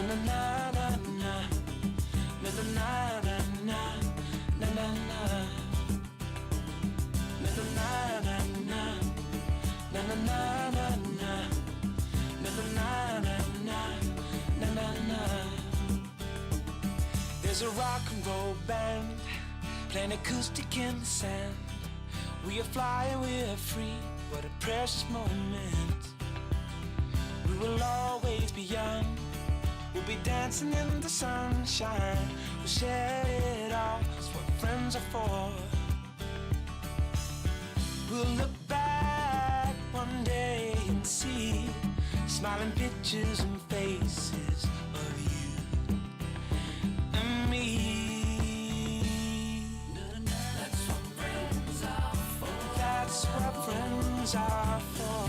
na na na na na, na na na na na, na na na, na na na na na, na na na na na, na na na na, na na na. There's a rock and roll band playing acoustic in the sand. We are flying, we are free. What a precious moment. We will always be young. We'll be dancing in the sunshine. We'll share it all. That's what friends are for. We'll look back one day and see smiling pictures and faces of you and me. That's what friends are for. That's what friends are for.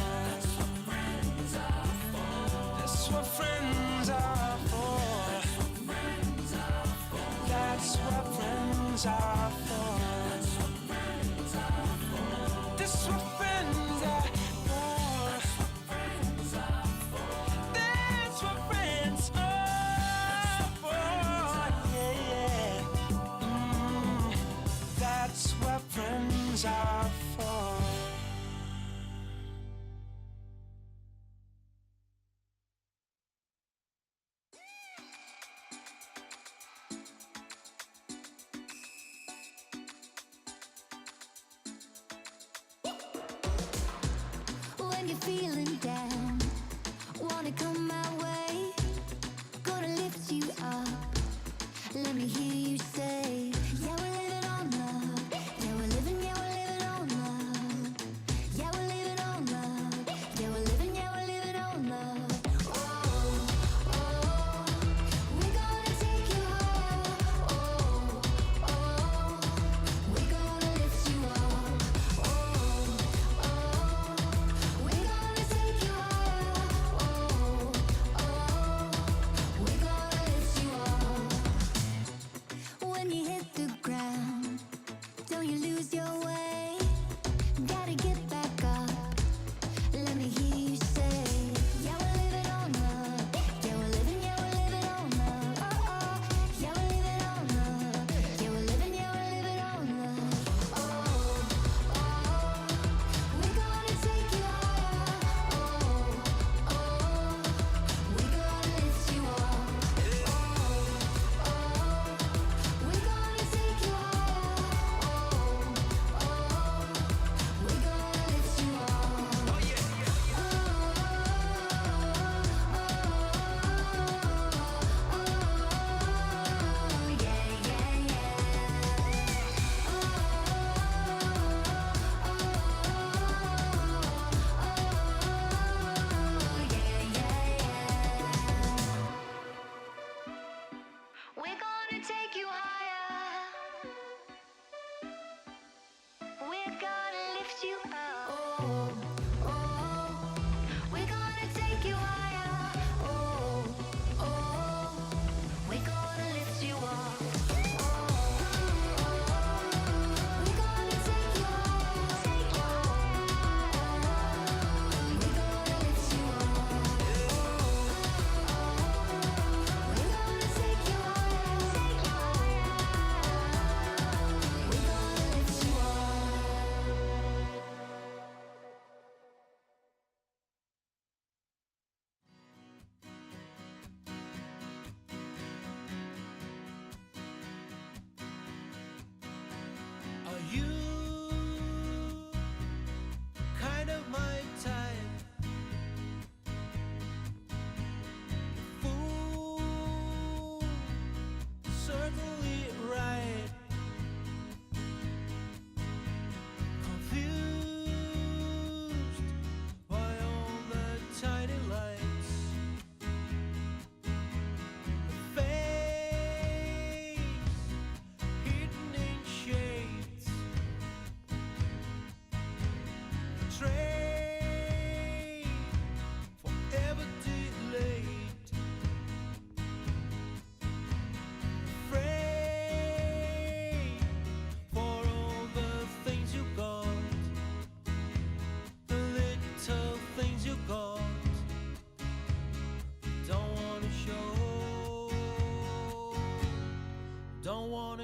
That's what friends are for. That's what friends are for. That's what friends are for. That's what friends are for. Yeah, yeah. That's what friends are for. When you're feeling down, wanna come my way, gonna lift you up. Let me hear you say, yeah, we're living on love. Yeah, we're living on love. Yeah, we're living on love. Yeah, we're living on love. Oh, oh, we're gonna take you home. Oh, oh, we're gonna lift you up. Oh, oh, we're gonna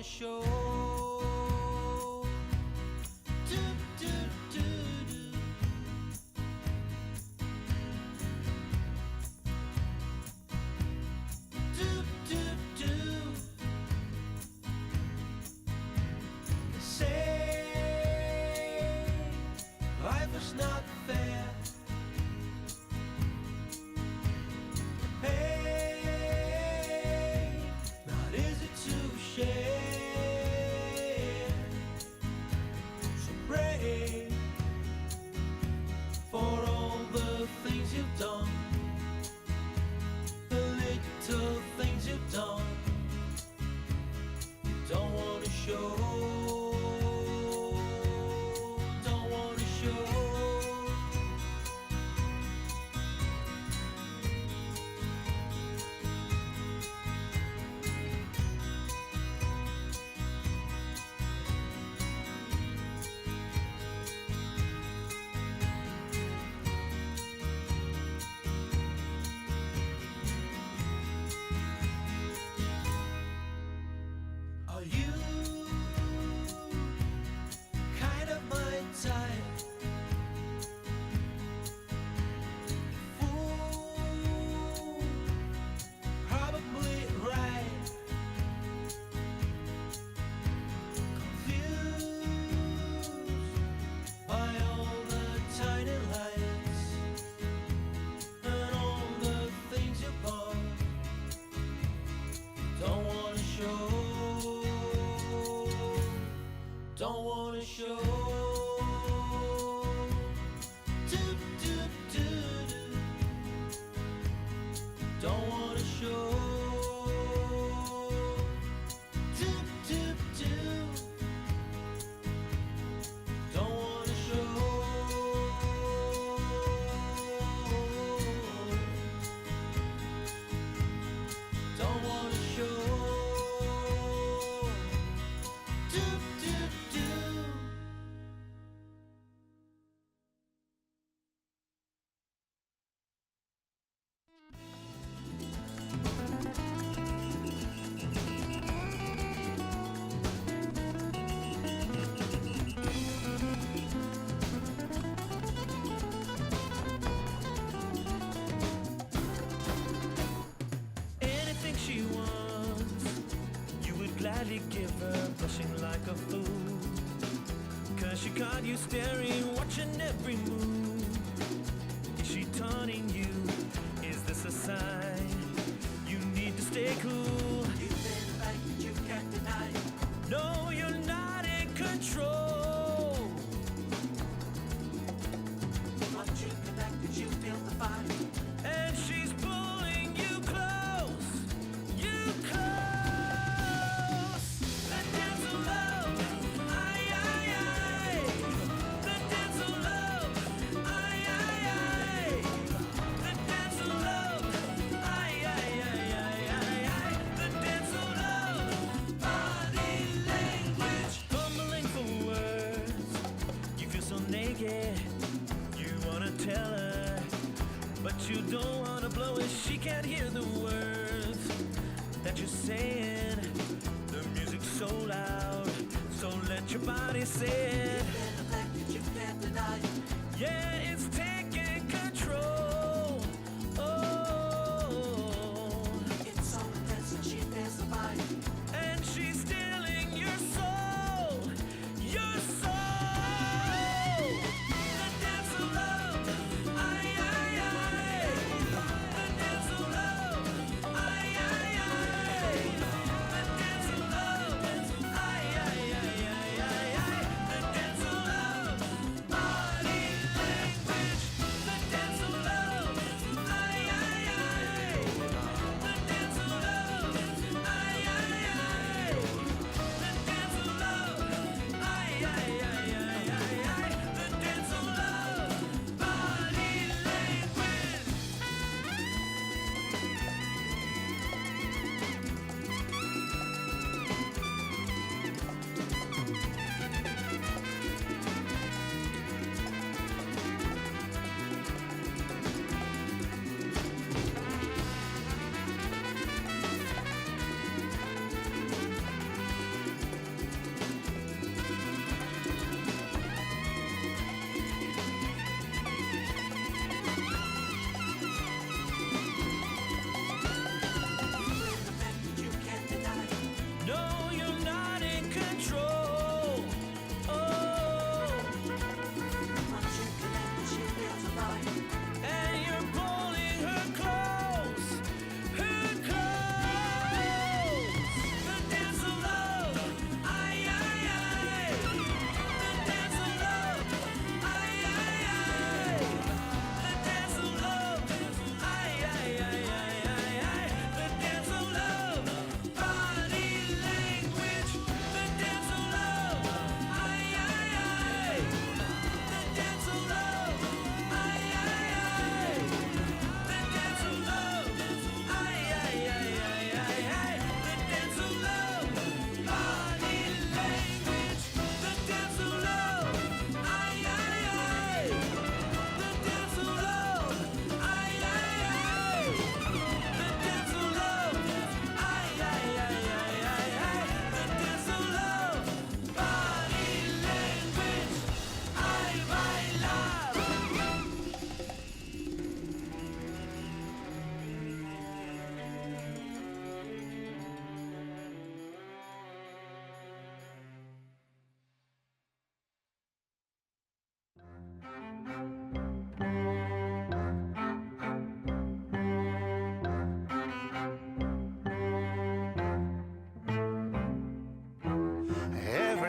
wanna show. Do, do, do, do. Do, do, do. Say life is not fair. Hey, not easy to share. So pray for all the things you've done, the little things you've done. You don't wanna show. Don't wanna show. Are you kind of my type? Fool, probably right. Confused by all the tiny lights and all the things you bought. Don't wanna show. Don't wanna show. Do, do, do, do. Don't wanna show. Do, do, do. Don't wanna show. Don't wanna show. Do, do, do. Anything she wants, you would gladly give her, blushing like a fool. Cause she caught you staring, watching every move. Is she taunting you? Is this a sign you need to stay cool? You feel like you can't deny. No, you're not in control. Once you connected, you feel the fire. And she's pulling you close, you close. The dance of love, aye, aye, aye. The dance of love, aye, aye, aye. The dance of love, aye, aye, aye, aye, aye, aye. The dance of love, body language. Fumbling for words, you feel so naked. You wanna tell her, but you don't wanna blow it. She can't hear the words that you're saying. The music's so loud, so let your body say it. The fact that you can't deny it. Yeah, it's taking control. Oh, it's so intense and she feels the fire. And she's stealing your soul, your soul. The dance of love, aye, aye, aye. The dance of love, aye, aye, aye. The dance of love, aye, aye, aye, aye, aye, aye. The dance of love, body language.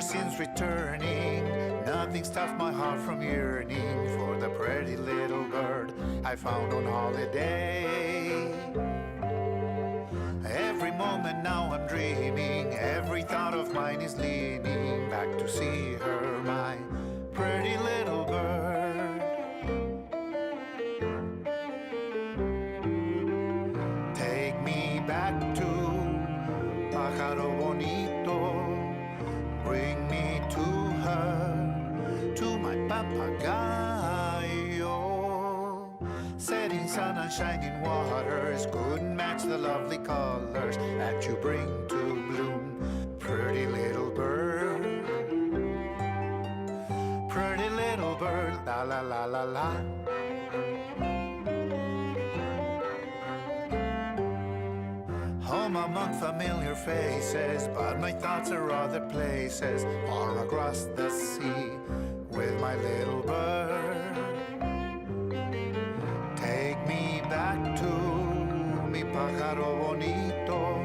since returning, nothing stopped my heart from yearning for the pretty little bird I found on holiday. Every moment now I'm dreaming, every thought of mine is leaning back to see her, my pretty little bird. Take me back to Pájaro Bonito, bring me to her, to my papagayo. Setting sun and shining waters couldn't match the lovely colors that you bring to bloom, pretty little bird. Pretty little bird, la la la la la. Home among familiar faces, but my thoughts are other places, far across the sea with my little bird. Take me back to mi pájaro bonito,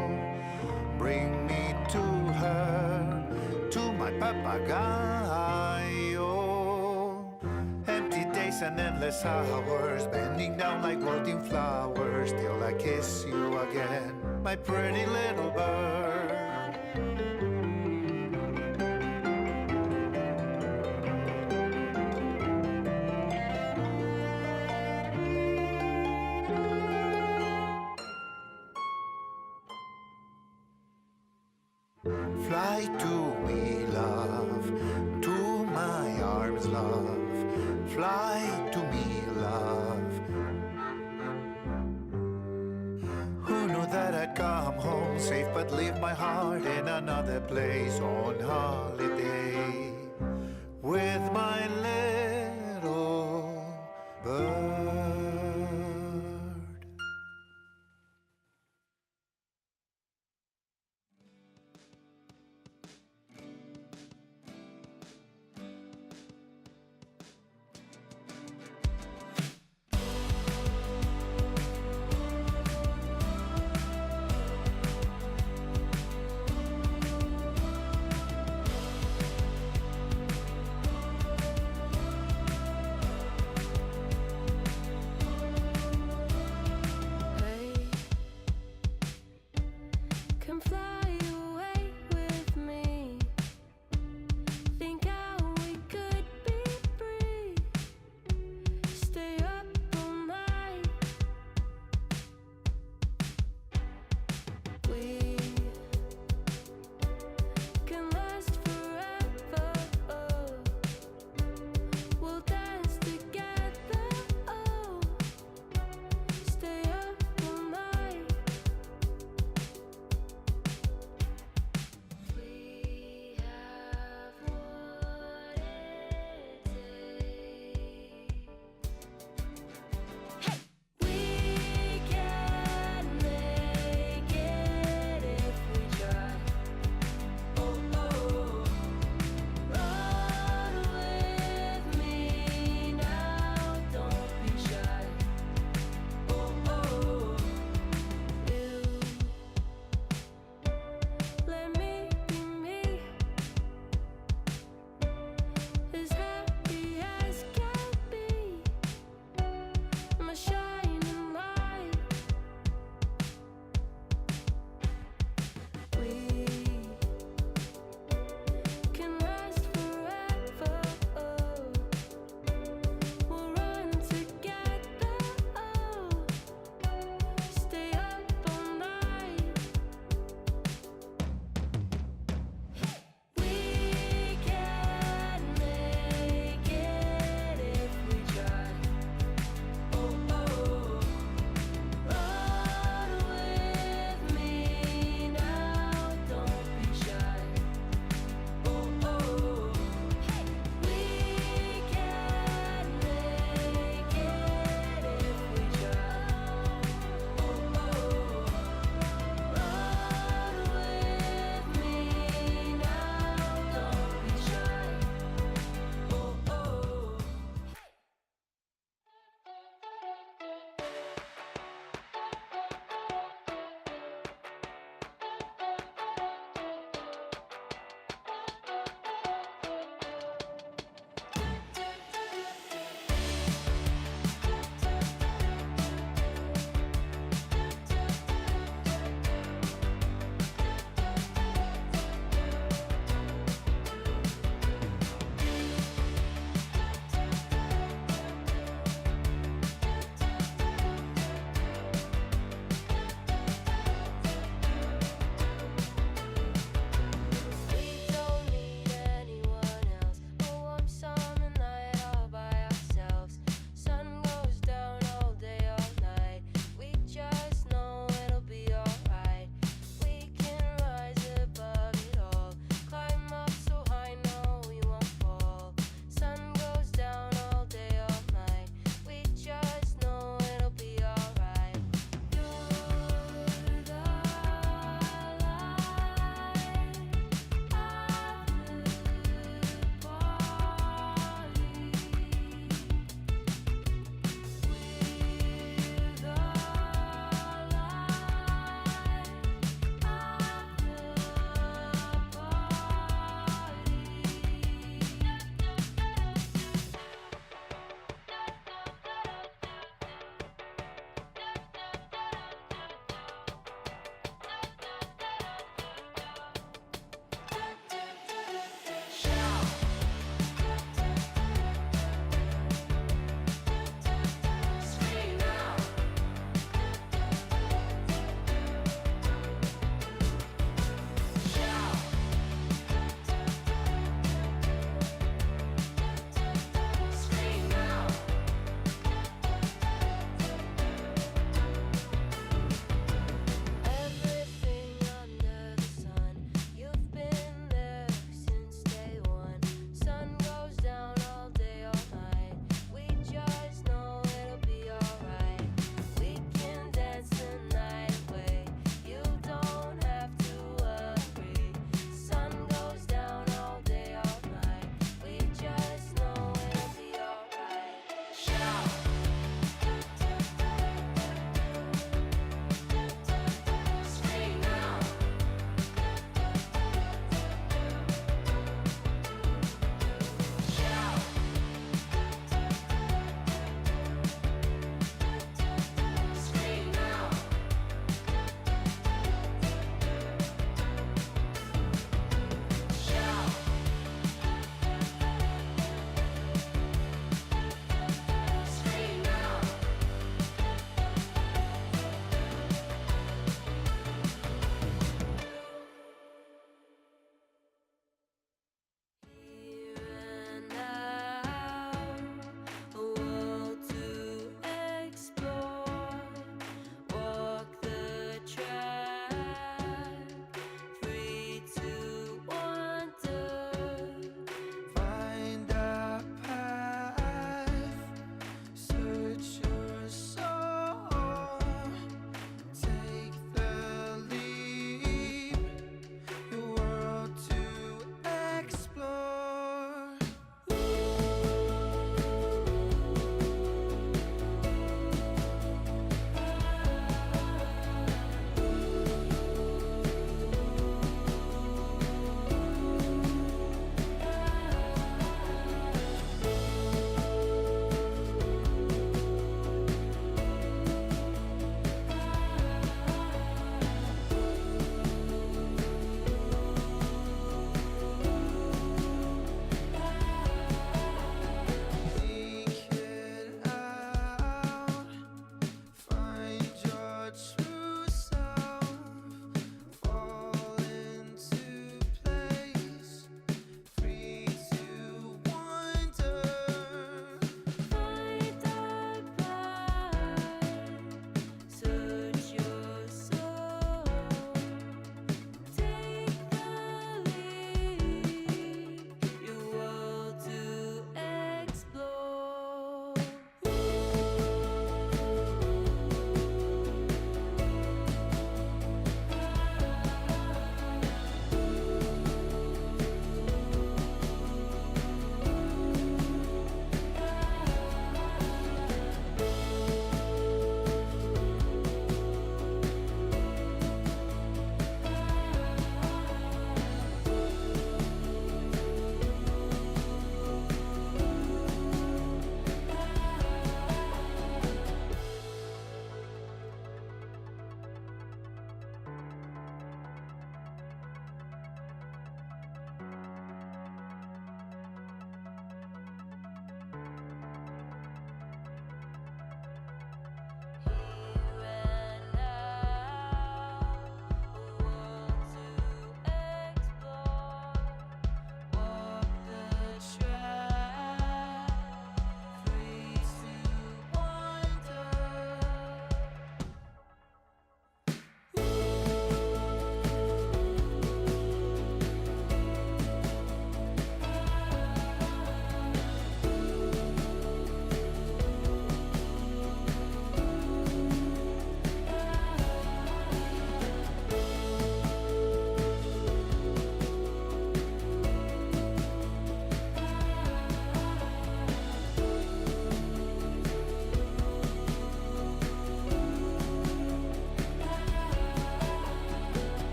bring me to her, to my papagayo. Empty days and endless hours, bending down like wilting flowers, till I kiss you again, my pretty little bird. Fly to me, love, to my arms, love. Fly to me, love. Who knew that I'd come home safe but leave my heart in another place on holiday with my little bird. Come fly away with me. Think how we could be free. Stay up all night. We can last forever. Oh, we'll dance together. Oh, stay up all night.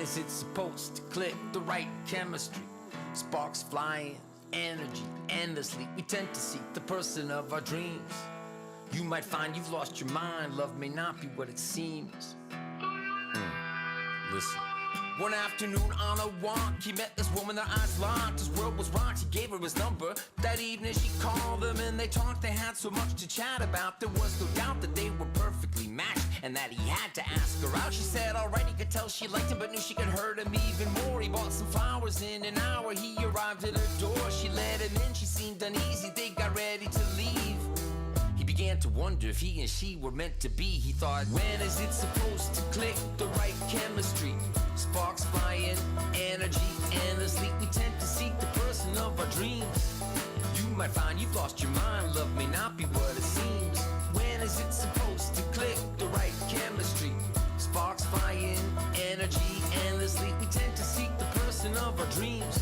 is it supposed to click? The right chemistry, sparks flying, energy endlessly. We tend to seek the person of our dreams. You might find you've lost your mind. Love may not be what it seems. Listen. One afternoon on a walk, he met this woman, their eyes locked. His world was rocked, he gave her his number. That evening she called him and they talked. They had so much to chat about. There was no doubt that they were perfectly matched and that he had to ask her out. She said alright, he could tell she liked him, but knew she could hurt him even more. He bought some flowers. In an hour he arrived at her door. She let him in, she seemed uneasy. They got ready to leave. He began to wonder if he and she were meant to be. He thought, when is it supposed to click? The right chemistry, sparks flying, energy endlessly. We tend to seek the person of our dreams. You might find you've lost your mind. Love may not be what it seems. When is it supposed to click? The right chemistry, sparks flying, energy endlessly. We tend to seek the person of our dreams.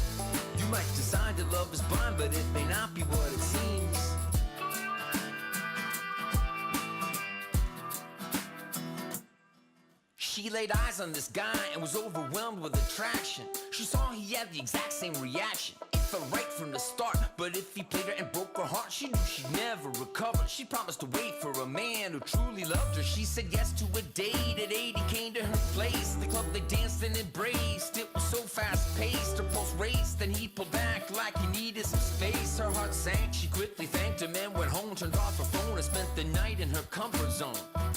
You might decide that love is blind, but it may not be what it seems. She laid eyes on this guy and was overwhelmed with attraction. She saw he had the exact same reaction. It felt right from the start, but if he played her and broke her heart, she knew she'd never recover. She promised to wait for a man who truly loved her. She said yes to a date. At 8 he came to her place. The club they danced and embraced. It was so fast-paced, her pulse raced. Then he pulled back like he needed some space. Her heart sank, she quickly thanked him and went home. Turned off her phone and spent the night in her comfort zone.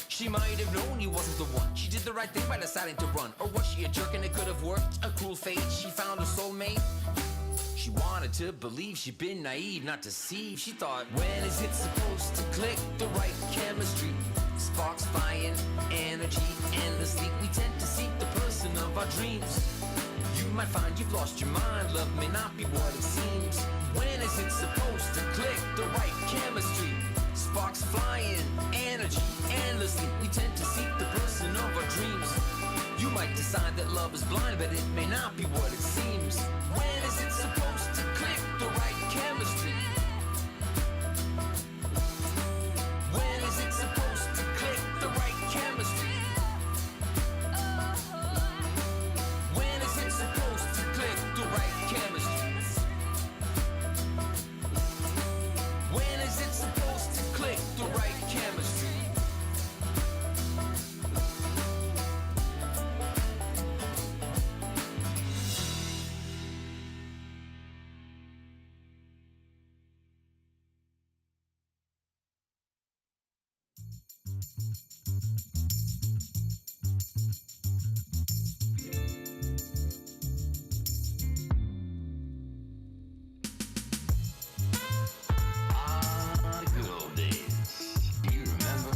She might have known he wasn't the one. She did the right thing by deciding to run. Or was she a jerk and it could have worked? A cruel fate, she found a soulmate. She wanted to believe she'd been naive, not deceived. She thought, when is it supposed to click? The right chemistry, sparks flying, energy endlessly. We tend to seek the person of our dreams. You might find you've lost your mind. Love may not be what it seems. When is it supposed to click? The right chemistry, sparks flying, energy endlessly. We tend to seek the person of our dreams. You might decide that love is blind, but it may not be what it seems. When is it supposed to click? The right chemistry. When is it supposed to click? The right chemistry. When is it supposed to click? The right chemistry. When is it supposed to click? The right chemistry. The good old days. Do you remember?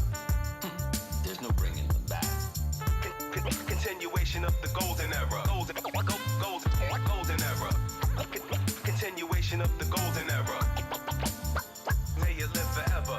There's no bringing them back. Continuation of the golden era. Golden era. Continuation of the golden era. May it live forever.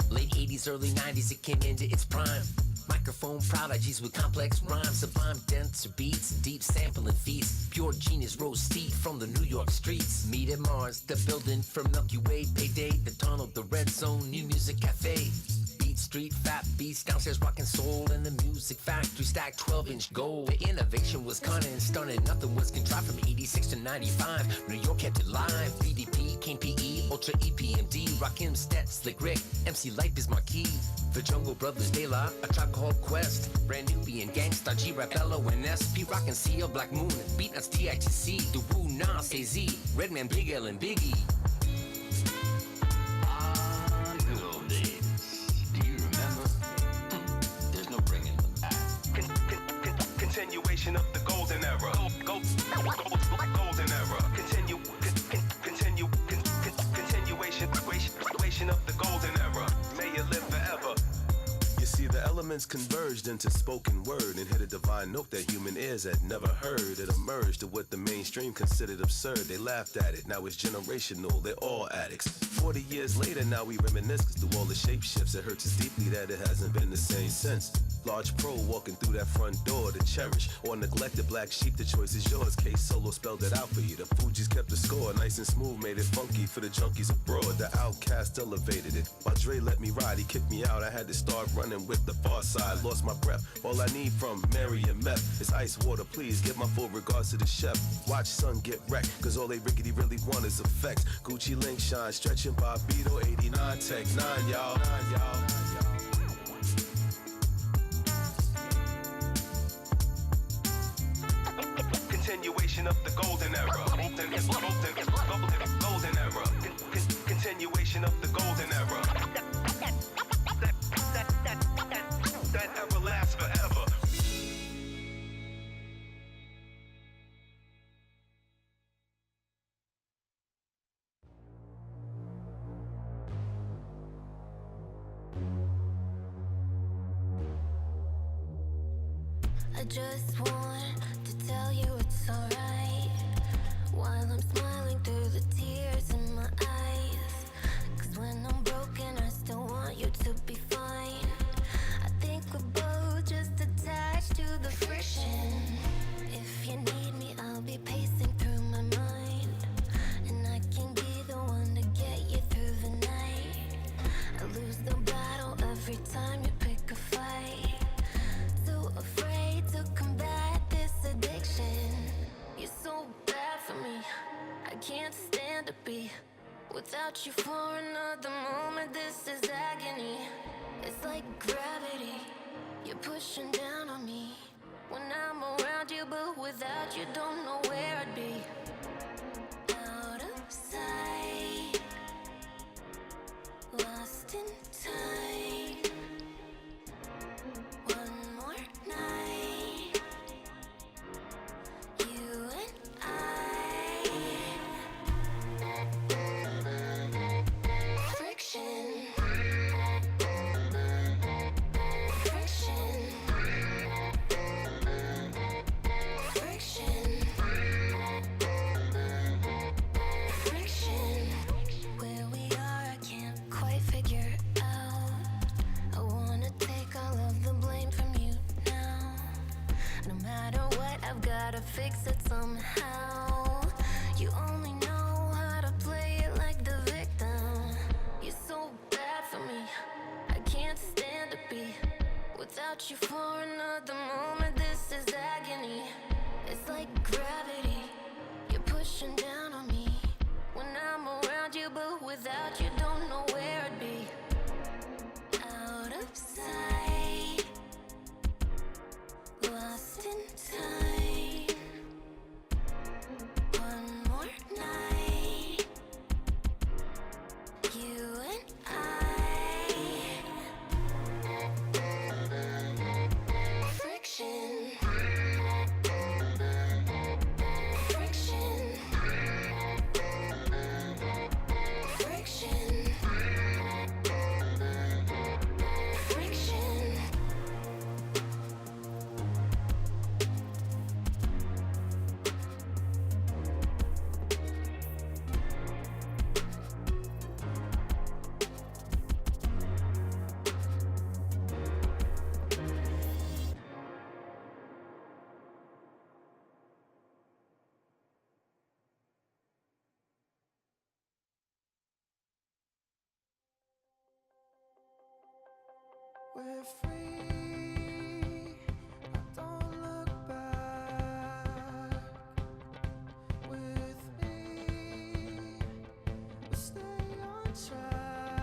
Late 80s, early 90s, it came into its prime. Microphone prodigies with complex rhymes, sublime denser beats, deep sampling feats. Pure genius rose steep from the New York streets. Meet at Mars, the building for Milky Way. Payday, the tunnel, the red zone, new music cafe. Beat Street, fat beats, downstairs rockin' soul. And the music factory stacked 12-inch gold. The innovation was cunning and stunning, nothing was contrived from 86 to 95. New York kept it live, BDP, King PE, Ultra EPMD, Rakim, Stet, Slick Rick, MC Light Biz Marquee. The Jungle Brothers, De La, A Tribe Called Quest, Brand Nubian, Gangsta, G-Rap, L.O. and SP, Rockin' CL, Black Moon, Beatnuts, TITC, The Woo, Nas, AZ, Redman, Big L, and Biggie. Good old days. Do you remember? There's no bringing them back. Continuation of the golden era. Golden era. Continuation of the golden era. May it live forever. You see, the elements converged into spoken word and hit a divine note that human ears had never heard. It emerged to what the mainstream considered absurd. They laughed at it, now it's generational, they're all addicts. 40 years later, now we reminisce, cause through all the shape shifts, it hurts us deeply that it hasn't been the same since. Large pro walking through that front door to cherish or neglect the black sheep, the choice is yours. Case Solo spelled it out for you. The Fugees kept the score, nice and smooth, made it funky for the junkies abroad. The Outcast elevated it. While Dre let me ride, he kicked me out. I had to start running with the far side. Lost my breath. All I need from Mary and Meth is ice water. Please give my full regards to the chef. Watch son get wrecked, cause all they rickety really want is effects. Gucci link shine, stretching Bobito 89 Tech 9, y'all. Continuation of the golden era. Golden era. Continuation of the golden era. That ever lasts forever. I just want to tell you it's alright while I'm smiling through the tears in my eyes. Cause when I'm broken, I still want you to be fine. I think we're both just attached to the friction. If you need me, I'll be pacing through my mind, and I can be the one to get you through the night. I lose the battle every time you pick a fight. Too afraid to combat this addiction. You're so bad for me, I can't stand to be without you for another moment. This is agony. It's like gravity, you're pushing down on me when I'm around you, but without you don't know where I'd be. Out of sight, lost in time. One more night, you and I. Friction. Friction. Friction. Friction. Where we are, I can't quite figure out. I wanna take all of the blame from you now. No matter what, I've gotta fix it somehow. You only know how to play it like the victim. You're so bad for me, I can't stand to be without you for another moment. This is agony. It's like gravity, you're pushing down on me when I'm around you, but without you don't know where I'd be. Out of sight, lost in time. One more night, you and I. Friction. Friction. Friction. Friction. We're free, I don't look back. With me, we'll stay on track.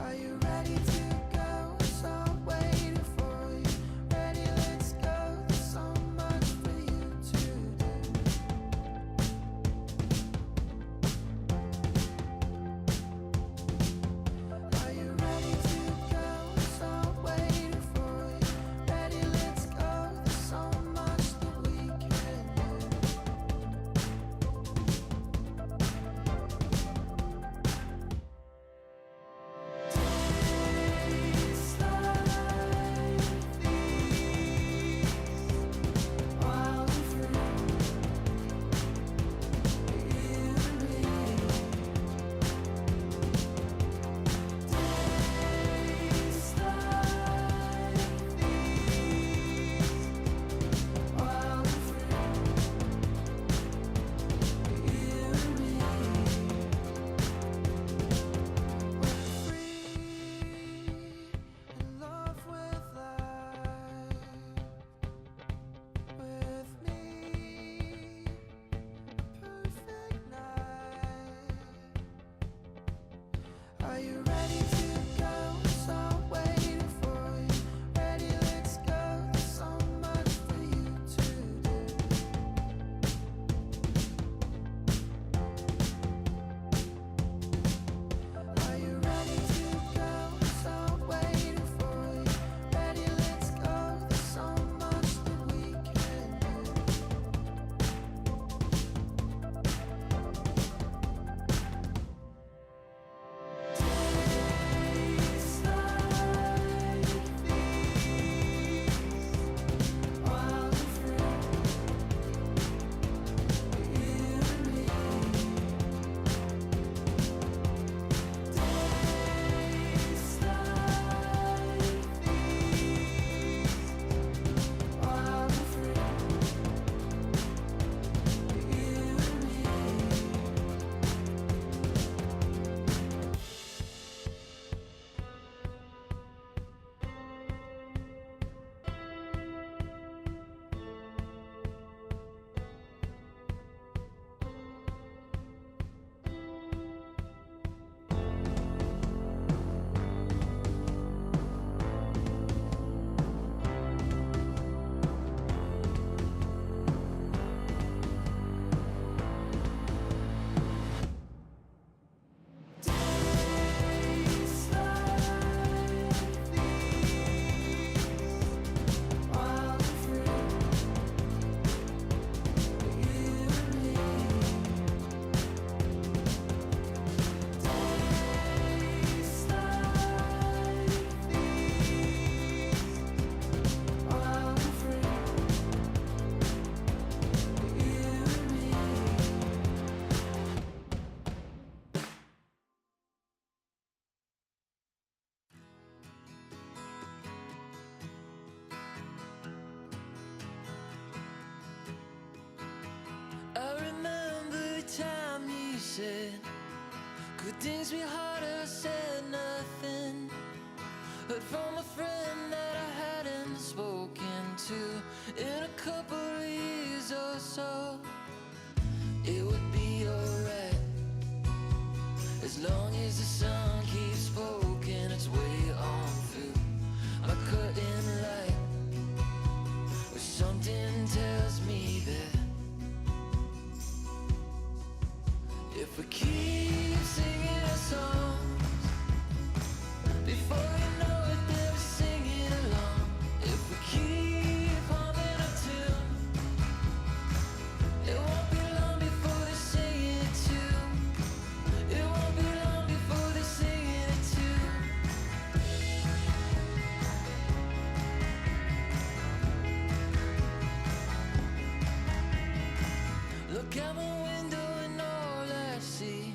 Are you ready to go? So I'm waiting for you. Ready, let's go. There's so much for you to do. Are you ready to said could things be harder, said nothing. Heard from a friend that I hadn't spoken to in a couple of years or so. It would be alright as long as the sun keeps poking its way on through my curtain light. Or something tells me that if we keep singing our songs, before you know it, they'll be singing along. If we keep humming a tune, it won't be long before they sing it too. It won't be long before they sing it too. Look out my window and all I see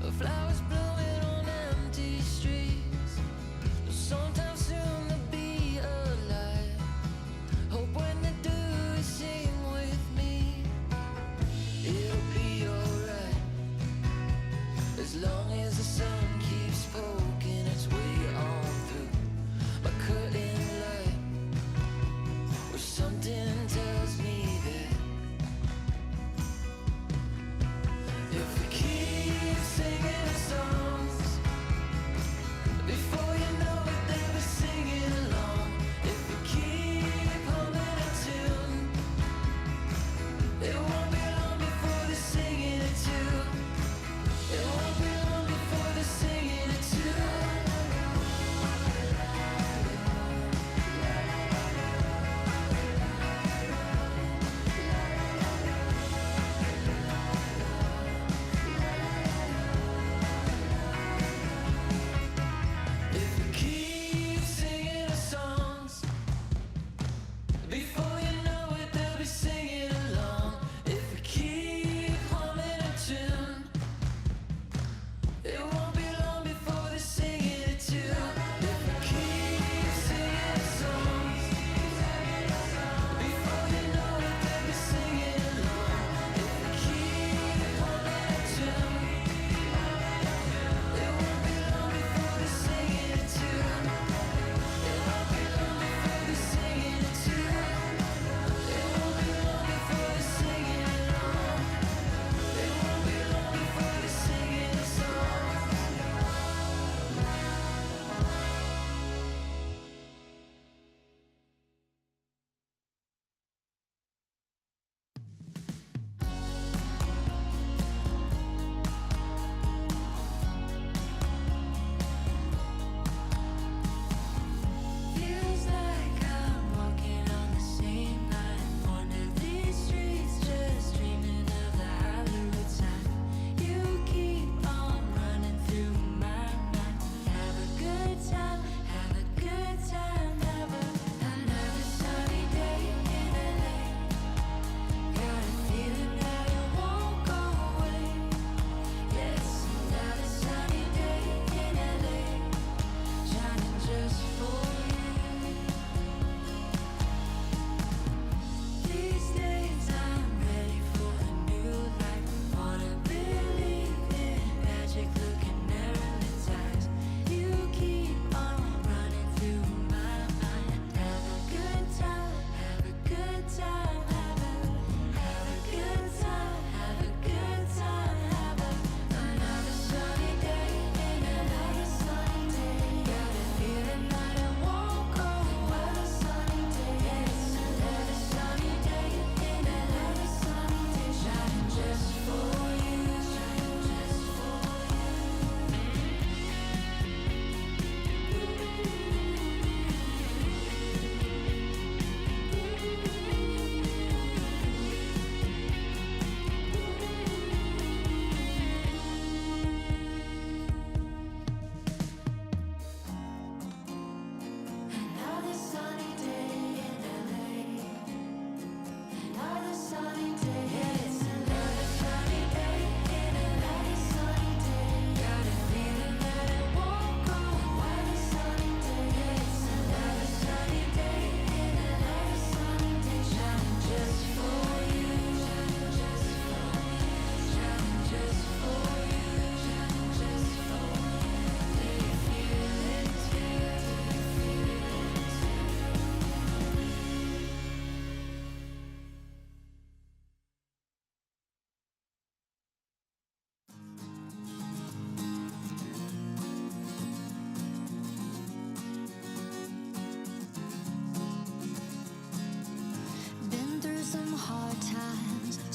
are flowers blooming on empty streets. Sometime soon they'll be alive. Hope when they do, they sing with me. It'll be alright as long as the sun keeps poking its way on through my curtain light. Or something tells me that if we keep singing a song,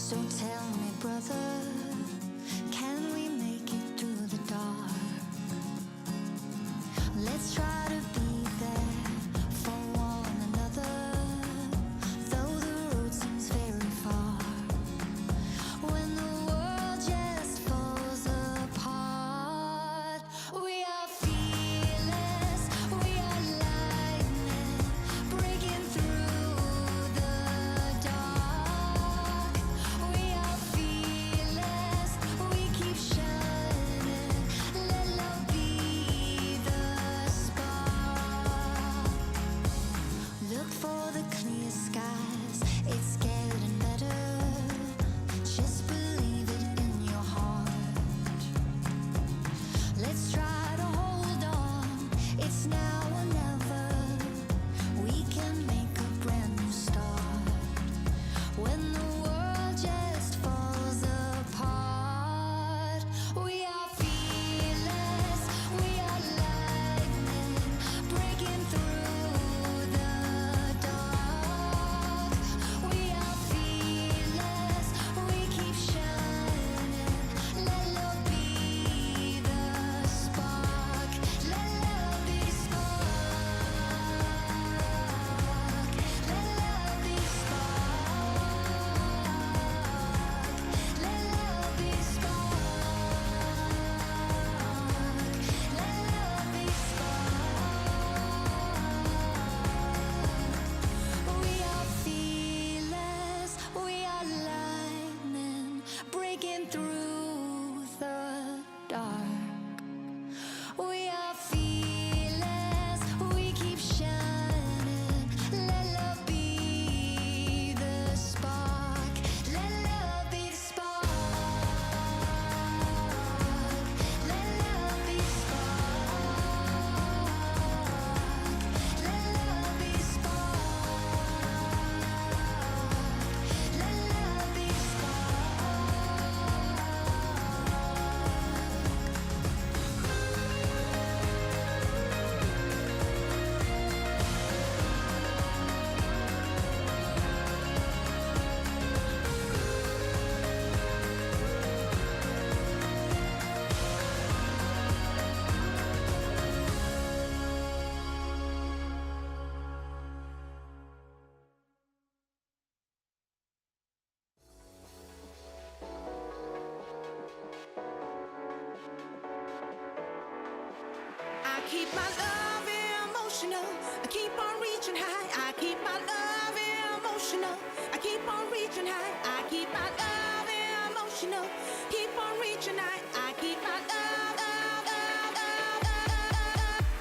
So tell me, brother, can we make it through the dark? Let's try to be there for one another, though the road seems very far. When the world just falls apart, we are fearless, we are lightning, breaking through the dark. We are fearless, we keep shining, let love be the spark. Look for the clear skies, it's getting better. Just believe it in your heart. Let's try to hold on, it's now or never. We can make a brand new start. When the world just falls apart, we are fearless, we are lightning, breaking through the dark. We are fearless, we keep shining, let love be the spark, let love be spark, let love be spark, let love be spark, let love be spark. We are fearless, we are lightning, breaking through the dark. We are fearless, we keep shining, let love be the spark, let love be the spark, let love be spark, let love be spark, let love be I keep my love emotional. I keep on reaching high. I keep my love emotional. I keep on reaching high. I keep my love emotional. Keep on reaching high. I keep my love,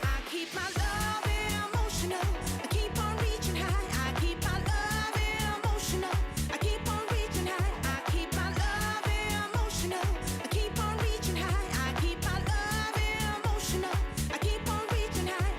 I keep my love emotional. I keep on reaching high. I keep my love emotional. I keep on reaching high. I keep my love emotional. I keep on reaching high. I keep my love emotional. I keep on reaching high.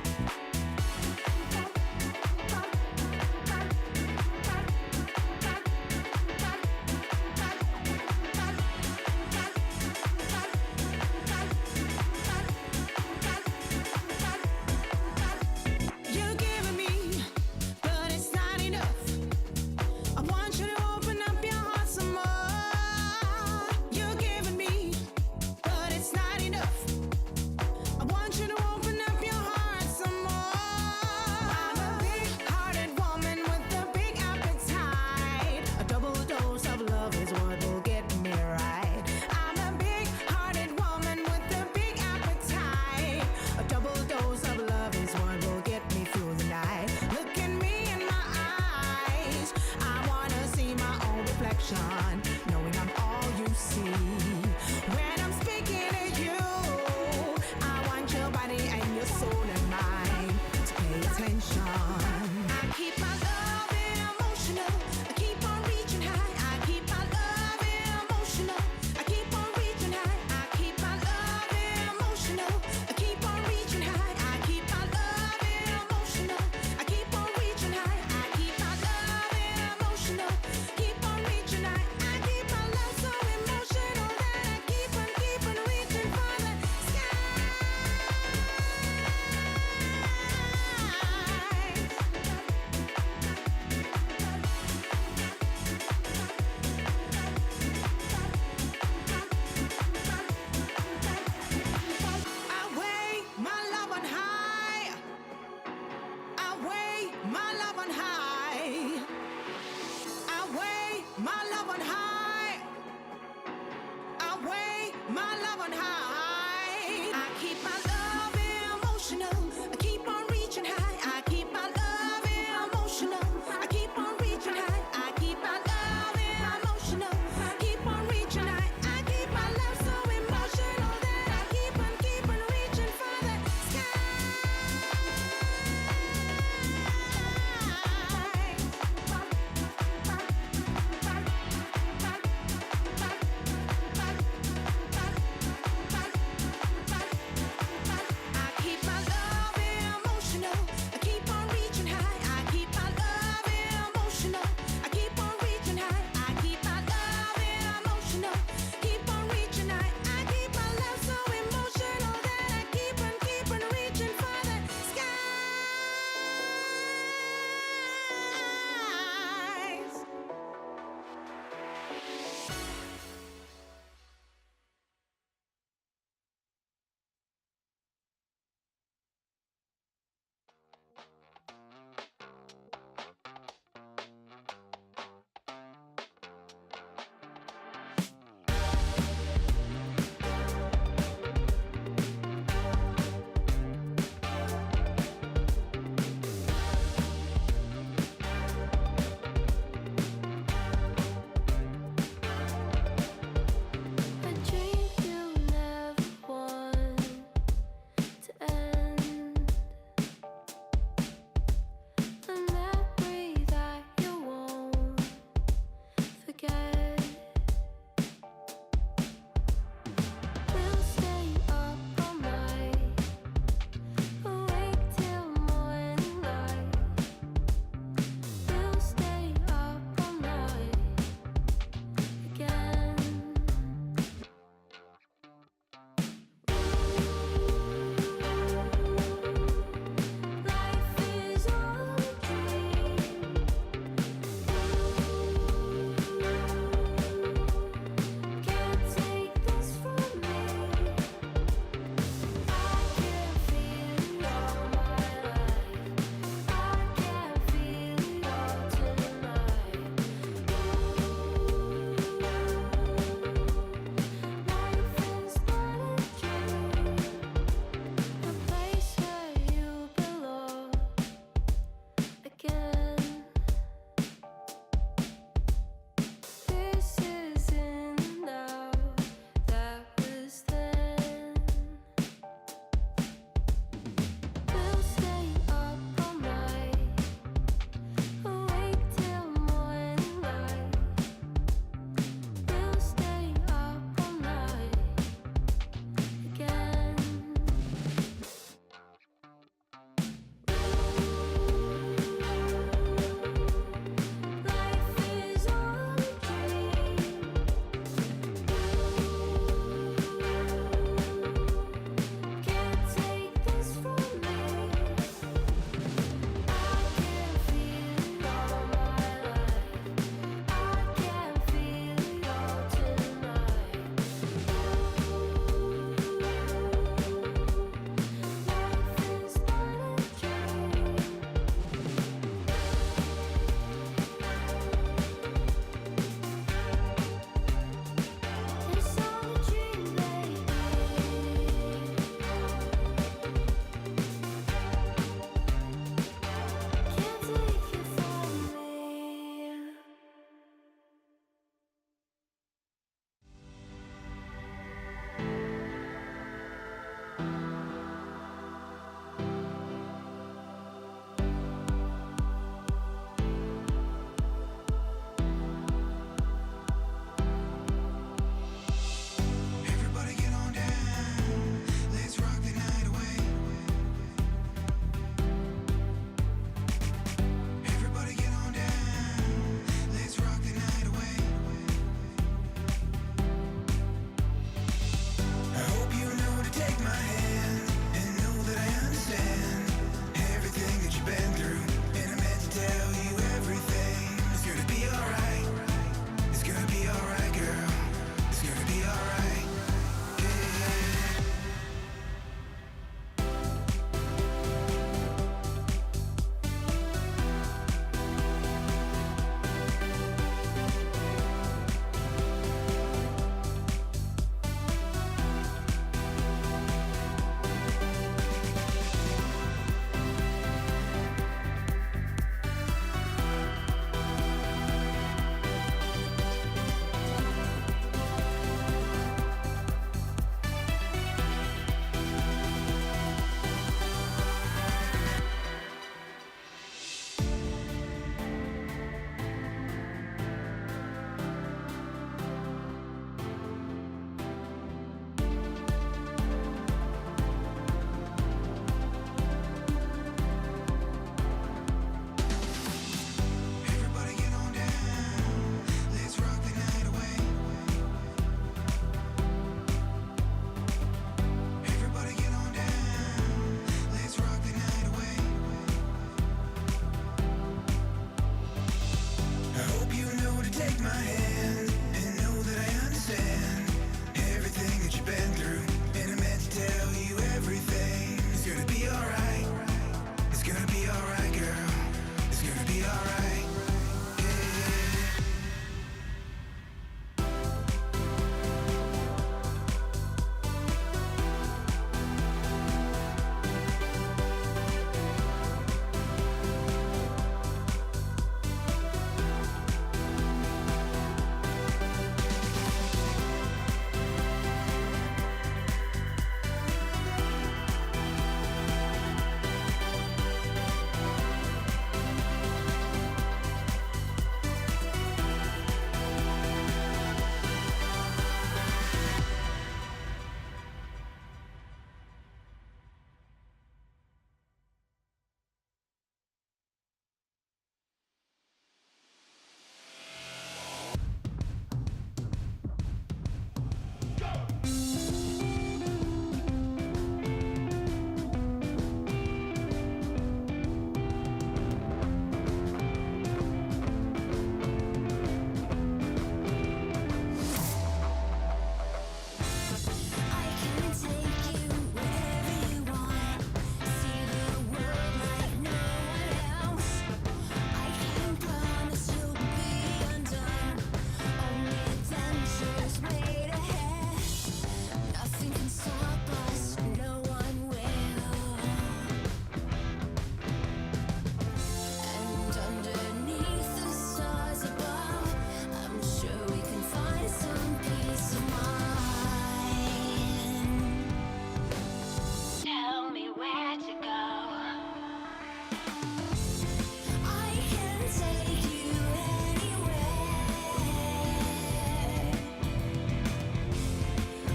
I can take you anywhere.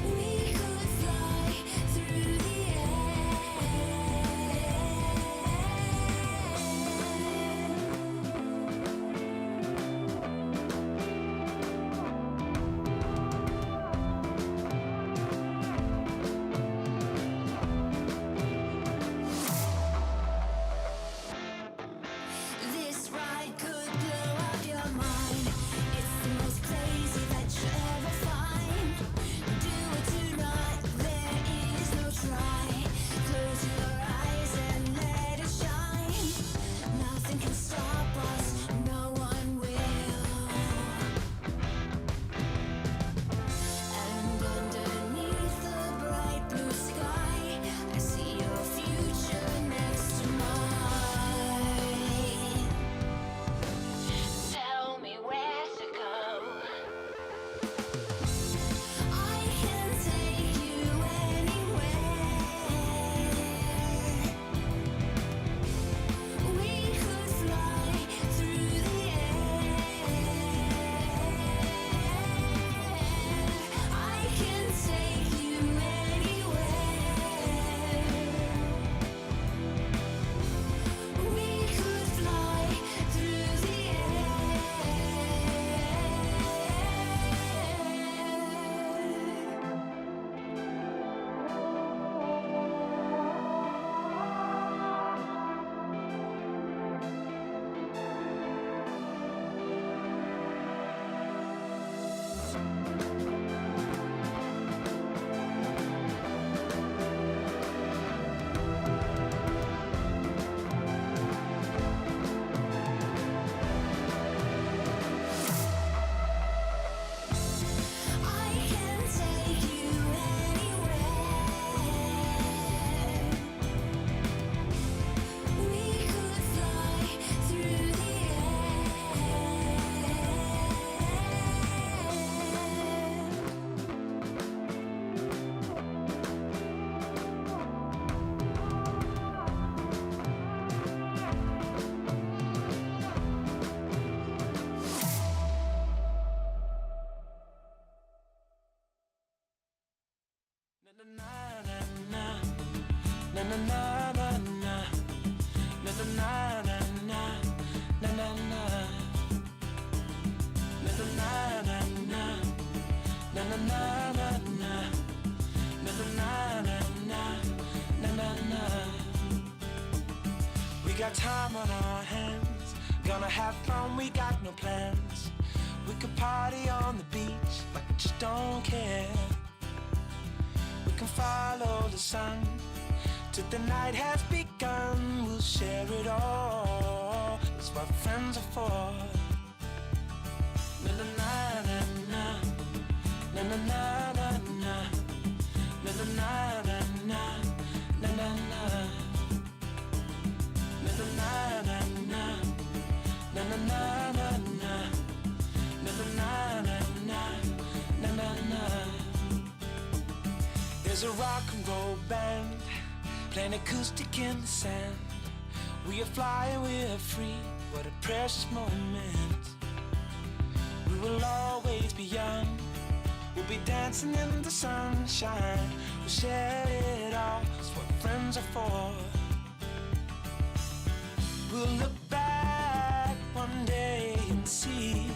We could fly through the This ride could blow up your mind. It's the most crazy that you ever find. Do it tonight, there is no try. Close your eyes and let it shine. Nothing can stop us, no one will. And underneath the bright blue sky, I see your future next to mine. Tell me where to go. I can take you anywhere. We could fly through the air. I can take you anywhere. We could fly through the I can take you anywhere. We could fly through the We got time on our hands, gonna have fun, we got no plans. We could party on the beach like we just don't care. We can follow the sun till the night has begun. We'll share it all, that's what friends are for. Na na na na na na na na na na na na na na na na. There's a rock and roll band playing acoustic in the sand. We are flying, we are free, what a precious moment. We will always be young, we'll be dancing in the sunshine. We'll share it all, that's what friends are for. We'll look back one day and see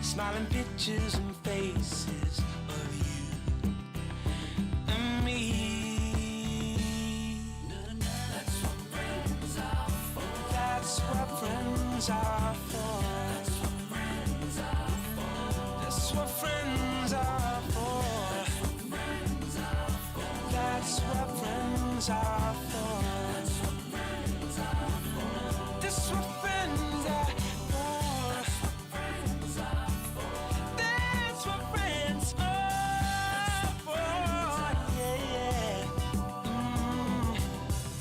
smiling pictures and faces of you and me. That's what friends are for. That's what friends are for. That's what friends are for. That's what friends are for. That's what friends are for. That's what friends are for. That's what friends are for. Yeah, yeah.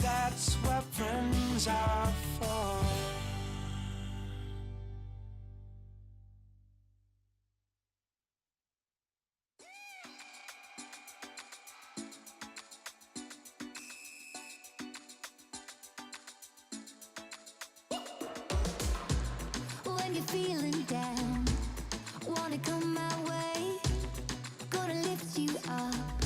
That's what friends are for. when you're feeling down. Wanna come my way? Gonna lift you up.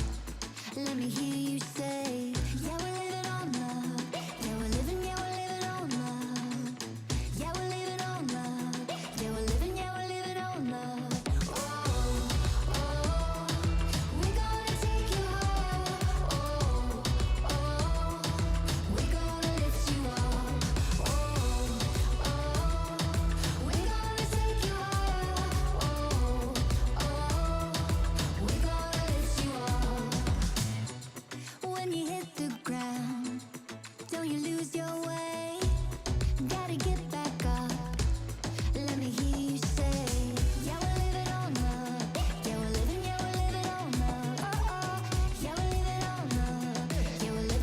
Let me hear you say, yeah, we're living on love. Yeah, we're living on love. Yeah, we're living on love. Yeah, we're living on love. Oh, oh, we're gonna take you higher. Oh, oh, we're gonna lift you up. Oh, oh, we're gonna take you higher. Oh, oh, we're gonna lift you up. When you hit the ground, don't you lose your way. Gotta get back up. Let me hear you say, yeah, we're living on love. Yeah, we're living on love. Oh, oh, yeah, we're living on love. Yeah, we're living.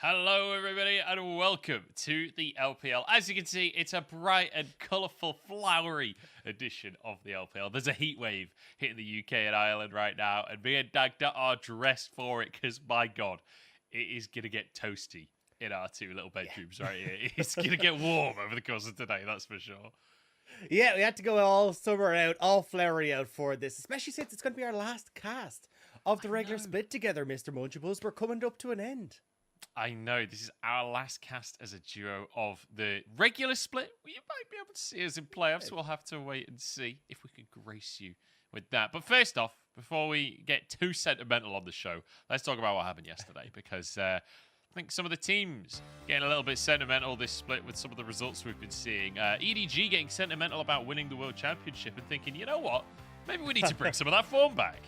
Hello, everybody, and welcome to the LPL. As you can see, it's a bright and colourful, flowery edition of the LPL. There's a heat wave hitting the UK and Ireland right now, and me and Dagda are dressed for it because, my God, it is going to get toasty in our two little bedrooms right here. It's going to get warm over the course of today, that's for sure. Yeah, we had to go all summer out, all flowery out for this, especially since it's going to be our last cast of the regular split together, Mr. Munchables. We're coming up to an end. I know, this is our last cast as a duo of the regular split. You might be able to see us in playoffs. We'll have to wait and see if we can grace you with that. But first off, before we get too sentimental on the show, let's talk about what happened yesterday, because I think some of the teams getting a little bit sentimental this split with some of the results we've been seeing. EDG getting sentimental about winning the World Championship and thinking, you know what, maybe we need to bring some of that form back.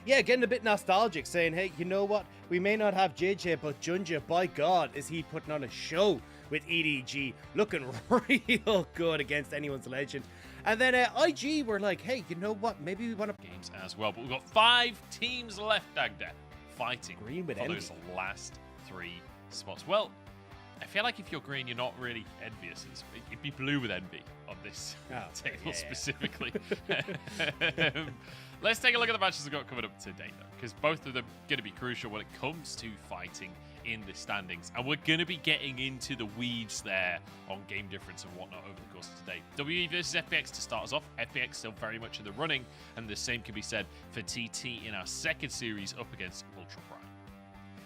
Yeah, getting a bit nostalgic, saying, hey, you know what? We may not have JJ, but Junja, by God, is he putting on a show with EDG, looking real good against anyone's legend. And then IG were like, hey, you know what? Maybe we want to... Games as well, but we've got 5 teams left, Dagda, fighting Green with for envy. those last 3 spots. Well, I feel like if you're green, you're not really envious. It'd be blue with envy on this table specifically. Let's take a look at the matches we've got coming up today, though, because both of them are going to be crucial when it comes to fighting in the standings. And we're going to be getting into the weeds there on game difference and whatnot over the course of today. WE versus FPX to start us off. FPX still very much in the running, and the same can be said for TT in our second series up against Ultra Prime.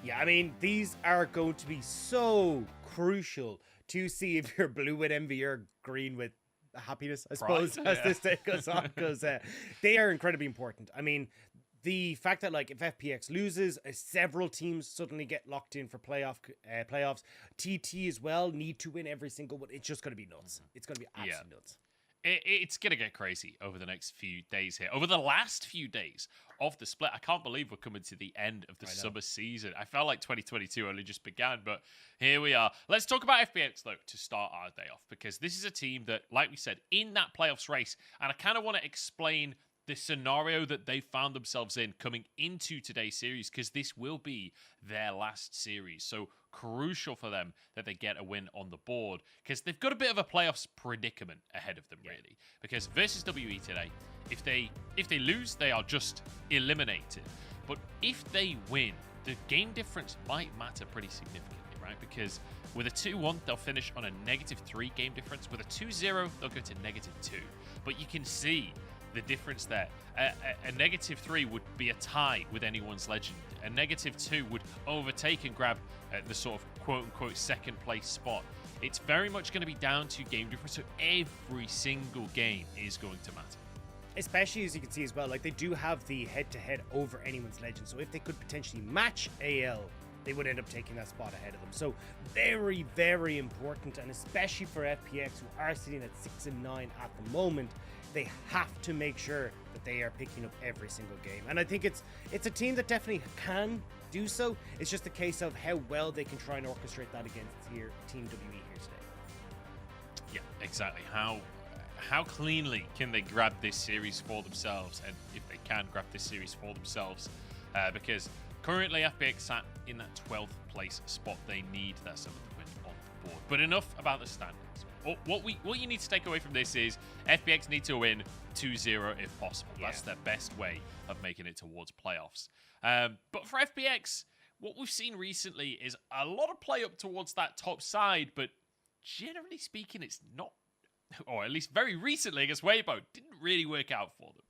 Yeah, I mean, these are going to be so crucial to see if you're blue with envy or green with happiness, I suppose, as this day goes on, because they are incredibly important. I mean, the fact that, like, if FPX loses, several teams suddenly get locked in for playoffs. TT as well need to win every single one. It's just going to be nuts. It's going to be absolutely nuts. It's going to get crazy over the next few days here. Over the last few days of the split, I can't believe we're coming to the end of the summer season. I felt like 2022 only just began, but here we are. Let's talk about FPX, though, to start our day off, because this is a team that, like we said, in that playoffs race, and I kind of want to explain the scenario that they found themselves in coming into today's series, because this will be their last series. So crucial for them that they get a win on the board, because they've got a bit of a playoffs predicament ahead of them, really. Because versus WE today, if they lose, they are just eliminated. But if they win, the game difference might matter pretty significantly, right? Because With a 2-1, they'll finish on a -3 game difference. With a 2-0, they'll go to -2. But you can see the difference there. A -3 would be a tie with anyone's legend. A -2 would overtake and grab the sort of quote-unquote second place spot. It's very much going to be down to game difference, so every single game is going to matter. Especially as you can see as well, like they do have the head-to-head over anyone's legend, so if they could potentially match AL, they would end up taking that spot ahead of them. So very, very important, and especially for FPX, who are sitting at 6-9 at the moment, they have to make sure that they are picking up every single game. And I think it's a team that definitely can do so. It's just a case of how well they can try and orchestrate that against here Team WE here today. Yeah, exactly. How cleanly can they grab this series for themselves, and if they can grab this series for themselves, because currently FPX sat in that 12th place spot. They need that 7th win on the board. But enough about the standings. What you need to take away from this is FPX need to win 2-0 if possible. Yeah. That's their best way of making it towards playoffs. But for FPX, what we've seen recently is a lot of play up towards that top side, but generally speaking, it's not, or at least very recently against Weibo, didn't really work out for them.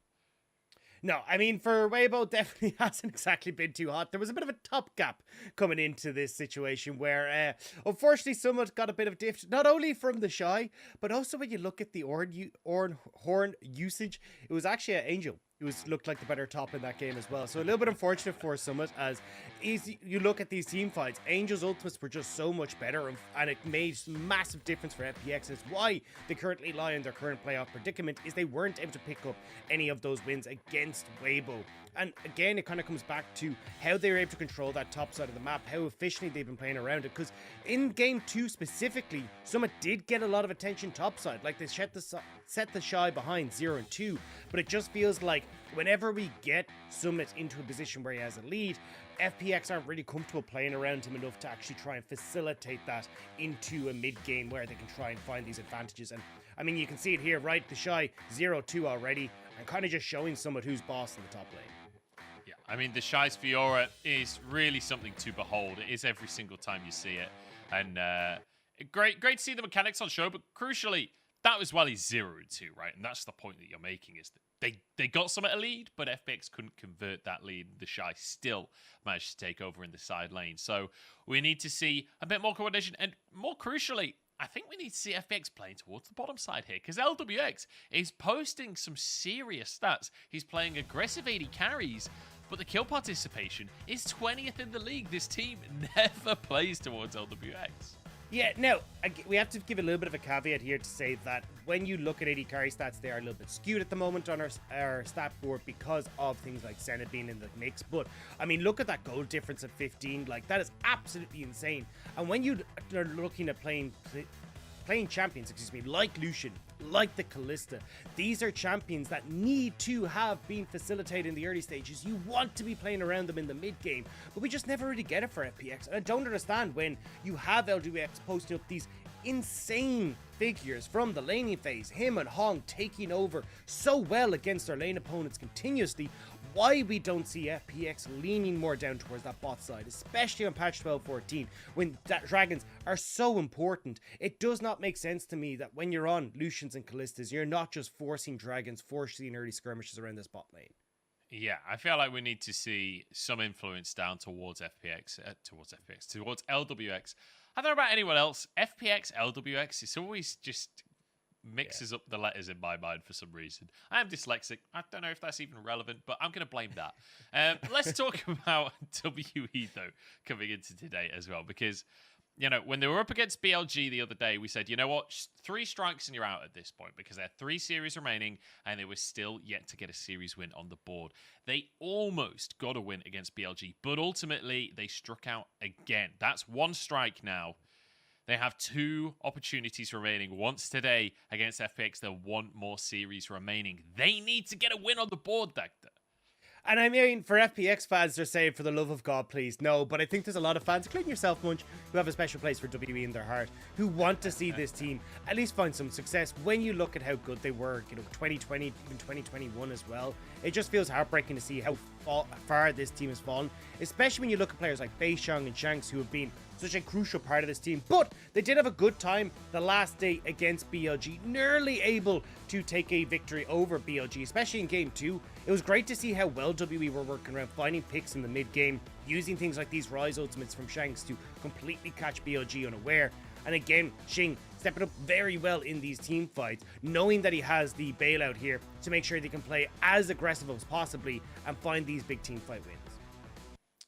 No, I mean, for Weibo, definitely hasn't exactly been too hot. There was a bit of a top gap coming into this situation where, unfortunately, someone got a bit of diff, not only from the Shy, but also when you look at the horn usage, it was actually an Angel. It looked like the better top in that game as well. So a little bit unfortunate for Summit, as you look at these team fights, Angel's ultimates were just so much better, and it made massive difference for FPX. It's why they currently lie in their current playoff predicament, is they weren't able to pick up any of those wins against Weibo. And again, it kind of comes back to how they were able to control that top side of the map, how efficiently they've been playing around it. Because in game 2 specifically, Summit did get a lot of attention topside. Like they set the Shy behind 0-2. But it just feels like whenever we get Summit into a position where he has a lead, FPX aren't really comfortable playing around him enough to actually try and facilitate that into a mid game where they can try and find these advantages. And I mean, you can see it here, right? The Shy 0-2 already, and kind of just showing Summit who's boss in the top lane. Yeah, I mean, the Shy's Fiora is really something to behold. It is every single time you see it. And great to see the mechanics on show, but crucially, that was while he's 0-2, right? And that's the point that you're making, is that they got some at a lead, but FPX couldn't convert that lead. The Shy still managed to take over in the side lane. So we need to see a bit more coordination, and more crucially, I think we need to see FPX playing towards the bottom side here, because LWX is posting some serious stats. He's playing aggressive AD carries, but the kill participation is 20th in the league. This team never plays towards LWX. Yeah, now, we have to give a little bit of a caveat here to say that when you look at AD carry stats, they are a little bit skewed at the moment on our stat board because of things like Senna being in the mix. But, I mean, look at that goal difference of 15. Like, that is absolutely insane. And when you are looking at playing champions, like Lucian, like the Callista, these are champions that need to have been facilitated in the early stages. You want to be playing around them in the mid game, but we just never really get it for FPX. And I don't understand when you have LWX posting up these insane figures from the laning phase, him and Hong taking over so well against their lane opponents continuously, why we don't see FPX leaning more down towards that bot side, especially on patch 12.14, when dragons are so important. It does not make sense to me that when you're on Lucians and Callistas, you're not just forcing dragons, forcing early skirmishes around this bot lane. Yeah, I feel like we need to see some influence down towards FPX, towards LWX. I don't know about anyone else. FPX, LWX, it's always just mixes up the letters in my mind for some reason. I am dyslexic. I don't know if that's even relevant, but I'm going to blame that. Let's talk about WE, though, coming into today as well, because, you know, when they were up against BLG the other day, we said, you know what, 3 strikes and you're out at this point, because there are 3 series remaining, and they were still yet to get a series win on the board. They almost got a win against BLG, but ultimately they struck out again. That's 1 strike now. They have 2 opportunities remaining. Once today against FPX, they'll 1 more series remaining. They need to get a win on the board, Dacta. And I mean, for FPX fans, they're saying, for the love of God, please, no. But I think there's a lot of fans, including yourself, Munch, who have a special place for WE in their heart, who want to see this team at least find some success. When you look at how good they were, 2020, even 2021 as well, it just feels heartbreaking to see how far this team has fallen, especially when you look at players like Beishang and Shanks, who have been such a crucial part of this team. But they did have a good time the last day against BLG, nearly able to take a victory over BLG, especially in game 2. It was great to see how well WE were working around finding picks in the mid game, using things like these Rise ultimates from Shanks to completely catch BLG unaware. And again, Xing stepping up very well in these team fights, knowing that he has the bailout here to make sure they can play as aggressive as possibly and find these big team fight wins.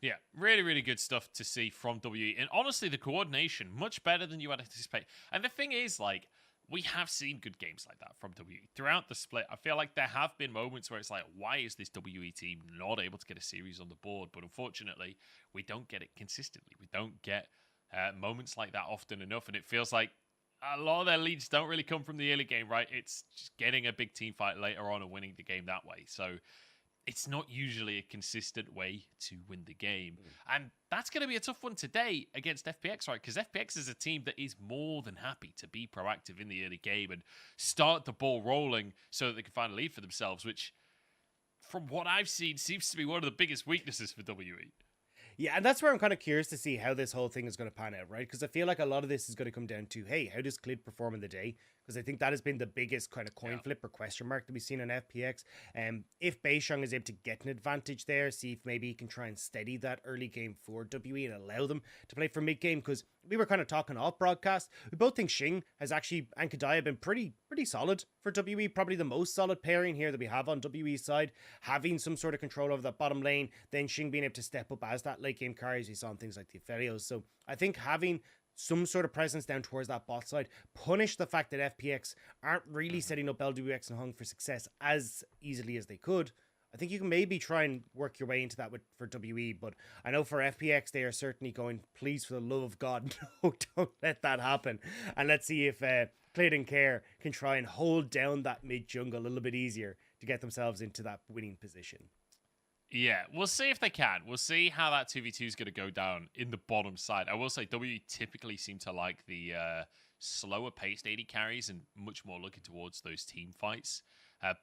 Yeah, really, really good stuff to see from WE. And honestly, the coordination, much better than you would anticipate. And the thing is, like, we have seen good games like that from WE. Throughout the split, I feel like there have been moments where it's like, why is this WE team not able to get a series on the board? But unfortunately, we don't get it consistently. We don't get moments like that often enough. And it feels like a lot of their leads don't really come from the early game, right? It's just getting a big team fight later on and winning the game that way. So it's not usually a consistent way to win the game. And that's going to be a tough one today against FPX, right? Because FPX is a team that is more than happy to be proactive in the early game and start the ball rolling so that they can find a lead for themselves, which, from what I've seen, seems to be one of the biggest weaknesses for WE. Yeah, and that's where I'm kind of curious to see how this whole thing is going to pan out, right? Because I feel like a lot of this is going to come down to, hey, how does Clid perform in the day? Because I think that has been the biggest kind of coin flip or question mark that we've seen on FPX. If Beishang is able to get an advantage there, see if maybe he can try and steady that early game for WE and allow them to play for mid game. Because we were kind of talking off broadcast. We both think Xing has actually, and Kadai been pretty solid for WE. Probably the most solid pairing here that we have on WE's side. Having some sort of control over that bottom lane, then Xing being able to step up as that late game carry, as we saw in things like the Aphelios. So I think having some sort of presence down towards that bot side, punish the fact that FPX aren't really setting up LWX and Hung for success as easily as they could. I think you can maybe try and work your way into that for WE, but I know for FPX, they are certainly going, please, for the love of God, no, don't let that happen. And let's see if Clid and Care can try and hold down that mid jungle a little bit easier to get themselves into that winning position. Yeah, we'll see if they can. We'll see how that 2v2 is going to go down in the bottom side. I will say WE typically seem to like the slower paced AD carries and much more looking towards those team fights.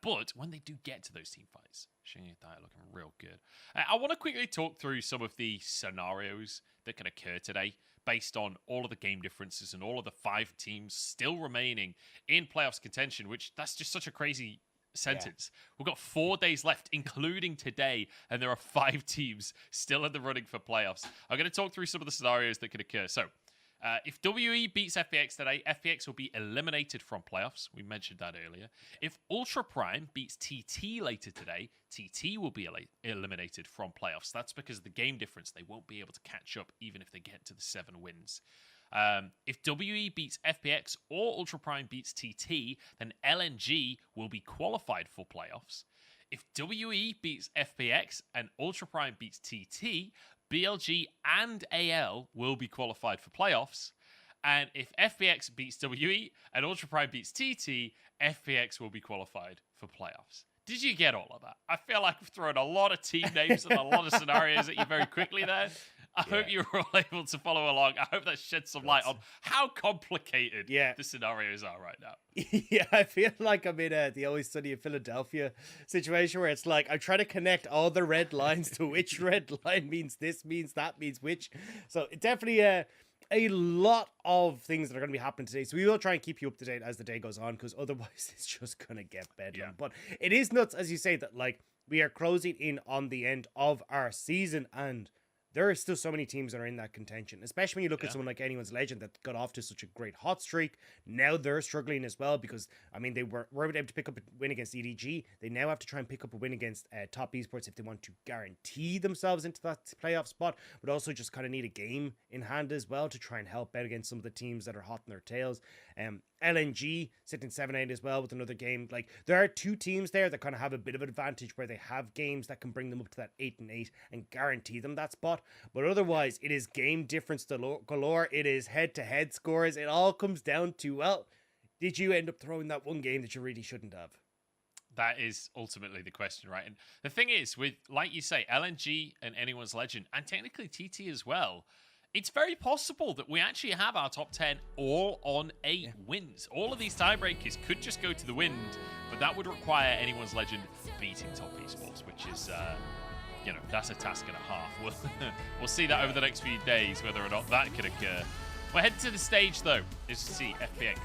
But when they do get to those team fights, Xing and Dai are looking real good. I want to quickly talk through some of the scenarios that can occur today based on all of the game differences and all of the 5 teams still remaining in playoffs contention, which that's just such a crazy sentence. Yeah. We've got 4 days left, including today, and there are 5 teams still in the running for playoffs. I'm going to talk through some of the scenarios that could occur. So, if WE beats FPX today, FPX will be eliminated from playoffs. We mentioned that earlier. If Ultra Prime beats TT later today, TT will be eliminated from playoffs. That's because of the game difference. They won't be able to catch up even if they get to the 7 wins. If WE beats FPX or Ultra Prime beats TT, then LNG will be qualified for playoffs. If WE beats FPX and Ultra Prime beats TT, BLG and AL will be qualified for playoffs. And if FPX beats WE and Ultra Prime beats TT, FPX will be qualified for playoffs. Did you get all of that? I feel like I've thrown a lot of team names and a lot of scenarios at you very quickly there. I hope you were all able to follow along. I hope that sheds some light on how complicated the scenarios are right now. Yeah, I feel like I'm in the Always Sunny in Philadelphia situation where it's like I'm trying to connect all the red lines to which red line means this, means that, means which. So it definitely a lot of things that are going to be happening today. So we will try and keep you up to date as the day goes on, because otherwise it's just going to get bedlam. Yeah. But it is nuts, as you say, that like we are closing in on the end of our season, and there are still so many teams that are in that contention, especially when you look at someone like Anyone's Legend that got off to such a great hot streak. Now they're struggling as well because, I mean, they were able to pick up a win against EDG. They now have to try and pick up a win against Top Esports if they want to guarantee themselves into that playoff spot, but also just kind of need a game in hand as well to try and help out against some of the teams that are hot in their tails. LNG sitting 7-8 as well with another game. Like, there are 2 teams there that kind of have a bit of an advantage where they have games that can bring them up to that 8-8 and guarantee them that spot. But otherwise, it is game difference galore. It is head-to-head scores. It all comes down to, well, did you end up throwing that one game that you really shouldn't have? That is ultimately the question, right? And the thing is, with, like you say, LNG and Anyone's Legend, and technically TT as well, it's very possible that we actually have our top 10 all on 8 wins. All of these tiebreakers could just go to the wind, but that would require Anyone's Legend beating Top Esports, which is you know, that's a task and a half. We'll see that over the next few days, whether or not that can occur. We're heading to the stage, though, is to see FPX,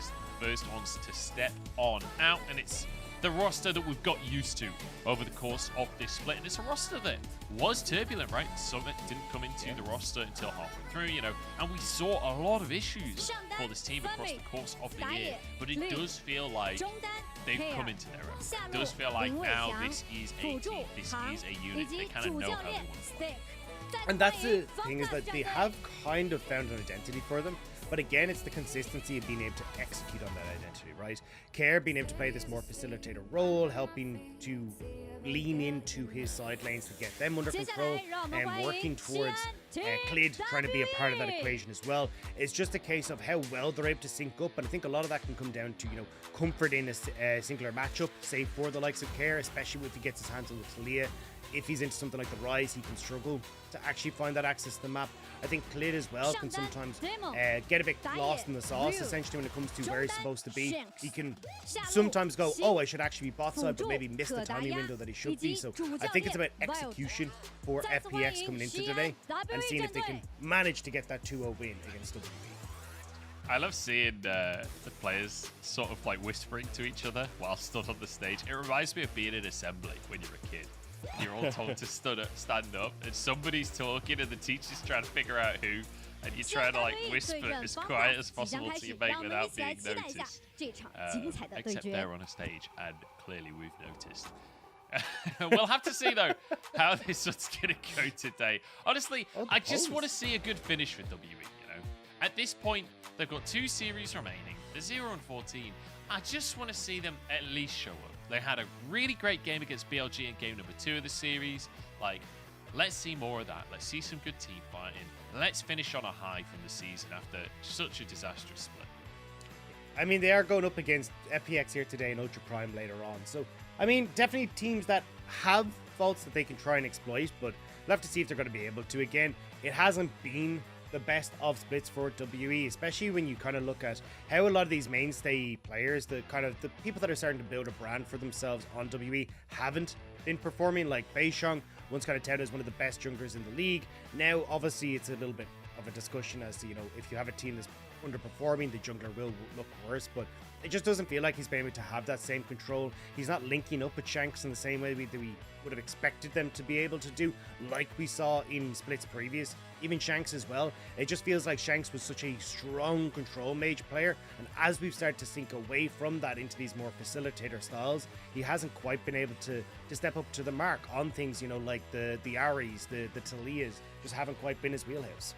the first ones to step on out, and it's the roster that we've got used to over the course of this split. And it's a roster that was turbulent, right? Summit didn't come into the roster until halfway through, you know, and we saw a lot of issues for this team across the course of the year. But it does feel like they've come into their own. It does feel like now this is a team, this is a unit. They kind of know how they want to play. And that's the thing, is that they have kind of found an identity for them. But again, it's the consistency of being able to execute on that identity, right? Care being able to play this more facilitator role, helping to lean into his side lanes to get them under control, and working towards Clid trying to be a part of that equation as well. It's just a case of how well they're able to sync up, and I think a lot of that can come down to, you know, comfort in a singular matchup, say for the likes of Care, especially if he gets his hands on the Talia. If he's into something like the Rise, he can struggle to actually find that access to the map. I think Clid as well can sometimes get a bit lost in the sauce, essentially, when it comes to where he's supposed to be. He can sometimes go, oh, I should actually be bot side, but maybe miss the timing window that he should be. So I think it's about execution for FPX coming into today, and seeing if they can manage to get that 2-0 win against WWE. I love seeing the players sort of like whispering to each other while stood on the stage. It reminds me of being in assembly when you're a kid. You're all told to stand up, and somebody's talking, and the teacher's trying to figure out who, and you're trying to like whisper as quiet as possible to your mate without being noticed. Except they're on a stage, and clearly we've noticed. We'll have to see, though, how this one's going to go today. Honestly, I just want to see a good finish for WE, you know. At this point, they've got 2 series remaining. They're 0-14. I just want to see them at least show up. They had a really great game against BLG in game number 2 of the series. Like, let's see more of that. Let's see some good team fighting. Let's finish on a high from the season after such a disastrous split. I mean, they are going up against FPX here today and Ultra Prime later on. So, I mean, definitely teams that have faults that they can try and exploit, but we'll have to see if they're going to be able to. Again, it hasn't been the best of splits for WE, especially when you kind of look at how a lot of these mainstay players, the people that are starting to build a brand for themselves on WE, haven't been performing. Like Beishang, once kind of touted as one of the best junglers in the league. Now, obviously, it's a little bit of a discussion as to, you know, if you have a team that's underperforming, the jungler will look worse, but it just doesn't feel like he's been able to have that same control. He's not linking up with Shanks in the same way that we would have expected them to be able to do, like we saw in splits previous. Even Shanks as well. It just feels like Shanks was such a strong control mage player, and as we've started to sink away from that into these more facilitator styles, he hasn't quite been able to step up to the mark on things, you know, like the Aries, the Talias, just haven't quite been his wheelhouse.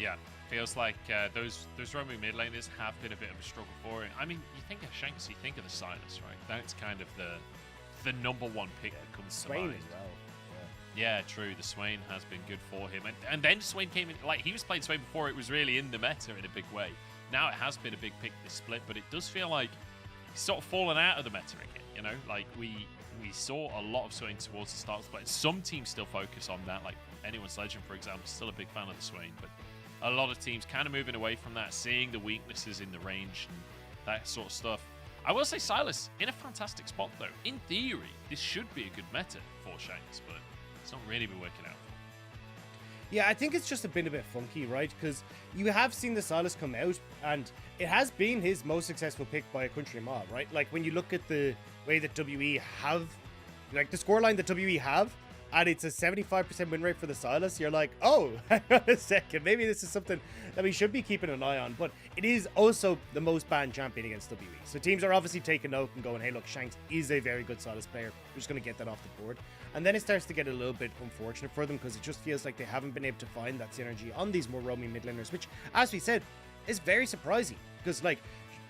Yeah, feels like those roaming mid laners have been a bit of a struggle for him. I mean, you think of Shanks, you think of the Silas, right? That's kind of the number one pick that comes to mind. Swain as well. Yeah, true. The Swain has been good for him. And then Swain came in, like, he was playing Swain before it was really in the meta in a big way. Now it has been a big pick this split, but it does feel like he's sort of fallen out of the meta again, you know? Like, we saw a lot of Swain towards the start of the split. Some teams still focus on that, like Anyone's Legend, for example, still a big fan of the Swain, but a lot of teams kind of moving away from that, seeing the weaknesses in the range and that sort of stuff. I will say Silas in a fantastic spot, though. In theory, this should be a good meta for Shanks, but it's not really been working out. Yeah, I think it's just been a bit funky, right? Because you have seen the Silas come out, and it has been his most successful pick by a country mob, right? Like, when you look at the way that WE have, like, the scoreline that WE have, and it's a 75% win rate for the Silas, you're like, oh, hang on a second, maybe this is something that we should be keeping an eye on. But it is also the most banned champion against WE. So teams are obviously taking note and going, hey, look, Shanks is a very good Silas player. We're just going to get that off the board. And then it starts to get a little bit unfortunate for them, because it just feels like they haven't been able to find that synergy on these more roaming mid laners, which, as we said, is very surprising. Because, like,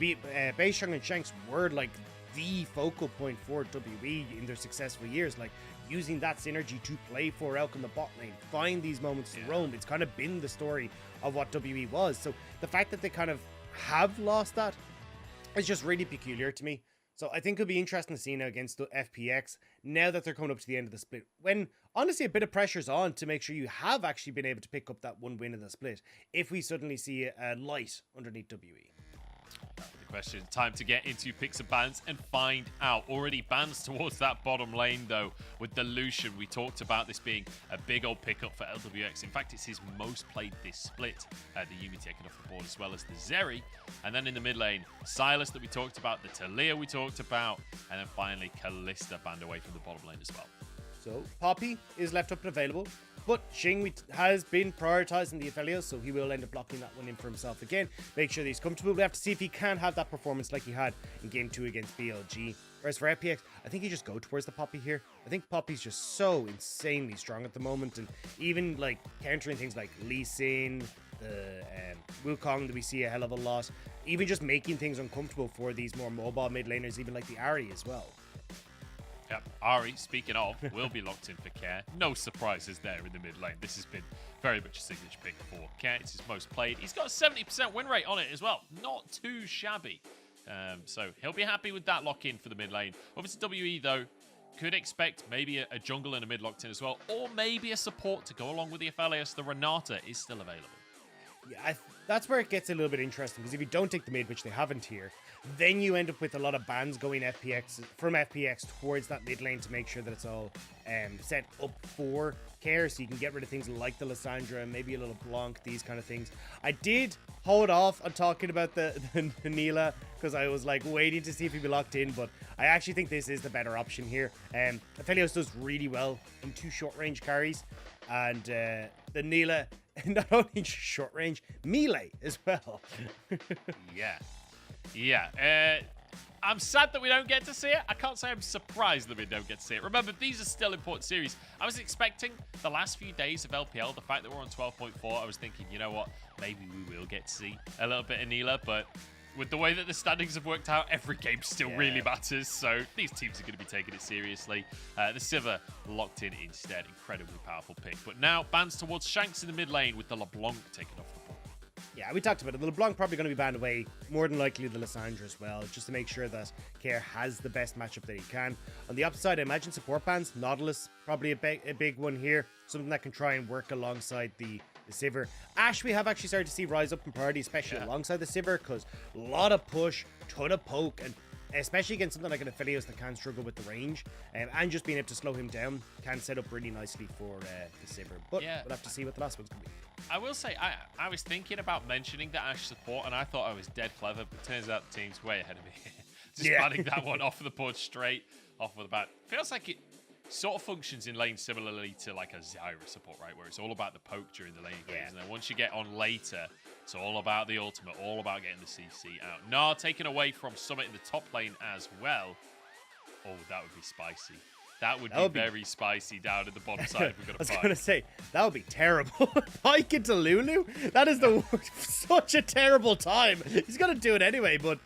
Beishang and Shanks were, like, the focal point for WE in their successful years, like using that synergy to play for Elk in the bot lane, find these moments to roam. It's kind of been the story of what WE was. So the fact that they kind of have lost that is just really peculiar to me. So I think it'll be interesting to see now against the FPX, now that they're coming up to the end of the split, when honestly a bit of pressure's on to make sure you have actually been able to pick up that one win in the split, if we suddenly see a light underneath WE. The question. Time to get into picks and bans and find out. Already bans towards that bottom lane, though, with the Lucian. We talked about this being a big old pickup for LWX. In fact, it's his most played this split. The Yumi taken off the board, as well as the Zeri. And then in the mid lane, Silas that we talked about, the Talia we talked about, and then finally Kalista banned away from the bottom lane as well. So Poppy is left up and available, but Xing has been prioritizing the Aphelios, so he will end up locking that one in for himself again. Make sure that he's comfortable. We have to see if he can have that performance like he had in Game 2 against BLG. Whereas for FPX, I think you just go towards the Poppy here. I think Poppy's just so insanely strong at the moment, and even like countering things like Lee Sin, the Wukong that we see a hell of a lot, even just making things uncomfortable for these more mobile mid laners, even like the Ahri as well. Yep, Ahri, speaking of, will be locked in for Care. No surprises there in the mid lane. This has been very much a signature pick for Care. It's his most played. He's got a 70% win rate on it as well. Not too shabby. So he'll be happy with that lock in for the mid lane. Over to WE though, could expect maybe a jungle and a mid locked in as well, or maybe a support to go along with the Aphelios. The Renata is still available. Yeah, that's where it gets a little bit interesting, because if you don't take the mid, which they haven't here, then you end up with a lot of bans going from FPX towards that mid lane to make sure that it's all set up for Care, so you can get rid of things like the Lissandra, maybe a little Blanc, these kind of things. I did hold off on talking about the Neela, because I was like waiting to see if he'd be locked in, but I actually think this is the better option here. Aphelios does really well in 2 short range carries, and the Neela, not only short range, melee as well. Yeah. I'm sad that we don't get to see it. I can't say I'm surprised that we don't get to see it. Remember, these are still important series. I was expecting the last few days of LPL, the fact that we're on 12.4, I was thinking, you know what, maybe we will get to see a little bit of Neela, but with the way that the standings have worked out, every game still really matters, so these teams are going to be taking it seriously. The Sivir locked in instead. Incredibly powerful pick. But now, bans towards Shanks in the mid lane with the LeBlanc taken off the board. Yeah, we talked about it. The LeBlanc probably going to be banned away, more than likely the Lissandra as well, just to make sure that Care has the best matchup that he can. On the upside, I imagine support bans, Nautilus, probably a big one here, something that can try and work alongside the Sivir. Ashe, we have actually started to see rise up in priority, especially alongside the Sivir, because a lot of push, ton of poke, and especially against something like an Aphelios that can struggle with the range, and just being able to slow him down can set up really nicely for the Sivir. But we'll have to see what the last one's going to be. I will say, I was thinking about mentioning the Ashe support, and I thought I was dead clever, but turns out the team's way ahead of me. Just banning that one off of the board straight off of the bat. Feels like it sort of functions in lane similarly to like a Zyra support, right? Where it's all about the poke during the lane phase, and then once you get on later, it's all about the ultimate, all about getting the CC out. Nah, taken away from Summit in the top lane as well. Oh, that would be spicy. That would be very spicy down at the bottom side. We've got I was going to say, that would be terrible. Pike into Lulu? That is such a terrible time. He's going to do it anyway, but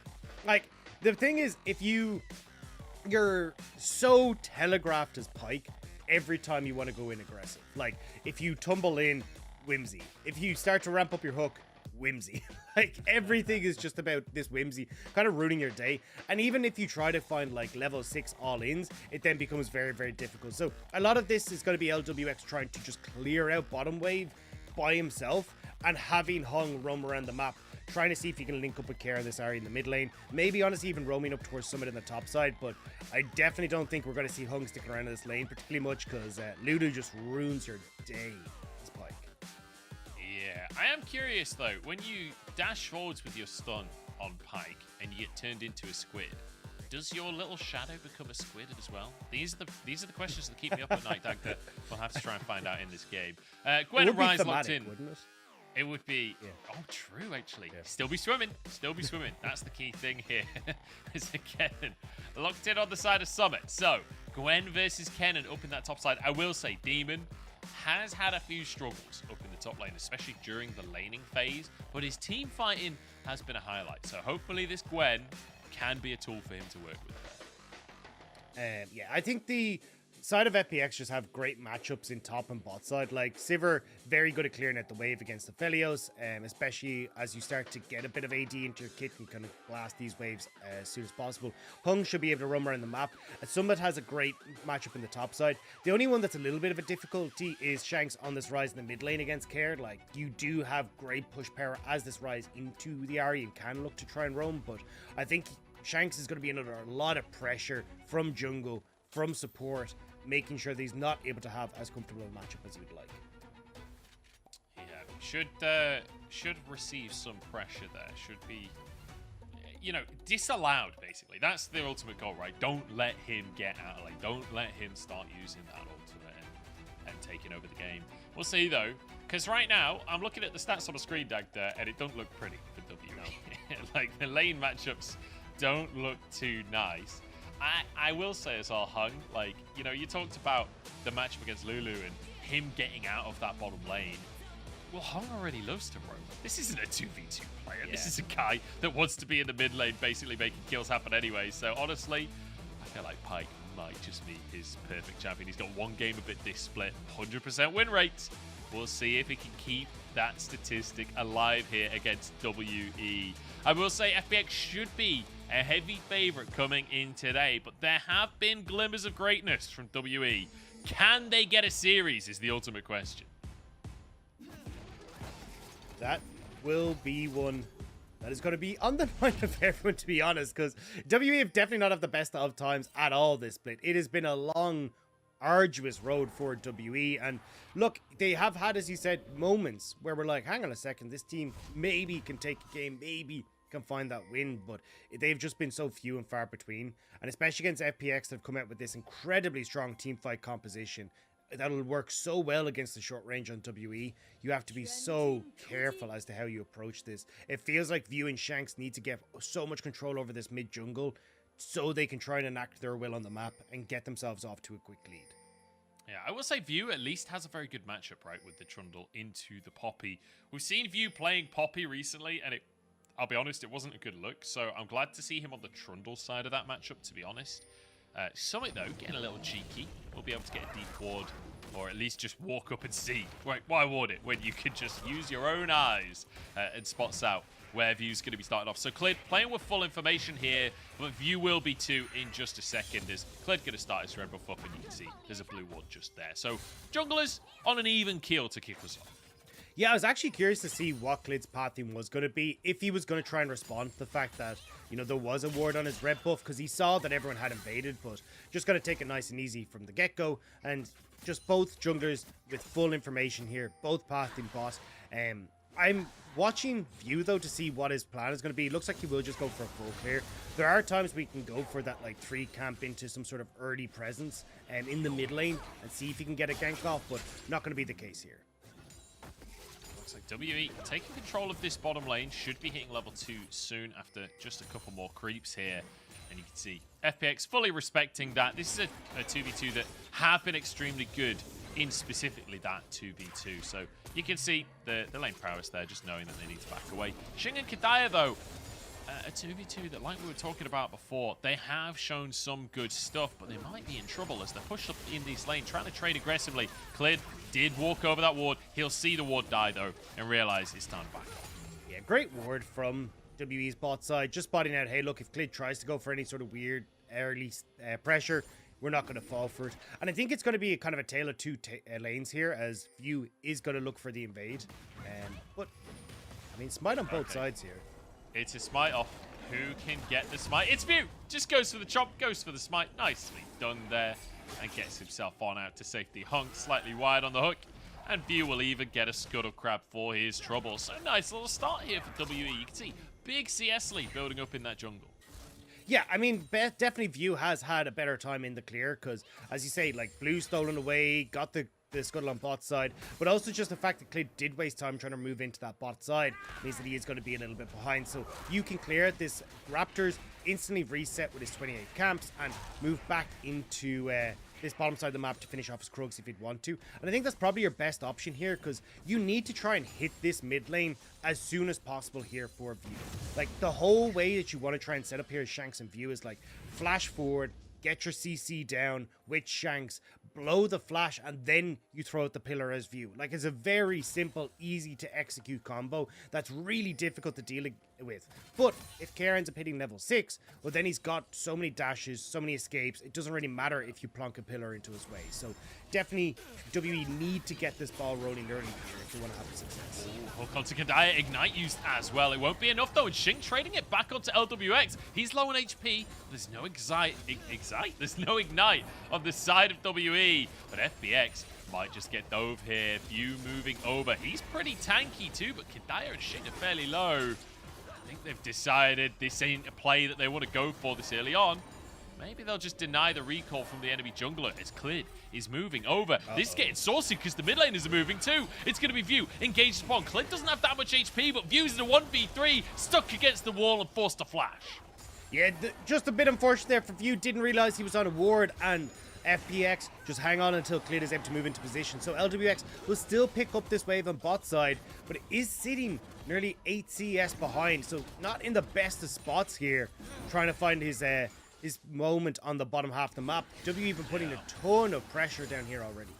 like, the thing is, if you're so telegraphed as Pike every time you want to go in aggressive. Like, if you tumble in, whimsy. If you start to ramp up your hook, whimsy. Like, everything is just about this whimsy, kind of ruining your day. And even if you try to find like level 6 all-ins, it then becomes very, very difficult. So a lot of this is going to be LWX trying to just clear out bottom wave by himself, and having Hung roam around the map, trying to see if he can link up with Care in this area in the mid lane. Maybe honestly even roaming up towards Summit in the top side, but I definitely don't think we're going to see Hung sticking around in this lane particularly much, because Ludo just ruins your day as Pike. Yeah, I am curious though, when you dash forwards with your stun on Pike and you get turned into a squid, does your little shadow become a squid as well? These are the questions that keep me up at night, Dag, that we'll have to try and find out in this game. Gwen and Rise locked in. Wouldn't it? It would be, oh, true, actually. Still be swimming. That's the key thing here. Is again locked in on the side of Summit. So, Gwen versus Kennen up in that top side. I will say, Demon has had a few struggles up in the top lane, especially during the laning phase, but his team fighting has been a highlight. So, hopefully this Gwen can be a tool for him to work with. Yeah, I think the side of FPX just have great matchups in top and bot side. Like Sivir, very good at clearing out the wave against the Felios, especially as you start to get a bit of AD into your kit and kind of blast these waves as soon as possible. Hung should be able to roam around the map. Summit has a great matchup in the top side. The only one that's a little bit of a difficulty is Shanks on this Rise in the mid lane against Caird. Like, you do have great push power as this Rise into the area and can look to try and roam, but I think Shanks is going to be under a lot of pressure from jungle, from support, making sure that he's not able to have as comfortable a matchup as he would like. Yeah, should receive some pressure there. Should be, you know, disallowed, basically. That's the ultimate goal, right? Don't let him get out of lane. Don't let him start using that ultimate and taking over the game. We'll see, though, because right now, I'm looking at the stats on the screen, Dagda, and it don't look pretty for WE. Like, the lane matchups don't look too nice. I will say as well, Hung, like, you know, you talked about the matchup against Lulu and him getting out of that bottom lane. Well, Hung already loves to roam. This isn't a 2v2 player. Yeah. This is a guy that wants to be in the mid lane, basically making kills happen anyway. So, honestly, I feel like Pyke might just be his perfect champion. He's got one game of it this split, 100% win rate. We'll see if he can keep that statistic alive here against WE. I will say FPX should be a heavy favorite coming in today, but there have been glimmers of greatness from WE. Can they get a series is the ultimate question. That will be one that is going to be on the mind of everyone, to be honest, because WE have definitely not had the best of times at all this split. It has been a long, arduous road for WE, and look, they have had, as you said, moments where we're like, hang on a second, this team maybe can take a game, maybe can find that win, but they've just been so few and far between, and especially against FPX, they've come out with this incredibly strong team fight composition that'll work so well against the short range on WE. You have to be so careful as to how you approach this. It feels like View and Shanks need to get so much control over this mid jungle so they can try and enact their will on the map and get themselves off to a quick lead. Yeah, I will say View at least has a very good matchup, right, with the Trundle into the Poppy. We've seen View playing Poppy recently, and I'll be honest, it wasn't a good look, so I'm glad to see him on the Trundle side of that matchup, to be honest. Summit, though, getting a little cheeky. We'll be able to get a deep ward, or at least just walk up and see. Right, why ward it when you can just use your own eyes and spots out where View's going to be starting off. So Clid playing with full information here, but View will be too in just a second as Clid going to start his red buff up, and you can see there's a blue ward just there. So junglers on an even keel to kick us off. Yeah, I was actually curious to see what Clid's pathing was going to be, if he was going to try and respond to the fact that, you know, there was a ward on his red buff, because he saw that everyone had invaded, but just going to take it nice and easy from the get-go, and just both junglers with full information here, both pathing bot. I'm watching View, though, to see what his plan is going to be. It looks like he will just go for a full clear. There are times we can go for that, like, 3 camp into some sort of early presence in the mid lane and see if he can get a gank off, but not going to be the case here. Looks like WE taking control of this bottom lane, should be hitting level 2 soon after just a couple more creeps here. And you can see FPX fully respecting that. This is a 2v2 that have been extremely good in specifically that 2v2. So you can see the lane prowess there, just knowing that they need to back away. Xing and Kadaya, though, a 2v2 that, like we were talking about before, they have shown some good stuff, but they might be in trouble as they're pushed up in this lane, trying to trade aggressively. Clid did walk over that ward. He'll see the ward die, though, and realize it's time to back off. Yeah, great ward from WE's bot side, just spotting out, hey, look, if Clid tries to go for any sort of weird early pressure, we're not going to fall for it. And I think it's going to be a kind of a tale of two lanes here, as View is going to look for the invade. But, I mean, smite on both sides here. It's a smite off. Who can get the smite? It's View! Just goes for the chop, goes for the smite. Nicely done there. And gets himself on out to safety. Hunk slightly wide on the hook. And View will even get a scuttle crab for his trouble. So nice little start here for WE. You can see big CS lead building up in that jungle. Yeah, I mean, definitely View has had a better time in the clear because, as you say, like, Blue stolen away, got the scuttle on bot side, but also just the fact that Clid did waste time trying to move into that bot side means that he is going to be a little bit behind. So you can clear it. This Raptors instantly reset with his 28 camps and move back into this bottom side of the map to finish off his Krugs if you'd want to. And I think that's probably your best option here because you need to try and hit this mid lane as soon as possible here for View. Like, the whole way that you want to try and set up here as Shanks and View is like flash forward, get your CC down with Shanks, blow the flash, and then you throw out the pillar as view. Like, it's a very simple, easy to execute combo that's really difficult to deal with. But if Care ends up hitting level 6, well, then he's got so many dashes, so many escapes. It doesn't really matter if you plonk a pillar into his way. So definitely WWE need to get this ball rolling early here if they want to have success. Hook onto Kadaya, Ignite used as well. It won't be enough though, and Shing trading it back onto LWX. He's low on HP. There's no There's no Ignite on the side of WE, but FPX might just get dove here. View moving over. He's pretty tanky too, but Kadaya and Shing are fairly low. I think they've decided this ain't a play that they want to go for this early on. Maybe they'll just deny the recall from the enemy jungler as Clid is moving over. This is getting saucy because the mid laners are moving too. It's going to be View engaged upon. Clid doesn't have that much HP, but View's in a 1v3, stuck against the wall and forced to flash. Yeah, just a bit unfortunate there for View. Didn't realize he was on a ward, and FPX just hang on until Clid is able to move into position. So LWX will still pick up this wave on bot side, but it is sitting nearly 8 CS behind. So not in the best of spots here, trying to find his moment on the bottom half of the map. W even putting a ton of pressure down here already.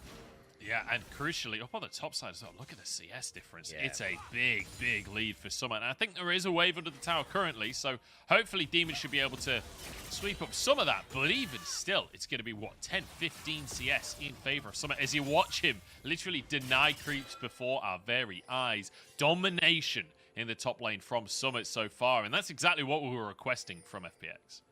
Yeah, and crucially, up on the top side as well, look at the CS difference. Yeah. It's a big, big lead for Summit. And I think there is a wave under the tower currently, so hopefully Demon should be able to sweep up some of that. But even still, it's going to be, what, 10, 15 CS in favor of Summit as you watch him literally deny creeps before our very eyes. Domination in the top lane from Summit so far, and that's exactly what we were requesting from FPX.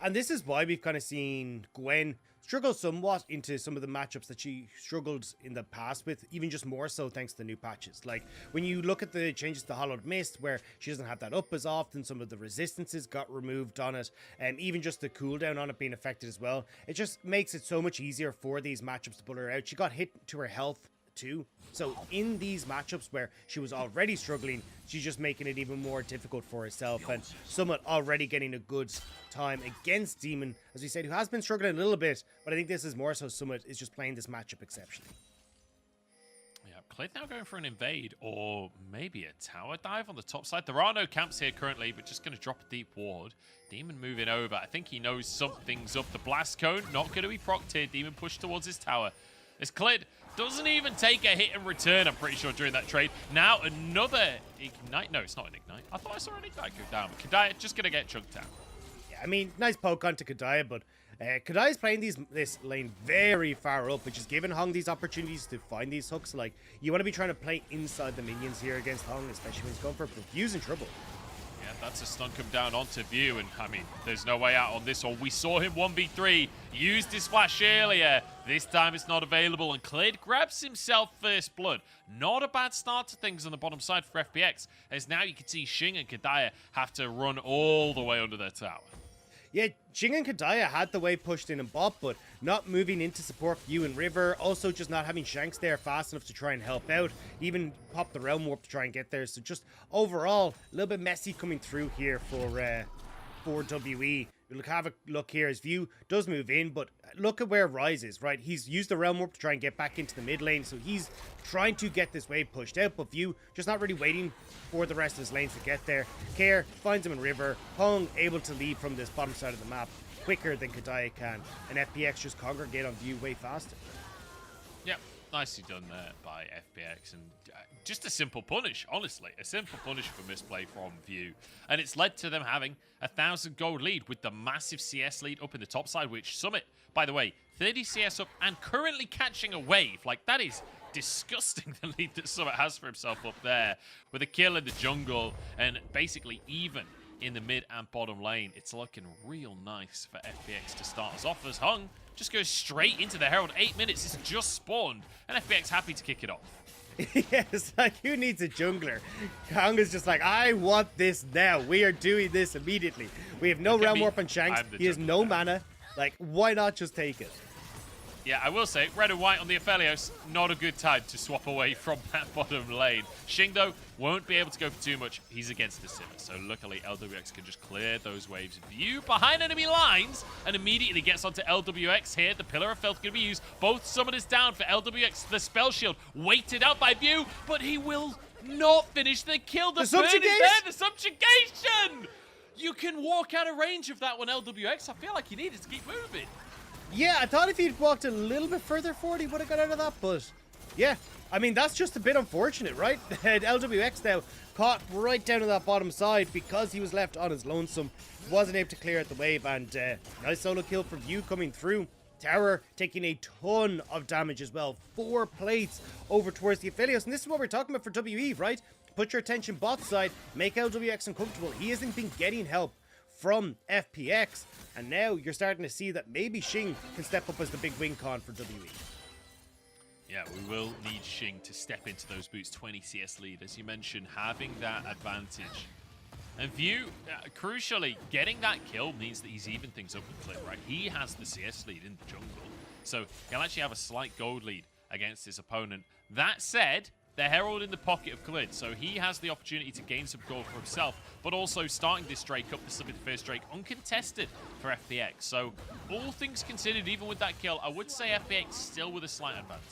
And this is why we've kind of seen Gwen struggle somewhat into some of the matchups that she struggled in the past with, even just more so thanks to the new patches. Like, when you look at the changes to Hollowed Mist, where she doesn't have that up as often, some of the resistances got removed on it, and even just the cooldown on it being affected as well, it just makes it so much easier for these matchups to pull her out. She got hit to her health too. So in these matchups where she was already struggling, she's just making it even more difficult for herself. And Summit already getting a good time against Demon, as we said, who has been struggling a little bit, but I think this is more so Summit is just playing this matchup exceptionally. Yeah, Clid now going for an invade or maybe a tower dive on the top side. There are no camps here currently, but just going to drop a deep ward. Demon moving over. I think he knows something's up. The blast cone not going to be procced here. Demon pushed towards his tower. As Clid doesn't even take a hit in return, I'm pretty sure, during that trade. Now another Ignite. No, it's not an Ignite. I thought I saw an Ignite go down. But Kadaya just going to get chunked out. Yeah, I mean, nice poke onto Kadaya, but Kadaya's playing this lane very far up, which is giving Hong these opportunities to find these hooks. Like, you want to be trying to play inside the minions here against Hong, especially when he's going for View's in trouble. Yeah, that's a stun come down onto View, and I mean, there's no way out on this one. We saw him 1v3, used his flash earlier. This time it's not available, and Clid grabs himself first blood. Not a bad start to things on the bottom side for FPX, as now you can see Shing and Kadaya have to run all the way under their tower. Yeah, Jing and Kadaya had the wave pushed in and bot, but not moving in to support View and River. Also just not having Shanks there fast enough to try and help out. Even popped the Realm Warp to try and get there. So just overall, a little bit messy coming through here for WE. We'll have a look here as View does move in, but look at where Rise is, right? He's used the Realm Warp to try and get back into the mid lane, so he's trying to get this wave pushed out, but View just not really waiting for the rest of his lanes to get there. Care finds him in River. Hong able to lead from this bottom side of the map quicker than Kadaya can, and FPX just congregate on View way faster. Yep, nicely done there by FPX, and just a simple punish, honestly. A simple punish for misplay from View. And it's led to them having 1,000 gold lead with the massive CS lead up in the top side, which Summit, by the way, 30 CS up and currently catching a wave. Like, that is disgusting, the lead that Summit has for himself up there. With a kill in the jungle and basically even in the mid and bottom lane. It's looking real nice for FPX to start us off, as Hung just goes straight into the Herald. 8 minutes, it's just spawned, and FPX happy to kick it off. Yes, like, who needs a jungler? Kong is just like, I want this now. We are doing this immediately. We have no Realm Warp on Shanks. He has no mana. Like, why not just take it? Yeah, I will say, red and white on the Aphelios, not a good time to swap away from that bottom lane. Shing, though, won't be able to go for too much. He's against the Simmer, so luckily LWX can just clear those waves. View behind enemy lines and immediately gets onto LWX here. The Pillar of Filth going to be used. Both summoners down for LWX. The Spell Shield waited out by View, but he will not finish the kill. The burn is there, the subjugation! You can walk out of range of that one, LWX. I feel like you needed to keep moving. Yeah, I thought if he'd walked a little bit further forward, he would have got out of that, but yeah. I mean, that's just a bit unfortunate, right? LWX now caught right down to that bottom side because he was left on his lonesome. Wasn't able to clear out the wave, and nice solo kill from View coming through. Tower taking a ton of damage as well. 4 plates over towards the Aphelios, and this is what we're talking about for WE, right? Put your attention bot side, make LWX uncomfortable. He hasn't been getting help from FPX, and now you're starting to see that maybe Xing can step up as the big win con for WE. Yeah, we will need Xing to step into those boots. 20 CS lead, as you mentioned, having that advantage. And View, crucially, getting that kill means that he's even things up with Clip, right? He has the CS lead in the jungle, so he'll actually have a slight gold lead against his opponent. That said, the Herald in the pocket of Clid, so he has the opportunity to gain some gold for himself, but also starting this Drake up, this will be the first Drake uncontested for FPX. So all things considered, even with that kill, I would say FPX still with a slight advantage.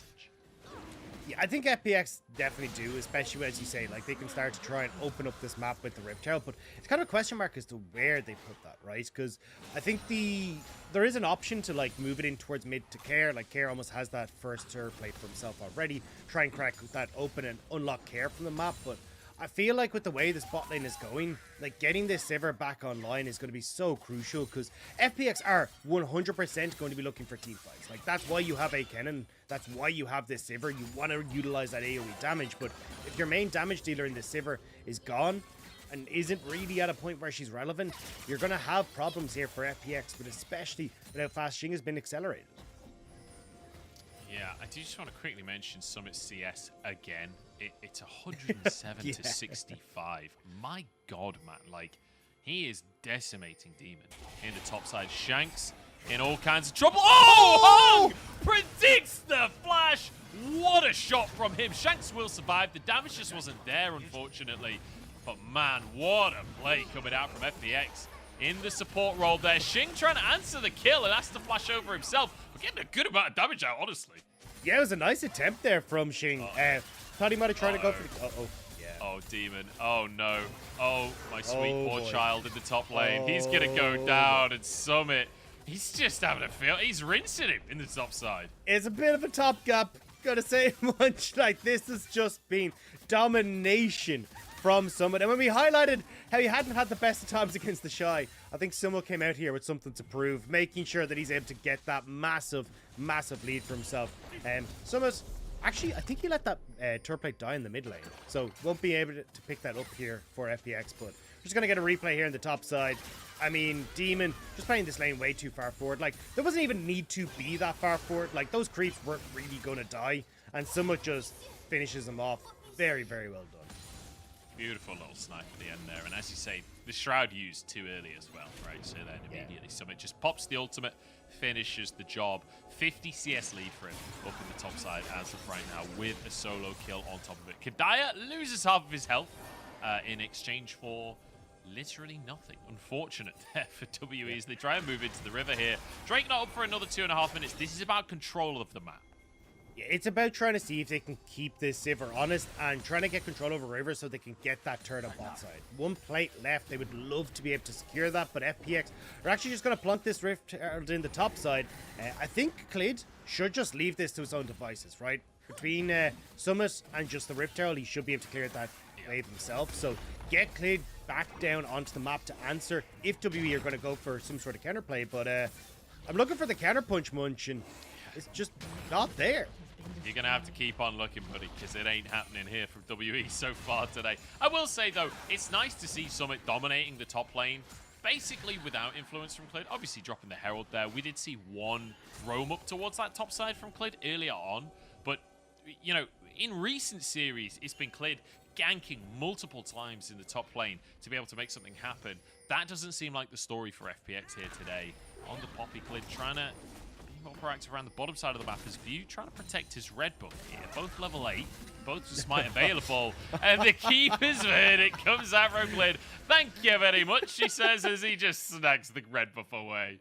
Yeah, I think FPX definitely do, especially as you say, like they can start to try and open up this map with the Riptail, but it's kind of a question mark as to where they put that, right? Because I think there is an option to like move it in towards mid to Care. Like Care almost has that first turret plate for himself already. Try and crack that open and unlock Care from the map, but I feel like with the way this bot lane is going, like getting this Sivir back online is going to be so crucial because FPX are 100% going to be looking for team fights. Like that's why you have a Kennen, that's why you have this Sivir. You want to utilize that AoE damage, but if your main damage dealer in the Sivir is gone and isn't really at a point where she's relevant, you're going to have problems here for FPX, but especially with how fast Xing has been accelerated. Yeah, I do just want to quickly mention Summit CS again. It's 107 to 65. My God, man. Like, he is decimating Demon in the top side. Shanks in all kinds of trouble. Oh! Hung predicts the flash. What a shot from him. Shanks will survive. The damage just wasn't there, unfortunately. But, man, what a play coming out from FPX in the support role there. Xing trying to answer the kill and has to flash over himself. We're getting a good amount of damage out, honestly. Yeah, it was a nice attempt there from Xing. Thought he might have tried to go for the... Yeah. Oh, Demon. Oh, no. Oh, my sweet poor boy. child in the top lane. He's going to go down and Summit. He's just having a feel. He's rinsing him in the top side. It's a bit of a top gap. Gotta say much. Like, this has just been domination from Summit. And when we highlighted how he hadn't had the best of times against the Shy, I think Summit came out here with something to prove, making sure that he's able to get that massive, massive lead for himself. Summit... Actually, I think he let that turret plate die in the mid lane, so won't be able to pick that up here for FPX, but we're just going to get a replay here on the top side. I mean, Demon just playing this lane way too far forward. Like, there wasn't even need to be that far forward. Like, those creeps weren't really going to die, and Summit just finishes them off. Very, very well done. Beautiful little snipe at the end there, and as you say, the Shroud used too early as well, right? So then immediately Summit just pops the ultimate, finishes the job. 50 CS lead for him up in the top side as of right now with a solo kill on top of it. Kadaya loses half of his health in exchange for literally nothing. Unfortunate there for WE as they try and move into the river here. Drake not up for another 2.5 minutes. This is about control of the map. Yeah, it's about trying to see if they can keep this Sivir honest and trying to get control over River so they can get that turret on bot side. 1 plate left. They would love to be able to secure that, but FPX are actually just going to plunk this Rift Herald in the top side. I think Clid should just leave this to his own devices, right? Between Summit and just the Rift Herald, he should be able to clear that wave himself. So get Clid back down onto the map to answer if WE are going to go for some sort of counterplay. But I'm looking for the counterpunch munch, and it's just not there. You're going to have to keep on looking, buddy, because it ain't happening here from WE so far today. I will say, though, it's nice to see Summit dominating the top lane, basically without influence from Clid. Obviously, dropping the Herald there. We did see one roam up towards that top side from Clid earlier on. But, you know, in recent series, it's been Clid ganking multiple times in the top lane to be able to make something happen. That doesn't seem like the story for FPX here today. On the Poppy, Clid trying to more proactive around the bottom side of the map as View trying to protect his red buff here. Both level 8, both with smite available, and the keeper's verdict comes out from Clid. Thank you very much, he says as he just snags the red buff away.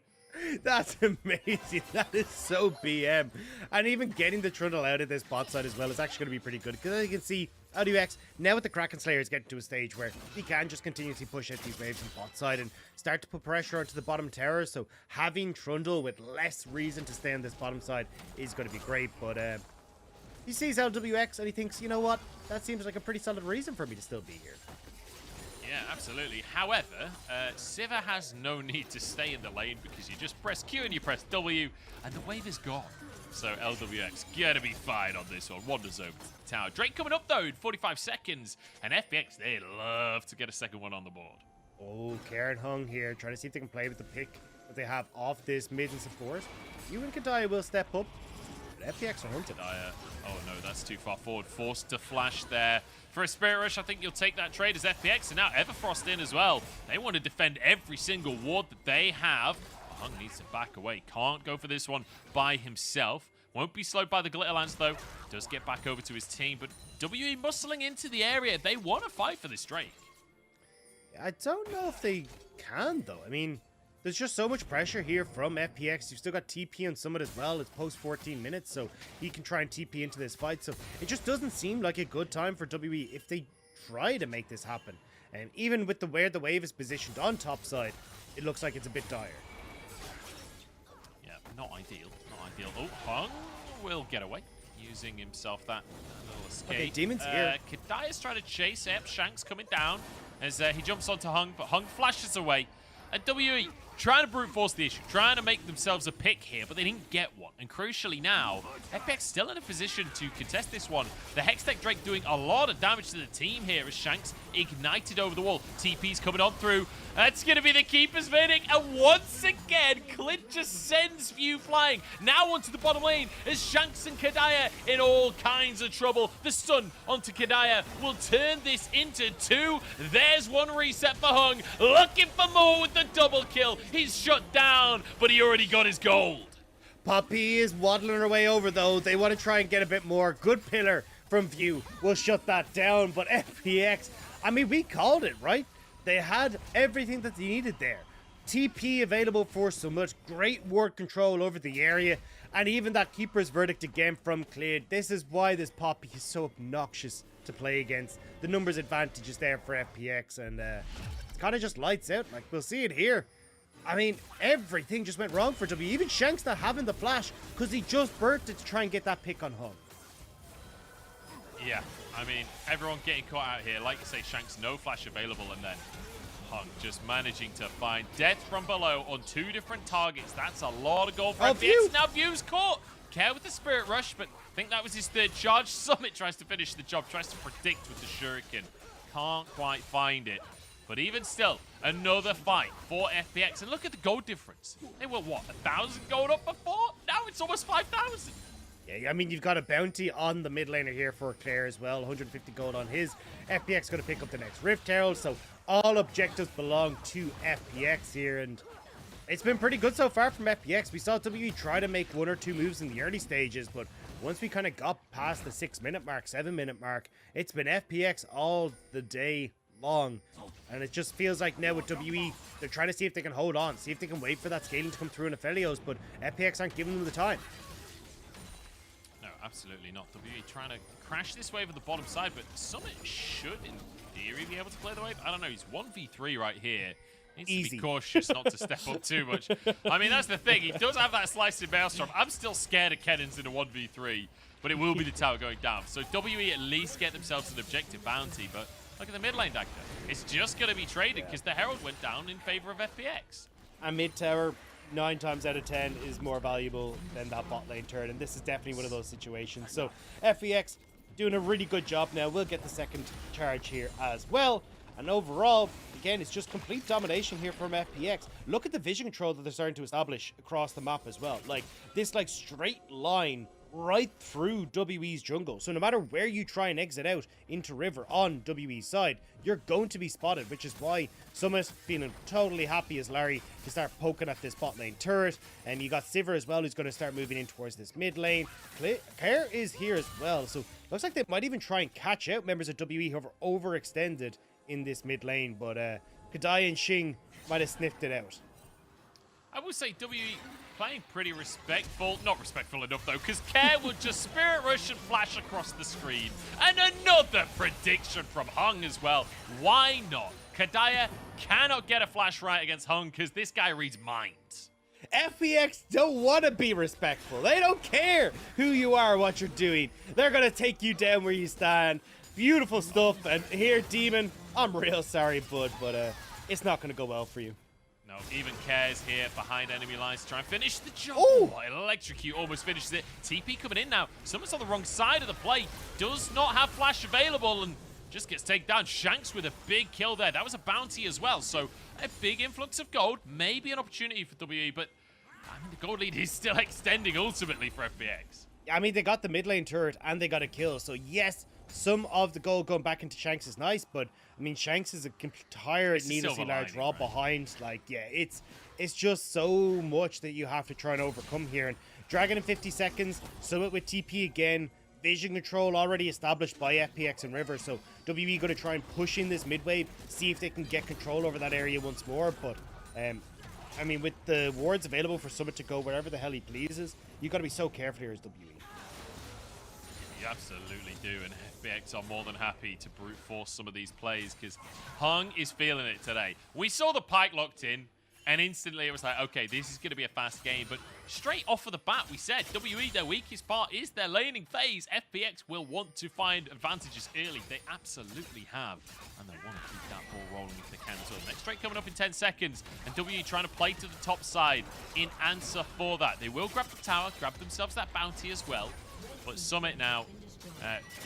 That's amazing. That is so BM. And even getting the Trundle out of this bot side as well is actually going to be pretty good. Because as you can see, LPX, now with the Kraken Slayer, is getting to a stage where he can just continuously push out these waves on bot side and start to put pressure onto the bottom tower. So having Trundle with less reason to stay on this bottom side is going to be great. But he sees LWX and he thinks, you know what? That seems like a pretty solid reason for me to still be here. Yeah, absolutely. However, Sivir has no need to stay in the lane because you just press Q and you press W and the wave is gone. So LWX gonna be fine on this one. Wanders over to the tower. Drake coming up though in 45 seconds. And FPX, they love to get a second one on the board. Oh, Karen Hung here, trying to see if they can play with the pick that they have off this mid and support. You and Kadaya will step up. But FPX are hunted. Oh no, that's too far forward. Forced to flash there. For a Spirit Rush, I think you'll take that trade as FPX. And now Everfrost in as well. They want to defend every single ward that they have. Hung needs to back away. Can't go for this one by himself. Won't be slowed by the Glitter Lance, though. Does get back over to his team. But WE muscling into the area. They want to fight for this Drake. I don't know if they can, though. I mean, there's just so much pressure here from FPX. You've still got TP on Summit as well. It's post 14 minutes, so he can try and TP into this fight. So it just doesn't seem like a good time for WE if they try to make this happen. And even with where the wave is positioned on top side, it looks like it's a bit dire. Yeah, not ideal. Not ideal. Oh, Hung will get away, using himself that little escape. Okay, Demon's here. Kadaya's trying to chase Ep. Shanks coming down as he jumps onto Hung, but Hung flashes away. And WE trying to brute force the issue, trying to make themselves a pick here, but they didn't get one. And crucially now, FPX still in a position to contest this one. The Hextech Drake doing a lot of damage to the team here as Shanks ignited over the wall. TP's coming on through. That's going to be the Keeper's verdict. And once again, Clint just sends View flying. Now onto the bottom lane as Shanks and Kadaya in all kinds of trouble. The stun onto Kadaya will turn this into two. There's one reset for Hung. Looking for more with the double kill. He's shut down, but he already got his gold. Poppy is waddling her way over, though. They want to try and get a bit more. Good pillar from View will shut that down, but FPX, I mean, we called it, right? They had everything that they needed there. TP available for so much. Great ward control over the area. And even that Keeper's verdict again from Cleared. This is why this Poppy is so obnoxious to play against. The numbers advantage is there for FPX, and it's kind of just lights out. Like, we'll see it here. I mean, everything just went wrong for W. Even Shanks not having the flash because he just burnt it to try and get that pick on Hung. Yeah, I mean, everyone getting caught out here. Like you say, Shanks, no flash available, and then Hung just managing to find death from below on two different targets. That's a lot of gold for FPX. Now View's caught. Care with the Spirit Rush, but I think that was his third charge. Summit tries to finish the job, tries to predict with the Shuriken. Can't quite find it. But even still, another fight for FPX. And look at the gold difference. They were, what, 1,000 gold up before? Now it's almost 5,000. Yeah, I mean, you've got a bounty on the mid laner here for Claire as well. 150 gold on his. FPX going to pick up the next Rift Herald. So all objectives belong to FPX here. And it's been pretty good so far from FPX. We saw WE try to make one or two moves in the early stages. But once we kind of got past the 6-minute mark, 7-minute mark, it's been FPX all the day long. And it just feels like now with WE, they're trying to see if they can hold on, see if they can wait for that scaling to come through in Aphelios, but FPX aren't giving them the time. No, absolutely not. WE trying to crash this wave at the bottom side, but Summit should, in theory, be able to play the wave. I don't know, he's 1v3 right here. Needs to be cautious not to step up too much. I mean, that's the thing. He does have that slicing Maelstrom. I'm still scared of Kennens in a 1v3, but it will be the tower going down. So WE at least get themselves an objective bounty, but look at the mid lane Dagda. It's just going to be traded because the Herald went down in favor of FPX. And mid tower, 9 times out of 10 is more valuable than that bot lane turn, and this is definitely one of those situations. So FPX doing a really good job now. We'll get the second charge here as well. And overall, again, it's just complete domination here from FPX. Look at the vision control that they're starting to establish across the map as well. Like, this like straight line right through WE's jungle. So no matter where you try and exit out into river on WE's side, you're going to be spotted, which is why Summit feeling totally happy as Larry to start poking at this bot lane turret. And you got Sivir as well, who's going to start moving in towards this mid lane. Claire is here as well, so looks like they might even try and catch out members of WE who have overextended in this mid lane, but Kadai and Xing might have sniffed it out. I will say WE playing pretty respectful. Not respectful enough, though, because Care will just Spirit Rush and flash across the screen. And another prediction from Hung as well. Why not? Kadaya cannot get a flash right against Hung because this guy reads minds. FPX don't want to be respectful. They don't care who you are or what you're doing. They're going to take you down where you stand. Beautiful stuff. And here, Demon, I'm real sorry, bud, but it's not going to go well for you. No, even Cares here behind enemy lines to try and finish the job. Ooh. Electrocute almost finishes it. TP coming in now. Someone's on the wrong side of the play. Does not have flash available and just gets taken down. Shanks with a big kill there. That was a bounty as well. So a big influx of gold. Maybe an opportunity for WE, but I mean, the gold lead is still extending ultimately for FPX. I mean, they got the mid lane turret and they got a kill. So yes, some of the gold going back into Shanks is nice, but I mean, Shanks is a entire needlessly large draw behind. Like, yeah, it's just so much that you have to try and overcome here. And Dragon in 50 seconds, Summit with TP again, vision control already established by FPX and River. So WE going to try and push in this mid wave, see if they can get control over that area once more. But I mean, with the wards available for Summit to go wherever the hell he pleases, you got to be so careful here as WE. You absolutely do, and FPX are more than happy to brute force some of these plays because Hung is feeling it today. We saw the pike locked in, and instantly it was like, okay, this is going to be a fast game, but straight off of the bat, we said WE, their weakest part is their laning phase. FPX will want to find advantages early. They absolutely have, and they want to keep that ball rolling if they can as well. Next straight coming up in 10 seconds, and WE trying to play to the top side in answer for that. They will grab the tower, grab themselves that bounty as well. But Summit now,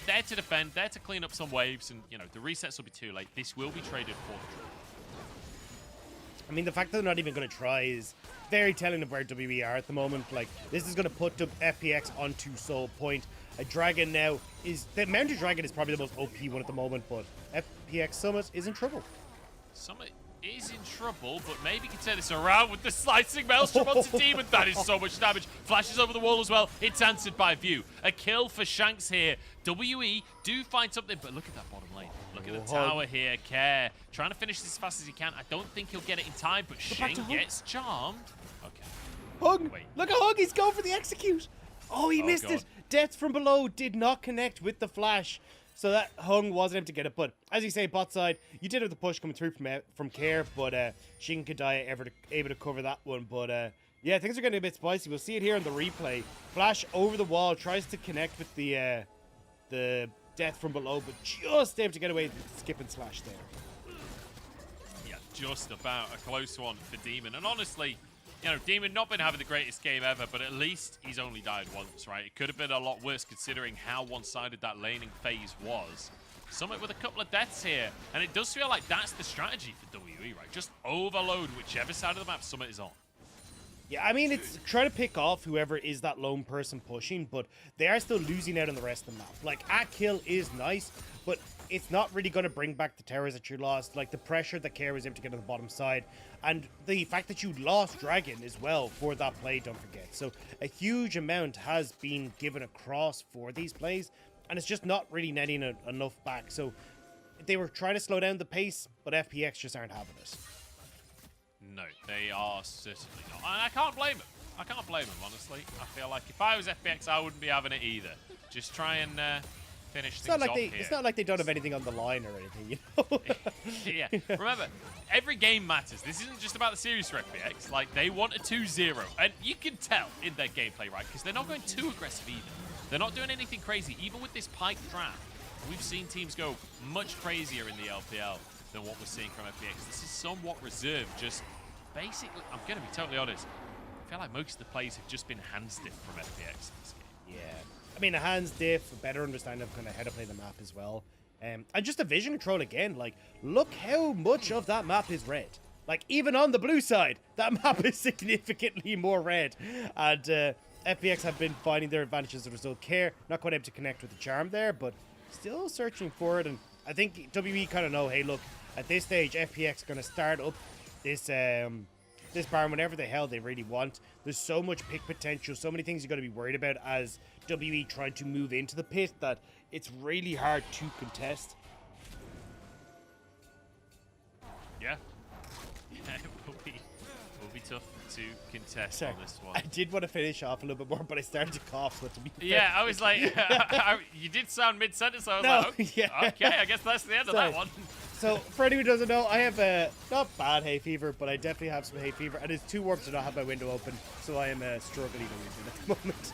there to defend, there to clean up some waves, and, you know, the resets will be too late. This will be traded for the draw. I mean, the fact that they're not even going to try is very telling of where WE are at the moment. Like, this is going to put FPX onto Soul Point. A Dragon now is... The Mounted Dragon is probably the most OP one at the moment, but FPX Summit is in trouble. Summit is in trouble, but maybe can turn this around with the slicing maelstrom onto Demon. That is so much damage. Flashes over the wall as well. It's answered by View. A kill for Shanks here. WE do find something, but look at that bottom lane. Look at the tower here. Care trying to finish this as fast as he can. I don't think he'll get it in time, but Shane gets charmed. Okay. Hung! Wait. Look at Hung! He's going for the execute! Oh, he missed it! Death from below did not connect with the flash. So that Hung wasn't able to get it, but as you say, bot side, you did have the push coming through from Care, but Shin Kadaya able to cover that one. But yeah, things are getting a bit spicy. We'll see it here on the replay. Flash over the wall, tries to connect with the Death from below, but just able to get away with the skip and slash there. Yeah, just about a close one for Demon. And honestly, you know, Demon not been having the greatest game ever, but at least he's only died once, right? It could have been a lot worse considering how one-sided that laning phase was. Summit with a couple of deaths here, and it does feel like that's the strategy for WE, right? Just overload whichever side of the map Summit is on. Yeah, I mean, it's trying to pick off whoever is that lone person pushing, but they are still losing out on the rest of the map. Like, a kill is nice, but it's not really going to bring back the towers that you lost. Like, the pressure that Care was able to get on the bottom side, and the fact that you lost Dragon as well for that play, don't forget. So, a huge amount has been given across for these plays, and it's just not really netting enough back. So, they were trying to slow down the pace, but FPX just aren't having it. No, they are certainly not. And I can't blame them. I can't blame them, honestly. I feel like if I was FPX, I wouldn't be having it either. Just try and finish things off here. It's not like they don't have anything on the line or anything, you know? Yeah. Remember, every game matters. This isn't just about the series for FPX. Like, they want a 2-0. And you can tell in their gameplay, right? Because they're not going too aggressive either. They're not doing anything crazy. Even with this Pike draft, we've seen teams go much crazier in the LPL than what we're seeing from FPX. This is somewhat reserved. Just basically, I'm going to be totally honest, I feel like most of the plays have just been hand stiff from FPX in this game. Yeah. I mean, a hands diff, a better understanding of kind of how to play the map as well. And just a vision control again. Like, look how much of that map is red. Like, even on the blue side, that map is significantly more red. And FPX have been finding their advantages as a result. Care, not quite able to connect with the charm there, but still searching for it. And I think WE kind of know, hey, look, at this stage, FPX going to start up this this Baron whenever the hell they really want. There's so much pick potential, so many things you got to be worried about as WE trying to move into the pit that it's really hard to contest. Yeah. It will be tough to contest Sorry, on this one. I did want to finish off a little bit more, but I started to cough. So to be Yeah, fair, I was like, you did sound mid-sentence. I was No, like, yeah. okay, I guess that's the end of Sorry. that one. So, for anyone who doesn't know, I have not bad hay fever, but I definitely have some hay fever, and it's too warm to not have my window open, so I am struggling a little bit at the moment.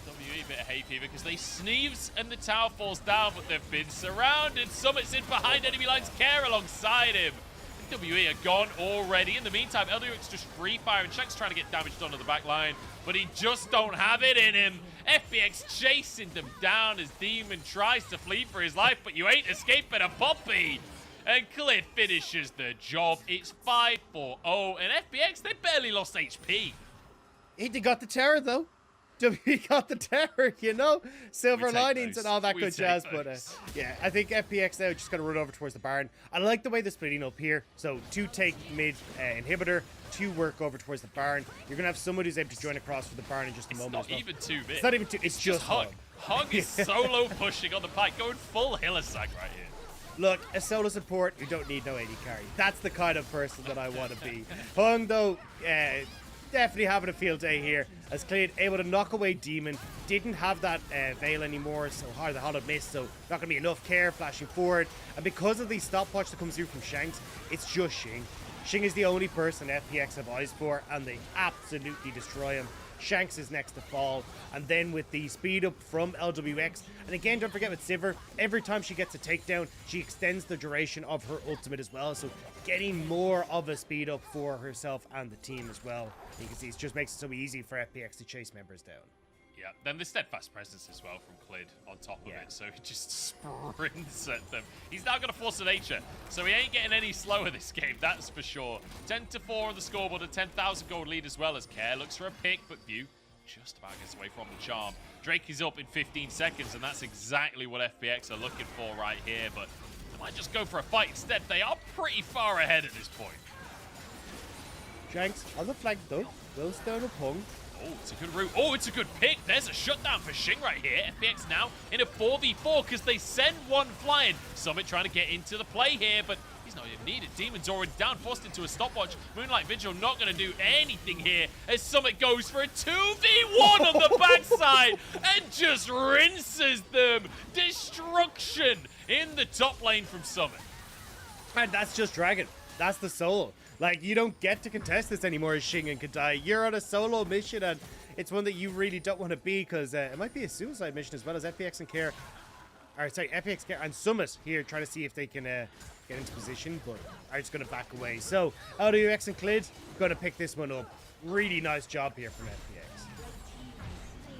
WE bit of hay fever because they sneeze and the tower falls down, but they've been surrounded. Summit's in behind enemy lines, Care alongside him. WE are gone already. In the meantime, LWX just free fire and Shank's trying to get damage done on the back line, but he just don't have it in him. FPX chasing them down as Demon tries to flee for his life, but you ain't escaping a puppy. And Clid finishes the job. It's 5-4-0, and FPX, they barely lost HP. They got the terror, though. We got the terror, you know? Silver We take linings those. and all that We good take jazz. But those. yeah, I think FPX now just going to run over towards the barn. I like the way they're splitting up here. So 2 take mid inhibitor, 2 work over towards the barn. You're going to have someone who's able to join across for the barn in just a It's moment not as well. even 2 mid. It's not even 2. It's just Hug. Hug. Hug is solo pushing on the pike, going full Hillisag right here. Look, a solo support, you don't need no AD carry. That's the kind of person that I want to be. Hung, though, definitely having a field day here. As Clid able to knock away Demon. Didn't have that Veil anymore, so hard the Hollow Mist, so not going to be enough Care flashing forward. And because of the stopwatch that comes through from Shanks, it's just Xing. Xing is the only person FPX have eyes for, and they absolutely destroy him. Shanks is next to fall, and then with the speed up from LWX, and again, don't forget with Sivir, every time she gets a takedown, she extends the duration of her ultimate as well, so getting more of a speed up for herself and the team as well. You can see it just makes it so easy for FPX to chase members down. Yeah, then the steadfast presence as well from Clid on top of Yeah. it, so he just sprints at them. He's now going to force a nature, so he ain't getting any slower this game, that's for sure. 10-4 on the scoreboard, a 10,000 gold lead as well as Care looks for a pick, but View just about gets away from the charm. Drake is up in 15 seconds, and that's exactly what FPX are looking for right here, but they might just go for a fight instead. They are pretty far ahead at this point. Shanks on the flank though, will stone a Pung. Oh, it's a good route. Oh, it's a good pick. There's a shutdown for Xing right here. FPX now in a 4v4 because they send one flying. Summit trying to get into the play here, but he's not even needed. Demon's already down, forced into a stopwatch. Moonlight Vigil not going to do anything here as Summit goes for a 2v1 on the backside and just rinses them. Destruction in the top lane from Summit. And that's just Dragon. That's the solo. Like, you don't get to contest this anymore as Xing and Kadai. You're on a solo mission, and it's one that you really don't want to be because it might be a suicide mission as well as FPX and Care. Or, sorry, FPX, Care, and Summit here trying to see if they can get into position, but are just going to back away. So, LWX and Clid going to pick this one up. Really nice job here from FPX.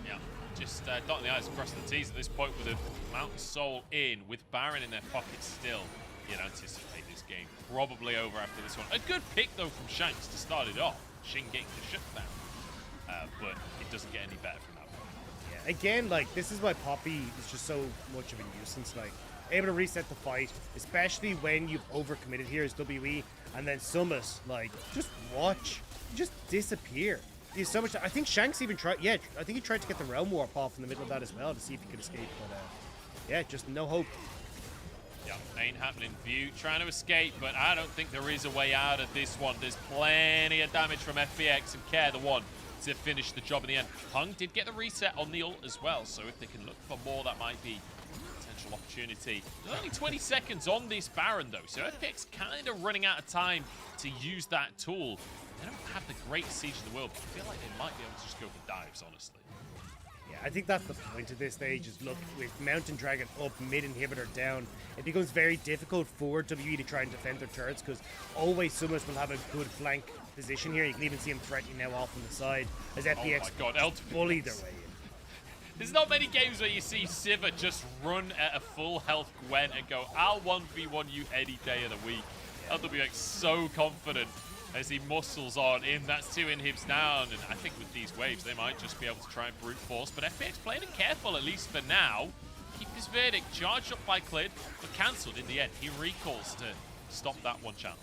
Yeah, just dotting the I's across the T's at this point with a Mountain Soul in, with Baron in their pocket still. You'd anticipate this game probably over after this one. A good pick, though, from Shanks to start it off. Xing getting the shutdown. But it doesn't get any better from that point. Yeah, again, like, this is why Poppy is just so much of a nuisance. Like, able to reset the fight, especially when you've overcommitted here as WE, and then Summit, like, just watch, just disappear. There's so much. I think Shanks even tried. Yeah, I think he tried to get the Realm Warp off in the middle of that as well to see if he could escape. But yeah, just no hope. Yeah, ain't happening. View trying to escape, but I don't think there is a way out of this one. There's plenty of damage from FPX and Care, the one to finish the job in the end. Hung did get the reset on the ult as well, so if they can look for more, that might be a potential opportunity. There's only 20 seconds on this Baron, though, so FPX kind of running out of time to use that tool. They don't have the greatest siege in the world, but I feel like they might be able to just go for dives, honestly. Yeah, I think that's the point of this stage is, look, with Mountain Dragon up, mid-inhibitor down, it becomes very difficult for WE to try and defend their turrets because always Summit will have a good flank position here. You can even see him threatening now off on the side as FPX Oh my God, LPL. bully their way in. There's not many games where you see Sivir just run at a full health Gwen and go, I'll 1v1 you any day of the week. LWX so confident as he muscles on in. That's 2 inhibs down, and I think with these waves, they might just be able to try and brute force. But FPX playing it careful, at least for now. Keep his verdict charged up by Clid, but cancelled in the end. He recalls to stop that one channel.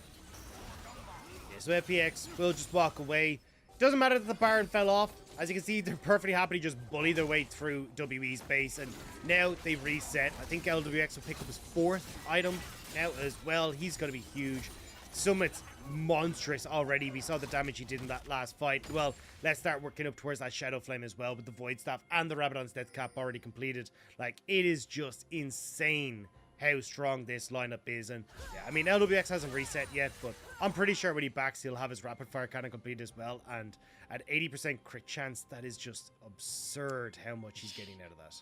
Yeah, so FPX will just walk away. Doesn't matter that the Baron fell off. As you can see, they're perfectly happy to just bully their way through WE's base, and now they reset. I think LWX will pick up his 4th item now as well. He's going to be huge. Summit monstrous already. We saw the damage he did in that last fight. Well, let's start working up towards that Shadow Flame as well with the Void Staff and the Rabadon's Death Cap already completed. Like, it is just insane how strong this lineup is. And yeah, I mean, LWX hasn't reset yet, but I'm pretty sure when he backs, he'll have his Rapid Fire Cannon complete as well. And at 80% crit chance, that is just absurd how much he's getting out of that.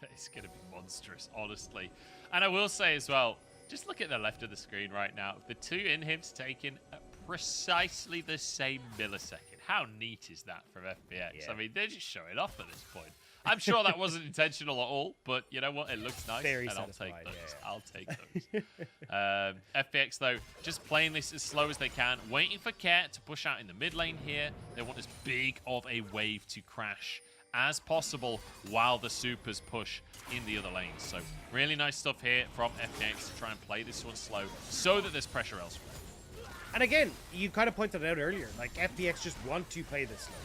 That is going to be monstrous, honestly. And I will say as well, just look at the left of the screen right now. The two inhibs taken at precisely the same millisecond. How neat is that from FPX? Yeah. I mean, they're just showing off at this point. I'm sure that wasn't intentional at all, but you know what? It looks nice, Very and satisfying, I'll take those. FPX, though, just playing this as slow as they can, waiting for Care to push out in the mid lane here. They want as big of a wave to crash as possible while the supers push in the other lanes. So really nice stuff here from FPX to try and play this one slow so that there's pressure elsewhere. And again, you kind of pointed it out earlier, like FPX just want to play this slow.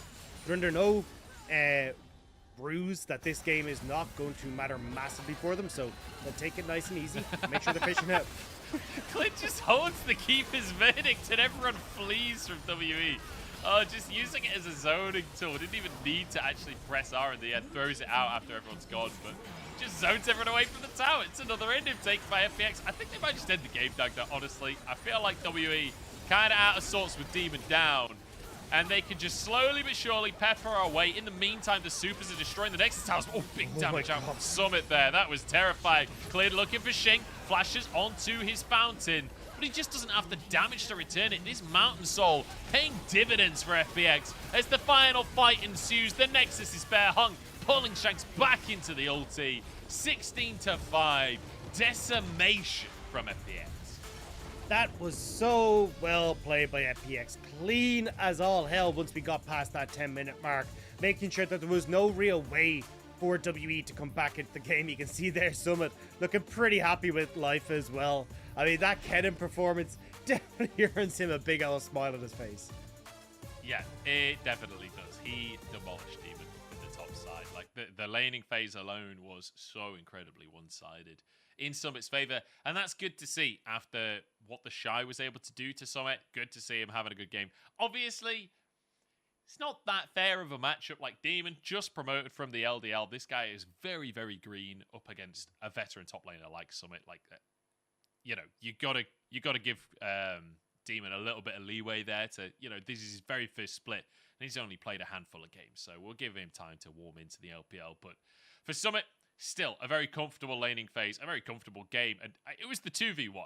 They're under no bruise that this game is not going to matter massively for them, so they'll take it nice and easy. Make sure they're fishing out. Clint just holds the keeper's verdict and everyone flees from WE. Oh, just using it as a zoning tool. Didn't even need to actually press R in the end. Throws it out after everyone's gone, but just zones everyone away from the tower. It's another end taken by FPX. I think they might just end the game, Dagda, honestly. I feel like WE kind of out of sorts with Demon down, and they can just slowly but surely pepper our way. In the meantime, the supers are destroying the Nexus towers. Oh, big damage out from Summit there. That was terrifying. Cleared looking for Shink. Flashes onto his fountain, but he just doesn't have the damage to return it. This Mountain Soul paying dividends for FPX as the final fight ensues. The Nexus is bare hung, pulling Shanks back into the ulti. 16-5. Decimation from FPX. That was so well played by FPX. Clean as all hell once we got past that 10-minute mark, making sure that there was no real way for WE to come back into the game. You can see there Summit looking pretty happy with life as well. I mean, that Kennen performance definitely earns him a big old smile on his face. Yeah, it definitely does. He demolished Demon with the top side. Like, the laning phase alone was so incredibly one-sided in Summit's favor, and that's good to see after what the Shy was able to do to Summit. Good to see him having a good game. Obviously, it's not that fair of a matchup. Like, Demon just promoted from the LDL. This guy is very, very green up against a veteran top laner like Summit. Like, you know, you gotta give Demon a little bit of leeway there to, you know, this is his very first split, and he's only played a handful of games, so we'll give him time to warm into the LPL. But for Summit, still a very comfortable laning phase, a very comfortable game, and it was the 2v1.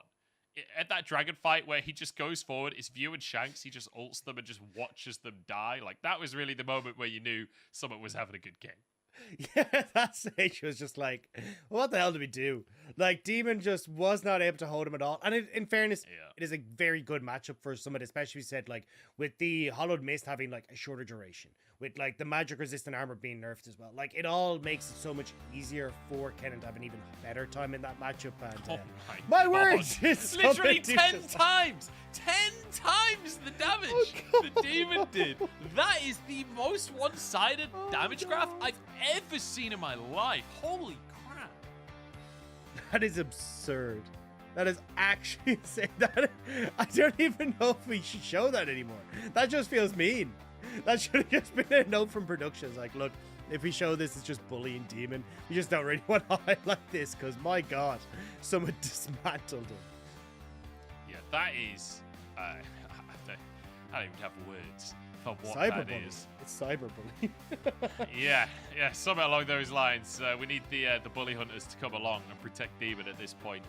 At that dragon fight where he just goes forward, it's View and Shanks, he just ults them and just watches them die. Like, that was really the moment where you knew Summit was having a good game. Yeah, that stage was just like, what the hell did we do? Like, Demon just was not able to hold him at all. And in fairness, it is a very good matchup for Summit, especially said, like, with the Hollowed Mist having, like, a shorter duration, with, like, the magic resistant armor being nerfed as well. Like, it all makes it so much easier for Kennen to have an even better time in that matchup. And my words, it's literally 10 times! 10 times the damage the Demon did. That is the most one-sided damage graph I've ever seen in my life. Holy crap. That is absurd. That is actually insane. I don't even know if we should show that anymore. That just feels mean. That should have just been a note from productions. Like, look, if we show this, it's just bullying Demon. We just don't really want to highlight this because, my God, someone dismantled him. Yeah, that is... I don't even have words for what that is. It's cyberbullying. yeah, something along those lines. We need the bully hunters to come along and protect Demon at this point.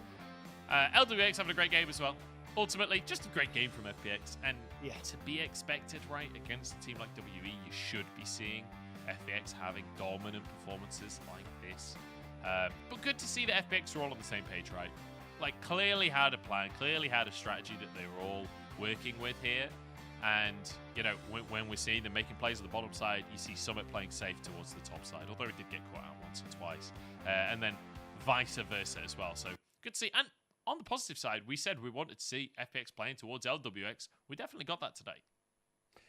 LWX having a great game as well. Ultimately, just a great game from FPX. And to be expected, right, against a team like WE, you should be seeing FPX having dominant performances like this. But good to see that FPX are all on the same page, right? Like, clearly had a plan, clearly had a strategy that they were all working with here. And, you know, when we're seeing them making plays on the bottom side, you see Summit playing safe towards the top side, although he did get caught out once or twice. And then vice versa as well. So, good to see. And on the positive side, we said we wanted to see FPX playing towards LWX. We definitely got that today.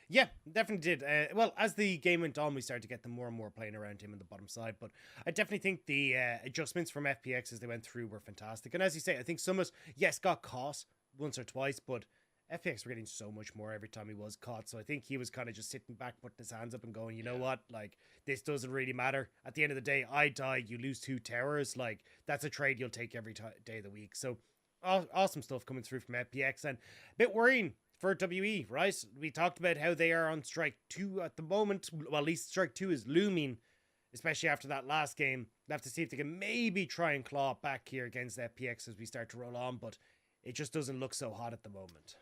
Yeah, definitely did. Well, as the game went on, we started to get them more and more playing around him on the bottom side. But I definitely think the adjustments from FPX as they went through were fantastic. And as you say, I think Summit, yes, got caught once or twice, but FPX were getting so much more every time he was caught. So I think he was kind of just sitting back, putting his hands up and going, you know what? Like, this doesn't really matter. At the end of the day, I die, you lose 2 towers. Like, that's a trade you'll take every day of the week. So awesome stuff coming through from FPX, and a bit worrying for WE, right? We talked about how they are on strike 2 at the moment. Well, at least strike 2 is looming, especially after that last game. We'll have to see if they can maybe try and claw back here against FPX as we start to roll on, but it just doesn't look so hot at the moment.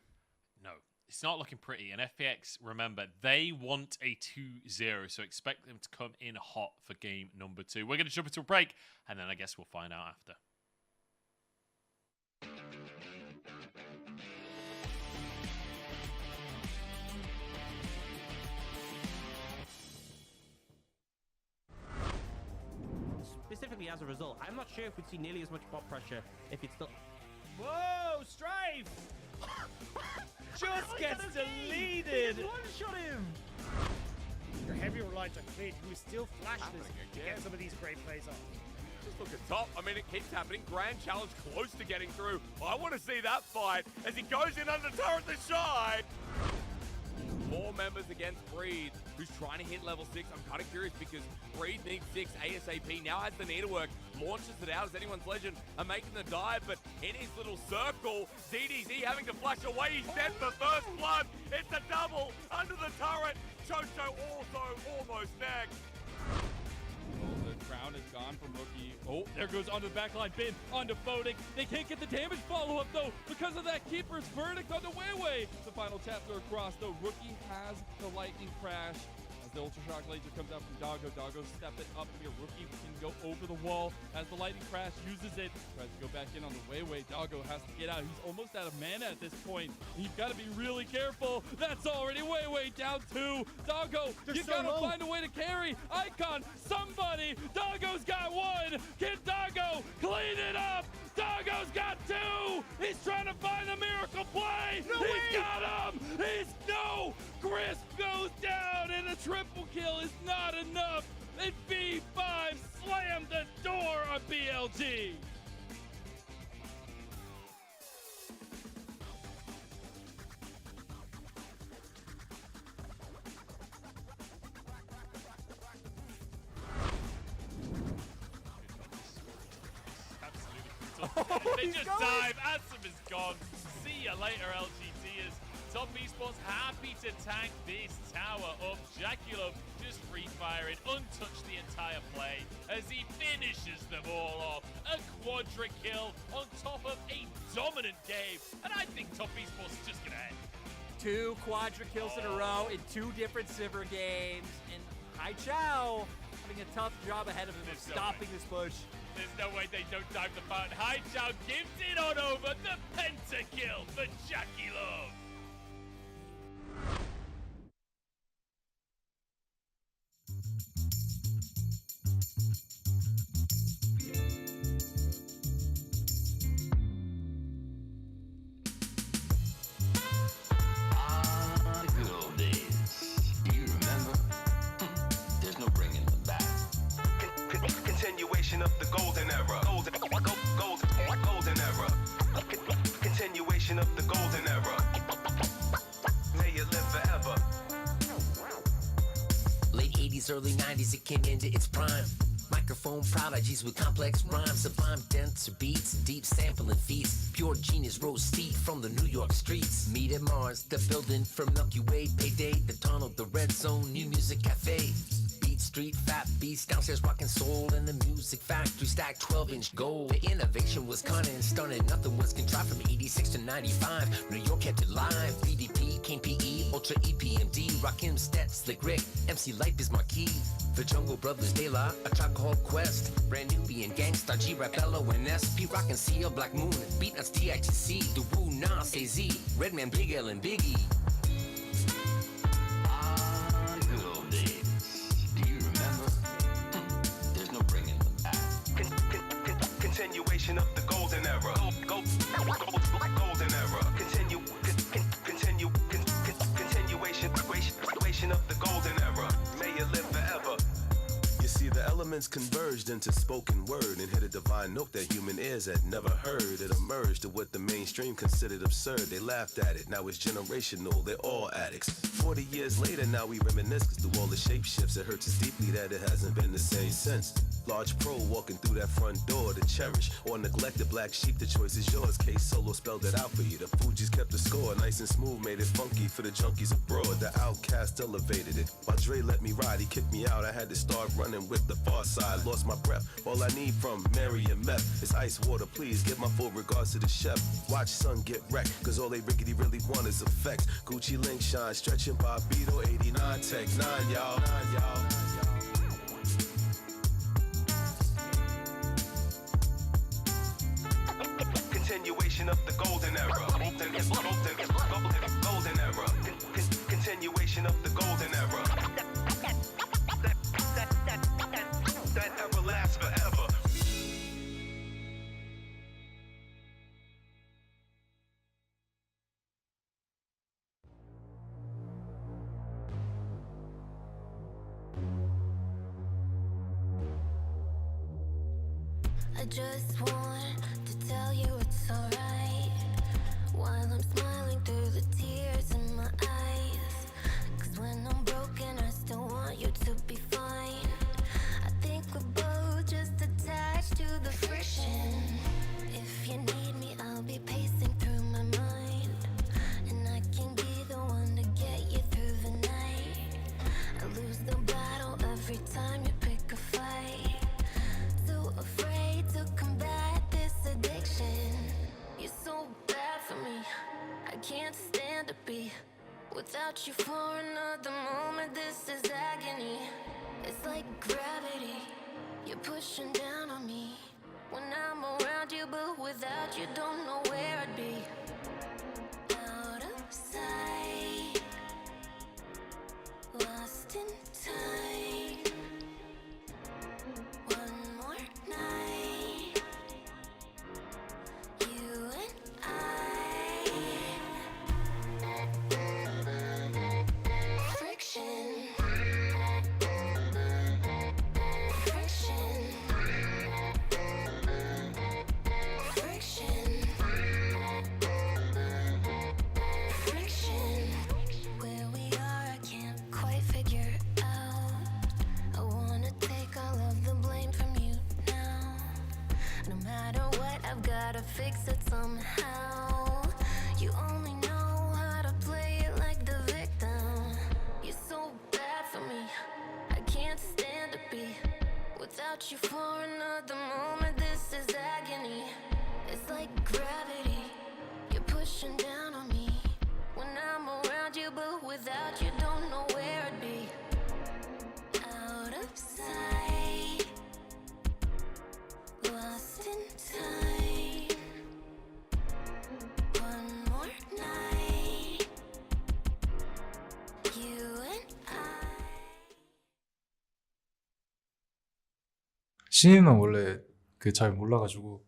No, it's not looking pretty. And FPX, remember, they want a 2-0, so expect them to come in hot for game number 2. We're going to jump into a break, and then I guess we'll find out after. Specifically as a result, I'm not sure if we'd see nearly as much bot pressure if it's still... Whoa, Strife! Just gets deleted! One-shot him! You're heavily reliant on Clean, who is still flashless to get some of these great plays off. Just look at top. I mean, it keeps happening. Grand Challenge close to getting through. I want to see that fight as he goes in under turret the shy. 4 members against Breed, who's trying to hit level 6. I'm kind of curious because Breed needs 6 ASAP. Now has the needle work, launches it out as anyone's legend are making the dive, but in his little circle, ZDZ having to flash away. He's dead for first blood. It's a double under the turret. Chocho also almost next. Oh, the crown is gone from Rookie. Oh, there goes onto the backline bin, onto Photic. They can't get the damage follow-up, though, because of that Keeper's verdict on the Weiwei. The final chapter across, though. Rookie has the lightning crash. As the Ultra Shock laser comes out from Doggo. Doggo stepping up here. Rookie can go over the wall as the lightning crash uses it. Tries to go back in on the Weiwei. Doggo has to get out. He's almost out of mana at this point. You've got to be really careful. That's already Weiwei down 2. Doggo, you got to find a way to carry. Icon, somebody. Doggo's got 1. Can Doggo clean it up? Doggo's got 2. He's trying to find the miracle play. He's got him. No. Crisp goes down, and a triple kill is not enough. And V5 slammed the door on BLG. They just dive. Ansem is gone. See ya later, LGTers. Top Esports happy to tank this tower up. Jaculov just free firing, untouched the entire play as he finishes them all off. A quadra kill on top of a dominant game. And I think Top Esports is just going to end. 2 quadra kills in a row in 2 different Sivir games. And Hai Chao having a tough job ahead of him of stopping this push. There's no way they don't dive the fountain. Hai Chao gives it on over. The pentakill for Jaculov. Good old days. Do you remember? There's no bringing them back. Continuation of the golden era. Golden era. Continuation of the golden era. May it live forever. Late 80s, early 90s, it came into its prime. Microphone prodigies with complex rhymes, sublime denser beats, deep sampling feats. Pure genius rose steep from the New York streets. Meet at Mars, the building from Milky Way. Payday, the tunnel, the red zone, new music cafe. Beat Street, fat beats, downstairs rockin' soul. In the music factory, stacked 12-inch gold. The innovation was cunning, stunning, nothing was contrived from 86 to 95. New York kept it live. BDP, King PE, Ultra EPMD. Rakim, Stet, Slick Rick, MC Light is Marquis. The Jungle Brothers, De La, A Tribe Called Quest. Brand Nubian, Gangstar, G-Rap, Bello, and SP. Rockin' CL, Black Moon, Beatnuts, DITC. The Woo, Nas, AZ, Redman, Big L, and Biggie. Good old days. Do you remember? There's no bringing them back. Continuation of the golden era. Golden era. Continuation of the golden era. May it live forever. You see, the element elements converged into spoken word and hit a divine note that human ears had never heard. It emerged to what the mainstream considered absurd. They laughed at it, now it's generational, they're all addicts. 40 years later, now we reminisce, cause through all the shape shifts, it hurts us deeply that it hasn't been the same since. Large pro walking through that front door to cherish or neglect the black sheep, the choice is yours. Case Solo spelled it out for you. The Fugees kept the score, nice and smooth, made it funky for the junkies abroad. The Outcast elevated it. While Dre let me ride, he kicked me out. I had to start running with the far side. Lost my breath. All I need from Mary and Meth is ice water. Please give my full regards to the chef. Watch son get wrecked, cause all they rickety really want is effects. Gucci link shine, stretching Bobito, 89 Tech 9, y'all. Continuation of the golden era. Golden era. Continuation of the golden era. That ever lasts forever. I just want to tell you it's alright while I'm smiling through the tears in my eyes. Cause when I'm broken, I still want you to be fine. I think we're both just attached to the friction. If you need me, I'll be pacing through my mind, and I can be the one to get you through the night. I lose the battle every time you pick a fight. Too afraid to combat this addiction. You're so bad for me, I can't stand to be without you for another moment. This is agony. It's like gravity, you're pushing down on me when I'm around you, but without you don't know where I'd be. Out of sight, lost in time. One more night, you and I. Friction. Friction. Friction. Friction. Where we are, I can't quite figure out. I wanna take all of the blame from you now. No matter what, I've gotta fix it somehow. You only know how to play it like the victim. You're so bad for me, I can't stand to be without you for another moment. This is agony. It's like gravity, you're pushing down on me when I'm around you, but without you don't know where I'd be. Out of sight, lost in time. One more night, you and I. 신인은 원래 그 잘 몰라가지고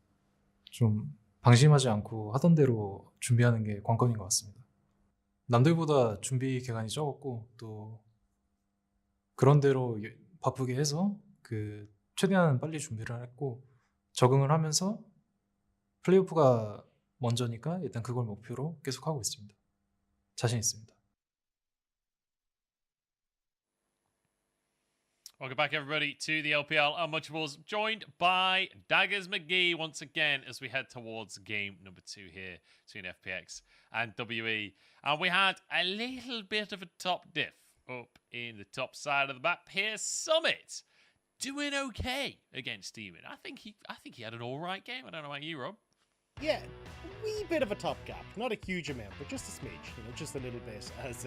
좀 방심하지 않고 하던 대로 준비하는 게 관건인 것 같습니다. 남들보다 준비 기간이 적었고 또 그런 대로 바쁘게 해서 그 최대한 빨리 준비를 했고 적응을 하면서 플레이오프가 먼저니까 일단 그걸 목표로 계속 하고 있습니다. 자신 있습니다. Welcome back, everybody, to the LPL Unwatchables, joined by Daggers McGee once again as we head towards game number 2 here between FPX and WE. And we had a little bit of a top diff up in the top side of the map here. Summit doing okay against Demon. I think he had an all right game. I don't know about you, Rob. Yeah, a wee bit of a top gap. Not a huge amount, but just a smidge, you know, just a little bit. As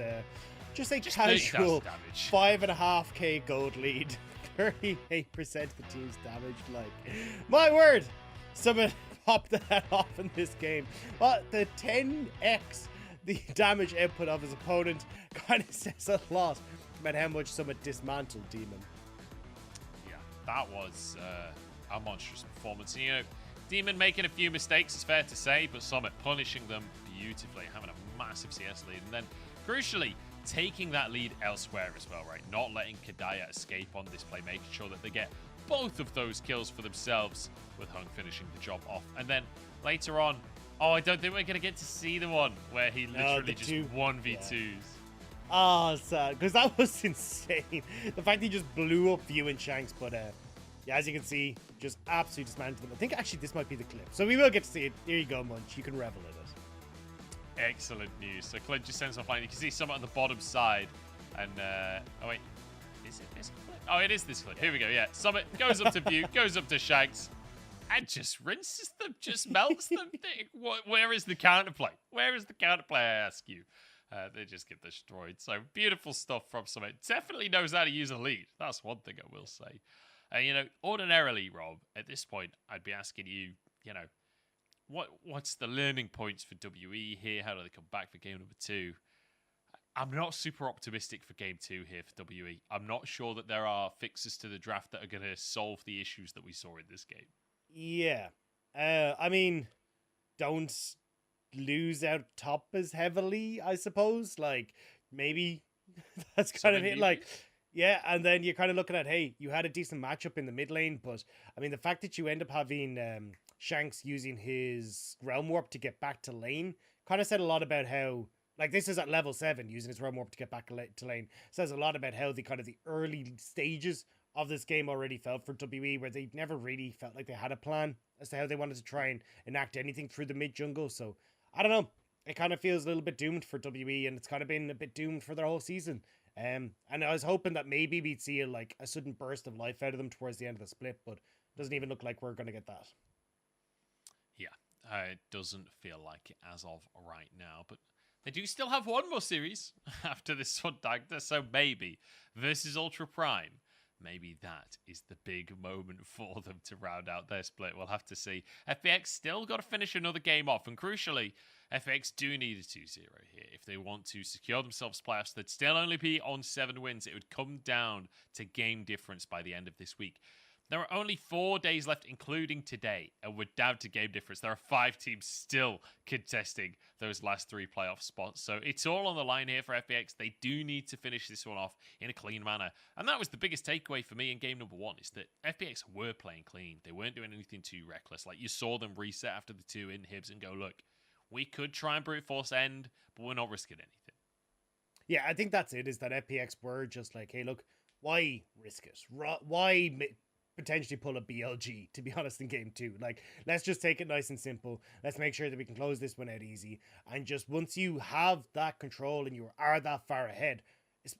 just a casual 5.5k gold lead, 38% the team's damaged. Like, my word, someone popped that off in this game. Well, the 10x the damage output of his opponent kind of says a lot about how much Summit dismantled Demon. Yeah, that was a monstrous performance. You know, Demon making a few mistakes, it's fair to say, but Summit punishing them beautifully, having a massive CS lead, and then crucially taking that lead elsewhere as well, right? Not letting Kadaya escape on this play, making sure that they get both of those kills for themselves, with Hung finishing the job off. And then later on, I don't think we're going to get to see the one where he literally just 1v2s. Oh, sad, because that was insane. The fact he just blew up View and Shanks, but yeah, as you can see, just absolutely dismantled them. I think actually this might be the clip, so we will get to see it. Here you go, Munch. You can revel in it. Excellent news. So Clint just sends offline. You can see someone on the bottom side, and oh wait, is it this clip? Oh, it is this clip. Here we go. Yeah, Summit goes up to View, goes up to Shanks, and just rinses them, just melts them. Where is the counterplay? Where is the counterplay, I ask you? They just get destroyed. So beautiful stuff from Summit. Definitely knows how to use a lead. That's one thing I will say. You know, ordinarily, Rob, at this point, I'd be asking you, you know, what's the learning points for WE here? How do they come back for game number 2? I'm not super optimistic for game 2 here for WE. I'm not sure that there are fixes to the draft that are going to solve the issues that we saw in this game. Yeah. I mean, don't lose out top as heavily, I suppose. Like, maybe that's kind of it. Like, yeah, and then you're kind of looking at, hey, you had a decent matchup in the mid lane, but I mean, the fact that you end up having Shanks using his Realm Warp to get back to lane kind of said a lot about how, like, this is at level 7, using his Realm Warp to get back to lane, says a lot about how the kind of the early stages of this game already felt for WE, where they never really felt like they had a plan as to how they wanted to try and enact anything through the mid jungle. So I don't know, it kind of feels a little bit doomed for WE, and it's kind of been a bit doomed for their whole season. And I was hoping that maybe we'd see a sudden burst of life out of them towards the end of the split, but it doesn't even look like we're going to get that. Yeah, it doesn't feel like it as of right now, but they do still have one more series after this one, Dagda, so maybe versus Ultra Prime. Maybe that is the big moment for them to round out their split. We'll have to see. FPX still got to finish another game off, and crucially, FPX do need a 2-0 here. If they want to secure themselves playoffs, they'd still only be on 7 wins. It would come down to game difference by the end of this week. There are only 4 days left, including today, and we're down to game difference. There are 5 teams still contesting those last 3 playoff spots. So it's all on the line here for FPX. They do need to finish this one off in a clean manner. And that was the biggest takeaway for me in game number 1, is that FPX were playing clean. They weren't doing anything too reckless. Like, you saw them reset after the 2 inhibs and go, look, we could try and brute force end, but we're not risking anything. Yeah, I think that's it, is that FPX were just like, hey, look, why risk it? Why potentially pull a BLG, to be honest, in game 2? Like, let's just take it nice and simple. Let's make sure that we can close this one out easy. And just once you have that control and you are that far ahead,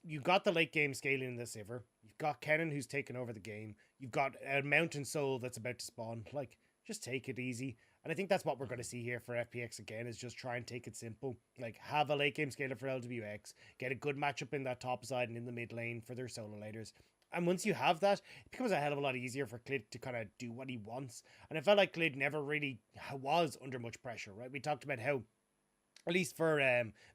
you've got the late game scaling in the Sivir. You've got Kennen who's taken over the game. You've got a Mountain Soul that's about to spawn. Like, just take it easy. And I think that's what we're going to see here for FPX again, is just try and take it simple. Like, have a late game scaler for LWX, get a good matchup in that top side and in the mid lane for their solo laters. And once you have that, it becomes a hell of a lot easier for Clid to kind of do what he wants. And I felt like Clid never really was under much pressure, right? We talked about how, at least for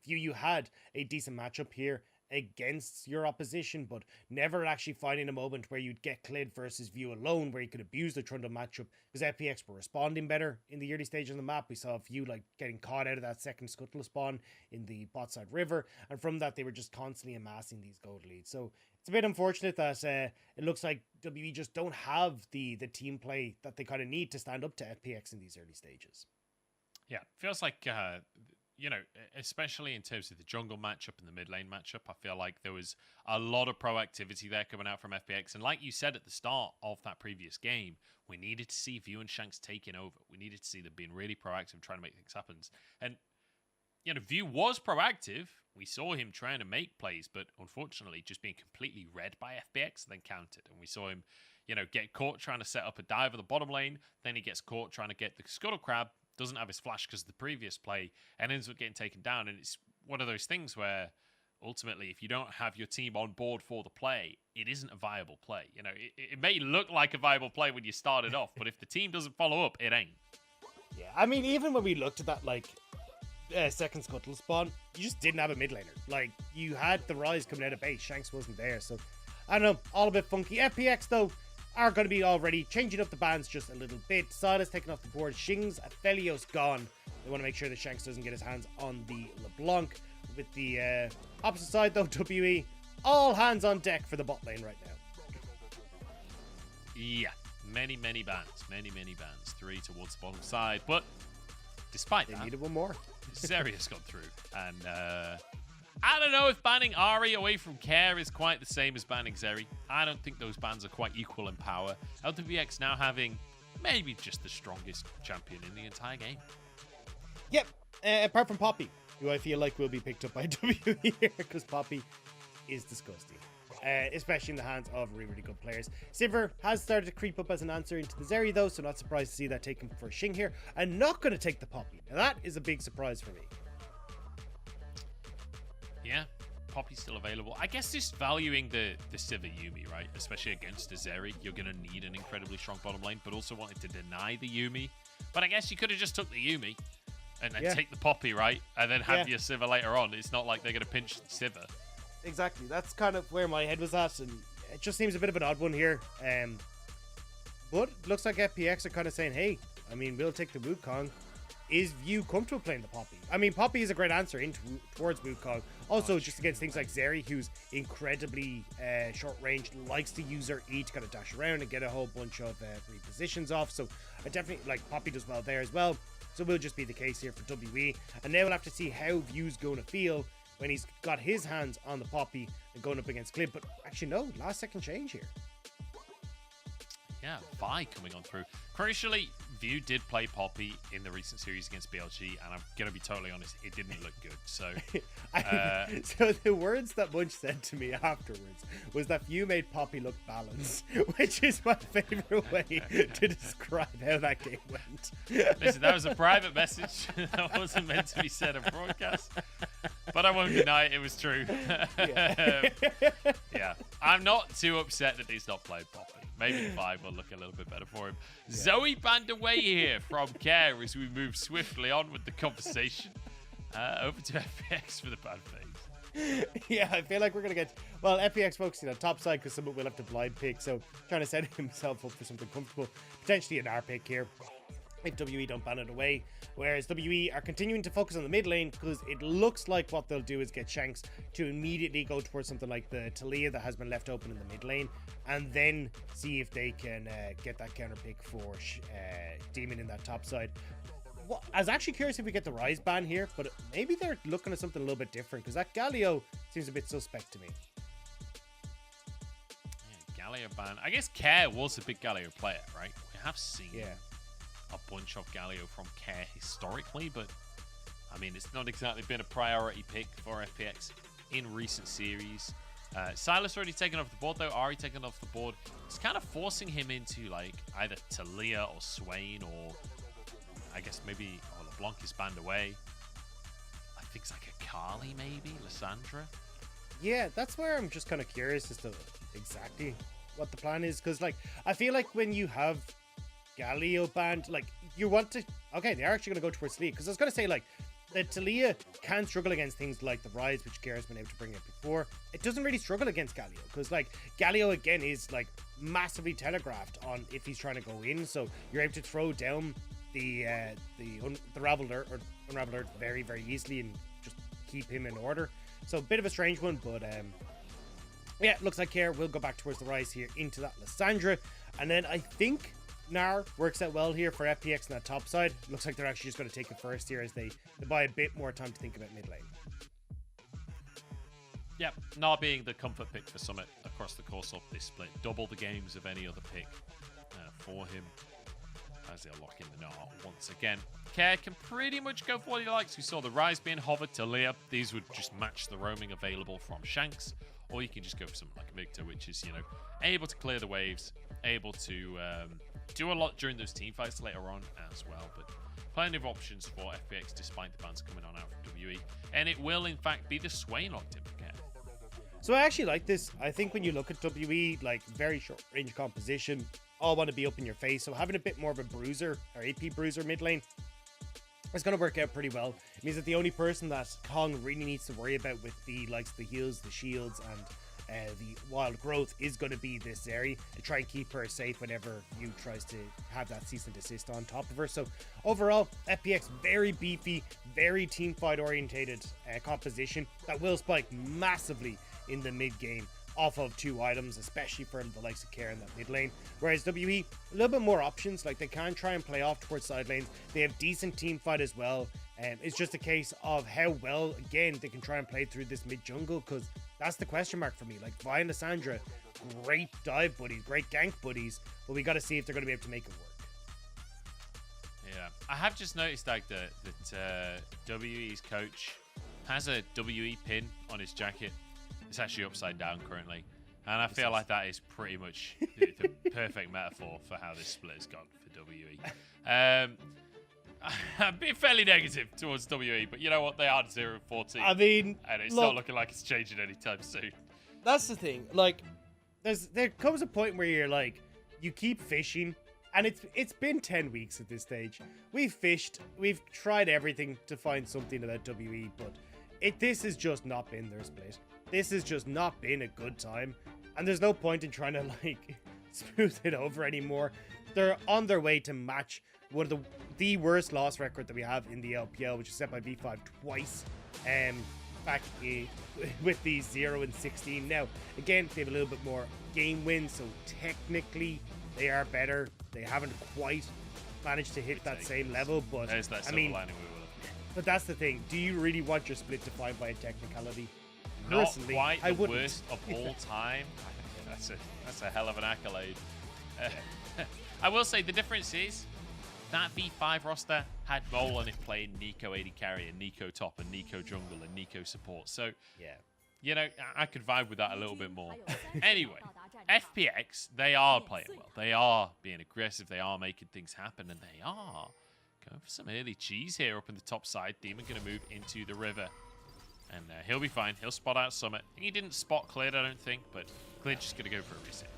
View, you had a decent matchup here against your opposition, but never actually finding a moment where you'd get Clid versus View alone, where you could abuse the Trundle matchup, because FPX were responding better in the early stages of the map. We saw View like getting caught out of that second scuttle spawn in the bot side river, and from that they were just constantly amassing these gold leads. So it's a bit unfortunate that it looks like WE just don't have the team play that they kind of need to stand up to FPX in these early stages. Yeah, feels like you know, especially in terms of the jungle matchup and the mid lane matchup, I feel like there was a lot of proactivity there coming out from FPX. And like you said at the start of that previous game, we needed to see View and Shanks taking over. We needed to see them being really proactive, trying to make things happen. And, you know, View was proactive. We saw him trying to make plays, but unfortunately just being completely read by FPX, then countered. And we saw him, you know, get caught trying to set up a dive at the bottom lane. Then he gets caught trying to get the Scuttle Crab, doesn't have his flash because of the previous play, and ends up getting taken down. And it's one of those things where ultimately, if you don't have your team on board for the play, it isn't a viable play. You know, it may look like a viable play when you start it off, but if the team doesn't follow up, it ain't. Yeah, I mean, even when we looked at that, like, second scuttle spawn, you just didn't have a mid laner. Like, you had the Rise coming out of base, Shanks wasn't there, so I don't know, all a bit funky. FPX, though, are going to be already changing up the bans just a little bit. Sida's taken off the board. Shing's Aphelios gone. They want to make sure that Shanks doesn't get his hands on the LeBlanc. With the opposite side, though, WE, all hands on deck for the bot lane right now. Yeah, many bans. Many bans. 3 towards the bottom side. But despite They that, needed one more. Zeri has gone through. And I don't know if banning Ari away from Care is quite the same as banning Zeri. I don't think those bans are quite equal in power. LPX now having maybe just the strongest champion in the entire game. Yep, apart from Poppy, who I feel like will be picked up by WWE here, because Poppy is disgusting. Especially in the hands of really good players. Sivir has started to creep up as an answer into the Zeri though, so not surprised to see that taken for Shing here. And not going to take the Poppy. Now that is a big surprise for me. Yeah, Poppy's still available. I guess just valuing the Sivir Yumi, right? Especially against a Zeri, you're going to need an incredibly strong bottom lane, but also wanting to deny the Yumi. But I guess you could have just took the Yumi and then take the Poppy, right? And then have your Sivir later on. It's not like they're going to pinch Sivir. Exactly, that's kind of where my head was at, and it just seems a bit of an odd one here. But it looks like FPX are kind of saying, hey, I mean, we'll take the Wukong. Is View comfortable playing the Poppy? I mean, Poppy is a great answer towards Wukong. Also, just against things like Zeri, who's incredibly short range, likes to use her E to kind of dash around and get a whole bunch of repositions off. So I definitely like Poppy does well there as well. So will just be the case here for WE. And now we'll have to see how View's going to feel when he's got his hands on the Poppy and going up against Clip. But actually, no, last second change here. Yeah, Vi coming on through. Crucially, View did play Poppy in the recent series against BLG, and I'm going to be totally honest, it didn't look good. So, so the words that Munch said to me afterwards was that View made Poppy look balanced, which is my favorite way to describe how that game went. Listen, that was a private message. That wasn't meant to be said on broadcast. But I won't deny it was true. Yeah. I'm not too upset that he's not played Poppy. Maybe the 5 will look a little bit better for him. Yeah. Zoe banned away here from Care as we move swiftly on with the conversation. Over to FPX for the bad phase. Yeah, I feel like we're going to get... Well, FPX focusing on top side because someone will have to blind pick, so trying to set himself up for something comfortable. Potentially an R pick here, if WE don't ban it away. Whereas WE are continuing to focus on the mid lane because it looks like what they'll do is get Shanks to immediately go towards something like the Talia that has been left open in the mid lane, and then see if they can get that counter pick for Demon in that top side. Well, I was actually curious if we get the Rise ban here, but maybe they're looking at something a little bit different because that Galio seems a bit suspect to me. Yeah, Galio ban. I guess Care was a big Galio player, right? We have seen a bunch of Galio from Care historically, but I mean, it's not exactly been a priority pick for FPX in recent series. Silas already taken off the board though, Ari taken off the board. It's kind of forcing him into like either Talia or Swain, or I guess maybe LeBlanc is banned away. I think it's like a Kali maybe, Lysandra. Yeah, that's where I'm just kind of curious as to exactly what the plan is, because like I feel like when you have Galio banned, like you want to, okay, they're actually going to go towards Talia, because I was going to say like the Talia can struggle against things like the Rise, which Gara's been able to bring up before. It doesn't really struggle against Galio, because like Galio again is like massively telegraphed on if he's trying to go in, so you're able to throw down the Unraveled Earth very, very easily and just keep him in order. So a bit of a strange one, but yeah, looks like Care will go back towards the Rise here into that Lysandra, and then I think Gnar works out well here for FPX on that top side. Looks like they're actually just going to take it first here as they buy a bit more time to think about mid lane. Yep, Gnar being the comfort pick for Summit across the course of this split. Double the games of any other pick for him as they'll lock in the Gnar once again. Care can pretty much go for what he likes. We saw the Rise being hovered to Leah. These would just match the roaming available from Shanks. Or you can just go for something like Victor, which is, you know, able to clear the waves, able to do a lot during those team fights later on as well. But plenty of options for FPX despite the bans coming on out from WE. And it will, in fact, be the Swain locked in for Care. So I actually like this. I think when you look at WE, like very short range composition, all want to be up in your face. So having a bit more of a bruiser or AP bruiser mid lane is going to work out pretty well. It means that the only person that Kong really needs to worry about with the likes of the heals, the shields, and the wild growth is going to be this Zeri, to try and keep her safe whenever you tries to have that cease and desist on top of her. So overall, FPX very beefy, very team fight orientated composition that will spike massively in the mid game off of 2 items, especially for the likes of Care in that mid lane. Whereas WE, a little bit more options. Like, they can try and play off towards side lanes. They have decent team fight as well. It's just a case of how well, again, they can try and play through this mid jungle, because that's the question mark for me. Like, Vi and Lissandra, great dive buddies, great gank buddies, but we got to see if they're going to be able to make it work. Yeah, I have just noticed like that WE's coach has a WE pin on his jacket. It's actually upside down currently, and I feel like that is pretty much the perfect metaphor for how this split has gone for WE. I'm being fairly negative towards WE, but you know what? They are 0-14. I mean, and it's look, not looking like it's changing anytime soon. That's the thing. Like, there comes a point where you're like, you keep fishing, and it's been 10 weeks at this stage. We've fished, we've tried everything to find something about WE, but this has just not been their split. This has just not been a good time, and there's no point in trying to like smooth it over anymore. They're on their way to match one of the worst loss record that we have in the LPL, which is set by V5 twice. Back with the 0-16. Now, again, they have a little bit more game wins, so technically they are better. They haven't quite managed to hit that same level, but There's that silver lining we will. But that's the thing. Do you really want your split defined by a technicality? Not Personally, quite I the wouldn't. worst of all time. That's a hell of an accolade. I will say the difference is that V5 roster had Mole on it playing Nico AD carry and Nico top and Nico jungle and Nico support. So yeah, you know, I could vibe with that a little bit more. Anyway, FPX, they are playing well. They are being aggressive. They are making things happen, and they are going for some early cheese here up in the top side. Demon going to move into the river. And he'll be fine. He'll spot out Summit. He didn't spot Clid, I don't think, but Clid's just going to go for a reset.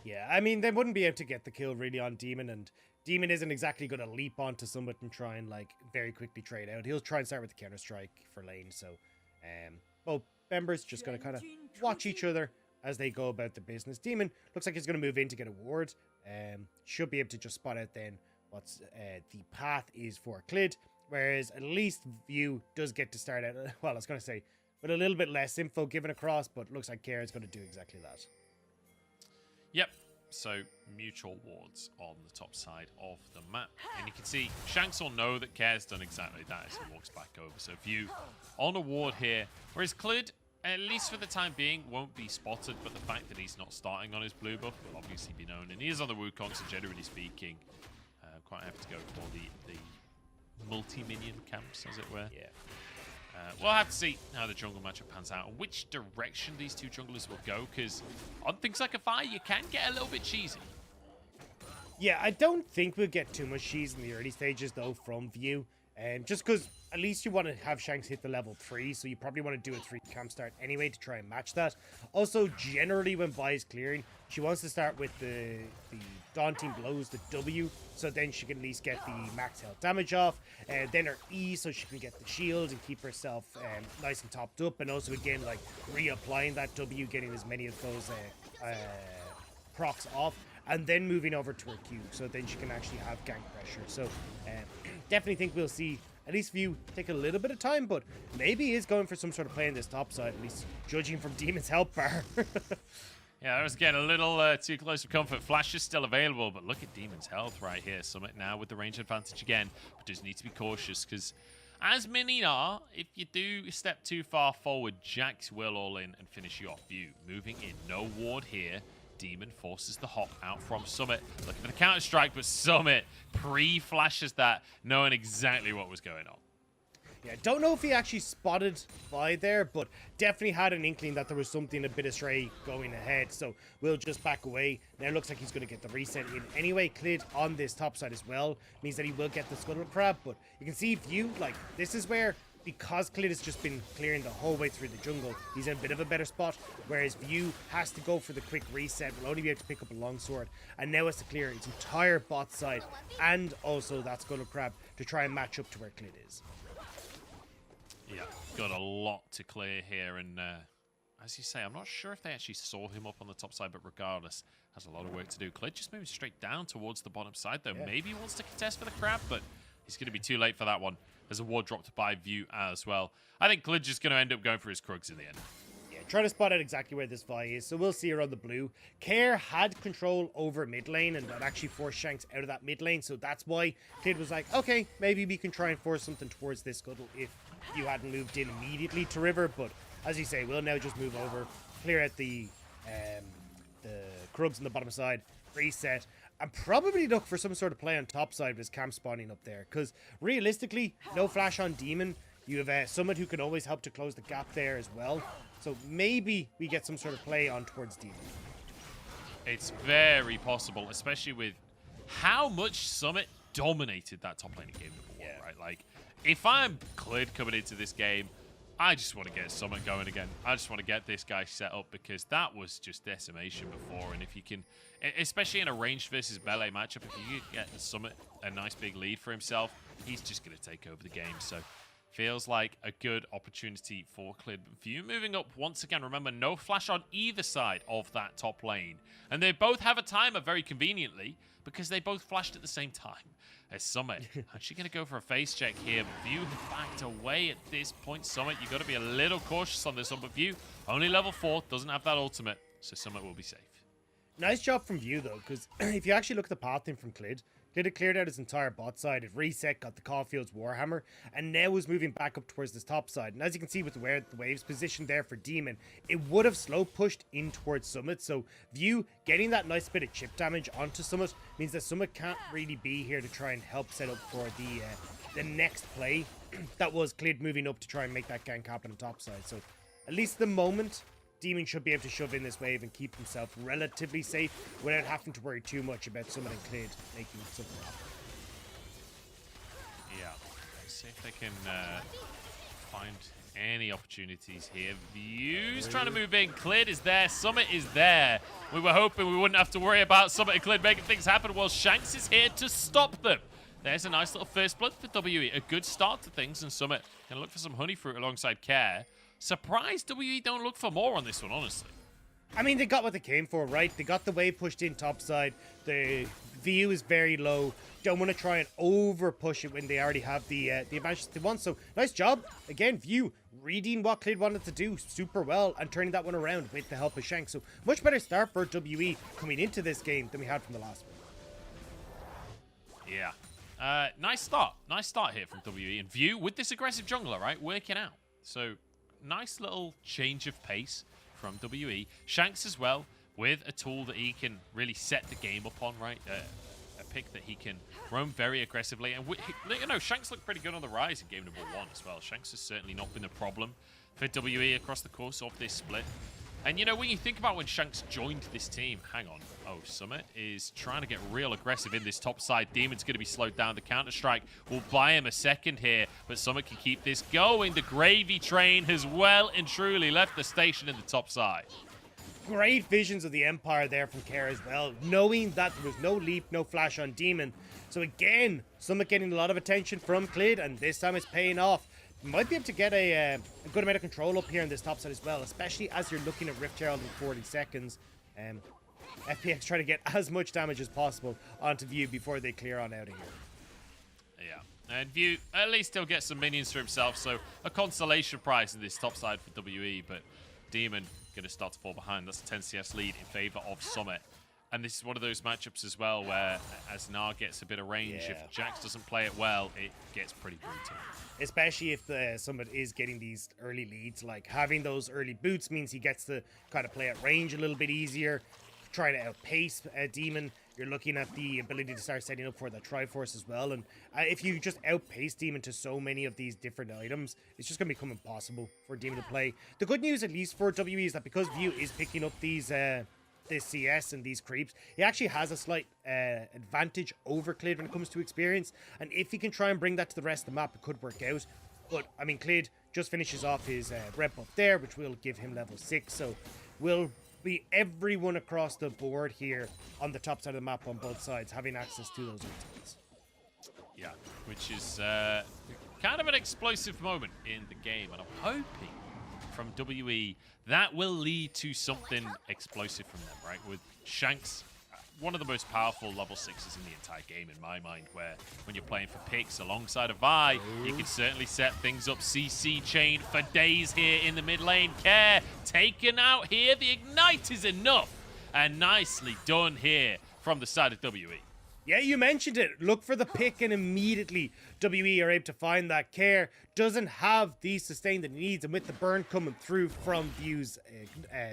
Yeah, I mean, they wouldn't be able to get the kill really on Demon, and Demon isn't exactly going to leap onto Summit and try and, like, very quickly trade out. He'll try and start with the Counter-Strike for lane, so both members just going to kind of watch each other as they go about the business. Demon looks like he's going to move in to get a ward. Should be able to just spot out then what's the path is for Clid. Whereas at least View does get to start out, well, I was going to say, with a little bit less info given across, but looks like Care is going to do exactly that. Yep. So, mutual wards on the top side of the map. And you can see Shanks will know that Care's done exactly that as he walks back over. So, View on a ward here. Whereas Clid, at least for the time being, won't be spotted. But the fact that he's not starting on his blue buff will obviously be known. And he is on the Wukong, so generally speaking, quite happy to go for the multi-minion camps, as it were. Yeah. We'll have to see how the jungle matchup pans out and which direction these two junglers will go, because on things like a fire, you can get a little bit cheesy. Yeah, I don't think we'll get too much cheese in the early stages, though, from View. Just because at least you want to have Shanks hit the level 3, so you probably want to do a 3 camp start anyway to try and match that. Also, generally, when Vi is clearing, she wants to start with the Daunting Blows, the W, so then she can at least get the max health damage off. Then her E, so she can get the shield and keep herself nice and topped up. And also, again, like, reapplying that W, getting as many of those procs off. And then moving over to her Q, so then she can actually have gank pressure. So, definitely think we'll see at least View take a little bit of time, but maybe he is going for some sort of play in this top side, at least judging from Demon's health bar. Yeah, that was getting a little too close for comfort. Flash is still available, but look at Demon's health right here. Summit now with the range advantage again, but does need to be cautious, because as many are, if you do step too far forward, Jax will all in and finish you off. View moving in, no ward here. Demon forces the hop out from Summit. Looking for the counter-strike, but Summit pre-flashes that, knowing exactly what was going on. Yeah, don't know if he actually spotted Vi there, but definitely had an inkling that there was something a bit astray going ahead, so we'll just back away. Now it looks like he's going to get the reset in anyway. Clid on this top side as well means that he will get the Scuttle Crab, but you can see View, like, this is where, because Clid has just been clearing the whole way through the jungle, he's in a bit of a better spot, whereas View has to go for the quick reset, will only be able to pick up a longsword, and now has to clear its entire bot side, and also that Scuttle Crab to try and match up to where Clid is. Yeah, got a lot to clear here, and as you say, I'm not sure if they actually saw him up on the top side, but regardless, has a lot of work to do. Clid just moving straight down towards the bottom side, though. Yeah. Maybe he wants to contest for the crab, but he's going to be too late for that one. There's a ward dropped by View as well. I think Clid's just going to end up going for his Krugs in the end. Yeah, trying to spot out exactly where this Vi is. So we'll see her on the blue. Care had control over mid lane, and that actually forced Shanks out of that mid lane. So that's why Clid was like, okay, maybe we can try and force something towards this scuttle if you hadn't moved in immediately to river. But as you say, we'll now just move over, clear out the Krubs on the bottom side, reset, and probably look for some sort of play on top side with his camp spawning up there. Because realistically, no flash on Demon. You have someone who can always help to close the gap there as well. So maybe we get some sort of play on towards Demon. It's very possible, especially with how much Summit dominated that top lane in game number 1, right? Like, if I'm Clid coming into this game, I just want to get Summit going again. I just want to get this guy set up because that was just decimation before. And if you can, especially in a ranged versus melee matchup, if you get the Summit a nice big lead for himself, he's just going to take over the game. So feels like a good opportunity for Clid. View moving up once again. Remember, no flash on either side of that top lane. And they both have a timer very conveniently because they both flashed at the same time. As Summit actually going to go for a face check here. View has backed away at this point. Summit, you've got to be a little cautious on this one. But View, only level 4, doesn't have that ultimate. So Summit will be safe. Nice job from View, though, because if you actually look at the pathing from Clid, Clid had cleared out his entire bot side. It reset, got the Caulfield's Warhammer, and now is moving back up towards this top side. And as you can see with the waves positioned there for Demon, it would have slow pushed in towards Summit. So View getting that nice bit of chip damage onto Summit means that Summit can't really be here to try and help set up for the next play. That was Clid moving up to try and make that gank happen on top side. So at least at the moment, Demon should be able to shove in this wave and keep himself relatively safe without having to worry too much about Summit and Clid making something happen. Yeah, let's see if they can find any opportunities here. View's trying to move in. Clid is there. Summit is there. We were hoping we wouldn't have to worry about Summit and Clid making things happen. Well, Shanks is here to stop them. There's a nice little first blood for WE. A good start to things, and Summit can look for some honey fruit alongside Care. Surprised WE don't look for more on this one, honestly. I mean, they got what they came for, right? They got the wave pushed in topside. The view is very low. Don't want to try and over push it when they already have the advantage they want. So nice job. Again, View reading what Clid wanted to do super well and turning that one around with the help of Shank. So much better start for WE coming into this game than we had from the last one. Yeah. Nice start. Nice start here from WE. And View with this aggressive jungler, right? Working out. So nice little change of pace from WE. Shanks as well, with a tool that he can really set the game up on, right? A pick that he can roam very aggressively. And, you know, Shanks looked pretty good on the rise in game number 1 as well. Shanks has certainly not been a problem for WE across the course of this split. And, you know, when you think about when Shanks joined this team, hang on. Oh, Summit is trying to get real aggressive in this top side. Demon's going to be slowed down. The Counter-Strike will buy him a second here, but Summit can keep this going. The gravy train has well and truly left the station in the top side. Great visions of the Empire there from Care as well, knowing that there was no leap, no flash on Demon. So again, Summit getting a lot of attention from Clid, and this time it's paying off. Might be able to get a good amount of control up here in this top side as well, especially as you're looking at Rift Herald in 40 seconds. FPX trying to get as much damage as possible onto View before they clear on out of here. Yeah, and View at least he'll get some minions for himself, so a consolation prize in this top side for WE, but Demon going to start to fall behind. That's a 10 CS lead in favor of Summit. And this is one of those matchups as well where, as Nar gets a bit of range, if Jax doesn't play it well, it gets pretty brutal. Especially if Summit is getting these early leads. Like, having those early boots means he gets to kind of play at range a little bit easier, try to outpace Demon. You're looking at the ability to start setting up for the Triforce as well. And if you just outpace Demon to so many of these different items, it's just going to become impossible for Demon to play. The good news, at least for WE, is that because View is picking up these this CS and these creeps, he actually has a slight advantage over Clid when it comes to experience, and if he can try and bring that to the rest of the map, it could work out. But I mean, Clid just finishes off his rep up there, which will give him level 6, so will be everyone across the board here on the top side of the map on both sides having access to those ultimates. Yeah, which is kind of an explosive moment in the game, and I'm hoping from WE that will lead to something explosive from them, right? With Shanks one of the most powerful level 6s in the entire game in my mind, where when you're playing for picks alongside a Vi, you can certainly set things up. CC chain for days here in the mid lane. Care taken out here. The ignite is enough, and nicely done here from the side of WE. Yeah, you mentioned it. Look for the pick and immediately WE are able to find that. Care doesn't have the sustain that he needs, and with the burn coming through from View's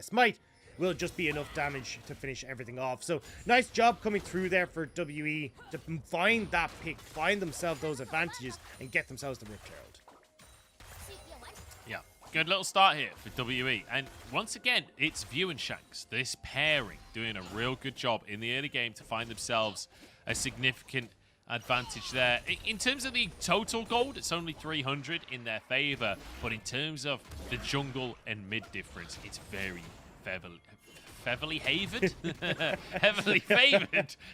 smite, will just be enough damage to finish everything off. So nice job coming through there for WE to find that pick, find themselves those advantages, and get themselves the Rift Herald. Yeah, good little start here for WE. And once again, it's View and Shanks. This pairing doing a real good job in the early game to find themselves a significant advantage there. In terms of the total gold, it's only 300 in their favor, but in terms of the jungle and mid difference, it's very heavily favored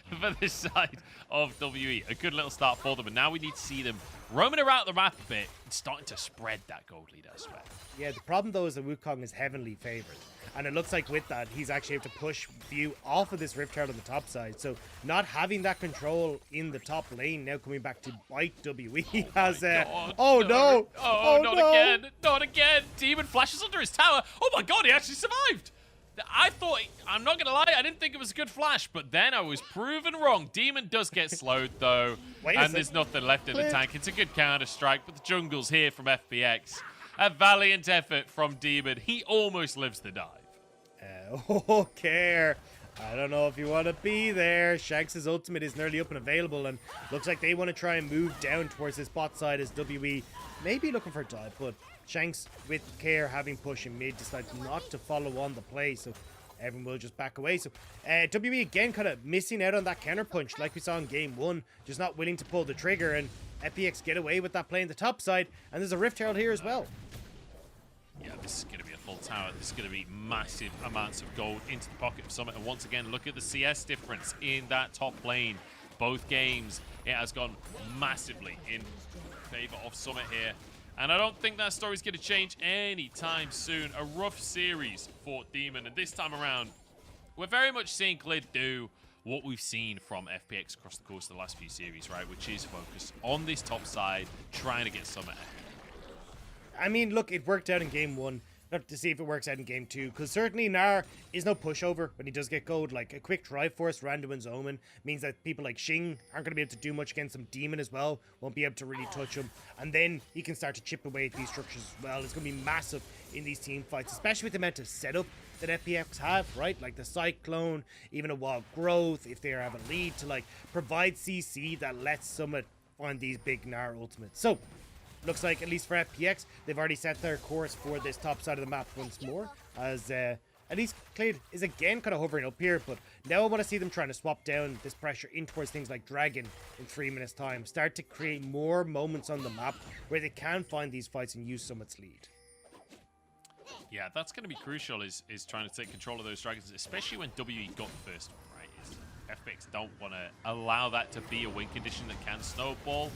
for the side of WE. A good little start for them, and now we need to see them roaming around the map a bit and starting to spread that gold lead elsewhere. Yeah, the problem though is that Wukong is heavily favored, and it looks like with that he's actually able to push View off of this Rift Herald on the top side. So not having that control in the top lane, now coming back to bite WE has not again. Demon flashes under his tower. Oh my god, he actually survived. I thought, I'm not gonna lie, I didn't think it was a good flash, but then I was proven wrong. Demon does get slowed though, and there's nothing left in the tank. It's a good counter strike, but the jungle's here from FPX. A valiant effort from Demon. He almost lives the dive. Care. I don't know if you want to be there. Shanks' ultimate is nearly up and available, and looks like they want to try and move down towards this bot side as WE maybe looking for a dive, but Shanks, with Care having push in mid, decides not to follow on the play, so everyone will just back away. So WE again kind of missing out on that counter punch like we saw in game 1, just not willing to pull the trigger, and FPX get away with that play in the top side, and there's a Rift Herald here as well. Yeah, this is going to be a full tower. This is going to be massive amounts of gold into the pocket of Summit. And once again, look at the CS difference in that top lane. Both games, it has gone massively in favor of Summit here. And I don't think that story's going to change anytime soon. A rough series for Demon. And this time around, we're very much seeing Glid do what we've seen from FPX across the course of the last few series, right? Which is focus on this top side, trying to get Summit ahead. I mean, look, it worked out in game 1. Not to see if it works out in game 2, because certainly Gnar is no pushover when he does get gold. Like, a quick drive force, Randuin's Omen, means that people like Xing aren't going to be able to do much against some Demon as well. Won't be able to really touch him. And then he can start to chip away at these structures as well. It's going to be massive in these team fights, especially with the amount of setup that FPX have, right? Like the Cyclone, even a Wild Growth, if they have a lead to, like, provide CC that lets Summit find these big Gnar ultimates. So, looks like, at least for FPX, they've already set their course for this top side of the map once more, as at least Clade is again kind of hovering up here, but now I want to see them trying to swap down this pressure in towards things like Dragon in 3 minutes time, start to create more moments on the map where they can find these fights and use Summit's lead. Yeah, that's going to be crucial, is trying to take control of those dragons, especially when WE got the first one, right? FPX don't want to allow that to be a win condition that can snowball.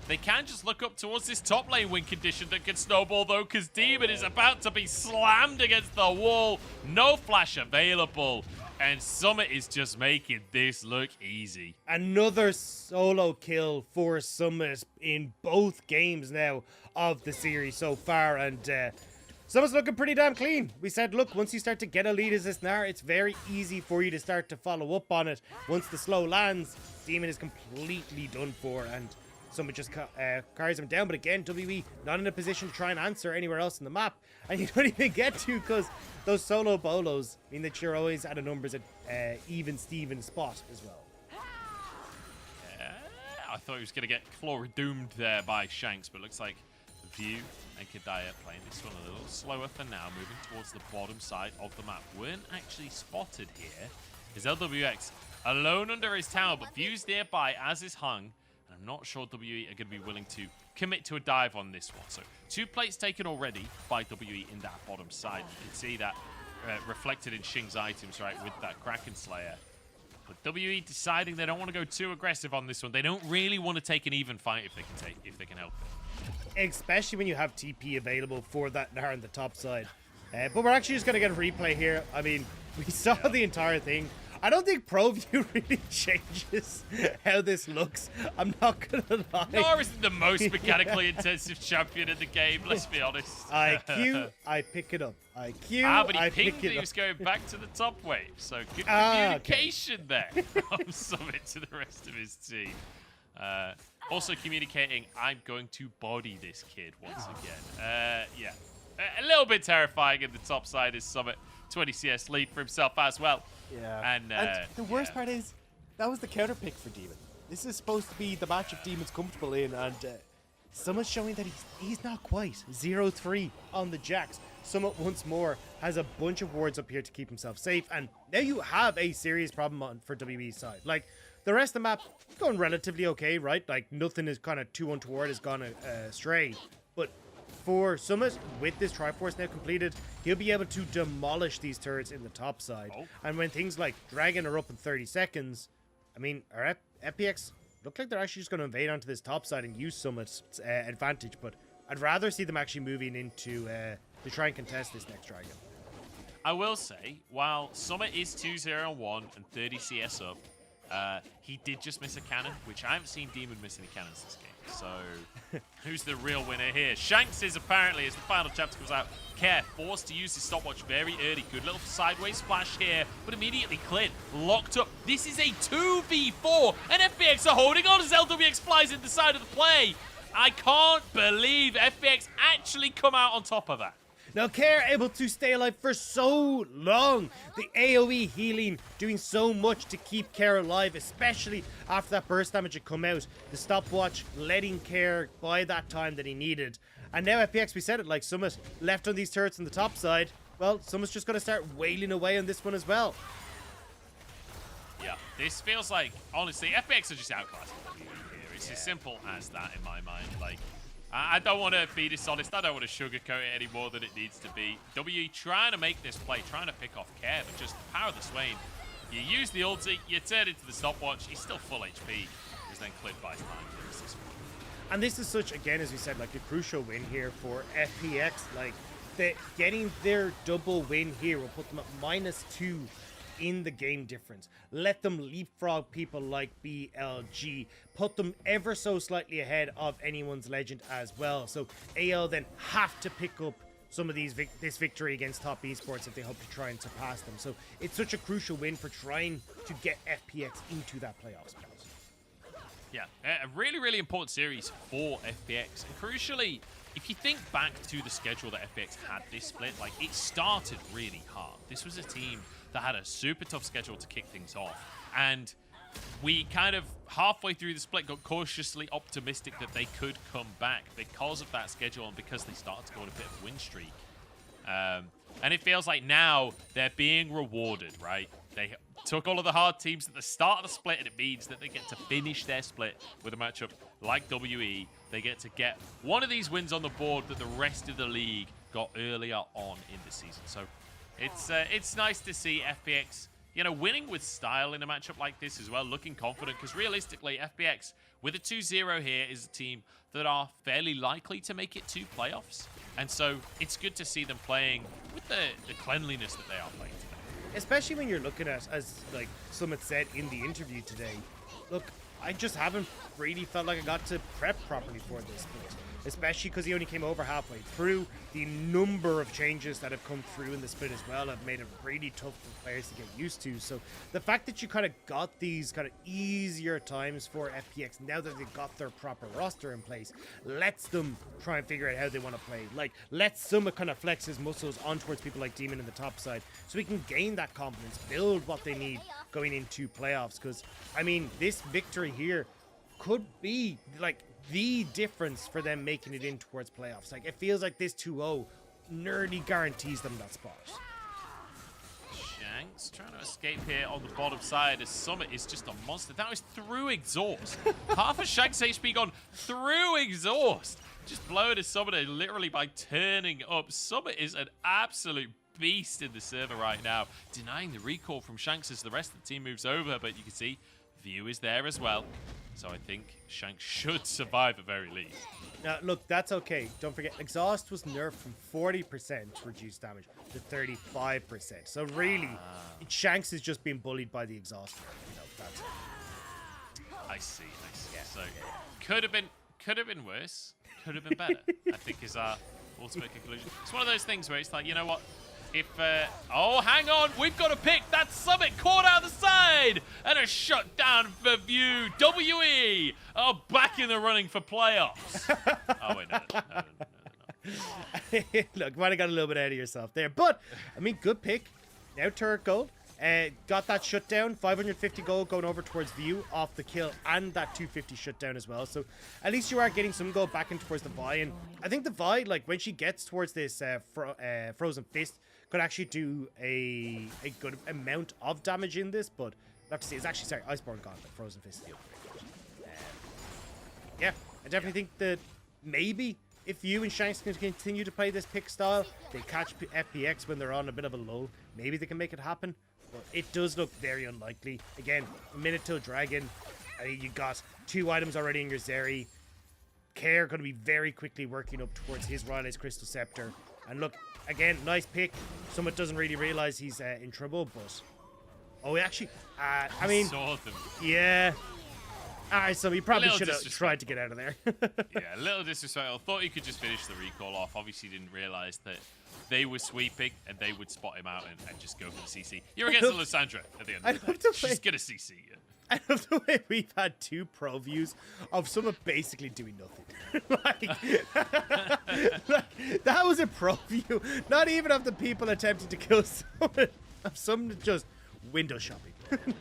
They can just look up towards this top lane win condition that can snowball, though, because Demon is about to be slammed against the wall. No flash available, and Summit is just making this look easy. Another solo kill for Summit in both games now of the series so far, and Summit's looking pretty damn clean. We said, look, once you start to get a lead as this Gnar, it's very easy for you to start to follow up on it. Once the slow lands, Demon is completely done for, and Summit just carries him down. But again, WE not in a position to try and answer anywhere else in the map, and you don't even get to, because those solo bolos mean that you're always out of numbers at even Steven spot as well. I thought he was going to get Flora doomed there by Shanks, but looks like View and Kadaya playing this one a little slower for now, moving towards the bottom side of the map. Weren't actually spotted here. Is LWX alone under his tower, but View's nearby, as is Hung. I'm not sure WE are going to be willing to commit to a dive on this one. So 2 plates taken already by WE in that bottom side. You can see that reflected in Xing's items, right, with that Kraken Slayer. But WE deciding they don't want to go too aggressive on this one. They don't really want to take an even fight if they can help it. Especially when you have TP available for that Gnar on the top side. But we're actually just going to get a replay here. I mean, we saw the entire thing I don't think ProView really changes how this looks. I'm not gonna lie. Nor isn't the most mechanically intensive champion in the game, let's be honest. IQ, I pick it up. IQ, But he I pinged pick that it he up. was going back to the top wave, so good Okay. communication there from Summit to the rest of his team. Also communicating, I'm going to body this kid once again. Yeah, a little bit terrifying in the top side is Summit. 20 CS lead for himself as well. Yeah. And, the worst part is, that was the counter pick for Demon. This is supposed to be the matchup Demon's comfortable in, and Summit's showing that he's not quite 0-3 on the Jacks. Summit once more has a bunch of wards up here to keep himself safe, and now you have a serious problem for WE's side. Like, the rest of the map going relatively okay, right? Like, nothing is kind of too untoward has gone astray. But for Summit, with this Triforce now completed, he'll be able to demolish these turrets in the top side. And when things like Dragon are up in 30 seconds, I mean, our FPX look like they're actually just going to invade onto this top side and use Summit's advantage. But I'd rather see them actually moving into to try and contest this next Dragon. I will say, while Summit is 2-0-1 and 30 CS up, he did just miss a cannon, which I haven't seen Demon miss any cannons this game. So, who's the real winner here? Shanks is apparently, as the final chapter comes out, Care forced to use his stopwatch very early. Good little sideways splash here, but immediately cleared. Locked up. This is a 2v4, and FPX are holding on as LWX flies in the side of the play. I can't believe FPX actually come out on top of that. Now, Care able to stay alive for so long. The AoE healing doing so much to keep Care alive, especially after that burst damage had come out. The stopwatch letting Care buy that time that he needed. And now FPX, we said it, like Summit left on these turrets on the top side. Well, Summit's just going to start wailing away on this one as well. Yeah, this feels like, honestly, FPX are just outclassed here. It's as simple as that in my mind. Like, I don't want to be dishonest. I don't want to sugarcoat it any more than it needs to be. WE trying to make this play, trying to pick off Care, but just the power of the Swain. You use the ulti, you turn into the stopwatch. He's still full HP. He's then clipped by time. And this is such, again, as we said, like a crucial win here for FPX. Like, getting their double win here will put them at -2 in the game difference. Let them leapfrog people like BLG. Put them ever so slightly ahead of anyone's legend as well. So AL then have to pick up some of this victory against top esports if they hope to try and surpass them. So it's such a crucial win for trying to get FPX into that playoff spot. Yeah, a really, really important series for FPX. And crucially, if you think back to the schedule that FPX had this split, like, it started really hard. This was a team that had a super tough schedule to kick things off. And we kind of, halfway through the split, got cautiously optimistic that they could come back because of that schedule and because they started to go on a bit of a win streak. And it feels like now they're being rewarded, right? They took all of the hard teams at the start of the split, and it means that they get to finish their split with a matchup like WE. They get to get one of these wins on the board that the rest of the league got earlier on in the season. So it's nice to see FPX, you know, winning with style in a matchup like this as well, looking confident, because realistically, FPX, with a 2-0 here, is a team that are fairly likely to make it to playoffs. And so it's good to see them playing with the cleanliness that they are playing today. Especially when you're looking at, as like Summit said in the interview today, look, I just haven't really felt like I got to prep properly for this split. Especially because he only came over halfway through. The number of changes that have come through in the split as well have made it really tough for players to get used to. So the fact that you kind of got these kind of easier times for FPX now that they've got their proper roster in place lets them try and figure out how they want to play. Like, lets Summit kind of flex his muscles on towards people like Demon in the top side so he can gain that confidence, build what they need going into playoffs. Because, I mean, this victory here could be like the difference for them making it in towards playoffs. Like, it feels like this 2-0 nearly guarantees them that spot. Shanks trying to escape here on the bottom side as Summit is just a monster. That was through exhaust. Half of Shanks' HP gone through exhaust. Just blowing his Summit literally by turning up. Summit is an absolute beast in the server right now. Denying the recall from Shanks as the rest of the team moves over, but you can see View is there as well. So I think Shanks should survive at very least. Now, look, that's okay. Don't forget, Exhaust was nerfed from 40% reduced damage to 35%. So really, Shanks is just being bullied by the Exhaust. You know, that's it. I see. Yeah. So could have been worse. Could have been better. I think is our ultimate conclusion. It's one of those things where it's like, you know what? If oh, hang on, we've got a pick. That's Summit caught out the side and a shut down for View. WE are back in the running for playoffs. Oh wait, no. Look, might have got a little bit out of yourself there, but I mean, good pick. Now turret gold. Got that shutdown, 550 gold going over towards View off the kill, and that 250 shutdown as well. So at least you are getting some gold back in towards the Vi. And I think the Vi, like when she gets towards this Frozen Fist, could actually do a good amount of damage in this. But I have to say, it's actually, sorry, Iceborne Gauntlet, Frozen Fist. Yeah, I definitely think that maybe if you and Shanks can continue to play this pick style, they catch FPX when they're on a bit of a lull. Maybe they can make it happen. But it does look very unlikely. Again, a minute till Dragon. You got 2 items already in your Zeri. Care going to be very quickly working up towards his Royal Ace Crystal Scepter. And look, again, nice pick. Someone doesn't really realize he's in trouble, but... Oh, actually... I mean... Saw them. Yeah. Alright, so he probably should have tried to get out of there. Yeah, a little disrespectful. Thought he could just finish the recall off. Obviously didn't realize that they were sweeping and they would spot him out and just go for the CC. You're against Lysandra at the end of the day. She's going to CC you. I love the way we've had 2 pro views of someone basically doing nothing. like, that was a pro view. Not even of the people attempting to kill someone. Of someone just window shopping.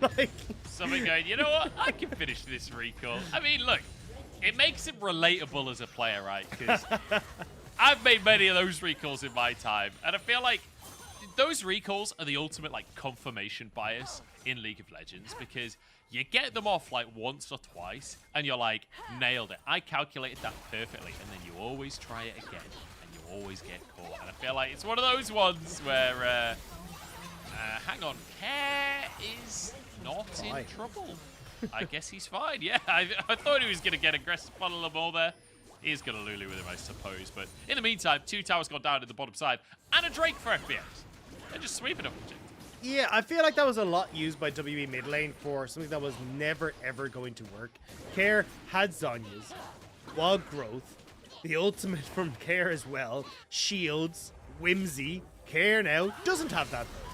like, Someone going, you know what? I can finish this recall. I mean, look, it makes him relatable as a player, right? Because I've made many of those recalls in my time, and I feel like those recalls are the ultimate like confirmation bias in League of Legends, because you get them off like once or twice and you're like, nailed it, I calculated that perfectly, and then you always try it again and you always get caught. And I feel like it's one of those ones where hang on, Care is not in trouble. I guess he's fine. Yeah, I thought he was going to get aggressive, funnel them all there. He's going to Lulu with him, I suppose. But in the meantime, 2 towers got down at the bottom side. And a Drake for FPX. They're just sweeping up objective. Yeah, I feel like that was a lot used by WE mid lane for something that was never, ever going to work. Care had Zhonya's, Wild Growth, the ultimate from Care as well, Shields, Whimsy. Care now doesn't have that though.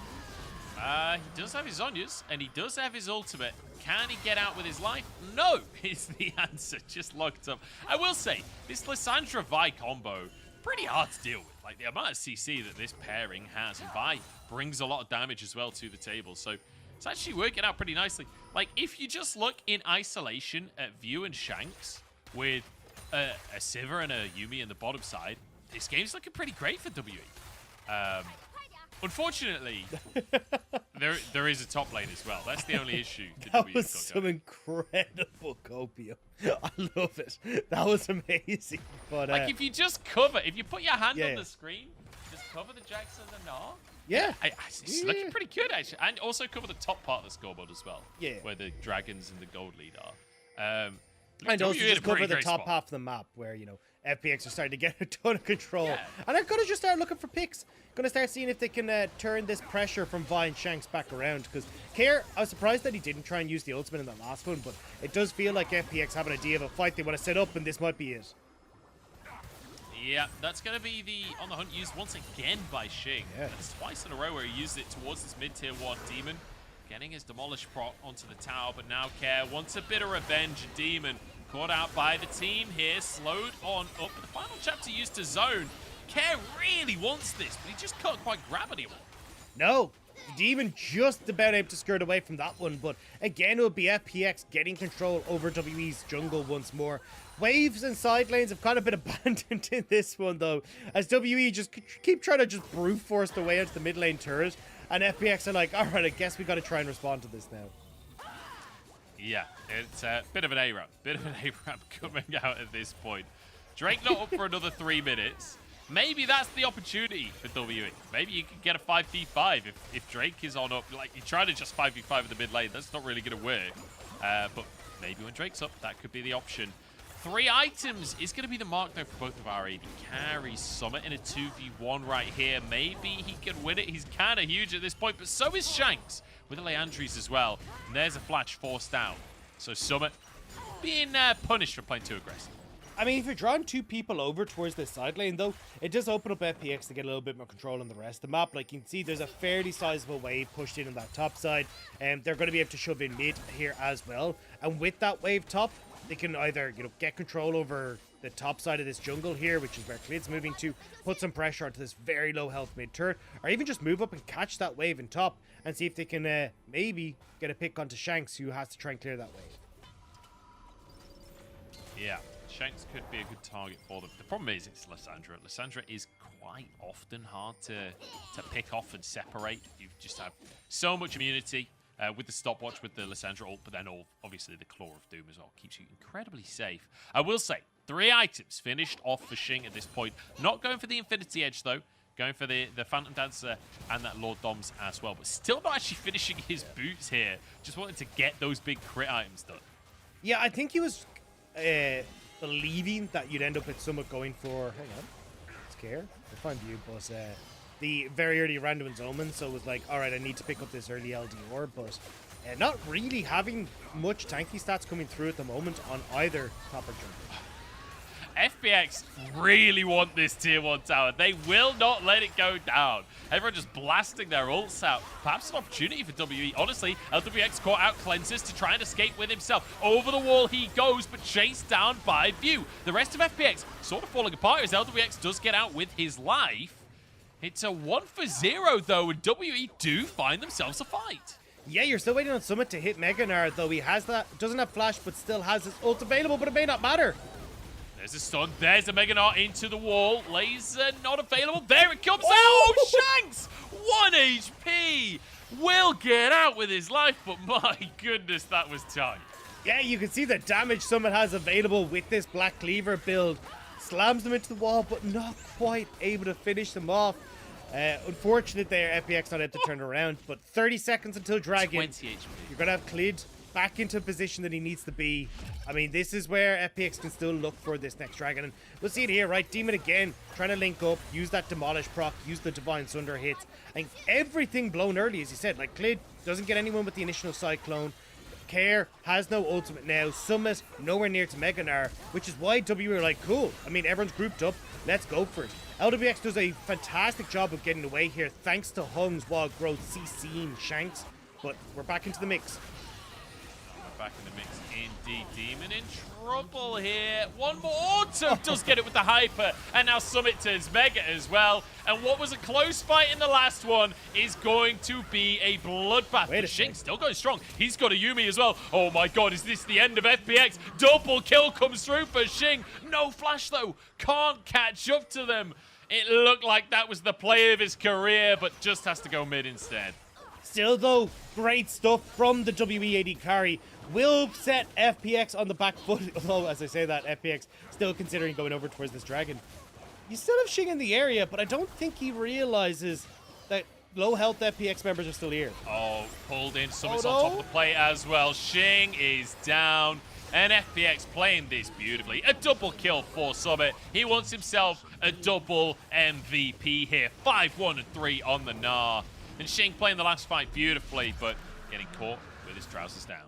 He does have his Zhonya's, and he does have his ultimate. Can he get out with his life? No, is the answer. Just locked up. I will say, this Lysandra Vi combo, pretty hard to deal with. Like, the amount of CC that this pairing has, and Vi brings a lot of damage as well to the table. So, it's actually working out pretty nicely. Like, if you just look in isolation at View and Shanks, with a Sivir and a Yuumi in the bottom side, this game's looking pretty great for WE. Unfortunately, there is a top lane as well. That's the only issue. That was some incredible copium. I love it. That was amazing. But like, if you just cover, if you put your hand on the screen, just cover the Jax and the Gnar. Yeah. It's looking pretty good, actually. And also cover the top part of the scoreboard as well. Yeah. Where the dragons and the gold lead are. And also just cover the top half of the map where, you know, FPX are starting to get a ton of control. Yeah. And I'm going to just start looking for picks. Going to start seeing if they can turn this pressure from Vi and Shanks back around. Because Care, I was surprised that he didn't try and use the ultimate in that last one. But it does feel like FPX have an idea of a fight they want to set up, and this might be it. Yeah, that's going to be the on the hunt used once again by Shing. Yeah. That's twice in a row where he used it towards this mid-tier 1 Demon. Getting his Demolish Prot onto the tower, but now Care wants a bit of revenge. Demon caught out by the team here, slowed on up. The final chapter used to zone. Care really wants this, but he just can't quite grab anyone. No, Demon just about able to skirt away from that one, but again, it will be FPX getting control over WE's jungle once more. Waves and side lanes have kind of been abandoned in this one, though, as WE just keep trying to just brute force their way into the mid lane turret, and FPX are like, all right, I guess we got to try and respond to this now. Yeah, it's a bit of an A-ramp. Bit of an A-ramp coming out at this point. Drake not up for another 3 minutes. Maybe that's the opportunity for WE. Maybe you could get a 5v5 if Drake is on up. Like, you're trying to just 5v5 in the mid lane. That's not really going to work. But Maybe when Drake's up, that could be the option. 3 items is going to be the mark, though, for both of our AD carries. Summit in a 2v1 right here. Maybe he can win it. He's kind of huge at this point, but so is Shanks with the Leandries as well. And there's a flash forced down. So Summit being punished for playing too aggressive. I mean, if you're drawing 2 people over towards this side lane, though, it does open up FPX to get a little bit more control on the rest of the map. Like, you can see there's a fairly sizable wave pushed in on that top side, and they're going to be able to shove in mid here as well. And with that wave top, they can either, you know, get control over the top side of this jungle here, which is where Klid's moving to, put some pressure onto this very low health mid turret, or even just move up and catch that wave in top and see if they can maybe get a pick onto Shanks, who has to try and clear that wave. Yeah, Shanks could be a good target for them. The problem is it's Lissandra. Lissandra is quite often hard to pick off and separate. You just have so much immunity with the stopwatch, with the Lissandra ult, but then obviously the Claw of Doom as well keeps you incredibly safe. I will say, 3 items finished off for Xing at this point. Not going for the Infinity Edge, though. Going for the Phantom Dancer and that Lord Doms as well. But still not actually finishing his boots here. Just wanting to get those big crit items done. Yeah, I think he was believing that you'd end up with Summit going for... Hang on. Let's care. I'll find you, but... the very early random and Omen, so it was like, alright, I need to pick up this early LDR, but not really having much tanky stats coming through at the moment on either top or jungle. FPX really want this tier 1 tower. They will not let it go down. Everyone just blasting their ults out. Perhaps an opportunity for WE. Honestly, LWX caught out Cleanses to try and escape with himself. Over the wall he goes, but chased down by View. The rest of FPX sort of falling apart as LWX does get out with his life. It's a 1-for-0, though, and WE do find themselves a fight. Yeah, you're still waiting on Summit to hit Mega Gnar, though he has that, doesn't have flash, but still has his ult available, but it may not matter. There's a stun, there's a Mega Gnar into the wall. Laser not available, there it comes out! Oh, Shanks! 1 HP! Will get out with his life, but my goodness, that was tight. Yeah, you can see the damage Summit has available with this Black Cleaver build. Slams them into the wall, but not quite able to finish them off. Unfortunate there, FPX not able to turn it around, but 30 seconds until Dragon. 20 HP. You're going to have Klid back into a position that he needs to be. I mean, this is where FPX can still look for this next Dragon. And we'll see it here, right? Demon again, trying to link up, use that Demolish proc, use the Divine Sunder hits. And everything blown early, as you said. Like, Klid doesn't get anyone with the initial Cyclone. Care has no ultimate now. Summit nowhere near to Mega Gnar, which is why W are like, cool. I mean, everyone's grouped up. Let's go for it. LWX does a fantastic job of getting away here, thanks to Hung's wild growth CCing Shanks. But we're back into the mix. We're back in the mix indeed. Demon in trouble here. One more. Autumn does get it with the Hyper, and now Summit turns Mega as well. And what was a close fight in the last one is going to be a bloodbath. But Xing still going strong. He's got a Yumi as well. Oh my god, is this the end of FPX? Double kill comes through for Xing. No flash though. Can't catch up to them. It looked like that was the play of his career, but just has to go mid instead. Still though, great stuff from the WE80 carry. Will set FPX on the back foot, although as I say that, FPX still considering going over towards this Dragon. You still have Xing in the area, but I don't think he realizes that low health FPX members are still here. Oh, pulled in. Summit's on top of the play as well. Xing is down. And FPX playing this beautifully. A double kill for Summit. He wants himself a double MVP here. 5-1 and 3 on the Gnar. And Xing playing the last fight beautifully, but getting caught with his trousers down.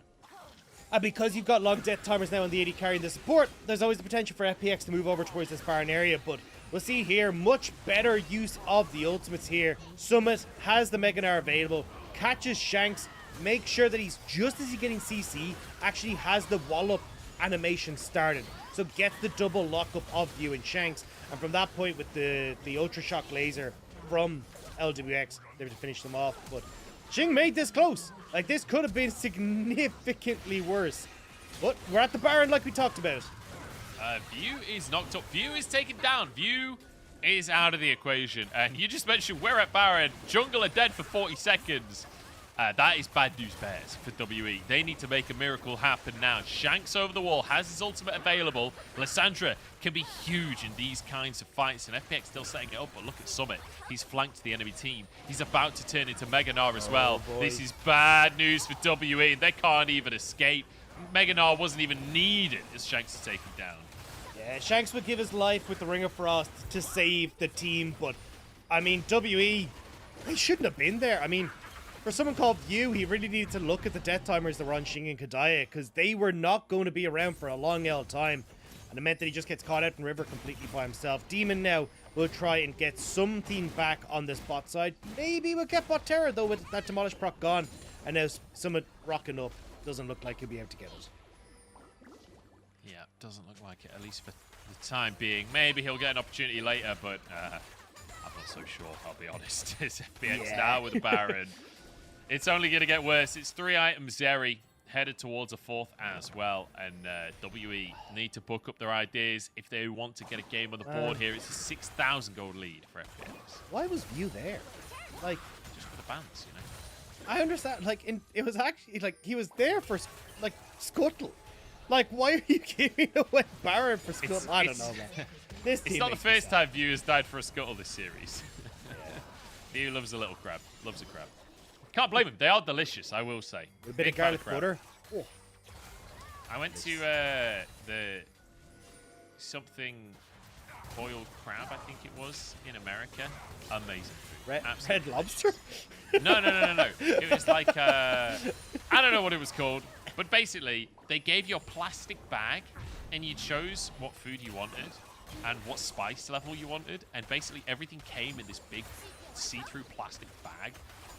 And because you've got long death timers now on the 80 carrying the support, there's always the potential for FPX to move over towards this Baron area, but we'll see here, much better use of the ultimates here. Summit has the Mega Gnar available, catches Shanks, make sure that he's, just as he's getting CC, actually has the wallop animation started. So gets the double lockup of View and Shanks, and from that point with the Ultra Shock Laser from LWX, they were to finish them off, but Xing made this close. Like, this could have been significantly worse. But we're at the Baron like we talked about. View is knocked up. View is taken down. View is out of the equation. And you just mentioned we're at Baron. Jungle are dead for 40 seconds. That is bad news bears for WE. They need to make a miracle happen now. Shanks over the wall, has his ultimate available. Lissandra can be huge in these kinds of fights, and FPX still setting it up, but look at Summit. He's flanked the enemy team. He's about to turn into Mega Gnar as well. Boy. This is bad news for WE, and they can't even escape. Mega Gnar wasn't even needed as Shanks to take him down. Yeah, Shanks would give his life with the Ring of Frost to save the team, but I mean, WE, they shouldn't have been there. I mean, for someone called View, he really needed to look at the death timers that were on Shing and Kadaya, because they were not going to be around for a long old time. And it meant that he just gets caught out in River completely by himself. Demon now will try and get something back on this bot side. Maybe we'll get bot Terror, though, with that Demolish proc gone. And now Summit rocking up. Doesn't look like he'll be able to get it. Yeah, doesn't look like it, at least for the time being. Maybe he'll get an opportunity later, but I'm not so sure, I'll be honest. It's FPX now with the Baron. It's only going to get worse. It's 3 items, Zeri, headed towards a 4th as well. And WE need to book up their ideas if they want to get a game on the board here. It's a 6,000 gold lead for FPX. Why was View there? Like, just for the bans, you know? I understand. Like, it was actually, like, he was there for, like, Scuttle. Like, why are you giving away Baron for Scuttle? I don't know, man. It's not the first time View has died for a Scuttle this series. View loves a little crab. Loves a crab. Can't blame him. They are delicious, I will say. A bit of garlic butter. Oh. I went to the something boiled crab, I think it was, in America. Amazing food. Red Lobster? No. It was like, I don't know what it was called. But basically, they gave you a plastic bag, and you chose what food you wanted and what spice level you wanted. And basically, everything came in this big see-through plastic bag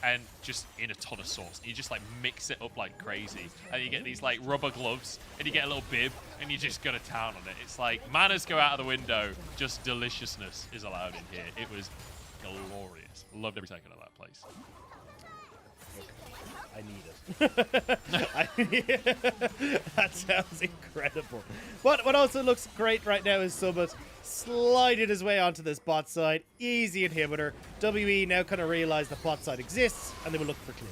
and just in a ton of sauce. You just, like, mix it up like crazy. And you get these, like, rubber gloves, and you get a little bib, and you just go to town on it. It's like, manners go out of the window. Just deliciousness is allowed in here. It was glorious. Loved every second of that place. I need it. That sounds incredible. What also looks great right now is Summit sliding his way onto this bot side. Easy inhibitor. WE now kind of realize the bot side exists, and they will look for Clid.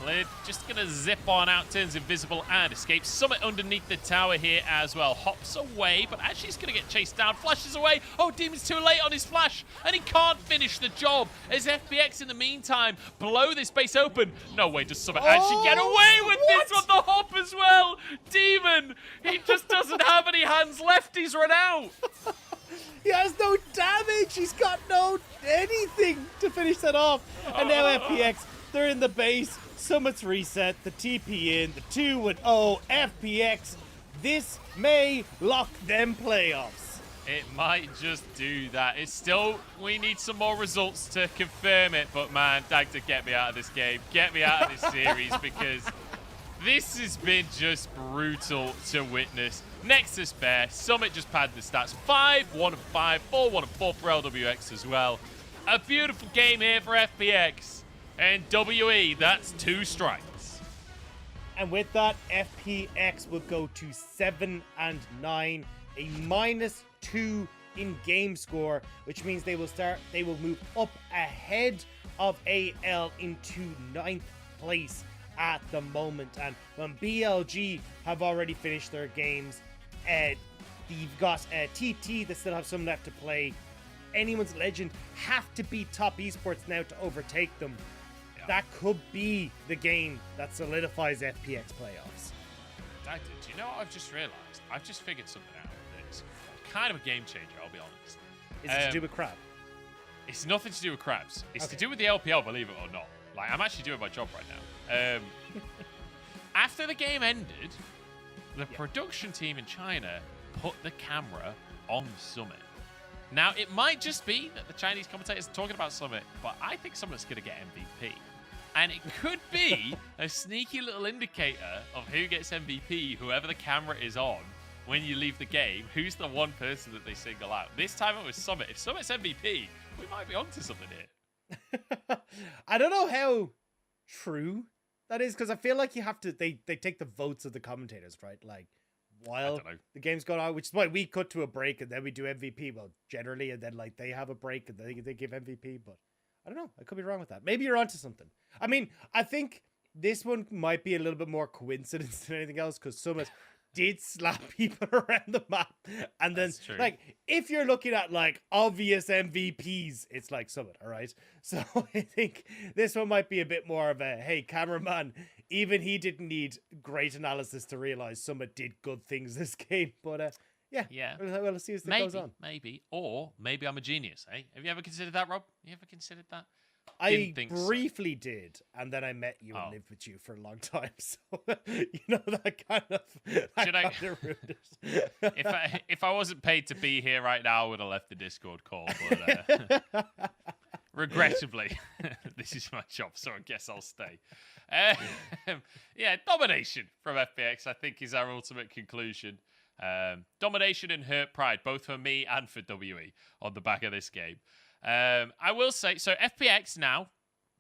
Clid just going to zip on out, turns invisible, and escapes. Summit underneath the tower here as well. Hops away, but actually he's going to get chased down. Flashes away. Oh, Demon's too late on his flash, and he can't finish the job. As FPX, in the meantime, blow this base open. No way does Summit actually get away with this on the hop as well. Demon, he just doesn't have any hands left. He's run out. He has no damage. He's got no anything to finish that off. And now FPX, they're in the base. Summit's reset, the TP in, the 2-0 FPX. This may lock them playoffs. It might just do that. It's still, we need some more results to confirm it. But man, Dagda, get me out of this game. Get me out of this series, because this has been just brutal to witness. Nexus Bear, Summit just padded the stats. 5-1-5, 4-1-4 for LWX as well. A beautiful game here for FPX. And WE, that's 2 strikes. And with that, FPX will go to 7-9, a -2 in game score, which means they will move up ahead of AL into 9th place at the moment. And when BLG have already finished their games, you've got TT that still have some left to play. Anyone's Legend have to beat Top Esports now to overtake them. That could be the game that solidifies FPX playoffs. Dagda, do you know what I've just realized? I've just figured something out that's kind of a game changer, I'll be honest. Is it to do with crab? It's nothing to do with crabs. It's to do with the LPL, believe it or not. Like, I'm actually doing my job right now. After the game ended, the production team in China put the camera on Summit. Now, it might just be that the Chinese commentators are talking about Summit, but I think Summit's going to get MVP. And it could be a sneaky little indicator of who gets MVP, whoever the camera is on, when you leave the game. Who's the one person that they single out? This time it was Summit. If Summit's MVP, we might be onto something here. I don't know how true that is, because I feel like you have to, they take the votes of the commentators, right? Like, while the game's going on, which is why we cut to a break and then we do MVP, well, generally, and then like they have a break and they give MVP, but I don't know. I could be wrong with that. Maybe you're onto something. I mean, I think this one might be a little bit more coincidence than anything else, because Summit did slap people around the map. And then, like, if you're looking at, like, obvious MVPs, it's like Summit, all right? So I think this one might be a bit more of a, hey, cameraman, even he didn't need great analysis to realize Summit did good things this game. But Yeah. we'll see as it Maybe, goes on. or maybe I'm a genius. Eh? Have you ever considered that, Rob? You ever considered that? I Didn't think so. briefly did, and then I met you Oh. and lived with you for a long time. So you know that kind of ruined it. If I wasn't paid to be here right now, I would have left the Discord call. But regrettably, this is my job, so I guess I'll stay. Yeah, domination from FPX, I think, is our ultimate conclusion. Domination and hurt pride, both for me and for WE, on the back of this game. I will say, so FPX now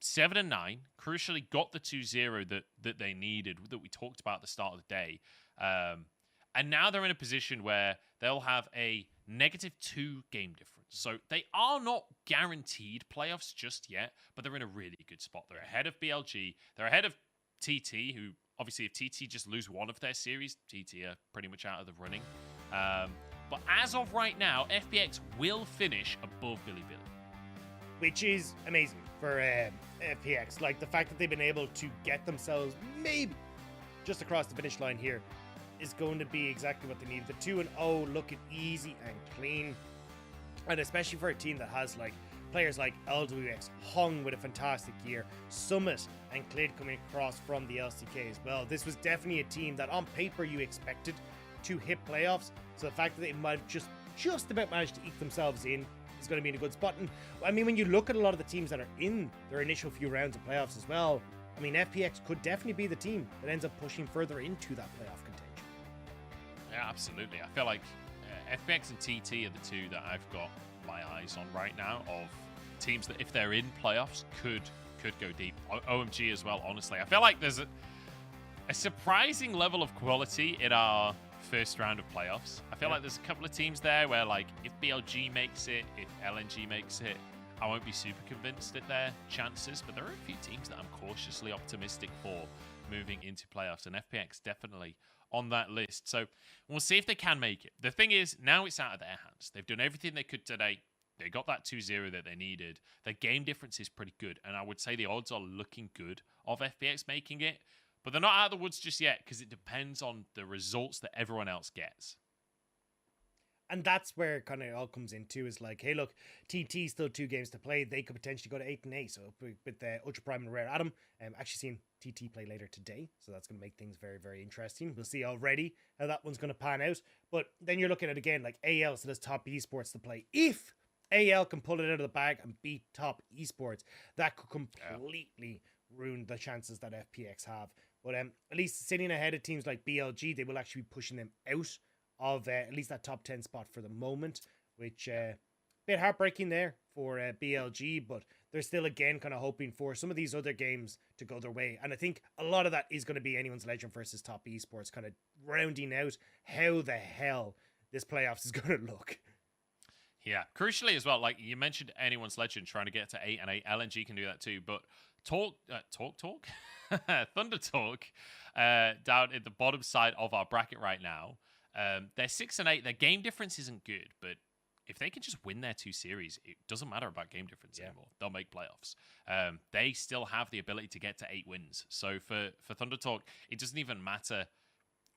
7-9, crucially got the 2-0 that they needed, that we talked about at the start of the day. And now they're in a position where they'll have a -2 game difference. So they are not guaranteed playoffs just yet, but they're in a really good spot. They're ahead of BLG. They're ahead of TT, who obviously if TT just lose one of their series, TT are pretty much out of the running. But as of right now, FPX will finish above Billy Billy. Which is amazing for FPX. Like, the fact that they've been able to get themselves maybe just across the finish line here is going to be exactly what they need. The 2-0 looking easy and clean. And especially for a team that has like players like LWX, Hung with a fantastic year, Summit and Clid coming across from the LCK as well. This was definitely a team that on paper you expected to hit playoffs. So the fact that they might have just about managed to eke themselves in is going to be in a good spot. And I mean, when you look at a lot of the teams that are in their initial few rounds of playoffs as well, I mean, FPX could definitely be the team that ends up pushing further into that playoff contention. Yeah, absolutely. I feel like FPX and TT are the two that I've got my eyes on right now of teams that if they're in playoffs could go deep. OMG as well, honestly. I feel like there's a surprising level of quality in our first round of playoffs. I feel like there's a couple of teams there where, like, if BLG makes it, if LNG makes it, I won't be super convinced at their chances, but there are a few teams that I'm cautiously optimistic for moving into playoffs, and FPX definitely on that list. So we'll see if they can make it. The thing is, now it's out of their hands. They've done everything they could today. They got that 2-0 that they needed. Their game difference is pretty good, and I would say the odds are looking good of FPX making it. But they're not out of the woods just yet because it depends on the results that everyone else gets. And that's where it kind of all comes into is like, hey, look, TT still 2 games to play. They could potentially go to 8-8. So with the Ultra Prime and Rare Atom, actually seeing TT play later today. So that's going to make things very, very interesting. We'll see already how that one's going to pan out. But then you're looking at, again, like AL still has top esports to play. If AL can pull it out of the bag and beat top esports, that could completely ruin the chances that FPX have. But at least sitting ahead of teams like BLG, they will actually be pushing them out of at least that top 10 spot for the moment, which bit heartbreaking there for BLG, but they're still again kind of hoping for some of these other games to go their way. And I think a lot of that is going to be Anyone's Legend versus top esports, kind of rounding out how the hell this playoffs is going to look. Yeah, crucially as well, like you mentioned Anyone's Legend trying to get to 8-8. LNG can do that too, but Thunder Talk down at the bottom side of our bracket right now. They're 6-8. Their game difference isn't good, but if they can just win their 2 series, it doesn't matter about game difference anymore. They'll make playoffs. They still have the ability to get to 8 wins. So for Thunder Talk, it doesn't even matter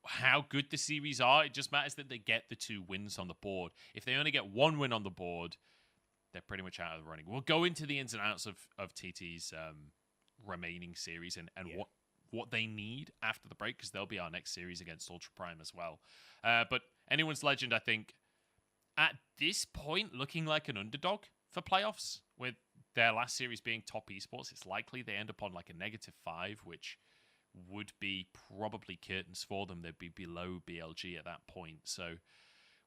how good the series are. It just matters that they get the 2 wins on the board. If they only get 1 win on the board, they're pretty much out of the running. We'll go into the ins and outs of TT's remaining series and what they need after the break, because they'll be our next series against Ultra Prime as well. But Anyone's Legend, I think, at this point, looking like an underdog for playoffs, with their last series being top esports. It's likely they end up on like a -5, which would be probably curtains for them. They'd be below BLG at that point. So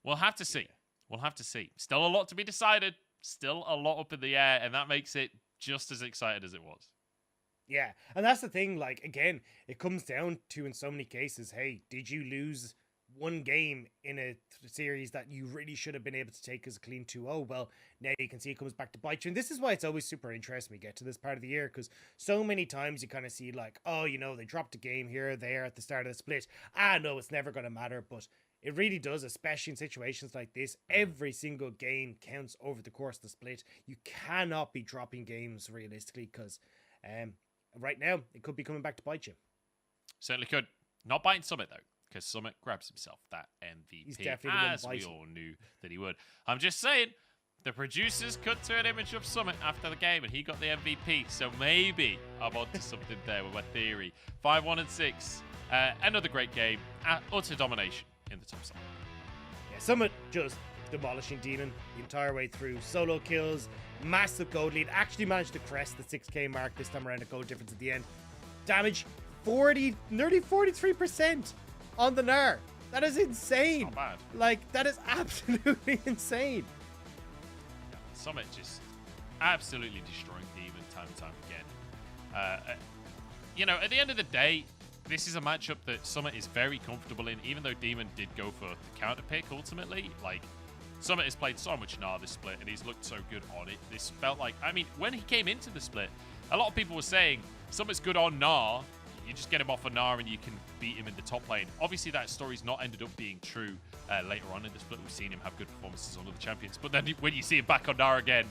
we'll have to see. We'll have to see. Still a lot to be decided. Still a lot up in the air, and that makes it just as excited as it was. Yeah, and that's the thing, like, again, it comes down to, in so many cases, hey, did you lose one game in a series that you really should have been able to take as a clean 2-0? Well, now you can see it comes back to bite you. And this is why it's always super interesting when we get to this part of the year, because so many times you kind of see, like, oh, you know, they dropped a game here or there at the start of the split. No, it's never going to matter, but it really does, especially in situations like this. Every single game counts over the course of the split. You cannot be dropping games realistically, because right now it could be coming back to bite you. Certainly could. Not biting Summit, though, because Summit grabs himself that He's MVP, definitely the one as we biting. all knew that he would. I'm just saying, the producers cut to an image of Summit after the game, and he got the MVP. So maybe I'm onto something there with my theory. 5-1-6. Another great game. Utter domination in the top side. Yeah, Summit just demolishing Demon the entire way through. Solo kills, massive gold lead. Actually managed to crest the 6k mark this time around. A gold difference at the end. Damage 40, nearly 43% on the Gnar. That is insane. Not bad. Like, that is absolutely insane. Summit just absolutely destroying Demon time and time again. You know, at the end of the day, this is a matchup that Summit is very comfortable in, even though Demon did go for the counter pick ultimately. Like, Summit has played so much Gnar this split, and he's looked so good on it. This felt like, I mean, when he came into the split, a lot of people were saying, Summit's good on Gnar, you just get him off a Gnar and you can beat him in the top lane. Obviously, that story's not ended up being true later on in the split. We've seen him have good performances on other champions. But then when you see him back on Gnar again,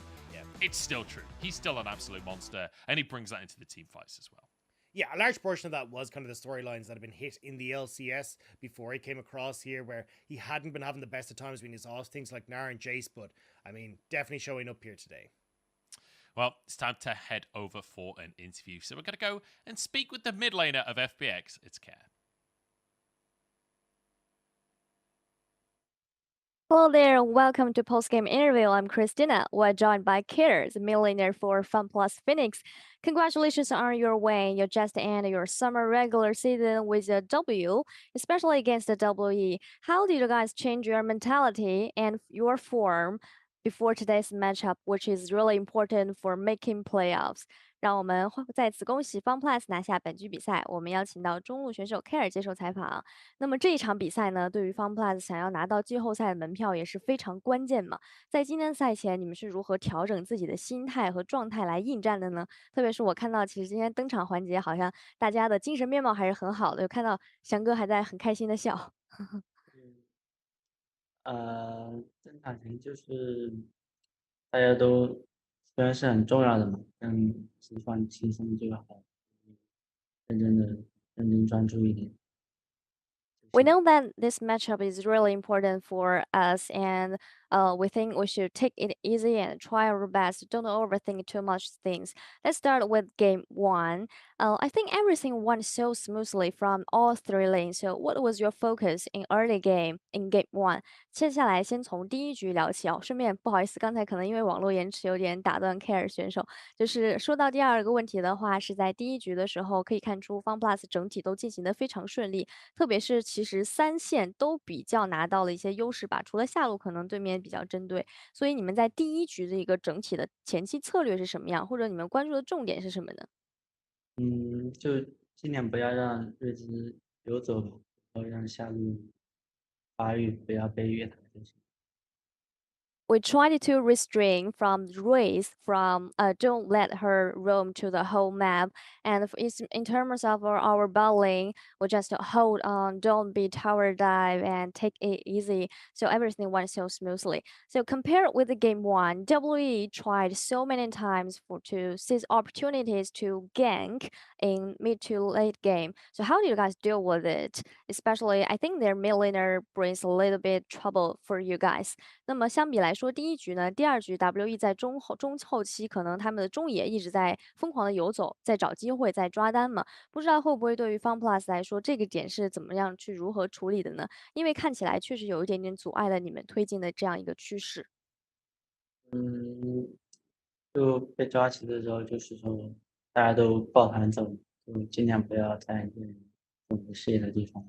it's still true. He's still an absolute monster, and he brings that into the team fights as well. Yeah, a large portion of that was kind of the storylines that have been hit in the LCS before he came across here, where he hadn't been having the best of times when he saw things like Gnar and Jace, but I mean, definitely showing up here today. Well, it's time to head over for an interview. So we're going to go and speak with the mid laner of FPX. It's Care. Hello there, welcome to Postgame Interview. I'm Christina. We're joined by Kitter, the millionaire for FunPlus Phoenix. Congratulations on your win. You just ended your summer regular season with a W, especially against the WE. How did you guys change your mentality and your form before today's matchup, which is really important for making playoffs? 让我们再次恭喜 FunPlus 拿下本局比赛。我们邀请到中路选手 Care 接受采访。那么这一场比赛呢，对于 FunPlus 想要拿到季后赛的门票也是非常关键嘛。在今天赛前，你们是如何调整自己的心态和状态来应战的呢？特别是我看到，其实今天登场环节好像大家的精神面貌还是很好的，有看到翔哥还在很开心的笑。正常情就是大家都虽然是很重要的嘛，但是放轻松就好，认真专注一点。We know that this matchup is really important for us, and we think we should take it easy and try our best. Don't overthink too much things. Let's start with game one. I think everything went so smoothly from all three lanes. So, what was your focus in early game in game one? 接下来先从第一局聊起哦。顺便不好意思，刚才可能因为网络延迟有点打断 Care 选手。就是说到第二个问题的话，是在第一局的时候可以看出 FunPlus 整体都进行的非常顺利，特别是其实三线都比较拿到了一些优势吧，除了下路可能对面比较针对。所以你们在第一局的一个整体的前期策略是什么样，或者你们关注的重点是什么呢？就尽量不要让瑞兹游走，然后让下路发育不要被越塔就行。We tried to restrain from race from don't let her roam to the whole map, and in terms of our bowling we just hold on, don't be tower dive and take it easy, so everything went so smoothly. So compared with the game one, we tried so many times to seize opportunities to gank in mid to late game. So how do you guys deal with it? Especially I think their millionaire brings a little bit trouble for you guys. 那么相比来说，第一局呢，第二局 WE 在中后期，可能他们的中野一直在疯狂的游走，在找机会，在抓单嘛。不知道会不会对于 FunPlus 来说，这个点是怎么样去如何处理的呢？因为看起来确实有一点点阻碍了你们推进的这样一个趋势。就被抓起的时候，就是说大家都抱团走，就尽量不要在有视野的地方。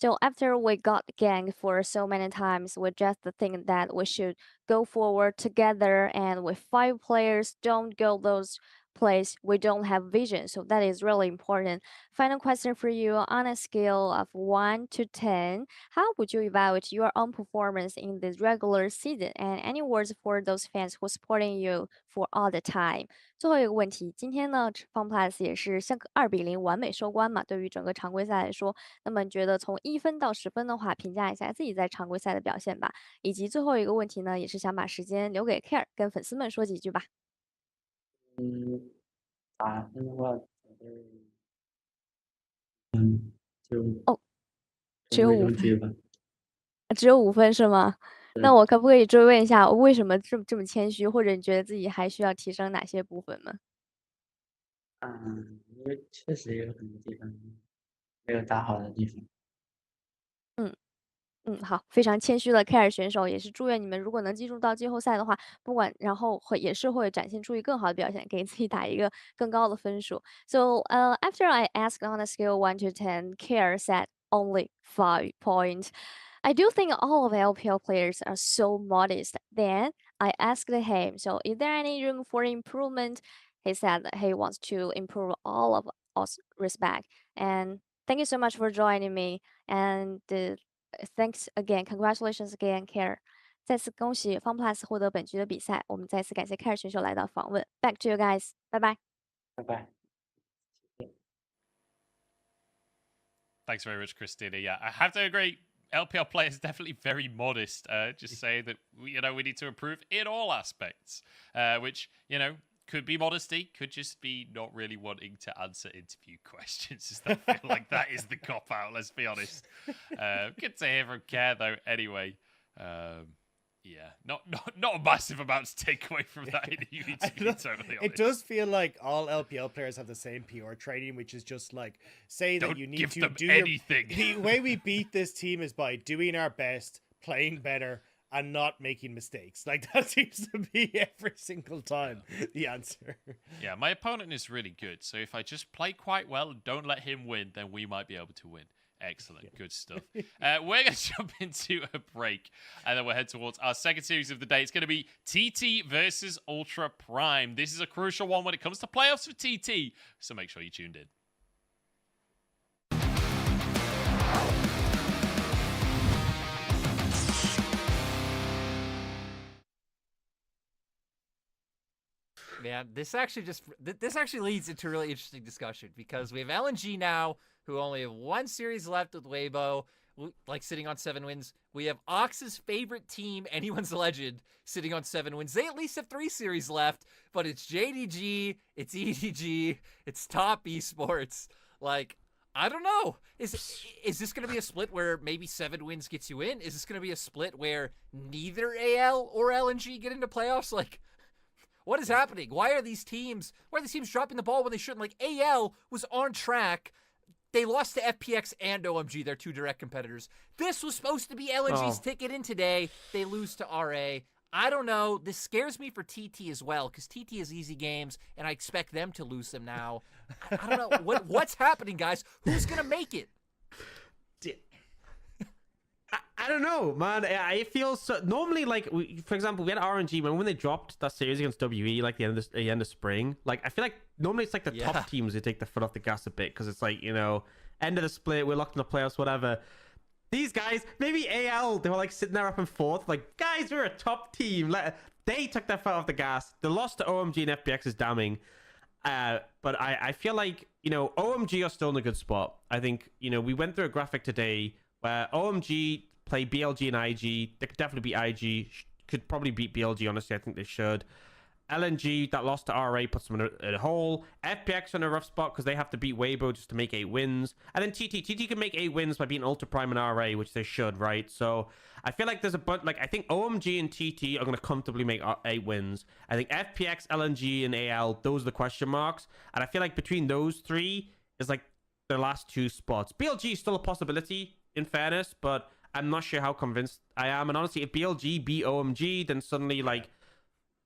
So after we got ganked for so many times, we just think that we should go forward together, and with 5 players, don't go those plays we don't have vision. So that is really important. Final question for you: on a scale of 1 to 10, how would you evaluate your own performance in this regular season? And any words for those fans who supporting you for all the time? 最后一个问题，今天呢，FunPlus 也是像个2-0完美收官嘛。对于整个常规赛来说，那么你觉得从1分到10分的话，评价一下自己在常规赛的表现吧。以及最后一个问题呢，也是想把时间留给 Care，跟粉丝们说几句吧。打分的话，就哦，只有中规5分，中矩吧。只有5分是吗？那对。我可不可以追问一下，为什么这么谦虚，或者你觉得自己还需要提升哪些部分呢？因为确实有很多地方没有打好的地方。嗯。好，非常谦虚的 Care 选手，也是祝愿你们如果能进入到季后赛的话，不管然后也是会展现出更好的表现，给自己打一个更高的分数。So, after I asked on a scale 1 to 10, Care said only 5 points. I do think all of LPL players are so modest. Then I asked him, so is there any room for improvement? He said that he wants to improve all of us respect. And thank you so much for joining me. And thanks again, congratulations again, Care. 再次恭喜 FunPlus 获得本局的比赛，我们再次感谢 Care 选手来到访问。Back to you guys，拜拜。拜拜。Thanks very much, Christina. Yeah, I have to agree. LPL players definitely very modest. Just say that we need to improve in all aspects, which could be modesty, could just be not really wanting to answer interview questions. I feel like that is the cop out. Let's be honest. Good to hear from Care though. Anyway, yeah, not a massive amount to take away from that interview. To be totally honest, it does feel like all LPL players have the same PR training, which is just like say Don't that you need give to them do anything. The way we beat this team is by doing our best, playing better, and not making mistakes. Like that seems to be every single time the answer. Yeah, my opponent is really good, so if I just play quite well and don't let him win, then we might be able to win. Excellent. Good stuff. We're going to jump into a break, and then we'll head towards our second series of the day. It's going to be TT versus Ultra Prime. This is a crucial one when it comes to playoffs for TT, so make sure you tuned in. Man, this actually leads into a really interesting discussion because we have LNG now, who only have 1 series left with Weibo, like sitting on 7 wins. We have Ox's favorite team, Anyone's Legend, sitting on 7 wins. They at least have 3 series left, but it's JDG, it's EDG, it's Top Esports. Like, I don't know. Is this going to be a split where maybe 7 wins gets you in? Is this going to be a split where neither AL or LNG get into playoffs? Like, what is happening? Why are these teams dropping the ball when they shouldn't? Like, AL was on track. They lost to FPX and OMG, their 2 direct competitors. This was supposed to be LNG's ticket in today. They lose to RA. I don't know. This scares me for TT as well, because TT has easy games, and I expect them to lose them now. I don't know. What's happening, guys? Who's going to make it? I don't know, man. I feel so. Normally, like for example, we had RNG when they dropped that series against WE, like the end of spring. Like I feel like normally it's like the top teams who take the foot off the gas a bit because it's like end of the split, we're locked in the playoffs, whatever. These guys, maybe AL, they were like sitting there up and forth, like guys, we're a top team. They took their foot off the gas. The loss to OMG and FPX is damning. But I feel like OMG are still in a good spot. I think we went through a graphic today where OMG play BLG and IG. They could definitely beat IG. Could probably beat BLG, honestly. I think they should. LNG, that loss to RA puts them in a hole. FPX are in a rough spot because they have to beat Weibo just to make 8 wins. And then TT can make 8 wins by beating Ultra Prime and RA, which they should, right? So I feel like there's a bunch, I think OMG and TT are going to comfortably make 8 wins. I think FPX, LNG, and AL, those are the question marks. And I feel like between those 3 is like the last 2 spots. BLG is still a possibility, in fairness, but I'm not sure how convinced I am. And honestly, if BLG beat OMG, then suddenly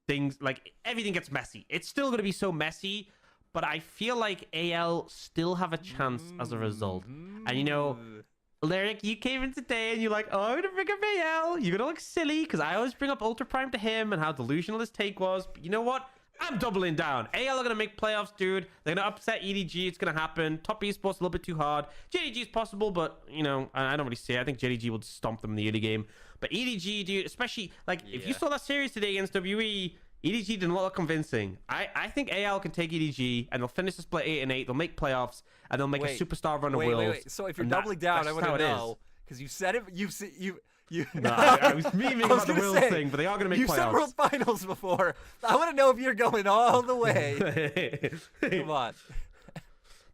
things everything gets messy. It's still going to be so messy, but I feel like AL still have a chance as a result. And Lyric, you came in today and you're like, oh, I'm going to bring up AL. You're going to look silly because I always bring up Ultra Prime to him and how delusional his take was. But you know what? I'm doubling down. AL are going to make playoffs, dude. They're going to upset EDG. It's going to happen. Top Esports a little bit too hard. JDG is possible, but, I don't really see it. I think JDG would stomp them in the early game. But EDG, dude, especially, if you saw that series today against WE, EDG did not look convincing. I think AL can take EDG, and they'll finish the split 8-8. They'll make playoffs, and they'll make a superstar run of Wills. Wait. So if you're doubling down, I want to know, because you said it, No, I was memeing about the Wills thing, but they are going to make playoffs. You said World Finals before. I want to know if you're going all the way. Come on.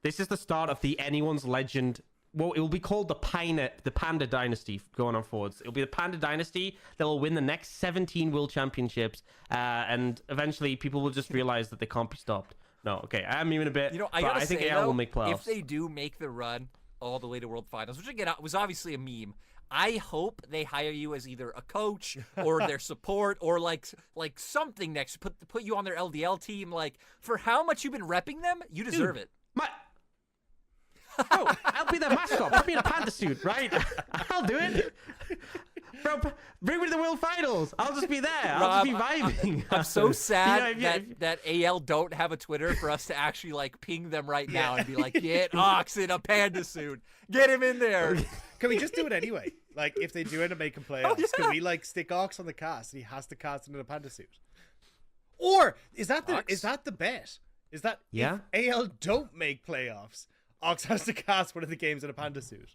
This is the start of the anyone's legend. Well, it will be called the Panda Dynasty going on forwards. It'll be the Panda Dynasty that will win the next 17 World Championships, and eventually people will just realize that they can't be stopped. No, okay, I'm even a bit. You know, I think AL will make playoffs. If they do make the run all the way to World Finals, which again was obviously a meme, I hope they hire you as either a coach or their support or like something next. Put you on their LDL team. Like, for how much you've been repping them, you deserve it. Bro, I'll be the mascot. Put me in a panda suit, right? I'll do it. Bro, bring me to the World Finals. I'll just be there. I'll just be vibing. I'm so sad that AL don't have a Twitter for us to actually like ping them right now and be like, get Ox in a panda suit. Get him in there. Can we just do it anyway? Like, if they do end up making playoffs, can we like stick Ox on the cast and he has to cast in a panda suit? Or is that the bet? Is that if AL don't make playoffs, Ox has to cast one of the games in a panda suit?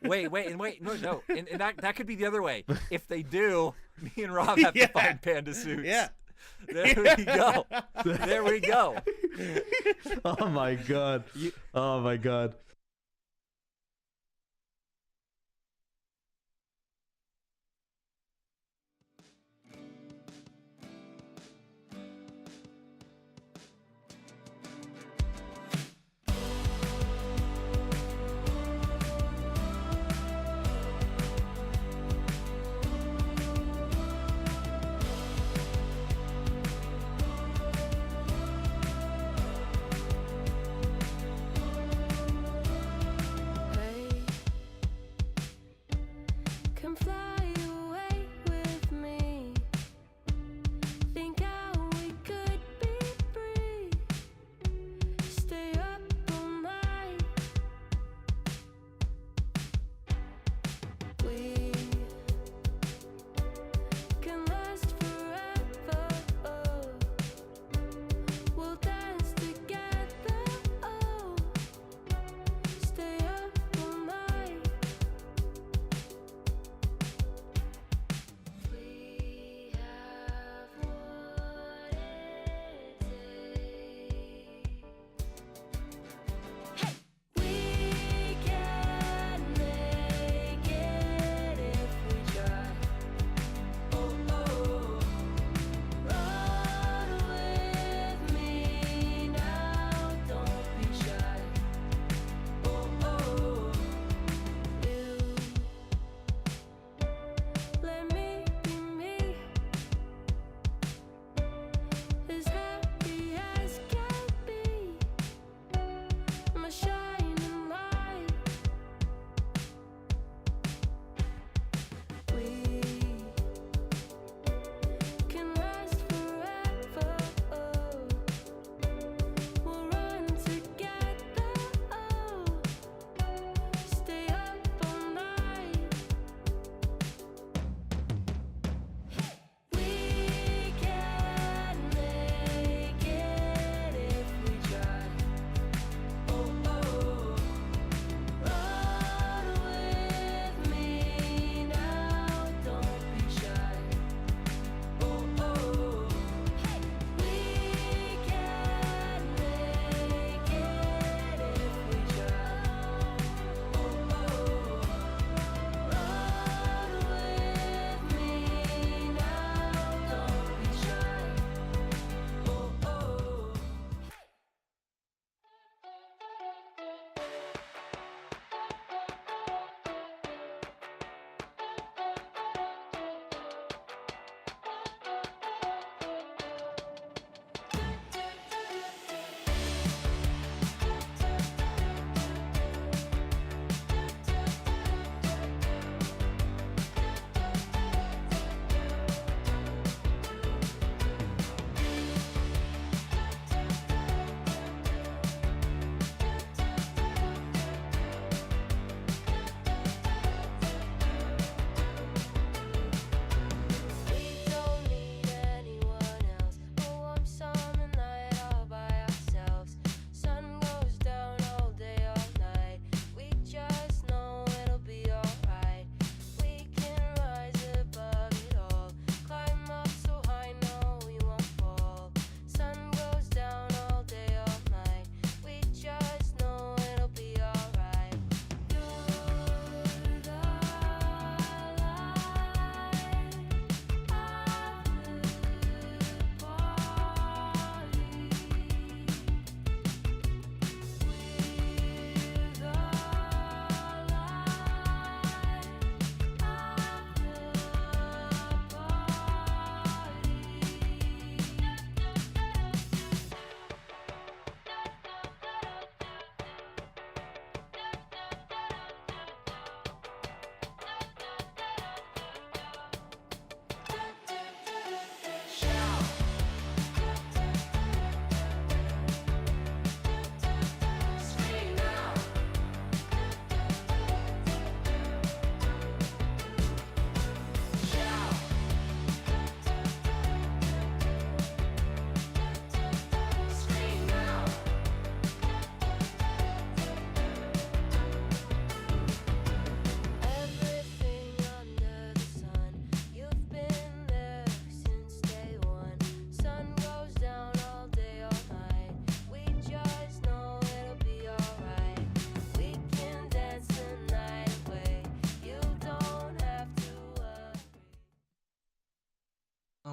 wait, no. And that could be the other way. If they do, me and Rob have to find panda suits. Yeah. There we go. There we go. Oh my god. Oh my god. Come fly away with me. Think how we could be free. Stay up all night. We can last forever. We'll dance together. Stay up all night.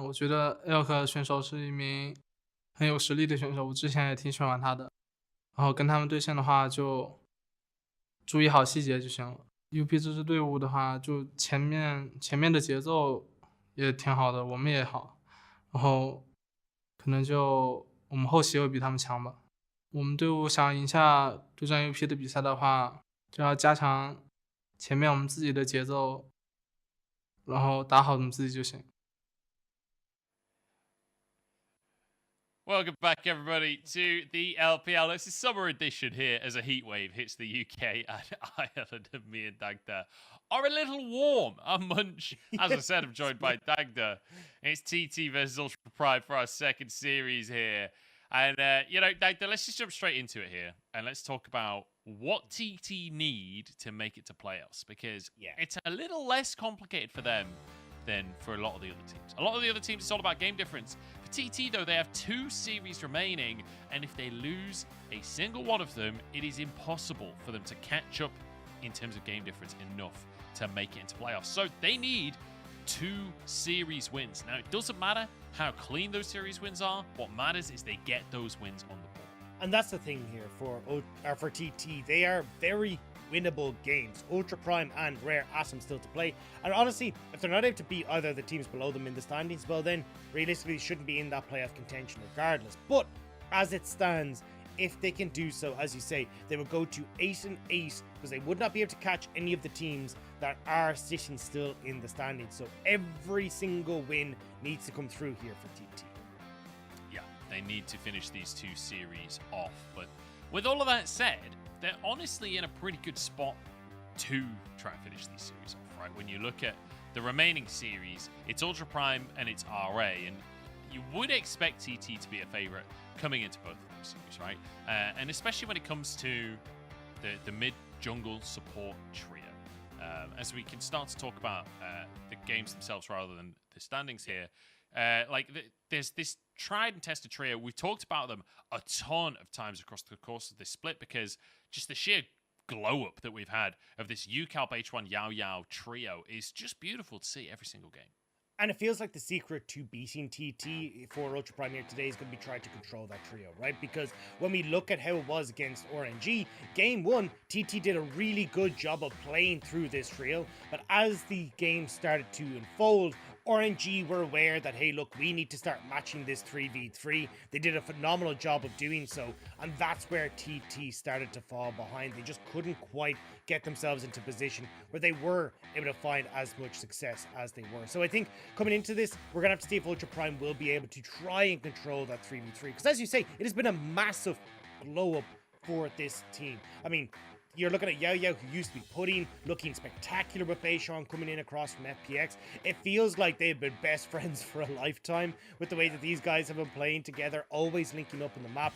我觉得 Elk 选手是一名很有实力的选手，我之前也挺喜欢他的。然后跟他们对线的话，就注意好细节就行了。UP 这支队伍的话，就前面的节奏也挺好的，我们也好，然后可能就我们后期会比他们强吧。我们队伍想赢下对战 UP 的比赛的话，就要加强前面我们自己的节奏，然后打好我们自己就行。Welcome back, everybody, to the LPL. It's a summer edition here as a heatwave hits the UK and Ireland, and me and Dagda are a little warm. I'm Munch. As I said, I'm joined by Dagda. It's TT versus Ultra Prime for our second series here. And, Dagda, let's just jump straight into it here. And let's talk about what TT need to make it to playoffs. Because it's a little less complicated for them than for a lot of the other teams. A lot of the other teams, it's all about game difference. For TT, though, they have 2 series remaining, and if they lose a single one of them, it is impossible for them to catch up in terms of game difference enough to make it into playoffs. So they need 2 series wins. Now, it doesn't matter how clean those series wins are. What matters is they get those wins on the board. And that's the thing here for TT. They are very winnable games. Ultra Prime and Rare Atom still to play. And honestly, if they're not able to beat either of the teams below them in the standings, well then, realistically, shouldn't be in that playoff contention regardless. But, as it stands, if they can do so, as you say, they would go to 8-8 because they would not be able to catch any of the teams that are sitting still in the standings. So every single win needs to come through here for TT. Yeah, they need to finish these 2 series off. But with all of that said, they're honestly in a pretty good spot to try and finish these series off, right? When you look at the remaining series, it's Ultra Prime and it's RA, and you would expect TT to be a favorite coming into both of those series, right? And especially when it comes to the mid-jungle support trio. As we can start to talk about the games themselves rather than the standings here, there's this tried and tested trio. We've talked about them a ton of times across the course of this split because just the sheer glow up that we've had of this UCalp H1 Yao Yao trio is just beautiful to see every single game. And it feels like the secret to beating TT for Ultra Prime here today is going to be trying to control that trio, right? Because when we look at how it was against RNG, game 1, TT did a really good job of playing through this trio. But as the game started to unfold, RNG were aware that, hey, look, we need to start matching this 3v3. They did a phenomenal job of doing so, and that's where TT started to fall behind. They just couldn't quite get themselves into position where they were able to find as much success as they were. So I think coming into this, we're going to have to see if Ultra Prime will be able to try and control that 3v3. Because as you say, it has been a massive blow up for this team. I mean, you're looking at Yao Yao, who used to be Pudding, looking spectacular with Beishan coming in across from FPX. It feels like they've been best friends for a lifetime with the way that these guys have been playing together, always linking up on the map.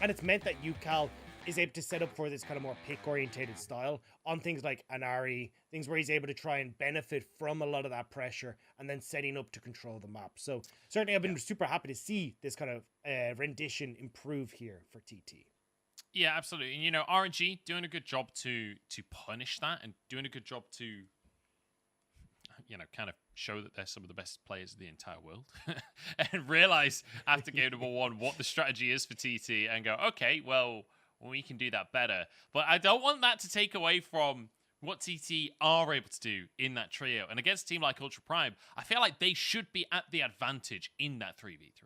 And it's meant that UCal is able to set up for this kind of more pick-orientated style on things like Anari, things where he's able to try and benefit from a lot of that pressure and then setting up to control the map. So certainly I've been super happy to see this kind of rendition improve here for TT. Yeah, absolutely. And, RNG doing a good job to punish that and doing a good job to, kind of show that they're some of the best players in the entire world and realize after game number 1 what the strategy is for TT and go, okay, well, we can do that better. But I don't want that to take away from what TT are able to do in that trio. And against a team like Ultra Prime, I feel like they should be at the advantage in that 3v3.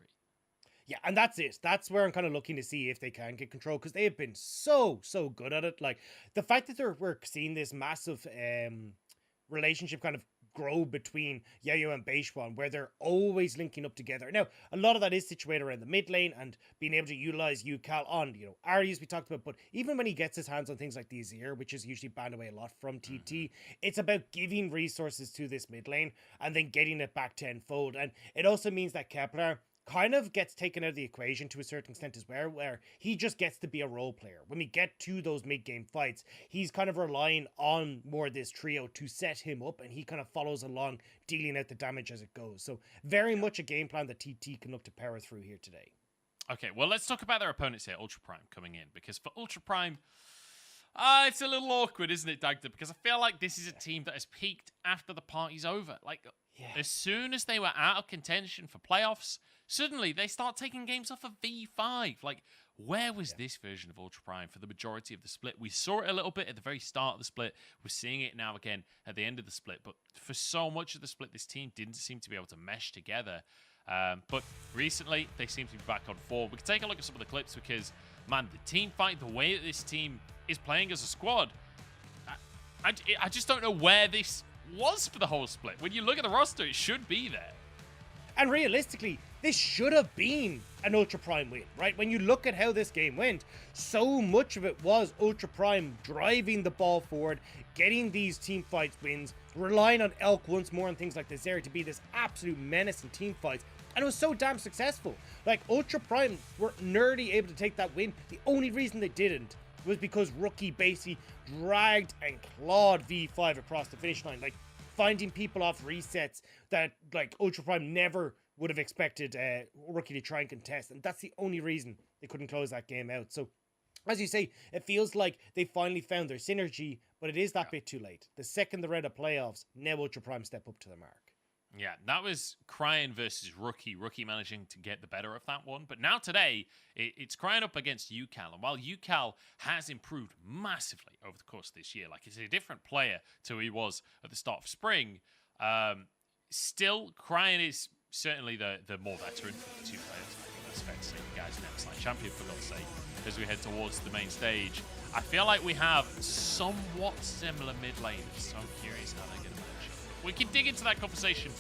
Yeah, and that's it. That's where I'm kind of looking to see if they can get control because they have been so good at it. Like the fact that we're seeing this massive relationship kind of grow between Yayo and Beishuan, where they're always linking up together. Now, a lot of that is situated around the mid lane and being able to utilize UCal on, Arias we talked about, but even when he gets his hands on things like the Azir, which is usually banned away a lot from TT, it's about giving resources to this mid lane and then getting it back tenfold. And it also means that Kepler kind of gets taken out of the equation to a certain extent as well, where he just gets to be a role player. When we get to those mid-game fights, he's kind of relying on more this trio to set him up, and he kind of follows along, dealing out the damage as it goes. So very much a game plan that TT can look to power through here today. Okay, well, let's talk about their opponents here, Ultra Prime coming in, because for Ultra Prime, It's a little awkward, isn't it, Dagda? Because I feel like this is a team that has peaked after the party's over. Like, as soon as they were out of contention for playoffs, suddenly they start taking games off of V5. Like, where was this version of Ultra Prime for the majority of the split? We saw it a little bit at the very start of the split. We're seeing it now again at the end of the split. But for so much of the split, this team didn't seem to be able to mesh together. But recently, they seem to be back on form. We can take a look at some of the clips because, man, the team fight, the way that this team is playing as a squad, I just don't know where this was for the whole split. When you look at the roster, it should be there. And realistically, this should have been an Ultra Prime win, right? When you look at how this game went, so much of it was Ultra Prime driving the ball forward, getting these team fights wins, relying on Elk once more and things like this area to be this absolute menace in team fights. And it was so damn successful. Like, Ultra Prime were nearly able to take that win. The only reason they didn't was because Rookie basically dragged and clawed V5 across the finish line. Like, finding people off resets that, like, Ultra Prime never would have expected Rookie to try and contest. And that's the only reason they couldn't close that game out. So, as you say, it feels like they finally found their synergy, but it is that bit too late. The second they're out of playoffs, now Ultra Prime step up to the mark. Yeah, that was Cryan versus Rookie. Rookie managing to get the better of that one. But now today, it's Cryan up against UCal. And while UCal has improved massively over the course of this year, like, it's a different player to who he was at the start of spring, still, Cryan is certainly the more veteran of the two players. I think that's fair to say. The guy's never slight champion, for God's sake, as we head towards the main stage. I feel like we have somewhat similar mid laners, so I'm curious how they're going to manage it. We can dig into that conversation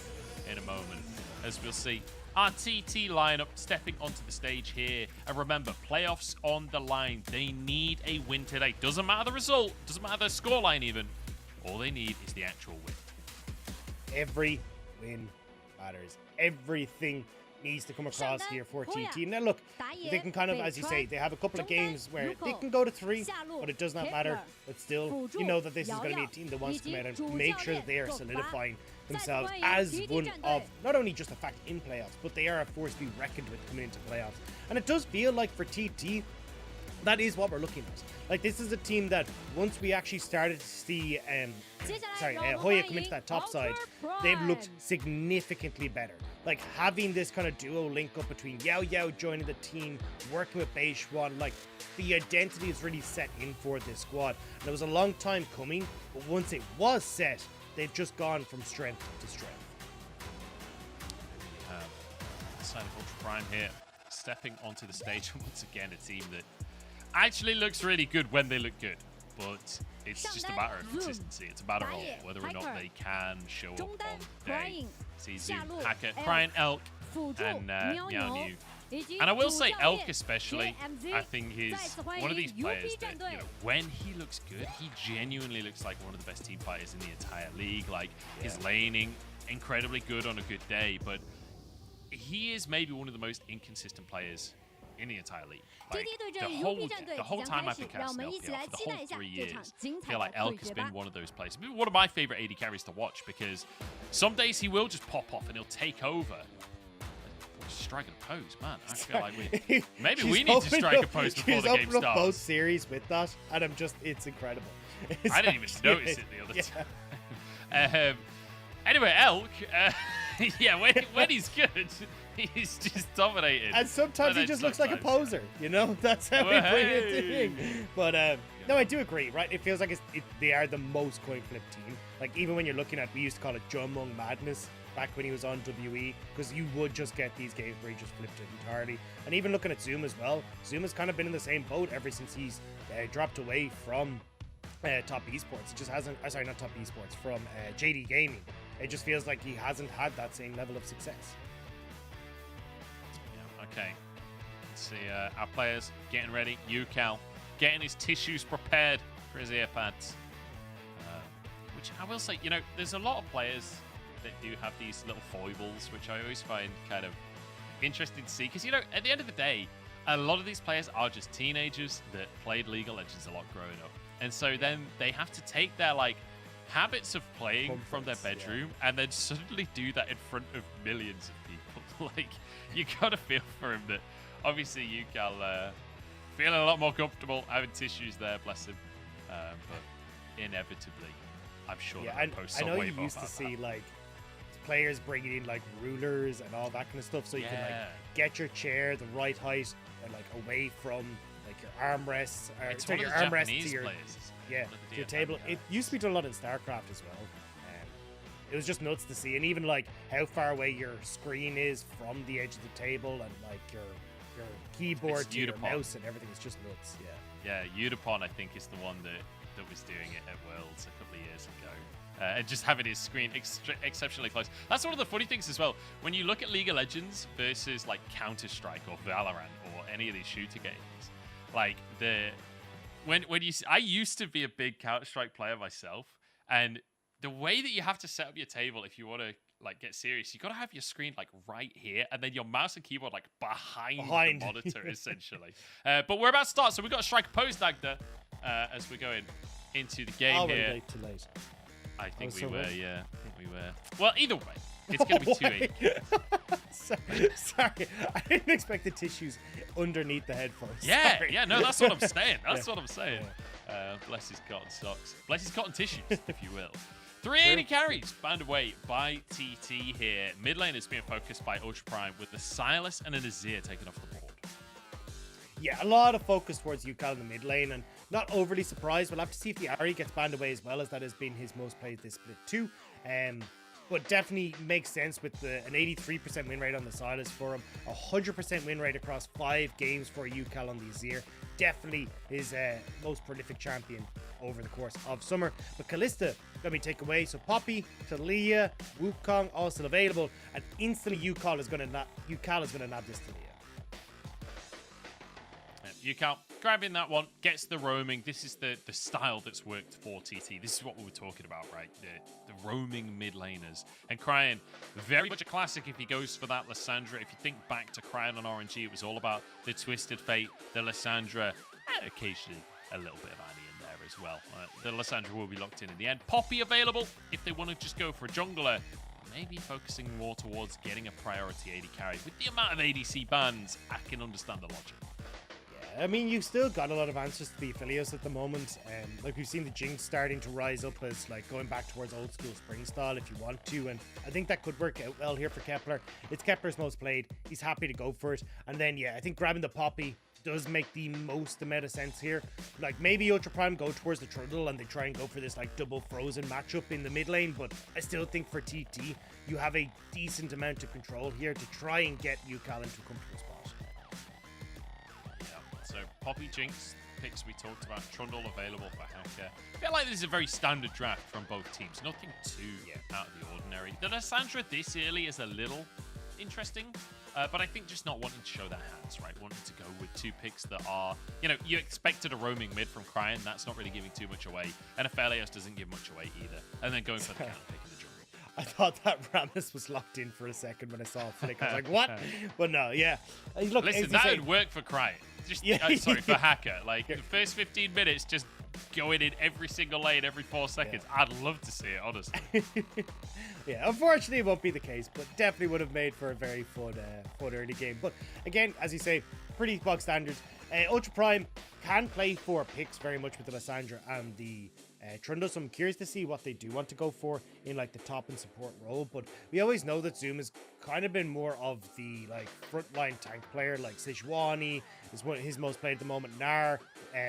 in a moment, as we'll see our TT lineup stepping onto the stage here. And remember, playoffs on the line. They need a win today. Doesn't matter the result, doesn't matter the scoreline even. All they need is the actual win. Every win matters. Everything needs to come across here for TT. Now look, they can kind of, as you say, they have a couple of games where they can go to 3, but it does not matter. But still, you know that this is going to be a team that wants to come out and make sure that they are solidifying themselves as one of not only just a fact in playoffs, but they are a force to be reckoned with coming into playoffs. And it does feel like for TT, that is what we're looking at. Like, this is a team that once we actually started to see Hoya come into that top side, they've looked significantly better. Like, having this kind of duo link up between Yao Yao joining the team, working with Beishwan, like, the identity is really set in for this squad. And it was a long time coming, but once it was set, they've just gone from strength to strength. Side of Ultra Prime here, stepping onto the stage once again, a team that actually looks really good when they look good, but it's just a matter of consistency. It's a matter of whether or not they can show up on the day. See Zoom, Hacker, Cryan, Elk, and Meow New. And I will say Elk especially, I think he's one of these players that, you know, when he looks good, he genuinely looks like one of the best team fighters in the entire league. Like, his laning, incredibly good on a good day, but he is maybe one of the most inconsistent players in the entire league. Like, the whole time I've been casting LPL, for the whole 3 years, I feel like Elk has been one of those players. One of my favorite AD carries to watch, because some days he will just pop off and he'll take over. Striking a pose, man. I feel like we need to strike a pose before the game starts. Both series with that, and it's incredible. I didn't even notice it the other time. Anyway, Elk, yeah, when he's good, he's just dominated. And sometimes he just looks like a poser, you know? That's how we bring it in. But no, I do agree, right? It feels like they are the most coin flip team. Like, even when you're looking at, we used to call it Jumong Madness back when he was on WE, because you would just get these games where he just flipped it entirely. And even looking at Zoom as well, Zoom has kind of been in the same boat ever since he's dropped away from Top Esports. It just hasn't, sorry, not Top Esports, from JD Gaming. It just feels like he hasn't had that same level of success. Yeah, okay. Let's see, our players getting ready. UCal getting his tissues prepared for his ear pads. Which I will say, you know, there's a lot of players that do have these little foibles, which I always find kind of interesting to see. Because, you know, at the end of the day, a lot of these players are just teenagers that played League of Legends a lot growing up. And so then they have to take their, like, habits of playing from their bedroom and then suddenly do that in front of millions of people. Like, you gotta feel for him that obviously UCal feeling a lot more comfortable having tissues there, bless him. but inevitably, I'm sure Yeah, they'll and post I some know you Weibo used to about see that. like players bringing in like rulers and all that kind of stuff, so you can like Yeah. get your chair the right height and like away from like your armrests, or It's sorry, one your of the armrest Japanese to your players. yeah One of the to your DFM table. guys. It used to be done a lot in StarCraft as well. It was just nuts to see, and even like how far away your screen is from the edge of the table, and like your keyboard It's to your Udapon. mouse and everything is just nuts. Yeah. Yeah, Udapon, I think, is the one that was doing it at Worlds a couple of years ago. And just having his screen exceptionally close. That's one of the funny things as well. When you look at League of Legends versus like Counter-Strike or Valorant or any of these shooter games, like I used to be a big Counter-Strike player myself, and the way that you have to set up your table if you want to like get serious, you got to have your screen like right here, and then your mouse and keyboard like behind the monitor essentially. But we're about to start, so we've got a strike post Dagda as we're going into the game Already here. late, too late. I think we so were, late. yeah. I think we were. Well, either way, it's going to be 2-8. Sorry, I didn't expect the tissues underneath the headphones. Yeah, Sorry. yeah, no, that's what I'm saying. That's Yeah. what I'm saying. Bless his cotton socks. Bless his cotton tissues, if you will. 380 carries banned away by TT here. Mid lane is being focused by Ultra Prime with the Silas and an Azir taken off the board. Yeah, a lot of focus towards UCal in the mid lane, and not overly surprised. We'll have to see if the Ahri gets banned away as well, as that has been his most played this split too. But definitely makes sense with an 83% win rate on the Silas for him, 100% win rate across 5 games for UCal on the Azir. Definitely his most prolific champion over the course of summer. But Kalista gonna be taken away, so Poppy, Talia, Wukong all still available, and instantly UCal is gonna nab this Talia. UCal grabbing that one, gets the roaming. This is the style that's worked for TT. This is what we were talking about, right? The roaming mid laners. And Cryan, very much a classic if he goes for that Lissandra. If you think back to Cryan on RNG, it was all about the Twisted Fate, the Lissandra, and occasionally a little bit of Annie in there as well. The Lissandra will be locked in the end. Poppy available if they want to just go for a jungler. Maybe focusing more towards getting a priority AD carry. With the amount of ADC bans, I can understand the logic. I mean, you've still got a lot of answers to the Aphelios at the moment. Like, we've seen the Jinx starting to rise up as, like, going back towards old school spring style if you want to. And I think that could work out well here for Kepler. It's Kepler's most played. He's happy to go for it. And then, yeah, I think grabbing the Poppy does make the most amount of sense here. Like, maybe Ultra Prime go towards the Trundle and they try and go for this, like, double Frozen matchup in the mid lane. But I still think for TT, you have a decent amount of control here to try and get UCal into a comfortable spot. So Poppy, Jinx, picks we talked about, Trundle available for Hacker. I feel like this is a very standard draft from both teams. Nothing too out of the ordinary. The Lissandra this early is a little interesting, but I think just not wanting to show their hands, right? Wanting to go with 2 picks that are, you know, you expected a roaming mid from Cryan. That's not really giving too much away. And Aphelios doesn't give much away either. And then going for the counter pick in the jungle. I thought that Rammus was locked in for a second when I saw a flick. I was like, what? But no, yeah. Look, listen, that would work for Cryan. Just sorry, for Hacker. Like, the first 15 minutes, just going in every single lane every 4 seconds. I'd love to see it, honestly. Yeah, unfortunately, it won't be the case, but definitely would have made for a very fun early game. But again, as you say, pretty bog standard. Ultra Prime can play 4 picks very much with the Lissandra and the Trundle, so I'm curious to see what they do want to go for in like the top and support role. But we always know that Zoom has kind of been more of the like frontline tank player, like Sejuani is one his most played at the moment. Nar,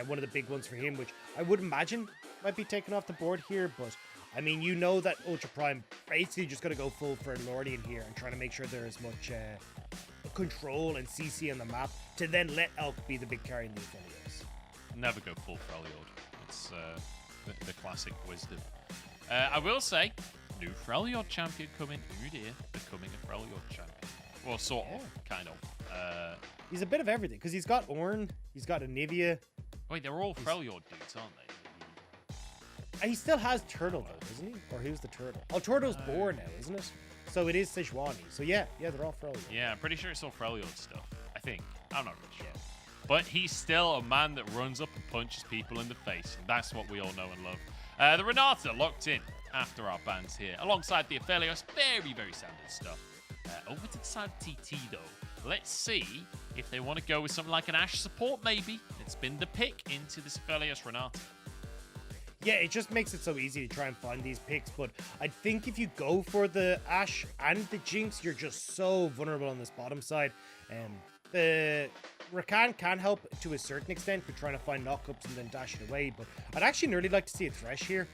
one of the big ones for him, which I would imagine might be taken off the board here. But I mean, you know that Ultra Prime basically just going to go full for Lordian here and trying to make sure there is much control and CC on the map to then let Elk be the big carry in the Aphelios. Never go full Freljord. It's the classic wisdom. I will say, new Freljord champion coming. Oh dear, becoming a Freljord champion. Well, sort of, kind of. He's a bit of everything because he's got Ornn, he's got Anivia. Wait, they're all Freljord dudes, aren't they? And he still has Turtle though, doesn't he? Or who's the Turtle? Oh, Turtle's born now, isn't it? So it is Sejuani. So yeah, they're all Freljord. Yeah, I'm pretty sure it's all Freljord stuff. I think. I'm not really sure. But he's still a man that runs up and punches people in the face. And that's what we all know and love. The Renata locked in after our bans here. Alongside the Aphelios. Very, very standard stuff. Over to the side of TT though. Let's see if they want to go with something like an Ashe support maybe. It's been the pick into this Aphelios Renata. yeah, it just makes it so easy to try and find these picks. But I think if you go for the Ashe and the Jinx, you're just so vulnerable on this bottom side. The Rakan can help to a certain extent with trying to find knockups and then dash it away. But I'd actually really like to see a Thresh here.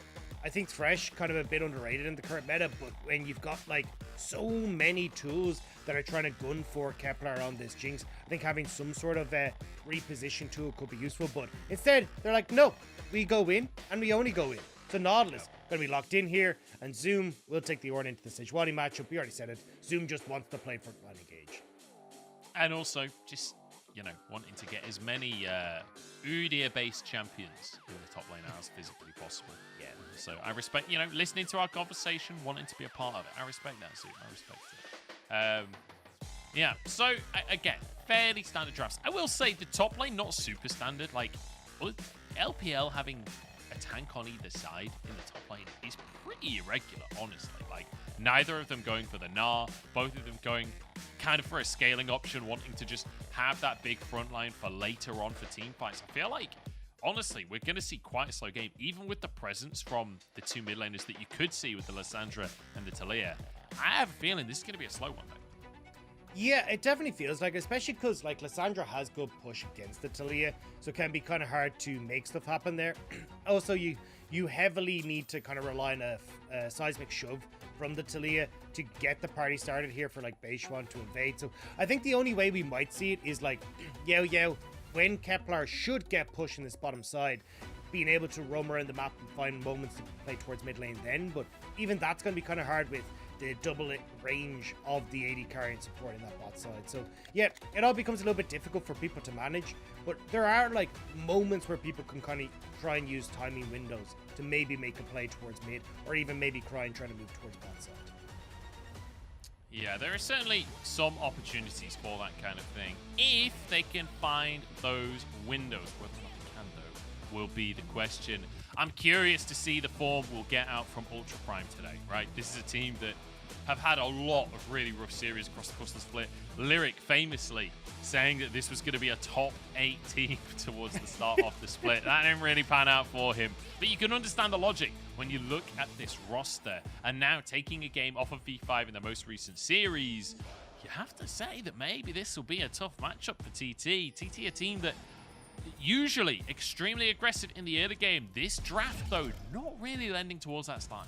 I think Thresh kind of a bit underrated in the current meta, but when you've got like so many tools that are trying to gun for Kepler on this Jinx, I think having some sort of a reposition tool could be useful. But instead, they're like, no, we go in and we only go in. So Nautilus going to be locked in here, and Zoom will take the Ornn into the Sejuani matchup. We already said it. Zoom just wants to play front line engage. And also, just, you know, wanting to get as many Udyr-based champions in the top lane as physically possible. Yeah. So I respect, you know, listening to our conversation, wanting to be a part of it. I respect that, Zoom. I respect it. Yeah, so, again, fairly standard drafts. I will say the top lane, not super standard. Like, LPL having a tank on either side in the top lane is pretty irregular, honestly. Like, neither of them going for the Gnar, both of them going kind of for a scaling option, wanting to just have that big front line for later on for team fights. I feel like, honestly, we're going to see quite a slow game, even with the presence from the two mid laners that you could see with the Lissandra and the Talia. I have a feeling this is going to be a slow one, though. Yeah, it definitely feels like, especially because like Lissandra has good push against the Talia, so it can be kind of hard to make stuff happen there. Also, you heavily need to kind of rely on a seismic shove from the Talia to get the party started here for like Beishuan to invade. So I think the only way we might see it is like Yao when Kepler should get pushed in this bottom side, being able to roam around the map and find moments to play towards mid lane then. But even that's going to be kind of hard with the double range of the AD carry and support in that bot side. So yeah, it all becomes a little bit difficult for people to manage, but there are like moments where people can kind of try and use timing windows to maybe make a play towards mid, or even maybe trying to move towards bot side. Yeah, there are certainly some opportunities for that kind of thing if they can find those windows. Whether or not they can, though, will be the question. I'm curious to see the form we'll get out from Ultra Prime today, right? This is a team that have had a lot of really rough series across the course of the split. Lyric famously saying that this was going to be a top 8 team towards the start of the split. That didn't really pan out for him. But you can understand the logic when you look at this roster. And now taking a game off of V5 in the most recent series, you have to say that maybe this will be a tough matchup for TT. TT, a team that usually extremely aggressive in the early game. This draft, though, not really lending towards that style.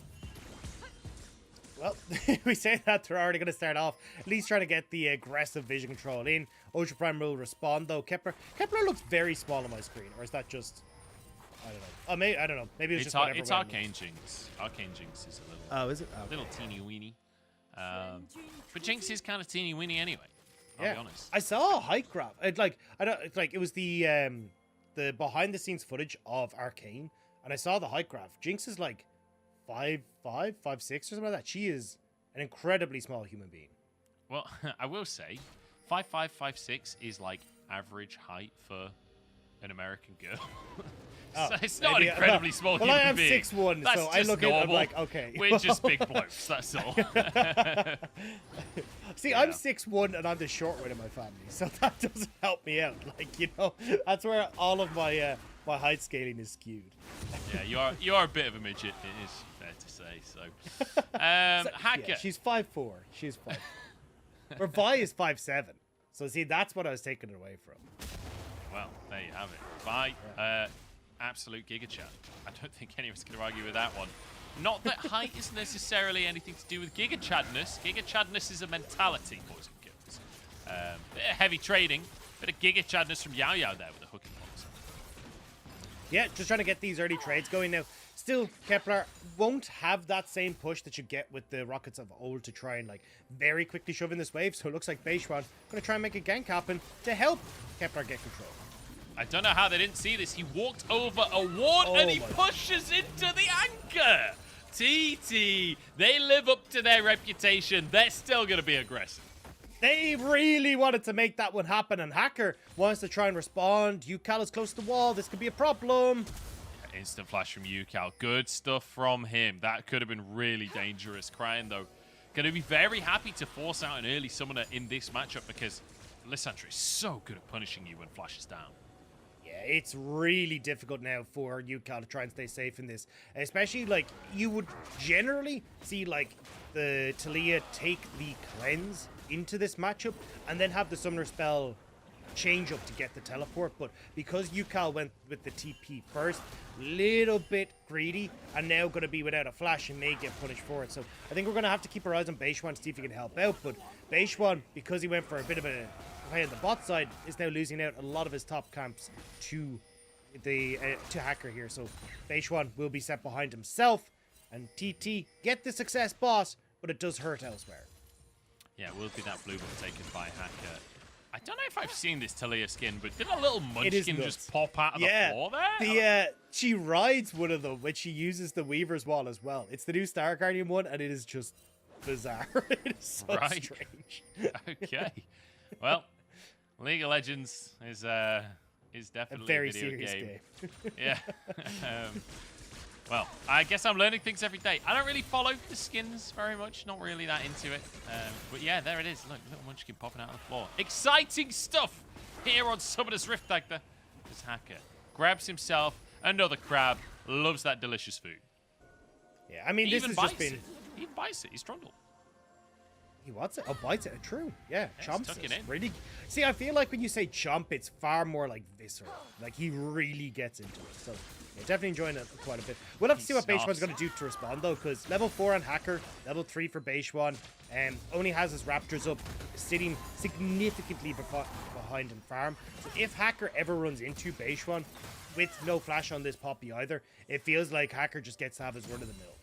Well, we say that they're already going to start off at least trying to get the aggressive vision control in. Ultra Prime will respond, though. Kepler looks very small on my screen, or is that just... I don't know. Oh, maybe, I don't know. Maybe it's just whatever. It's Arcane Jinx. Arcane Jinx is a little... Oh, is it? Oh, little teeny weeny. But Jinx is kind of teeny weeny anyway. I'll be honest. I saw a height graph. It was the behind the scenes footage of Arcane, and I saw the height graph. Jinx is like 5'5", 5'6", or something like that. She is an incredibly small human being. Well, I will say, 5'5", 5'6" is like average height for an American girl. So it's not an incredibly small human being. I am 6'1", that's so I look at it, I'm like, okay. We're just big blokes, that's all. See, I'm 6'1", and I'm the short one in my family, so that doesn't help me out. Like, you know, that's where all of my my height scaling is skewed. Yeah, you are a bit of a midget, it is fair to say. So, Hacker. Yeah, she's 5'4". She's 5'4". Or Vi is 5'7". So see, that's what I was taking it away from. Well, there you have it. Vi, absolute giga chat. I don't think any of us can argue with that one. Not that height is necessarily anything to do with giga chadness. Giga chadness is a mentality, boys and girls. Bit of heavy trading, bit of giga chadness from Yao there with the hooking box. Yeah, just trying to get these early trades going now. Still, Kepler won't have that same push that you get with the Rockets of old to try and like very quickly shove in this wave. So it looks like Beishuan going to try and make a gank happen to help Kepler get control. I don't know how they didn't see this. He walked over a ward and he pushes into the anchor. TT, they live up to their reputation. They're still going to be aggressive. They really wanted to make that one happen, and Hacker wants to try and respond. Yukal is close to the wall. This could be a problem. Instant flash from Yukal. Good stuff from him. That could have been really dangerous. Crying, though, going to be very happy to force out an early summoner in this matchup because Lissandra is so good at punishing you when flash is down. it's really difficult now for UCal to try and stay safe in this. Especially, like, you would generally see, like, the Talia take the cleanse into this matchup and then have the summoner spell change up to get the teleport, but because UCal went with the TP first, little bit greedy, and now going to be without a flash and may get punished for it. So I think we're going to have to keep our eyes on Beishuan to see if he can help out, but Beishuan, because he went for a bit of a play on the bot side, is now losing out a lot of his top camps to the to Hacker here. So Beishuan will be set behind himself, and TT get the success boss, but it does hurt elsewhere. Yeah, will be that blue one taken by Hacker. I don't know if I've seen this Talia skin, but did a little munchkin just pop out of the floor there? She rides one of them when she uses the Weaver's Wall as well. It's the new Star Guardian one, and it is just bizarre. It is so strange. Okay. Well, League of Legends is definitely a very a video serious game. game. Yeah. Well, I guess I'm learning things every day. I don't really follow the skins very much. Not really that into it. But yeah, there it is. Look, little munchkin popping out of the floor. Exciting stuff here on Summoner's Rift Actor. This Hacker grabs himself another crab. Loves that delicious food. Yeah, I mean, this has just been... He bites it. He's Trundle. He wants it? Oh, bites it. True. Yeah, chomps tuck it. it in. Really... See, I feel like when you say chomp, it's far more like visceral. Like, he really gets into it. So... yeah, definitely enjoying it quite a bit. We'll have to see what Beishuan's going to do to respond, though, because level 4 on Hacker, level 3 for Beishuan, only has his Raptors up, sitting significantly behind in farm. So if Hacker ever runs into Beishuan, with no flash on this Poppy either, it feels like Hacker just gets to have his run-of-the-mill.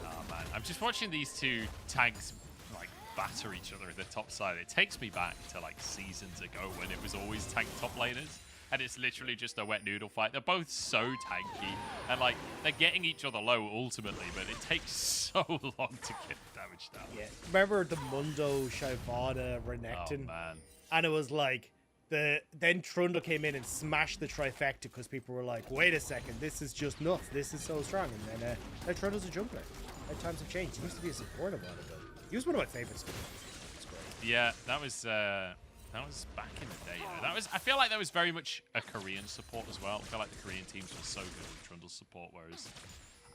Oh, man. I'm just watching these two tanks, like, batter each other at the top side. It takes me back to, like, seasons ago when it was always tank top laners. And it's literally just a wet noodle fight. They're both so tanky. And, like, they're getting each other low ultimately, but it takes so long to get damage down. Yeah. Remember the Mundo, Shyvana, Renekton? Oh, man. And it was like, then Trundle came in and smashed the trifecta because people were like, wait a second, this is just nuts. This is so strong. And then now Trundle's a jungler. At times have changed. He used to be a supporter while ago. He was one of my favorites. It's great. Yeah, that was back in the day. You know? I feel like that was very much a Korean support as well. I feel like the Korean teams were so good with Trundle's support, whereas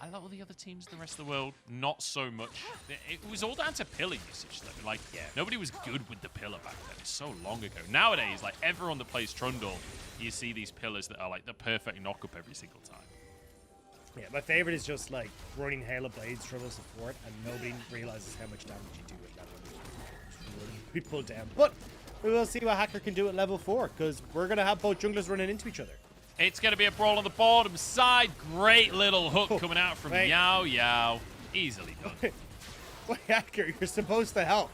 a lot of the other teams in the rest of the world, not so much. It was all down to pillar usage, though. Like, nobody was good with the pillar back then. It's so long ago. Nowadays, like, everyone that plays Trundle, you see these pillars that are, like, the perfect knock-up every single time. Yeah, my favorite is just, like, running Halo Blades Trundle support, and nobody realizes how much damage you do with that one. We pull down. But we will see what Hacker can do at level 4, because we're going to have both junglers running into each other. It's going to be a brawl on the bottom side. Great little hook coming out from Yao Yao. Easily done. Wait, Hacker, you're supposed to help.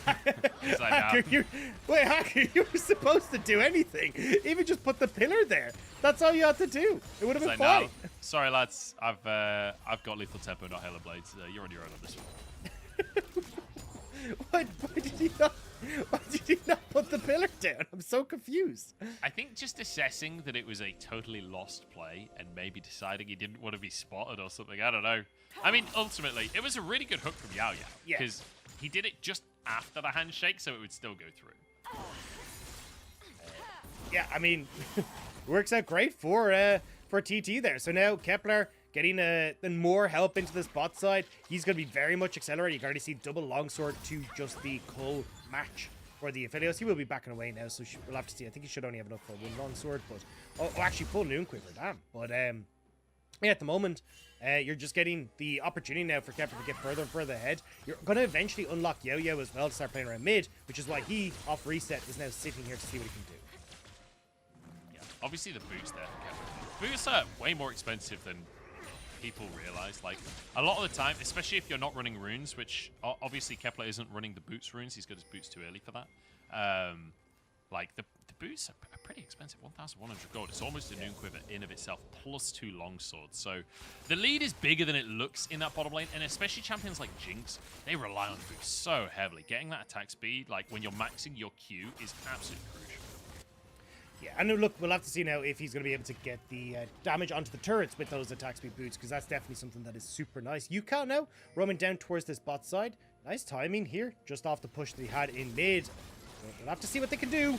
Hacker, you were supposed to do anything. Even just put the pillar there. That's all you had to do. It would have been fine. Sorry, lads. I've got lethal tempo, not Halo Blades. You're on your own on this one. Why did he not put the pillar down? I'm so confused. I think just assessing that it was a totally lost play and maybe deciding he didn't want to be spotted or something. I don't know. I mean, ultimately, it was a really good hook from Yao Yao. Yeah. Because he did it just after the handshake, so it would still go through. Yeah, I mean, works out great for TT there. So now Kepler getting more help into this bot side. He's going to be very much accelerated. You can already see double longsword to just the Cole match for the Aphelios. He will be backing away now, so we'll have to see. I think he should only have enough for one longsword, but actually full Noon Quiver, damn. But yeah, at the moment, you're just getting the opportunity now for Kepler to get further and further ahead. You're going to eventually unlock Yao Yao as well to start playing around mid, which is why he, off reset, is now sitting here to see what he can do. Yeah, obviously the boots there for Kepler. Boots are way more expensive than people realize. Like, a lot of the time, especially if you're not running runes, which obviously Kepler isn't running the boots runes. He's got his boots too early for that. Like, the boots are pretty expensive. 1,100 gold. It's almost a Noon Quiver in of itself, plus 2 longswords. So the lead is bigger than it looks in that bottom lane, and especially champions like Jinx, they rely on the boots so heavily. Getting that attack speed, like when you're maxing your Q, is absolutely crucial. Yeah, and look, we'll have to see now if he's going to be able to get the damage onto the turrets with those attack speed boots, because that's definitely something that is super nice. UCal now roaming down towards this bot side. Nice timing here, just off the push that he had in mid. We'll have to see what they can do.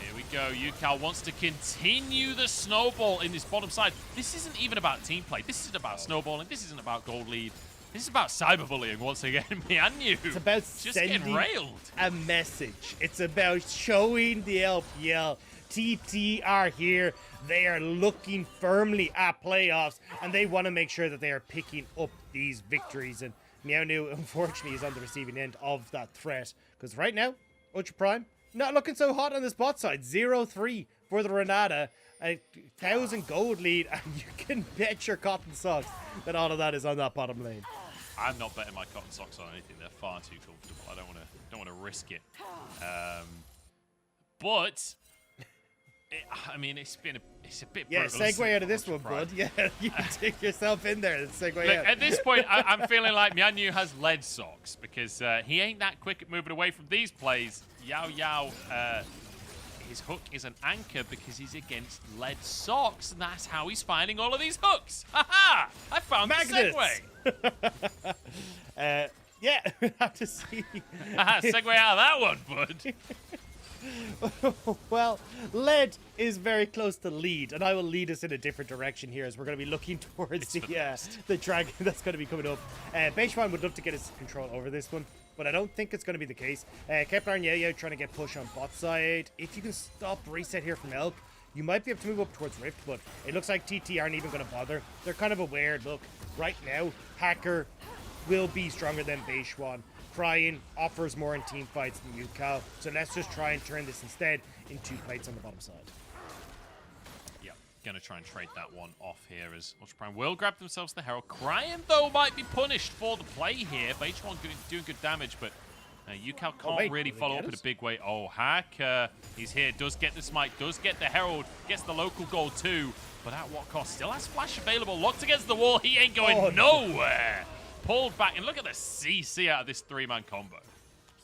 Here we go. Yukal wants to continue the snowball in this bottom side. This isn't even about team play. This isn't about snowballing. This isn't about gold lead. This is about cyberbullying once again. Mianyu. It's about just sending getting railed. a message. It's about showing the LPL. TT are here. They are looking firmly at playoffs, and they want to make sure that they are picking up these victories. And Mianyu, unfortunately, is on the receiving end of that threat. Because right now, Ultra Prime, not looking so hot on this bot side. 0-3 for the Renata. 1,000 gold lead, and you can bet your cotton socks that all of that is on that bottom lane. I'm not betting my cotton socks on anything. They're far too comfortable. I don't want to risk it. But I mean, it's a bit. Yeah, brutal, segue out of this one, bud. Yeah, you can take yourself in there and segue Look, out. at this point, I'm feeling like Mianyu has lead socks because he ain't that quick at moving away from these plays. Yao Yao, his hook is an anchor because he's against lead socks, and that's how he's finding all of these hooks. Haha! I found Magnets. the segue. Yeah, we have to see. Segue out of that one, bud. Well, lead is very close to lead, and I will lead us in a different direction here as we're going to be looking towards the dragon that's going to be coming up. Beishwan would love to get his control over this one, but I don't think it's going to be the case. Kepler and Yo-Yo trying to get push on bot side. If you can stop reset here from Elk, you might be able to move up towards Rift, but it looks like TT aren't even going to bother. They're kind of aware, look, right now, Hacker will be stronger than Beishwan. Crying offers more in team fights than Yukal, so let's just try and turn this instead into plates on the bottom side. Yeah, gonna try and trade that one off here as Ultra Prime will grab themselves the Herald. Crying, though, might be punished for the play here. Beishwan doing good damage, but Yukal can't really follow up in a big way. Oh, Hack, he's here, does get the smite, does get the Herald, gets the local gold too, but at what cost? Still has flash available, locked against the wall, he ain't going nowhere. Pulled back, and look at the CC out of this three-man combo.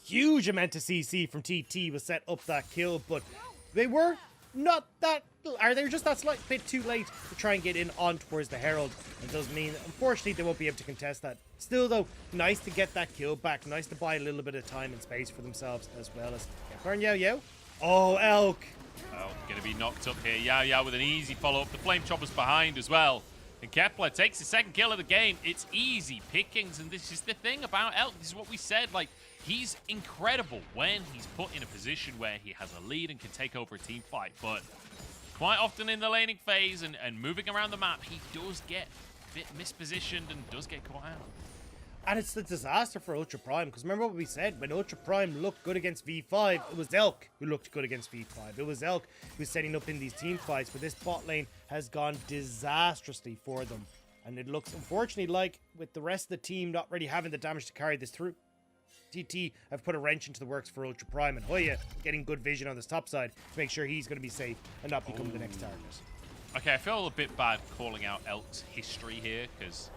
Huge amount of CC from TT was set up that kill, but they were not that, are they just that slight bit too late to try and get in on towards the Herald. It does mean, unfortunately, they won't be able to contest that. Still, though, nice to get that kill back. Nice to buy a little bit of time and space for themselves, as well as Burn Yo-Yo. Oh, Elk. Oh, gonna be knocked up here. Yao Yao with an easy follow-up. The Flame Chopper's behind as well. And Kepler takes the second kill of the game. It's easy pickings, and this is the thing about Elk. This is what we said. Like, he's incredible when he's put in a position where he has a lead and can take over a team fight. But quite often in the laning phase and moving around the map, he does get a bit mispositioned and does get caught out. And it's the disaster for Ultra Prime, because remember what we said, when Ultra Prime looked good against V5, it was Elk who looked good against V5. It was Elk who was setting up in these team fights, but this bot lane has gone disastrously for them. And it looks, unfortunately, like with the rest of the team not really having the damage to carry this through, TT have put a wrench into the works for Ultra Prime, and Hoya getting good vision on this top side to make sure he's going to be safe and not become the next target. Okay, I feel a bit bad calling out Elk's history here, because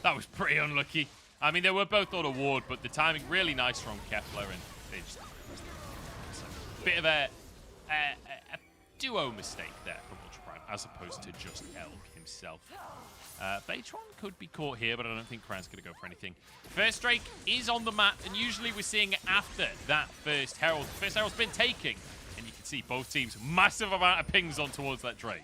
that was pretty unlucky. I mean, they were both on award, but the timing really nice from Kepler, and they just a bit of a duo mistake there from Ultra Prime, as opposed to just Elk himself. Beitron could be caught here, but I don't think Kran's going to go for anything. First Drake is on the map, and usually we're seeing it after that first Herald. The first Herald's been taken, and you can see both teams, massive amount of pings on towards that Drake.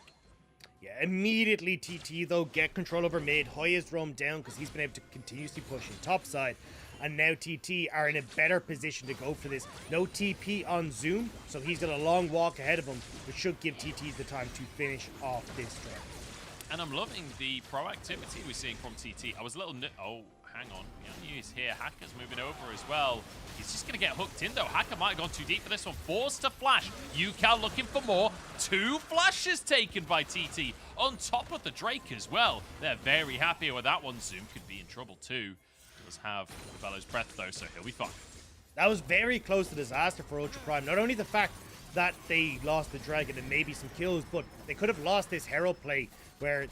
Yeah, immediately TT, though, get control over mid. Hoya's roamed down because he's been able to continuously push in top side. And now TT are in a better position to go for this. No TP on Zoom, so he's got a long walk ahead of him, which should give TT the time to finish off this draft. And I'm loving the proactivity we're seeing from TT. I was a little... Oh, hang on. Mianyu's here. Hacker's moving over as well. He's just going to get hooked in, though. Hacker might have gone too deep for this one. Forced to flash. Yukal looking for more. 2 flashes taken by TT on top of the Drake as well. They're very happy with that one. Zoom could be in trouble too. Does have the Bellows Breath, though, so he'll be fine. That was very close to disaster for Ultra Prime. Not only the fact that they lost the Dragon and maybe some kills, but they could have lost this Herald play where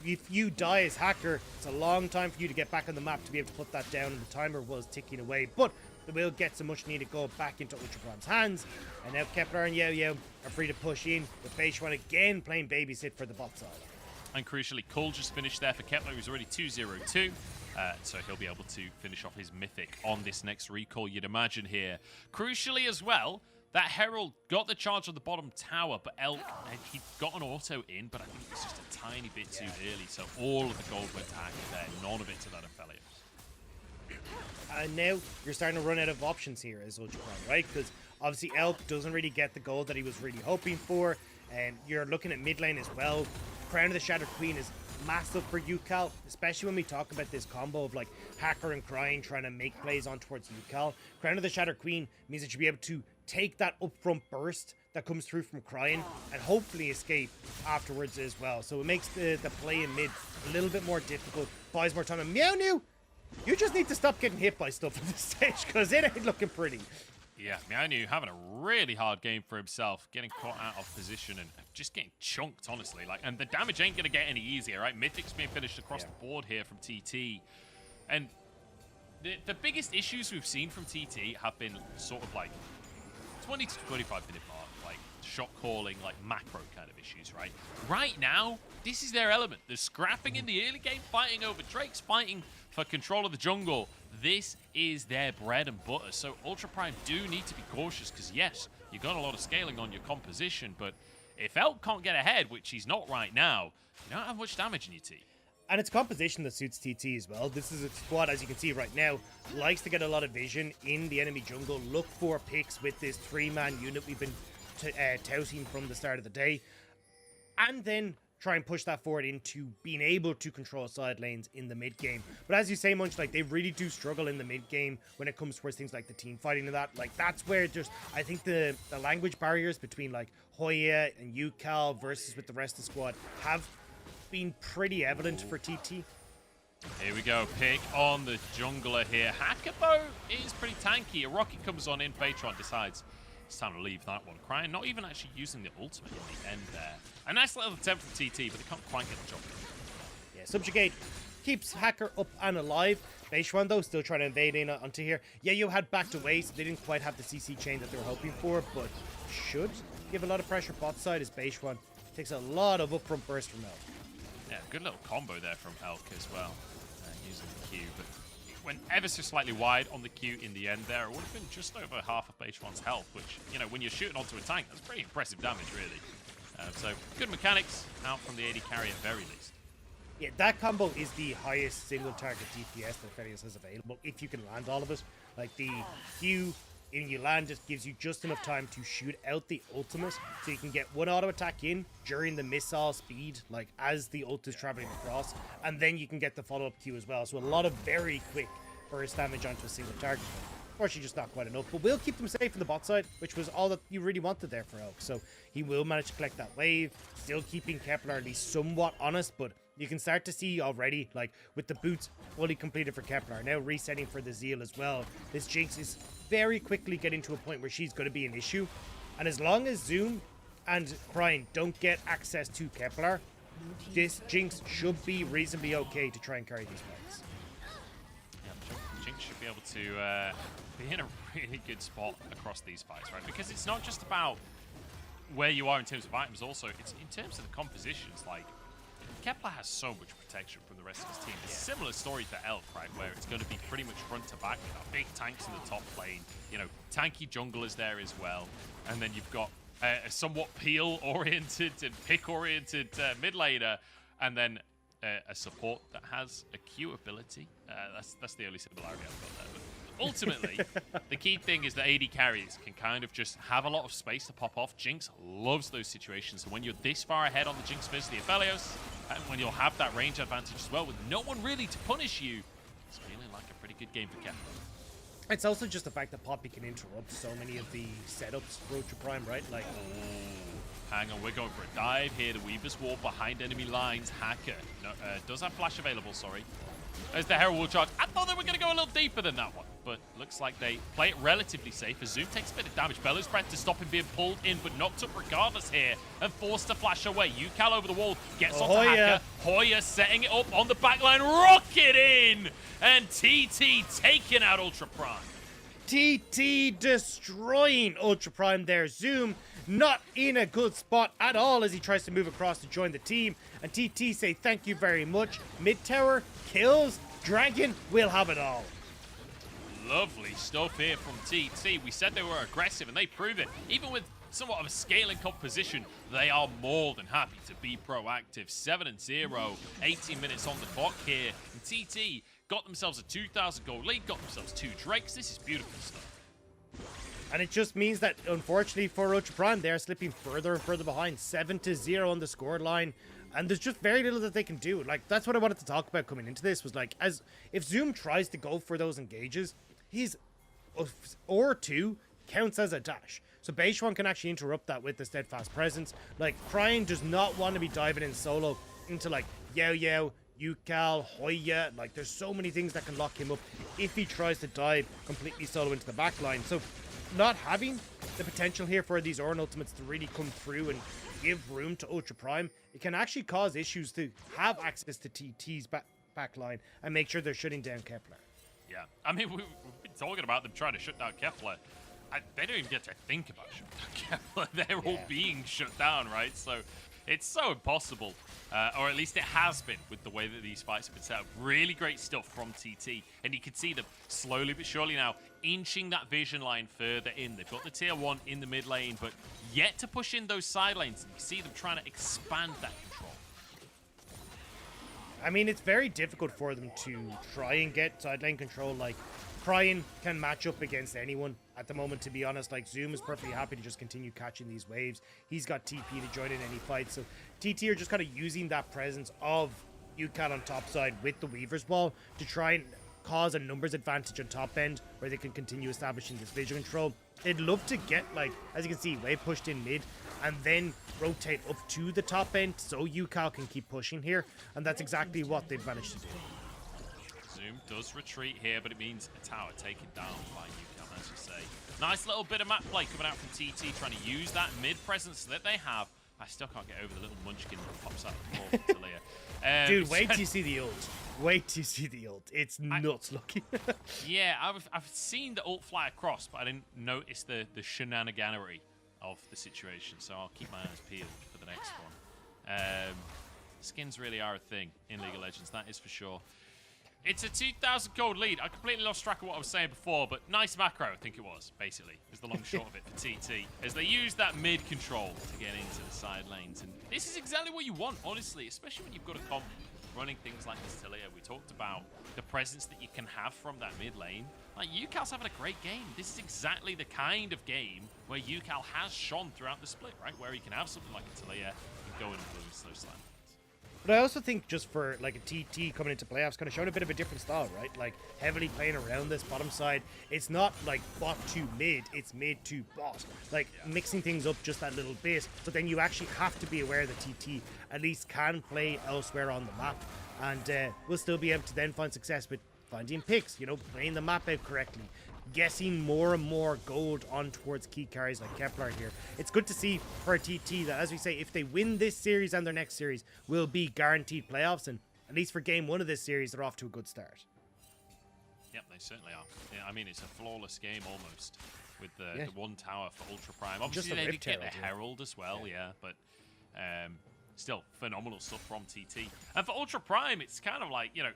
if you die as Hacker, it's a long time for you to get back on the map to be able to put that down, and the timer was ticking away. But they will get some much needed gold back into Ultra Prime's hands. And now Kepler and Yo-Yo are free to push in, with Beishwan again playing babysit for the bot side. And crucially, Cole just finished there for Kepler, who's already 2-0-2. So he'll be able to finish off his mythic on this next recall, you'd imagine here. Crucially as well, That Herald got the charge on the bottom tower, but Elk, he got an auto in, but I think it was just a tiny bit too early. So all of the gold went to Hacker there, none of it to that Aphelios. And now you're starting to run out of options here as Ultra Prime, right? Because obviously Elk doesn't really get the gold that he was really hoping for. And you're looking at mid lane as well. Crown of the Shattered Queen is massive for UCal, especially when we talk about this combo of like Hacker and Crying trying to make plays on towards UCal. Crown of the Shattered Queen means that you'll be able to take that upfront burst that comes through from Crying and hopefully escape afterwards as well. So it makes the play in mid a little bit more difficult, buys more time. And Meow New, you just need to stop getting hit by stuff at this stage because it ain't looking pretty. Yeah, Meow New having a really hard game for himself, getting caught out of position and just getting chunked, honestly. And the damage ain't going to get any easier, right? Mythic's being finished across the board here from TT. And the biggest issues we've seen from TT have been sort of like 20 to 25 minute mark, like shot calling, like macro kind of issues, right? Right now, this is their element. They're scrapping in the early game, fighting over Drakes, fighting for control of the jungle. This is their bread and butter. So Ultra Prime do need to be cautious because, yes, you've got a lot of scaling on your composition, but if Elk can't get ahead, which he's not right now, you don't have much damage in your team. And it's composition that suits TT as well. This is a squad, as you can see right now, likes to get a lot of vision in the enemy jungle, look for picks with this 3-man unit we've been touting from the start of the day, and then try and push that forward into being able to control side lanes in the mid game. But as you say, Munch, like they really do struggle in the mid game when it comes towards things like the team fighting and that. Like that's where just I think the language barriers between like Hoya and UCal versus with the rest of the squad have been pretty evident for TT. Here we go, pick on the jungler here. Hacker though is pretty tanky. A rocket comes on in, Baytron decides it's time to leave that one. Crying, not even actually using the ultimate in the end there. A nice little attempt from TT, but they can't quite get the job done. Yeah, Subjugate keeps Hacker up and alive. Baytron though still trying to invade in onto here. Yeah, you had backed away, so they didn't quite have the CC chain that they were hoping for, but should give a lot of pressure bot side as Baytron takes a lot of upfront burst from Elk. Yeah, good little combo there from Elk as well, using the Q, but it went ever so slightly wide on the Q in the end there. It would have been just over half of Baytron's health, which, you know, when you're shooting onto a tank, that's pretty impressive damage, really. So, good mechanics out from the AD carry at very least. Yeah, that combo is the highest single target DPS that Aphelios has available, if you can land all of it. Like, the Q, when you land, just gives you just enough time to shoot out the ultimate, so you can get one auto attack in during the missile speed, like, as the ult is traveling across, and then you can get the follow-up Q as well. So a lot of very quick burst damage onto a single target. Unfortunately, just not quite enough, but we'll keep them safe from the bot side, which was all that you really wanted there for Elk. So he will manage to collect that wave, still keeping Kepler at least somewhat honest, but you can start to see already, like, with the boots fully completed for Kepler, now resetting for the Zeal as well, this Jinx is very quickly getting to a point where she's going to be an issue. And as long as Zoom and Crying don't get access to Kepler, this Jinx should be reasonably okay to try and carry these fights. Yeah, Jinx should be able to be in a really good spot across these fights, right? Because it's not just about where you are in terms of items, also it's in terms of the compositions. Like, Kepler has so much protection from the rest of his team. It's a similar story to Elk, right, where it's going to be pretty much front to back. You've got big tanks in the top lane, you know, tanky junglers there as well, and then you've got a somewhat peel-oriented and pick-oriented mid laner, and then a support that has a Q ability. That's the only similarity I've got there. But ultimately, the key thing is that AD carries can kind of just have a lot of space to pop off. Jinx loves those situations. So when you're this far ahead on the Jinx versus the Aphelios, and when you'll have that range advantage as well with no one really to punish you, it's feeling like a pretty good game for Kepler. It's also just the fact that Poppy can interrupt so many of the setups for Ultra Prime, right? Like, hang on, we're going for a dive here. The Weaver's Wall behind enemy lines. Hacker does have flash available, sorry. As the Herald will charge. I thought they were going to go a little deeper than that one, but looks like they play it relatively safe as Zoom takes a bit of damage. Bellows Breath to stop him being pulled in, but knocked up regardless here and forced to flash away. UCal over the wall, gets onto Hacker. Hoya setting it up on the backline, rocket in, and TT taking out Ultra Prime. TT destroying Ultra Prime there. Zoom not in a good spot at all as he tries to move across to join the team. And TT say thank you very much. Mid tower kills. Dragon will have it all. Lovely stuff here from TT. We said they were aggressive, and they prove it. Even with somewhat of a scaling composition, they are more than happy to be proactive. 7-0, 18 minutes on the clock here. And TT got themselves a 2,000 gold lead, got themselves 2 Drakes. This is beautiful stuff. And it just means that, unfortunately for Ultra Prime, they're slipping further and further behind. 7-0 on the score line. And there's just very little that they can do. Like, that's what I wanted to talk about coming into this, was like, as if Zoom tries to go for those engages, his or 2 counts as a dash. So Beishuan can actually interrupt that with the Steadfast Presence. Like, Cryin does not want to be diving in solo into, like, Yao, Yukal, Hoya. Like, there's so many things that can lock him up if he tries to dive completely solo into the backline. So not having the potential here for these Ornn ultimates to really come through and give room to Ultra Prime, it can actually cause issues to have access to TT's backline and make sure they're shutting down Kepler. Yeah, I mean, we've been talking about them trying to shut down Kepler. They don't even get to think about shutting down Kepler. They're all being shut down, right? So it's so impossible, or at least it has been with the way that these fights have been set up. Really great stuff from TT, and you can see them slowly but surely now inching that vision line further in. They've got the tier 1 in the mid lane, but yet to push in those side lanes. You see them trying to expand that control. I mean, it's very difficult for them to try and get side lane control. Like, Cryin can match up against anyone at the moment, to be honest. Like, Zoom is perfectly happy to just continue catching these waves. He's got TP to join in any fight. So TT are just kind of using that presence of Yukal on top side with the Weaver's Ball to try and cause a numbers advantage on top end where they can continue establishing this vision control. They'd love to get, like, as you can see, wave pushed in mid and then rotate up to the top end so Yukal can keep pushing here. And that's exactly what they've managed to do. Zoom does retreat here, but it means a tower taken down by Yukal, as you say. Nice little bit of map play coming out from TT, trying to use that mid presence that they have. I still can't get over the little munchkin that pops out of the floor from Talia. Dude, wait till you see the ult. Wait till you see the ult. It's nuts looking. Yeah, I've seen the ult fly across, but I didn't notice the shenaniganery of the situation, so I'll keep my eyes peeled for the next one. Skins really are a thing in League of Legends, that is for sure. It's a 2,000 gold lead. I completely lost track of what I was saying before, but nice macro, I think it was, basically, is the long short of it for TT, as they use that mid control to get into the side lanes. And this is exactly what you want, honestly, especially when you've got a comp running things like this Talia. We talked about the presence that you can have from that mid lane. Like, Yukal's having a great game. This is exactly the kind of game where Yukal has shone throughout the split, right? Where he can have something like a Talia and go and influence those side lanes. But I also think just for like a TT coming into playoffs, kind of showing a bit of a different style, right? Like heavily playing around this bottom side. It's not like bot to mid, it's mid to bot. Like mixing things up just that little bit. But then you actually have to be aware that TT at least can play elsewhere on the map. And we'll still be able to then find success with finding picks, you know, playing the map out correctly. Guessing more and more gold on towards key carries like Kepler here. It's good to see for TT that, as we say, if they win this series and their next series, will be guaranteed playoffs. And at least for game 1 of this series, they're off to a good start. Yep, they certainly are. Yeah, I mean, it's a flawless game almost with the one tower for Ultra Prime. Obviously, they did get the Herald as well, but still phenomenal stuff from TT. And for Ultra Prime, it's kind of like, you know,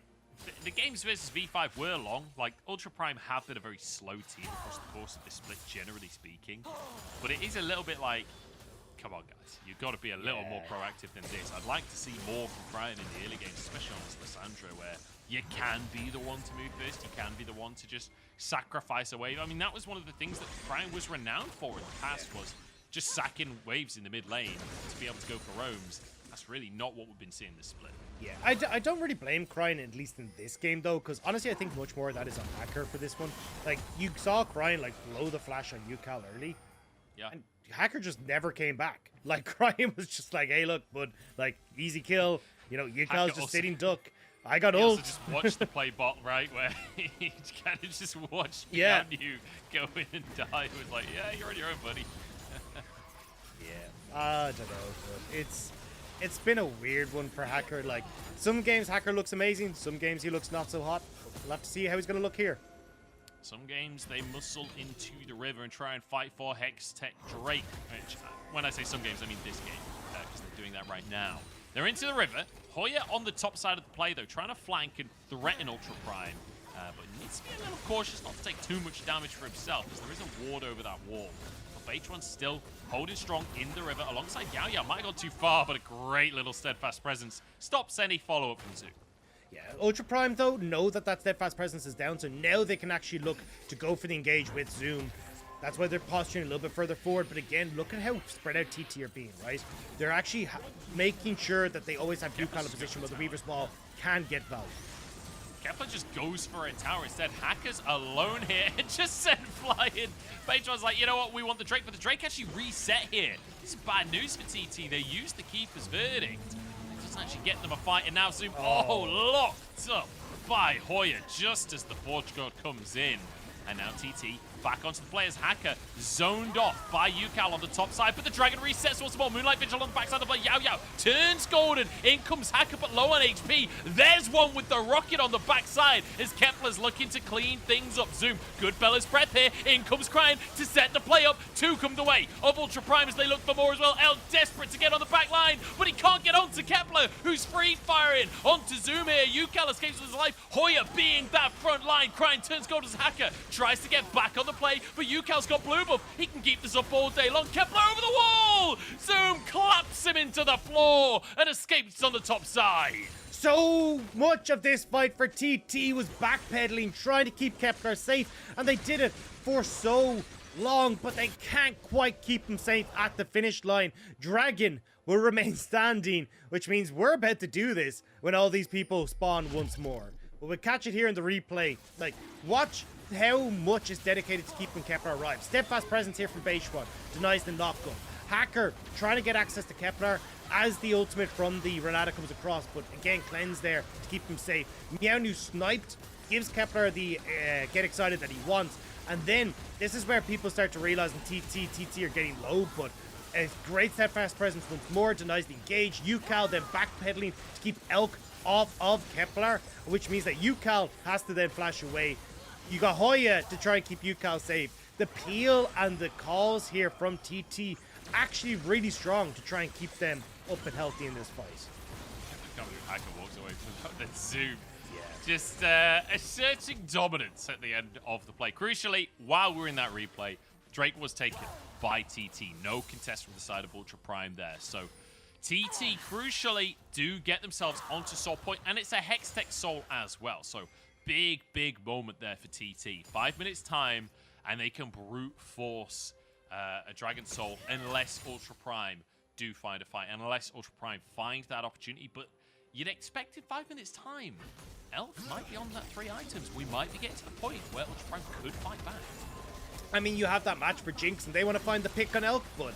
the games versus V5 were long. Like, Ultra Prime have been a very slow team across the course of this split, generally speaking. But it is a little bit like, come on, guys. You've got to be a little more proactive than this. I'd like to see more from Cryin in the early games, especially on this Lissandra, where you can be the one to move first. You can be the one to just sacrifice a wave. I mean, that was one of the things that Cryin was renowned for in the past, was just sacking waves in the mid lane to be able to go for roams. That's really not what we've been seeing this split. Yeah, I don't really blame Cryin, at least in this game, though, because honestly, I think much more of that is on Hacker for this one. Like, you saw Cryin, like, blow the flash on Yukal early. Yeah. And Hacker just never came back. Like, Cryin was just like, hey, look, bud, like, easy kill. You know, Yukal's just sitting duck. I got ult. Also just watched the play bot, right, where he kind of just watched behind you go in and die. It was like, yeah, you're on your own, buddy. I don't know, but it's been a weird one for Hacker. Like, some games Hacker looks amazing, some games he looks not so hot. We'll have to see how he's going to look here. Some games they muscle into the river and try and fight for Hex Tech Drake. Which, when I say some games, I mean this game, because they're doing that right now. They're into the river. Hoya on the top side of the play, though, trying to flank and threaten Ultra Prime. But he needs to be a little cautious not to take too much damage for himself, as there is a ward over that wall. But Beitron's still holding strong in the river alongside Yao Yao. Might have gone too far, but a great little steadfast presence stops any follow-up from Zoom. Yeah, Ultra Prime, though, know that steadfast presence is down, so now they can actually look to go for the engage with Zoom. That's why they're posturing a little bit further forward, but again, look at how spread out TT are being, right? They're actually making sure that they always have UCAL in a position where the Weaver's Wall can get value. Kepler just goes for a tower instead. Hacker's alone here and just sent flying. Beitron's like, you know what, we want the Drake, but the Drake actually reset here. This is bad news for TT. They used the Keeper's Verdict. It doesn't actually get them a fight, and now Zoom, locked up by Hoya just as the Forge God comes in. And now TT back onto the players. Hacker zoned off by UCAL on the top side, but the Dragon resets once more. Moonlight Vigil on the backside of the play. Yao Yao turns golden. In comes Hacker, but low on HP. There's one with the rocket on the backside as Kepler's looking to clean things up. Zoom, good Bella's breath here. In comes Crying to set the play up. Two come the way of Ultra Prime as they look for more as well. El desperate to get on the back line, but he can't get onto Kepler, who's free firing onto Zoom here. UCAL escapes with his life. Hoya being that front line. Crying turns gold as Hacker tries to get back on the play, but UCAL's got blue buff. He can keep this up all day long. Kepler over the wall! Zoom claps him into the floor and escapes on the top side. So much of this fight for TT was backpedaling, trying to keep Kepler safe, and they did it for so long, but they can't quite keep him safe at the finish line. Dragon will remain standing, which means we're about to do this when all these people spawn once more. But we'll catch it here in the replay. Like, watch how much is dedicated to keeping Kepler alive. Steadfast presence here from Beishwan denies the knockgun. Hacker trying to get access to Kepler as the ultimate from the Renata comes across, but again, cleanse there to keep him safe. Meownu sniped, gives Kepler the get excited that he wants, and then this is where people start to realize in TT are getting low, but a great steadfast presence once more, denies the engage. UCAL then backpedaling to keep Elk off of Kepler, which means that UCAL has to then flash away. You got Hoya to try and keep UCAL safe. The peel and the calls here from TT actually really strong to try and keep them up and healthy in this fight. I can't believe Hacker walks away from that Zoom. Just asserting dominance at the end of the play. Crucially, while we're in that replay, Drake was taken by TT. No contest from the side of Ultra Prime there. So TT, crucially, do get themselves onto Soul Point, and it's a Hextech Soul as well. So big moment there for TT. 5 minutes time, and they can brute force a Dragon Soul unless Ultra Prime do find a fight, unless Ultra Prime find that opportunity. But you'd expect in 5 minutes time, Elk might be on that 3 items. We might be getting to the point where Ultra Prime could fight back. I mean, you have that match for Jinx, and they want to find the pick on Elk, but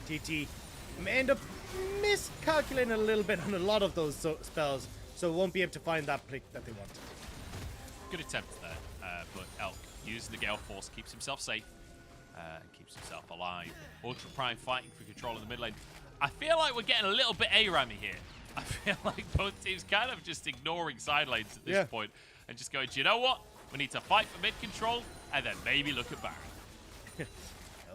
TT may end up miscalculating a little bit on a lot of those spells, so won't be able to find that pick that they want. Good attempt there, but Elk using the Gale Force keeps himself safe, keeps himself alive. Ultra Prime fighting for control in the mid lane. I feel like we're getting a little bit A-Rammy here. I feel like both teams kind of just ignoring side lanes at this point and just going, do you know what? We need to fight for mid control and then maybe look at Baron.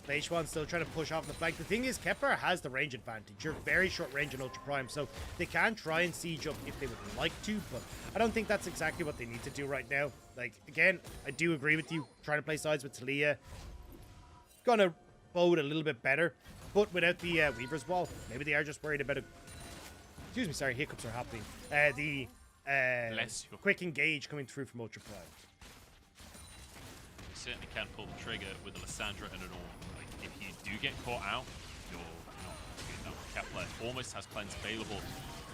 Beishwan's still trying to push off the flank. The thing is, Kepler has the range advantage. You're very short range in Ultra Prime, so they can try and siege up if they would like to, but I don't think that's exactly what they need to do right now. Like, again, I do agree with you. Trying to play sides with Talia, gonna bode a little bit better, but without the Weaver's Wall, maybe they are just worried about it. Excuse me, sorry, hiccups are happening. The quick engage coming through from Ultra Prime. You certainly can pull the trigger with a Lissandra and an Orb. Like, if you do get caught out, you're not good enough. Kepler almost has cleanse available.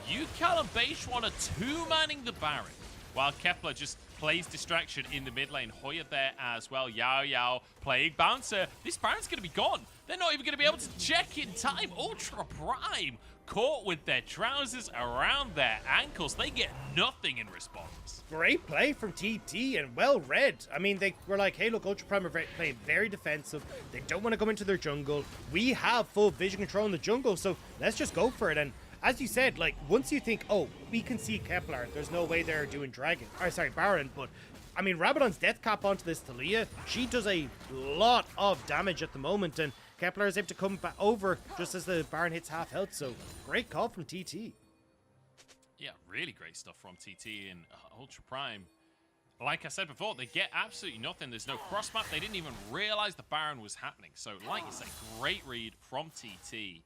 UCAL and Beishwan are two-manning the Baron, while Kepler just plays distraction in the mid lane. Hoya there as well. Yao Yao playing bouncer. This Baron's going to be gone. They're not even going to be able to check in time. Ultra Prime caught with their trousers around their ankles. They get nothing in response. Great play from TT and well read. I mean, they were like, hey, look, Ultra Prime are playing very defensive. They don't want to come into their jungle. We have full vision control in the jungle, so let's just go for it. And as you said, like, once you think, oh, we can see Kepler, there's no way they're doing Baron, but I mean, Rabadon's death cap onto this Talia, she does a lot of damage at the moment, and Kepler is able to come back over just as the Baron hits half health, so great call from TT. Yeah, really great stuff from TT and Ultra Prime. like I said before, they get absolutely nothing. There's no cross map. They didn't even realize the Baron was happening. So, like you say, great read from TT.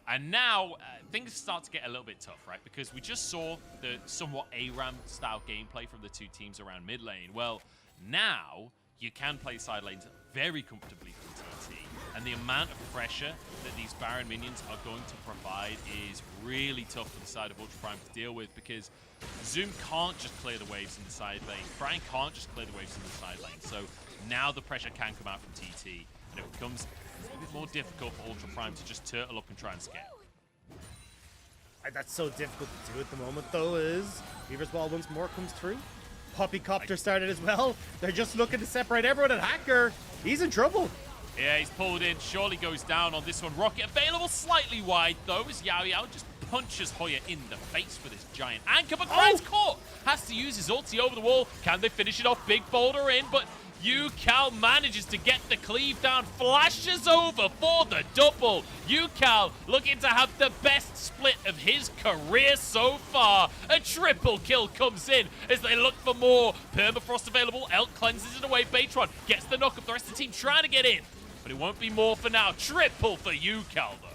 And now things start to get a little bit tough, right? Because we just saw the somewhat ARAM style gameplay from the two teams around mid lane. Well, now you can play side lanes very comfortably from TT. And the amount of pressure that these Baron minions are going to provide is really tough for the side of Ultra Prime to deal with, because Zoom can't just clear the waves in the side lane. Brian can't just clear the waves in the side lane. So now the pressure can come out from TT, and it becomes a bit more difficult for Ultra Prime to just turtle up and try and scale. That's so difficult to do at the moment, though, is Beaver's Ball once more comes through. Poppycopter started as well. They're just looking to separate everyone, and Hacker, he's in trouble. Yeah, he's pulled in. Surely goes down on this one. Rocket available slightly wide, though, as Yao Yao just punches Hoya in the face with his giant anchor. But Grant's caught. Has to use his ulti over the wall. Can they finish it off? Big boulder in, but Yukal manages to get the cleave down. Flashes over for the double. Yukal looking to have the best split of his career so far. A triple kill comes in as they look for more. Permafrost available. Elk cleanses it away. Baytron gets the knock up. The rest of the team trying to get in, but it won't be more for now. Triple for Yukal, though.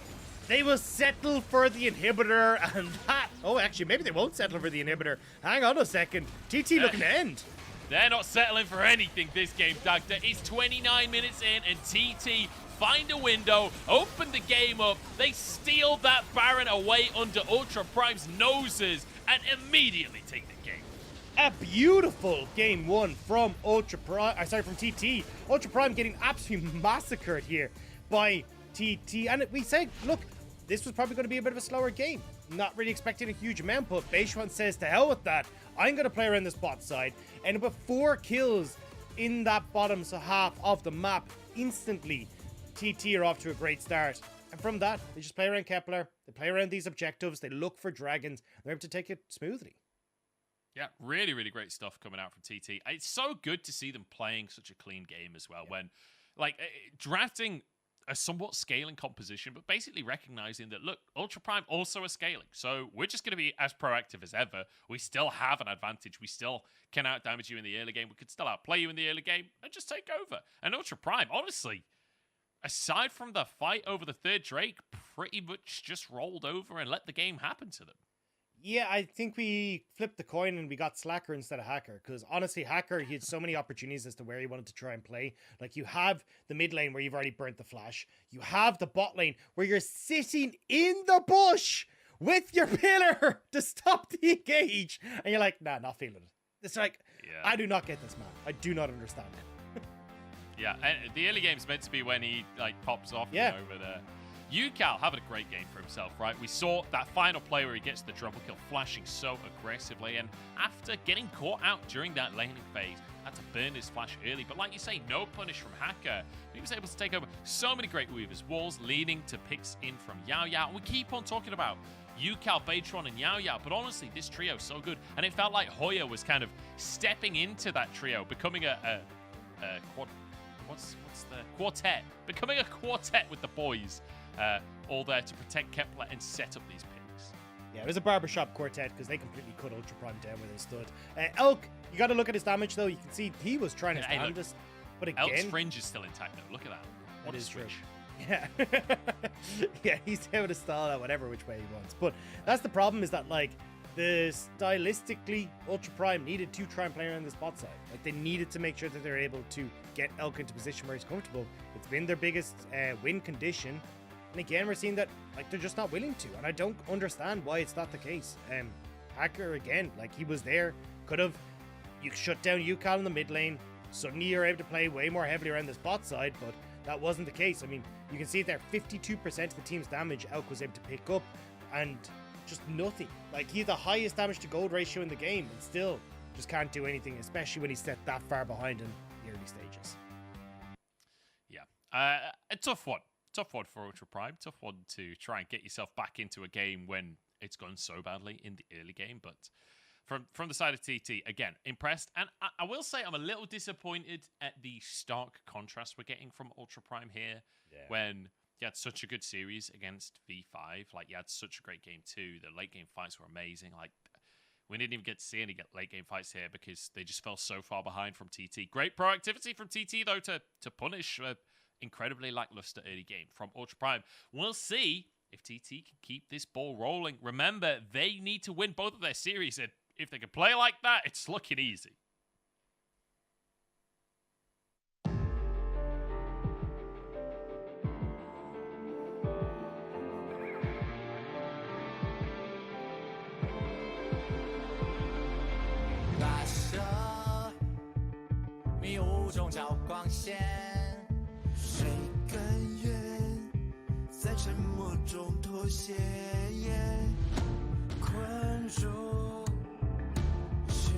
They will settle for the inhibitor, and that... Oh, actually, maybe they won't settle for the inhibitor. Hang on a second. TT looking to end. They're not settling for anything this game, Dagda. It's 29 minutes in, and TT find a window, open the game up. They steal that Baron away under Ultra Prime's noses and immediately take the game. A beautiful game one from Ultra Prime. From TT. Ultra Prime getting absolutely massacred here by TT. And we said, look, this was probably going to be a bit of a slower game. Not really expecting a huge amount, but Beishuan says, to hell with that. I'm going to play around this bot side. And with 4 kills in that bottom half of the map, instantly, TT are off to a great start. And from that, they just play around Kepler. They play around these objectives. They look for dragons. They're able to take it smoothly. Yeah, really, really great stuff coming out from TT. It's so good to see them playing such a clean game as well. When, like, drafting a somewhat scaling composition, but basically recognizing that, look, Ultra Prime also are scaling. So we're just going to be as proactive as ever. We still have an advantage. We still can out-damage you in the early game. We could still outplay you in the early game and just take over. And Ultra Prime, honestly, aside from the fight over the third Drake, pretty much just rolled over and let the game happen to them. Yeah, I think we flipped the coin and we got Slacker instead of Hacker. Because honestly, Hacker, he had so many opportunities as to where he wanted to try and play. Like, you have the mid lane where you've already burnt the flash. You have the bot lane where you're sitting in the bush with your pillar to stop the engage. And you're like, nah, not feeling it. It's like, I do not get this, man. I do not understand it. Yeah, and the early game's meant to be when he, like, pops off over there. Yukal having a great game for himself, right? We saw that final play where he gets the triple kill, flashing so aggressively, and after getting caught out during that laning phase, had to burn his flash early. But like you say, no punish from Hacker. He was able to take over so many great weavers, walls leading to picks in from Yao Yao. We keep on talking about Yukal, Baytron, and Yao Yao, but honestly, this trio is so good, and it felt like Hoya was kind of stepping into that trio, becoming a quartet, becoming a quartet with the boys. All there to protect Kepler and set up these picks. Yeah, it was a barbershop quartet because they completely cut Ultra Prime down where they stood. Elk, you got to look at his damage though. You can see he was trying to stand this, but again, Elk's fringe is still intact though. Look at that. What that a is true. switch. Yeah, yeah, he's able to style that whatever which way he wants. But that's the problem, is that like stylistically, Ultra Prime needed to try and play around this bot side. Like, they needed to make sure that they're able to get Elk into a position where he's comfortable. It's been their biggest win condition. And again, we're seeing that, like, they're just not willing to. And I don't understand why it's not the case. Hacker, again, like, he was there. Could have, you shut down Yukal in the mid lane. Suddenly you're able to play way more heavily around this bot side, but that wasn't the case. I mean, you can see there, 52% of the team's damage Elk was able to pick up. And just nothing. Like, he had the highest damage to gold ratio in the game, and still just can't do anything, especially when he's set that far behind in the early stages. Yeah. A tough one. Tough one for Ultra Prime. Tough one to try and get yourself back into a game when it's gone so badly in the early game. But from the side of TT, again, impressed. And I will say I'm a little disappointed at the stark contrast we're getting from Ultra Prime here. Yeah. When you had such a good series against V5. Like, you had such a great game too. The late game fights were amazing. Like, We didn't even get to see any late game fights here because they just fell so far behind from TT. Great proactivity from TT, though, to punish incredibly lackluster early game from Ultra Prime. We'll see if TT can keep this ball rolling. Remember, they need to win both of their series, and if they can play like that, it's looking easy.跋涉，迷雾中找光线，谁甘愿在沉默中妥协？困住翅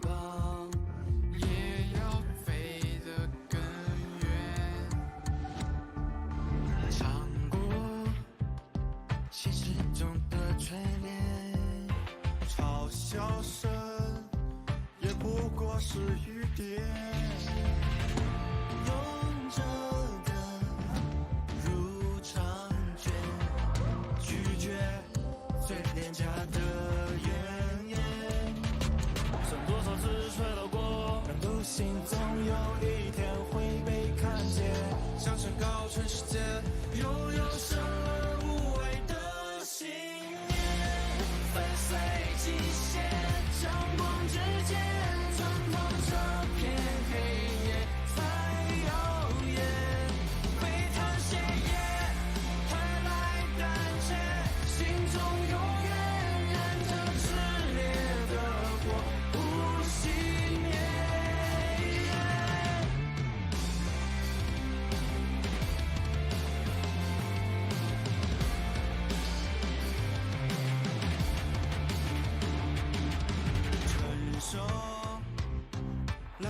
膀，也要飞得更远，尝过现实中的锤炼，嘲笑声。也不过是雨点，勇者的入场券，拒绝最廉价的怨言。算多少次摔倒过，人都心总有一天会被看见。想升高全世界，拥有生而无畏的信念，粉碎极限，将光之间。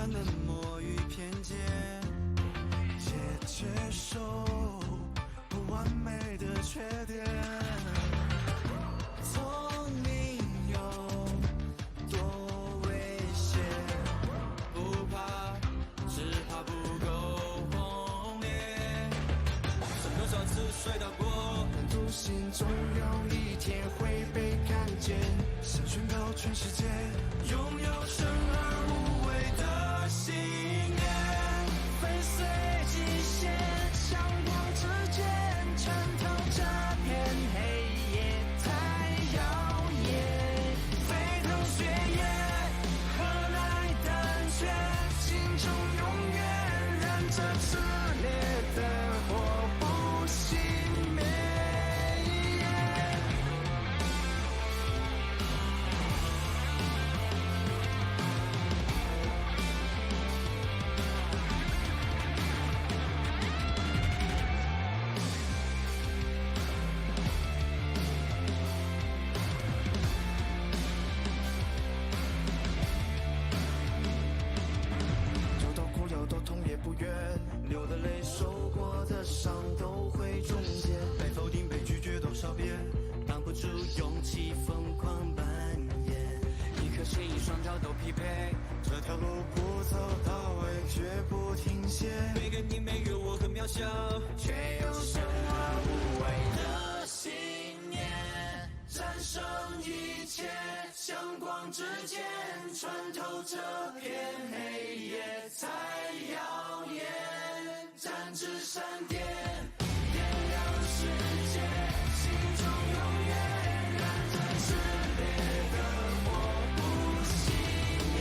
冷漠与偏见，接受不完美的缺点。聪明有多危险？不怕，只怕不够轰烈。算多少次摔倒过，人都心中有一天会被看见。想宣告全世界，拥有生而无畏的信念，粉碎极限，向光之间穿透这片黑夜，太耀眼，沸腾血液，何来胆怯？心中永远燃着炽烈的火，不熄灭。流的泪，受过的伤都会终结。被否定，被拒绝多少遍，挡不住勇气疯狂蔓延。一颗心，一双脚都疲惫，这条路不走到尾，绝不停歇。每个你，每个我很渺小，却有生而无畏的信念，战胜一切，向光之间穿透这片黑夜，才耀眼。展翅闪电，点亮世界，心中永远燃着炽烈的火，不熄灭。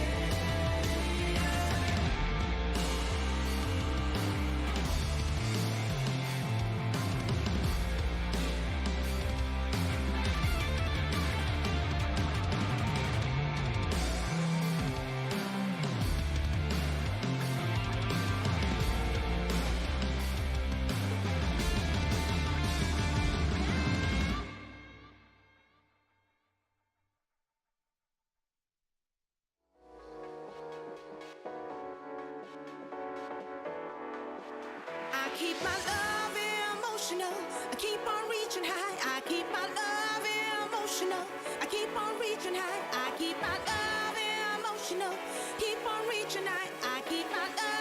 I keep my love emotional. I keep on reaching high. I keep my love emotional. I keep on reaching high. I keep my love emotional. Keep on reaching high. I keep my love.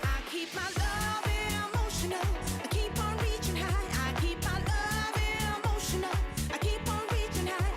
I keep my love emotional. I keep on reaching high. I keep my love emotional. I keep on reaching high.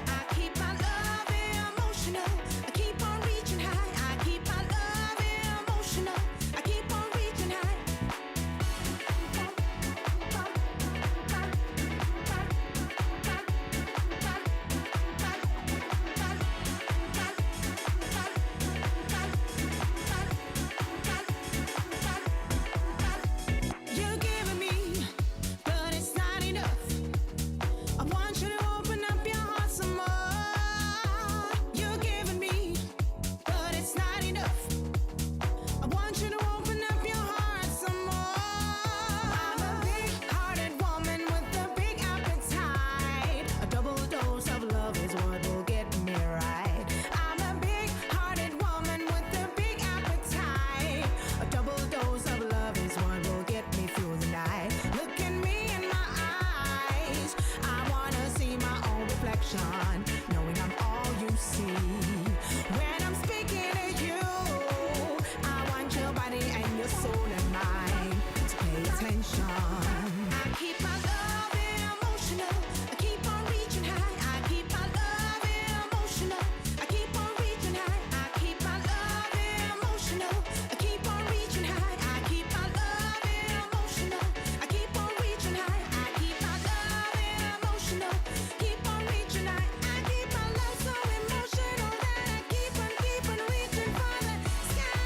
soul and mind to pay attention. I keep my love emotional. I keep on reaching high. I keep my love emotional. I keep on reaching high. I keep my love emotional. I keep on reaching high. I keep my love emotional. I keep on reaching high. I keep my love emotional. Keep on reaching high. I keep my love so emotional that I keep on reaching for the sky.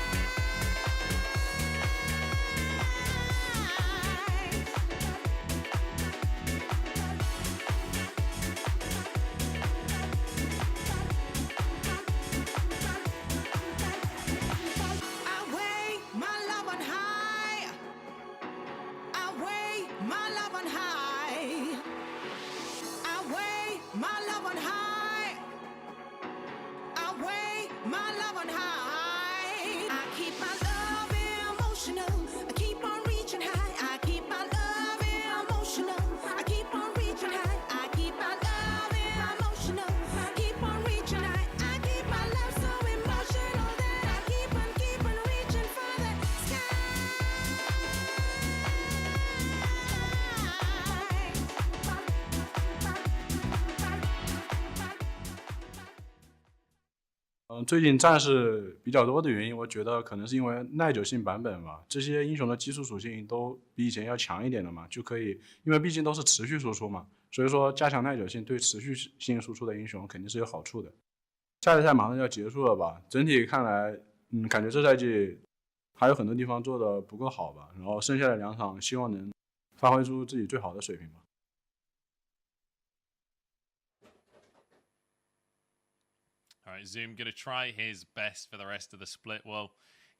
I weigh my love on high. I weigh my love on high. I weigh my love on high. I weigh my love on high. I keep my love emotional. I keep on reaching high. I keep my love emotional. I keep on reaching high. I keep my love emotional. Keep on reaching high. I keep my love so emotional that I keep on reaching for the sky.嗯，最近战士比较多的原因，我觉得可能是因为耐久性版本吧，这些英雄的基础属性都比以前要强一点了嘛，就可以，因为毕竟都是持续输出嘛，所以说加强耐久性对持续性输出的英雄肯定是有好处的。下赛马上就要结束了吧，整体看来，感觉这赛季还有很多地方做的不够好吧，然后剩下的2场希望能发挥出自己最好的水平吧。All right, Zoom going to try his best for the rest of the split. Well,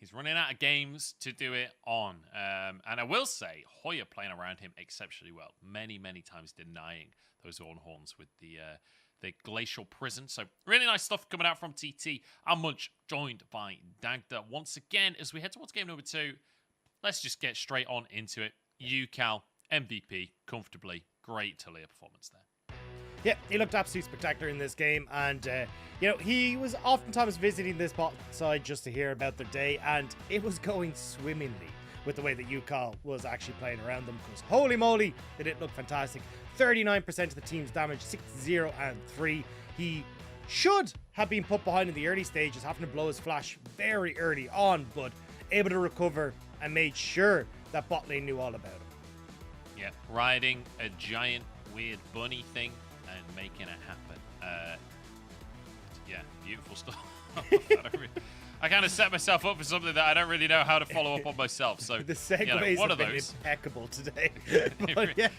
he's running out of games to do it on. And I will say, Hoya playing around him exceptionally well. Many, many times denying those Ornhorns with the Glacial Prison. So really nice stuff coming out from TT. I'm Munch, joined by Dagda. Once again, as we head towards game number 2, let's just get straight on into it. UCal, MVP, comfortably. Great Talia performance there. Yeah, he looked absolutely spectacular in this game, and he was oftentimes visiting this bot side just to hear about their day, and it was going swimmingly with the way that UCal was actually playing around them, because holy moly, they did look fantastic. 39% of the team's damage, 6-0 and 3. He should have been put behind in the early stages, having to blow his flash very early on, but able to recover and made sure that bot lane knew all about him. Yeah, riding a giant weird bunny thing and making it happen. Yeah, beautiful stuff. I kind of set myself up for something that I don't really know how to follow up on myself. So the segues one have of been those. impeccable today. But, yeah.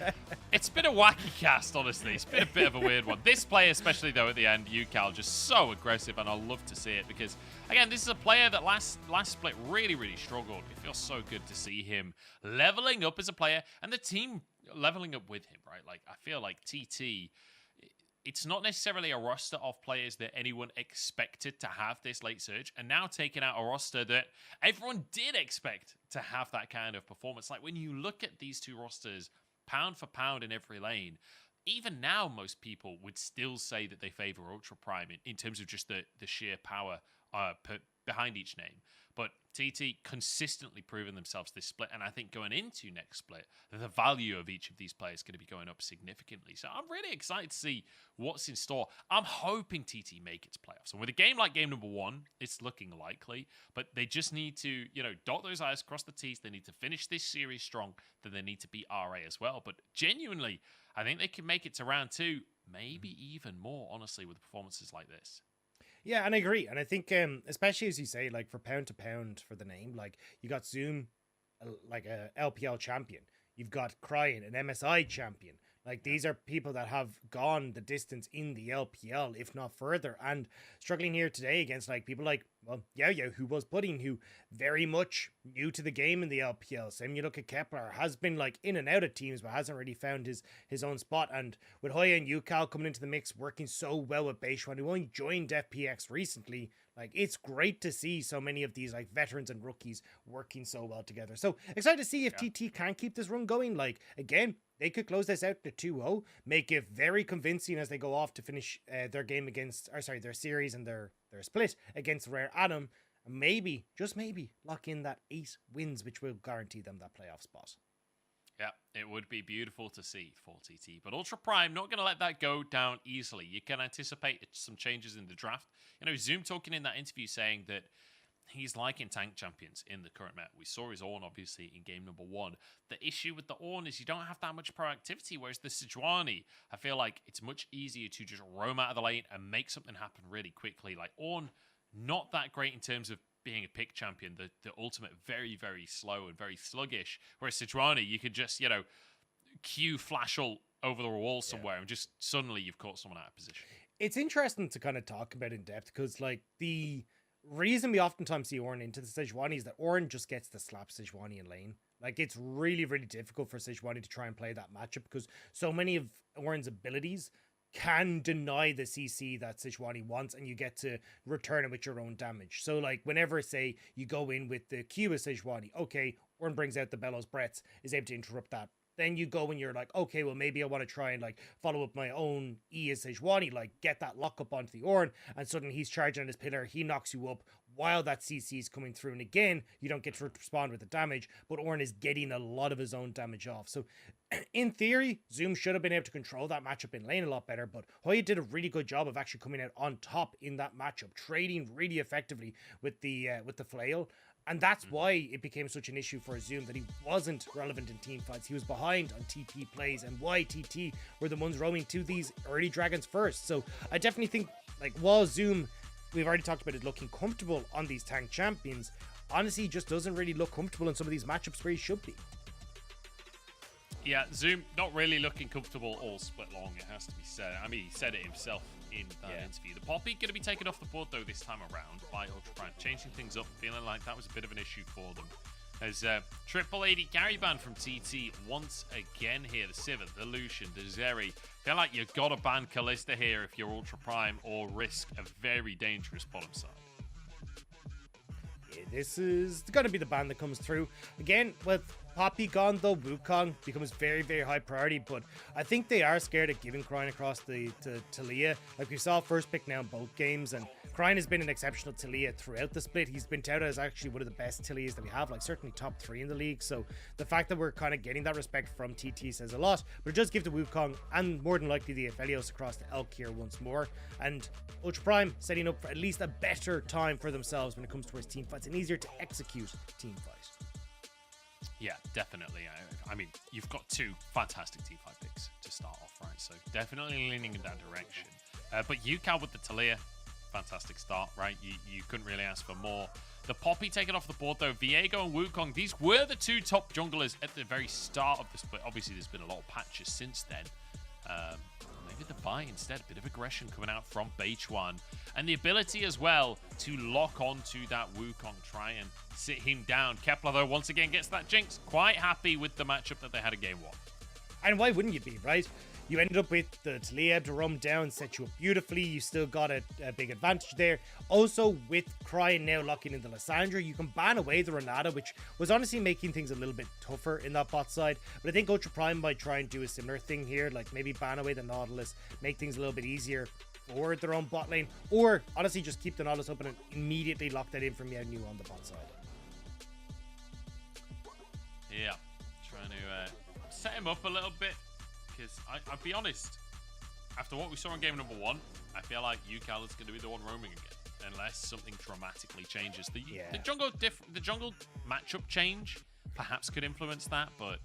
It's been a wacky cast, honestly. It's been a bit of a weird one. This play, especially though at the end, UCal just so aggressive, and I love to see it because, again, this is a player that last split really, really struggled. It feels so good to see him leveling up as a player and the team leveling up with him, right? Like, I feel like TT, it's not necessarily a roster of players that anyone expected to have this late surge, and now taking out a roster that everyone did expect to have that kind of performance. Like, when you look at these two rosters, pound for pound in every lane, even now most people would still say that they favor Ultra Prime in terms of just the sheer power behind each name. But TT consistently proven themselves this split, and I think going into next split, the value of each of these players is going to be going up significantly. So I'm really excited to see what's in store. I'm hoping TT make it to playoffs. And with a game like game number 1, it's looking likely, but they just need to, dot those I's, cross the T's. They need to finish this series strong. Then they need to beat RA as well. But genuinely, I think they can make it to round 2, maybe even more, honestly, with performances like this. Yeah, and I agree. And I think, especially as you say, like for pound to pound for the name, like you got Zoom, like a LPL champion. You've got Cryin, an MSI champion. Like these are people that have gone the distance in the LPL, if not further, and struggling here today against like people like, well, Yao, who was Pudding, who very much new to the game in the LPL. Same you look at Kepler, has been like in and out of teams, but hasn't really found his own spot. And with Hoya and UCal coming into the mix, working so well with Beishuan, who only joined FPX recently, like it's great to see so many of these like veterans and rookies working so well together. So excited to see if TT can keep this run going. Like again, they could close this out to 2-0, make it very convincing as they go off to finish their game against, their series and their split against Rare Adam. and maybe, just maybe, lock in that 8 wins, which will guarantee them that playoff spot. Yeah, it would be beautiful to see for TT. But Ultra Prime, not going to let that go down easily. You can anticipate some changes in the draft. You know, Zoom talking in that interview saying that he's liking tank champions in the current meta. We saw his Ornn, obviously, in game number 1. The issue with the Ornn is you don't have that much proactivity, whereas the Sejuani, I feel like it's much easier to just roam out of the lane and make something happen really quickly. Like, Ornn, not that great in terms of being a pick champion. The ultimate very, very slow and very sluggish. Whereas Sejuani, you could just, you know, Q flash ult over the wall somewhere and just suddenly you've caught someone out of position. It's interesting to kind of talk about in depth because, like, the reason we oftentimes see Ornn into the Sejuani is that Ornn just gets to slap Sejuani in lane. Like, it's really, really difficult for Sejuani to try and play that matchup because so many of Ornn's abilities can deny the CC that Sejuani wants, and you get to return it with your own damage. So, like, whenever, say, you go in with the Q of Sejuani, okay, Ornn brings out the Bellows Breaths, is able to interrupt that. Then you go and you're like, okay, well, maybe I want to try and, like, follow up my own E as Sejuani, like, get that lockup onto the Ornn, and suddenly he's charging on his pillar, he knocks you up while that CC is coming through, and again, you don't get to respond with the damage, but Ornn is getting a lot of his own damage off. So, in theory, Zoom should have been able to control that matchup in lane a lot better, but Hoya did a really good job of actually coming out on top in that matchup, trading really effectively with the flail. And that's why it became such an issue for Zoom, that he wasn't relevant in team fights. He was behind on TP plays, and why TT were the ones roaming to these early dragons first. So I definitely think, like, while Zoom, we've already talked about it looking comfortable on these tank champions, honestly, he just doesn't really look comfortable in some of these matchups where he should be. Yeah, Zoom not really looking comfortable all split long, it has to be said. I mean, he said it himself in that interview. The Poppy going to be taken off the board, though, this time around by Ultra Prime, changing things up, feeling like that was a bit of an issue for them. There's triple AD carry ban from TT once again here. The Sivir, the Lucian, the Zeri. Feel like you've got to ban Kalista here if you're Ultra Prime or risk a very dangerous bottom side. Yeah, this is going to be the ban that comes through. Again, with Poppy gone, though, Wukong becomes very, very high priority, but I think they are scared of giving Crine across to Talia. Like, we saw first pick now in both games, and Crine has been an exceptional Talia throughout the split. He's been touted as actually one of the best Talias that we have, like certainly top 3 in the league. So the fact that we're kind of getting that respect from TT says a lot, but it does give the Wukong and more than likely the Aphelios across the Elk here once more. And Ultra Prime setting up for at least a better time for themselves when it comes towards team fights, and easier to execute team fight. Yeah, definitely. I mean, you've got 2 fantastic team fight picks to start off, right? So definitely leaning in that direction. But Yukal with the Talia, fantastic start, right? You couldn't really ask for more. The Poppy taken off the board, though. Viego and Wukong, these were the 2 top junglers at the very start of the split. Obviously, there's been a lot of patches since then. Maybe the buy instead. A bit of aggression coming out from Beichuan. And the ability as well to lock onto that Wukong, try and sit him down. Kepler, though, once again gets that jinx. Quite happy with the matchup that they had in game 1. And why wouldn't you be, right? You ended up with the Talia to roam down, set you up beautifully. You still got a big advantage there. Also, with Crine now locking in the Lissandra, you can ban away the Renata, which was honestly making things a little bit tougher in that bot side. But I think Ultra Prime might try and do a similar thing here, like maybe ban away the Nautilus, make things a little bit easier for their own bot lane, or honestly just keep the Nautilus open and immediately lock that in from Meow New on the bot side. Yeah, trying to set him up a little bit. Because I'll be honest, after what we saw in game number 1, I feel like Yukal is going to be the one roaming again, unless something dramatically changes. The jungle matchup change perhaps could influence that, but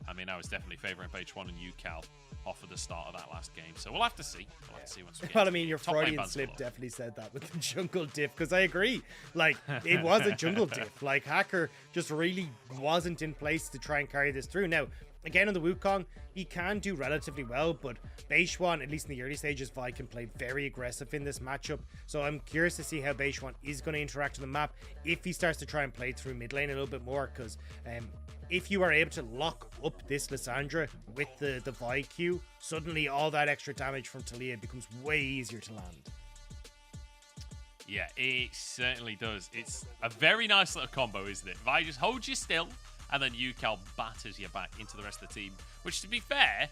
I mean, I was definitely favouring Beichuan and Yukal off of the start of that last game, so we'll have to see. We'll have to see once we get Well, I mean, your Freudian slip definitely said that with the jungle diff, because I agree. Like, it was a jungle diff. Like, Hacker just really wasn't in place to try and carry this through. Now, again, on the Wukong, he can do relatively well, but Beichuan, at least in the early stages, Vi can play very aggressive in this matchup. So I'm curious to see how Beichuan is going to interact on the map if he starts to try and play through mid lane a little bit more, because if you are able to lock up this Lissandra with the Vi Q, suddenly all that extra damage from Talia becomes way easier to land. Yeah, it certainly does. It's a very nice little combo, isn't it? Vi just holds you still, and then Yukal batters you back into the rest of the team. Which, to be fair,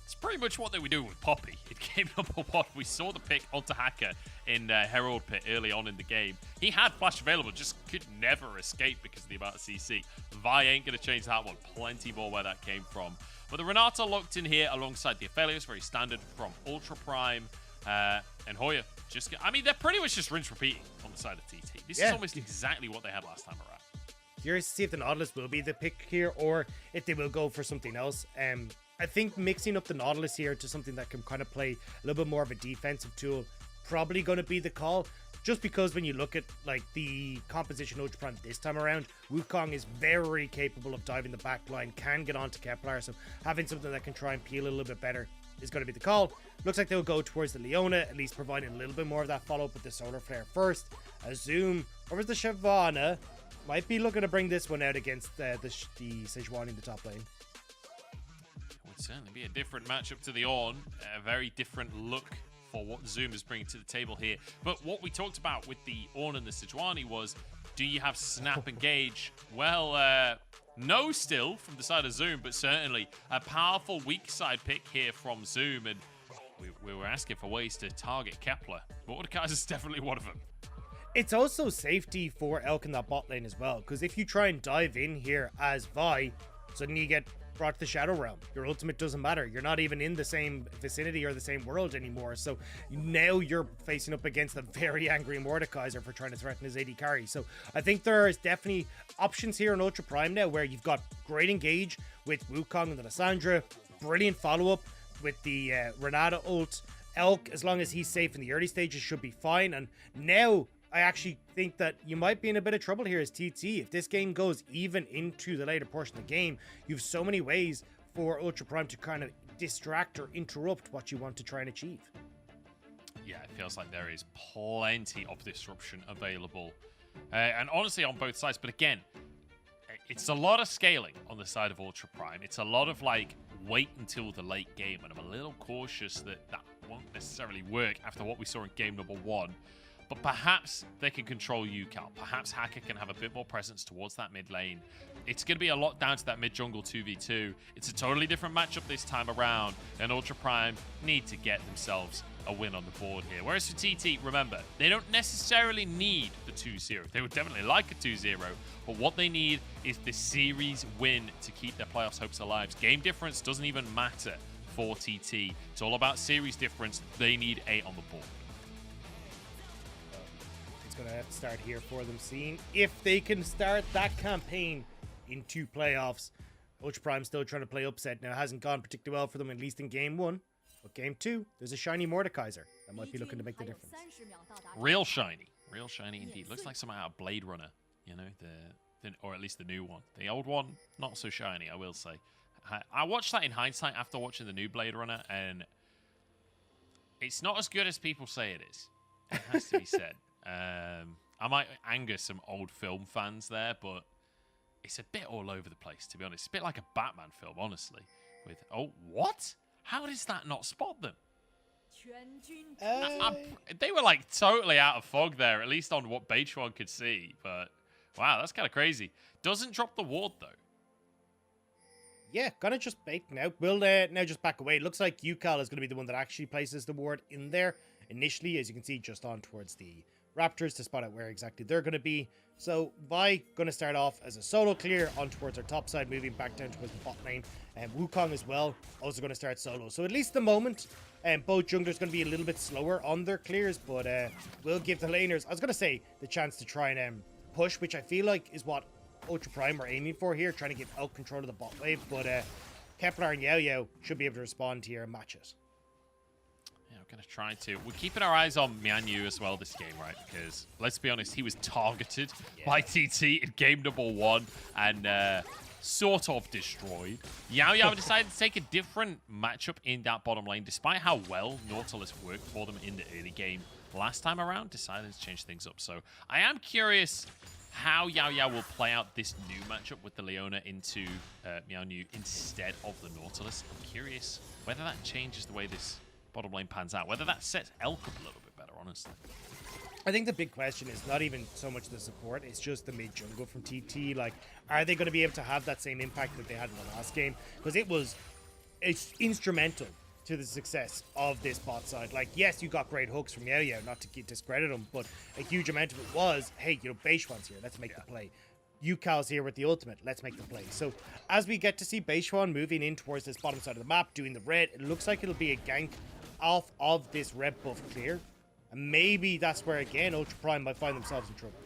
It's pretty much what they were doing with Poppy. It came number 1. We saw the pick onto Hacker in Herald Pit early on in the game. He had flash available, just could never escape because of the amount of CC. Vi ain't going to change that one. Plenty more where that came from. But the Renata locked in here alongside the Aphelios, very standard from Ultra Prime. And Hoya, I mean, they're pretty much just rinse repeating on the side of TT. This is almost exactly what they had last time around. Curious to see if the Nautilus will be the pick here or if they will go for something else. I think mixing up the Nautilus here to something that can kind of play a little bit more of a defensive tool probably going to be the call. Just because when you look at like the composition Ultra Prime this time around, Wukong is very capable of diving the back line, can get onto Kepler, so having something that can try and peel a little bit better is going to be the call. Looks like they'll go towards the Leona, at least providing a little bit more of that follow-up with the Solar Flare first. Azum over the Shyvana might be looking to bring this one out against the Sejuani in the top lane. Would certainly be a different matchup to the Ornn, a very different look for what Zoom is bringing to the table here. But what we talked about with the Ornn and the Sejuani was, do you have Snap Engage? Well, no still from the side of Zoom, but certainly a powerful weak side pick here from Zoom. And we were asking for ways to target Kepler. Mordekaiser is definitely one of them. It's also safety for Elk in that bot lane as well, because if you try and dive in here as Vi, suddenly you get brought to the Shadow Realm. Your ultimate doesn't matter. You're not even in the same vicinity or the same world anymore. So now you're facing up against a very angry Mordekaiser for trying to threaten his AD carry. So I think there is definitely options here in Ultra Prime now where you've got great engage with Wukong and the Lissandra, brilliant follow-up with the Renata ult. Elk, as long as he's safe in the early stages, should be fine. And now I actually think that you might be in a bit of trouble here as TT. If this game goes even into the later portion of the game, you have so many ways for Ultra Prime to kind of distract or interrupt what you want to try and achieve. Yeah, it feels like there is plenty of disruption available. And honestly, on both sides. But again, it's a lot of scaling on the side of Ultra Prime. It's a lot of like, wait until the late game. And I'm a little cautious that that won't necessarily work after what we saw in game number 1. But perhaps they can control UCal. Perhaps Hacker can have a bit more presence towards that mid lane. It's going to be a lot down to that mid jungle 2v2. It's a totally different matchup this time around. And Ultra Prime need to get themselves a win on the board here. Whereas for TT, remember, they don't necessarily need the 2-0. They would definitely like a 2-0. But what they need is the series win to keep their playoffs hopes alive. Game difference doesn't even matter for TT. It's all about series difference. They need 8 on the board. Going to have to start here for them, seeing if they can start that campaign into playoffs. Ultra Prime still trying to play upset. Now, it hasn't gone particularly well for them, at least in game 1. But game 2, there's a shiny Mordekaiser that might be looking to make the difference. Real shiny indeed. Looks like something out of Blade Runner, you know, or at least the new one. The old one, not so shiny, I will say. I watched that in hindsight after watching the new Blade Runner, and it's not as good as people say it is. It has to be said. I might anger some old film fans there, but it's a bit all over the place, to be honest. It's a bit like a Batman film, honestly. With, oh, what? How does that not spot them? They were like totally out of fog there, at least on what Beichuan could see. But wow, that's kind of crazy. Doesn't drop the ward, though. Yeah, gonna just bait now. We'll now just back away. It looks like UCal is going to be the one that actually places the ward in there initially, as you can see, just on towards the Raptors to spot out where exactly they're going to be. So Vi going to start off as a solo clear on towards our top side, moving back down towards the bot lane. And Wukong as well, also going to start solo. So at least the moment, both junglers going to be a little bit slower on their clears, but will give the laners, I was going to say, the chance to try and push, which I feel like is what Ultra Prime are aiming for here, trying to get out control of the bot wave. But Kepler and Yao Yao should be able to respond here and match it. Going to try to. We're keeping our eyes on Mianyu as well this game, right? Because let's be honest, he was targeted by TT in game number 1 and sort of destroyed. Yao Yao decided to take a different matchup in that bottom lane, despite how well Nautilus worked for them in the early game last time around. Decided to change things up. So I am curious how Yao Yao will play out this new matchup with the Leona into Mianyu instead of the Nautilus. I'm curious whether that changes the way this bottom lane pans out, whether that sets Elk up a little bit better, honestly. I think the big question is not even so much the support, it's just the mid jungle from TT. Like, are they going to be able to have that same impact that they had in the last game? Because it was it's instrumental to the success of this bot side. Like, yes, you got great hooks from Yao, not to discredit him, but a huge amount of it was, hey, Beishuan's here, let's make the play. Yukal's here with the ultimate, let's make the play. So as we get to see Beishuan moving in towards this bottom side of the map, doing the red, it looks like it'll be a gank off of this red buff clear. And maybe that's where, again, Ultra Prime might find themselves in trouble.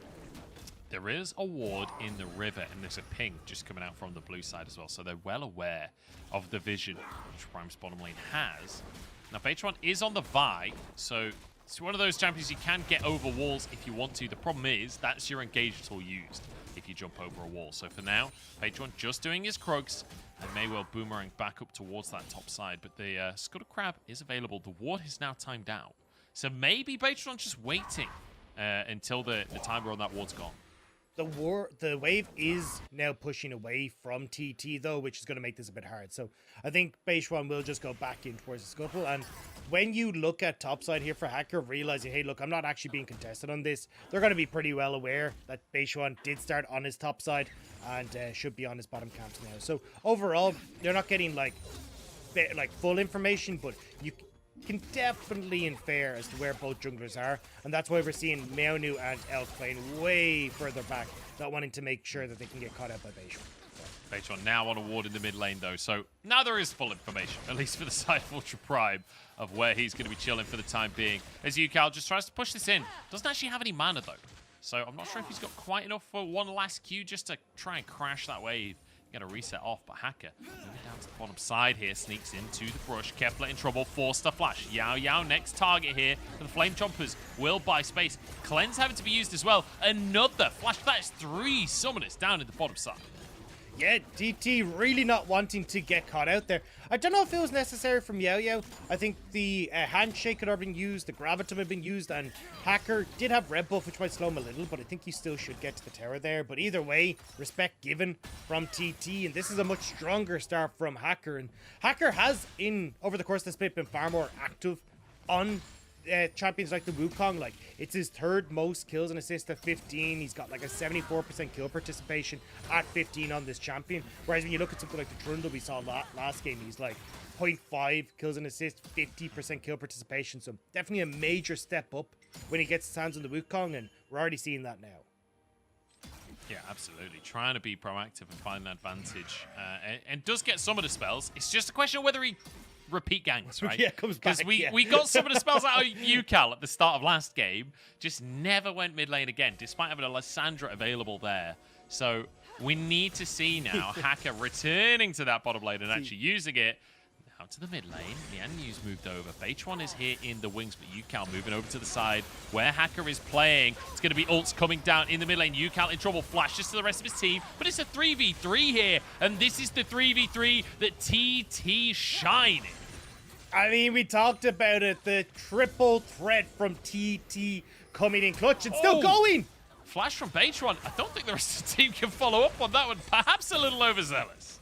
There is a ward in the river, and there's a ping just coming out from the blue side as well. So they're well aware of the vision which Prime's bottom lane has. Now, Beitron is on the Vi, so it's one of those champions you can get over walls if you want to. The problem is that's your engage tool used if you jump over a wall. So for now, Beitron just doing his Krugs and may well boomerang back up towards that top side. But the Scuttle Crab is available. The ward is now timed out. So maybe Beitron's just waiting until the timer on that ward's gone. The wave is now pushing away from TT though, which is going to make this a bit hard. So I think Beishuan will just go back in towards the scuttle. And when you look at topside here for Hacker, realizing, hey, look, I'm not actually being contested on this, they're going to be pretty well aware that Beishuan did start on his top side and should be on his bottom camps now. So overall, they're not getting like full information, but you can definitely infer as to where both junglers are, and that's why we're seeing Meownu and Elk playing way further back, not wanting to make sure that they can get caught out by Beishuan. Beishuan now on a ward in the mid lane though, so now there is full information, at least for the side of Ultra Prime, of where he's going to be chilling for the time being. As Yukal just tries to push this in, doesn't actually have any mana though, so I'm not sure if he's got quite enough for one last Q just to try and crash that wave. Get a reset off, but Hacker moving down to the bottom side here, sneaks into the brush. Kepler in trouble, forced to flash. Yao next target here for the Flame Chompers. Will buy space. Cleanse having to be used as well. Another flash. That is 3 summoners down in the bottom side. Yeah, DT really not wanting to get caught out there. I don't know if it was necessary from Yao. I think the handshake had already been used, the gravitum had been used, and Hacker did have red buff, which might slow him a little, but I think he still should get to the tower there. But either way, respect given from TT, and this is a much stronger start from Hacker. And Hacker has, over the course of the split, been far more active on champions like the Wukong. Like, it's his 3rd most kills and assists at 15. He's got like a 74% kill participation at 15 on this champion. Whereas when you look at something like the Trundle we saw last game, he's like 0.5 kills and assists, 50% kill participation. So definitely a major step up when he gets his hands on the Wukong, and we're already seeing that now. Yeah, absolutely. Trying to be proactive and find an advantage. And does get some of the spells. It's just a question of whether he repeat gangs, right? Yeah, comes back. Because we got some of the spells out of Yukal at the start of last game, just never went mid lane again, despite having a Lysandra available there. So we need to see now Hacker returning to that bottom lane and actually using it. Now to the mid lane, Mianyu's moved over. Beitron is here in the wings, but Yukal moving over to the side where Hacker is playing. It's going to be ults coming down in the mid lane. Yukal in trouble, flashes to the rest of his team, but it's a 3v3 here, and this is the 3v3 that TT shine in. I mean, we talked about it. The triple threat from TT coming in clutch and still going. Flash from Beitron. I don't think the rest of the team can follow up on that one. Perhaps a little overzealous.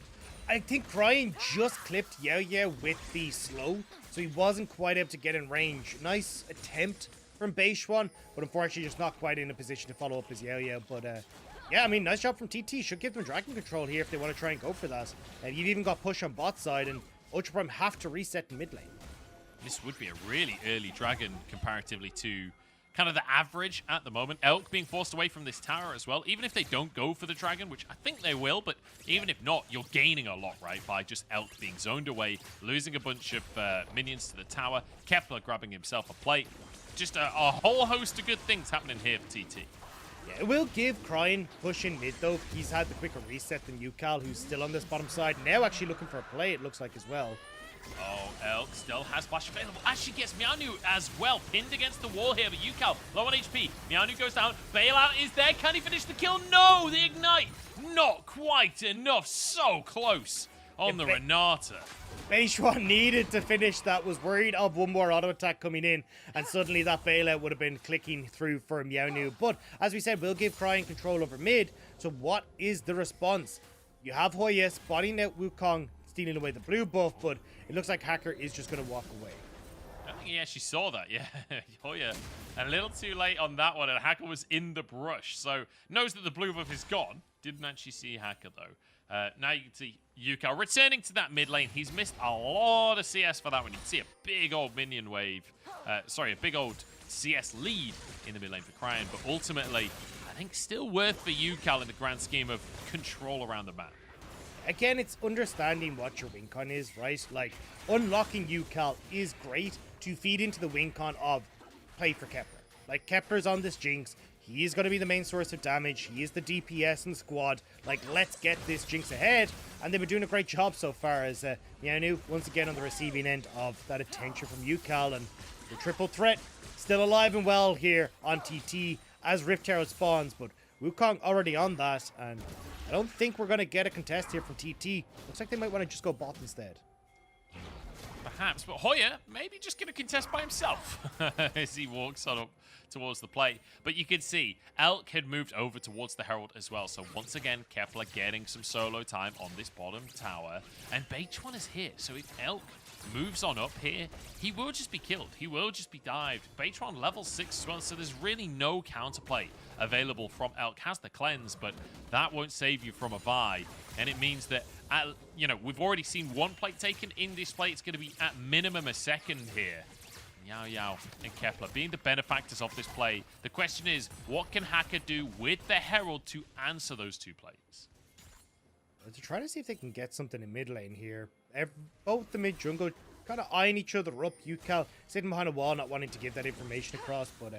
I think Brian just clipped Yao with the slow, so he wasn't quite able to get in range. Nice attempt from Beishuan, but unfortunately just not quite in a position to follow up as Yao. But yeah, I mean, nice job from TT. Should give them dragon control here if they want to try and go for that. You've even got push on bot side, and Ultra Prime have to reset in mid lane. This would be a really early dragon comparatively to kind of the average at the moment. Elk being forced away from this tower as well. Even if they don't go for the dragon, which I think they will, but even if not, you're gaining a lot, right? By just Elk being zoned away, losing a bunch of minions to the tower, Kepler grabbing himself a plate. Just a whole host of good things happening here for TT. Yeah, it will give Cryin pushing mid though. He's had the quicker reset than Yukal, who's still on this bottom side. Now actually looking for a play, it looks like, as well. Oh, Elk still has flash available. Actually gets Mianyu as well, pinned against the wall here, but Yukal low on HP. Mianyu goes down. Bailout is there. Can he finish the kill? No, the ignite. Not quite enough. So close on the Renata. Beishuan needed to finish that, was worried of one more auto attack coming in, and suddenly that bailout would have been clicking through for Mianyu. But as we said, we'll give Cryin control over mid. So what is the response? You have Hoya spotting out Wukong, stealing away the blue buff, but it looks like Hacker is just going to walk away. I think he actually saw that, yeah. Hoya, a little too late on that one, and Hacker was in the brush, so knows that the blue buff is gone. Didn't actually see Hacker, though. Now you can see Yukal returning to that mid lane. He's missed a lot of CS for that one. You can see a big old minion wave. Sorry, a big old CS lead in the mid lane for Cryan. But ultimately, I think still worth for Yukal in the grand scheme of control around the map. Again, it's understanding what your win con is, right? Like, unlocking Yukal is great to feed into the win con of play for Kepler. Like, Kepler's on this Jinx. He is going to be the main source of damage. He is the DPS in the squad. Like, let's get this Jinx ahead. And they've been doing a great job so far as Mianu, once again, on the receiving end of that attention from Yukal. And the triple threat still alive and well here on TT as Rift Tower spawns. But Wukong already on that. And I don't think we're going to get a contest here from TT. Looks like they might want to just go bot instead. Perhaps, but Hoya maybe just going to contest by himself as he walks on up towards the plate. But you can see Elk had moved over towards the Herald as well. So once again, Kepler getting some solo time on this bottom tower. And Beitron is here. So if Elk moves on up here, he will just be killed. He will just be dived. Beitron level 6 as well, so there's really no counterplay available from Elk. Has the cleanse, but that won't save you from a buy. And it means that, you know, we've already seen one plate taken in this play. It's going to be at minimum a second here. Yao Yao and Kepler being the benefactors of this play. The question is, what can Hacker do with the Herald to answer those two plays? To try to see if they can get something in mid lane here. Both the mid jungle kind of eyeing each other up. Yukal sitting behind a wall, not wanting to give that information across. But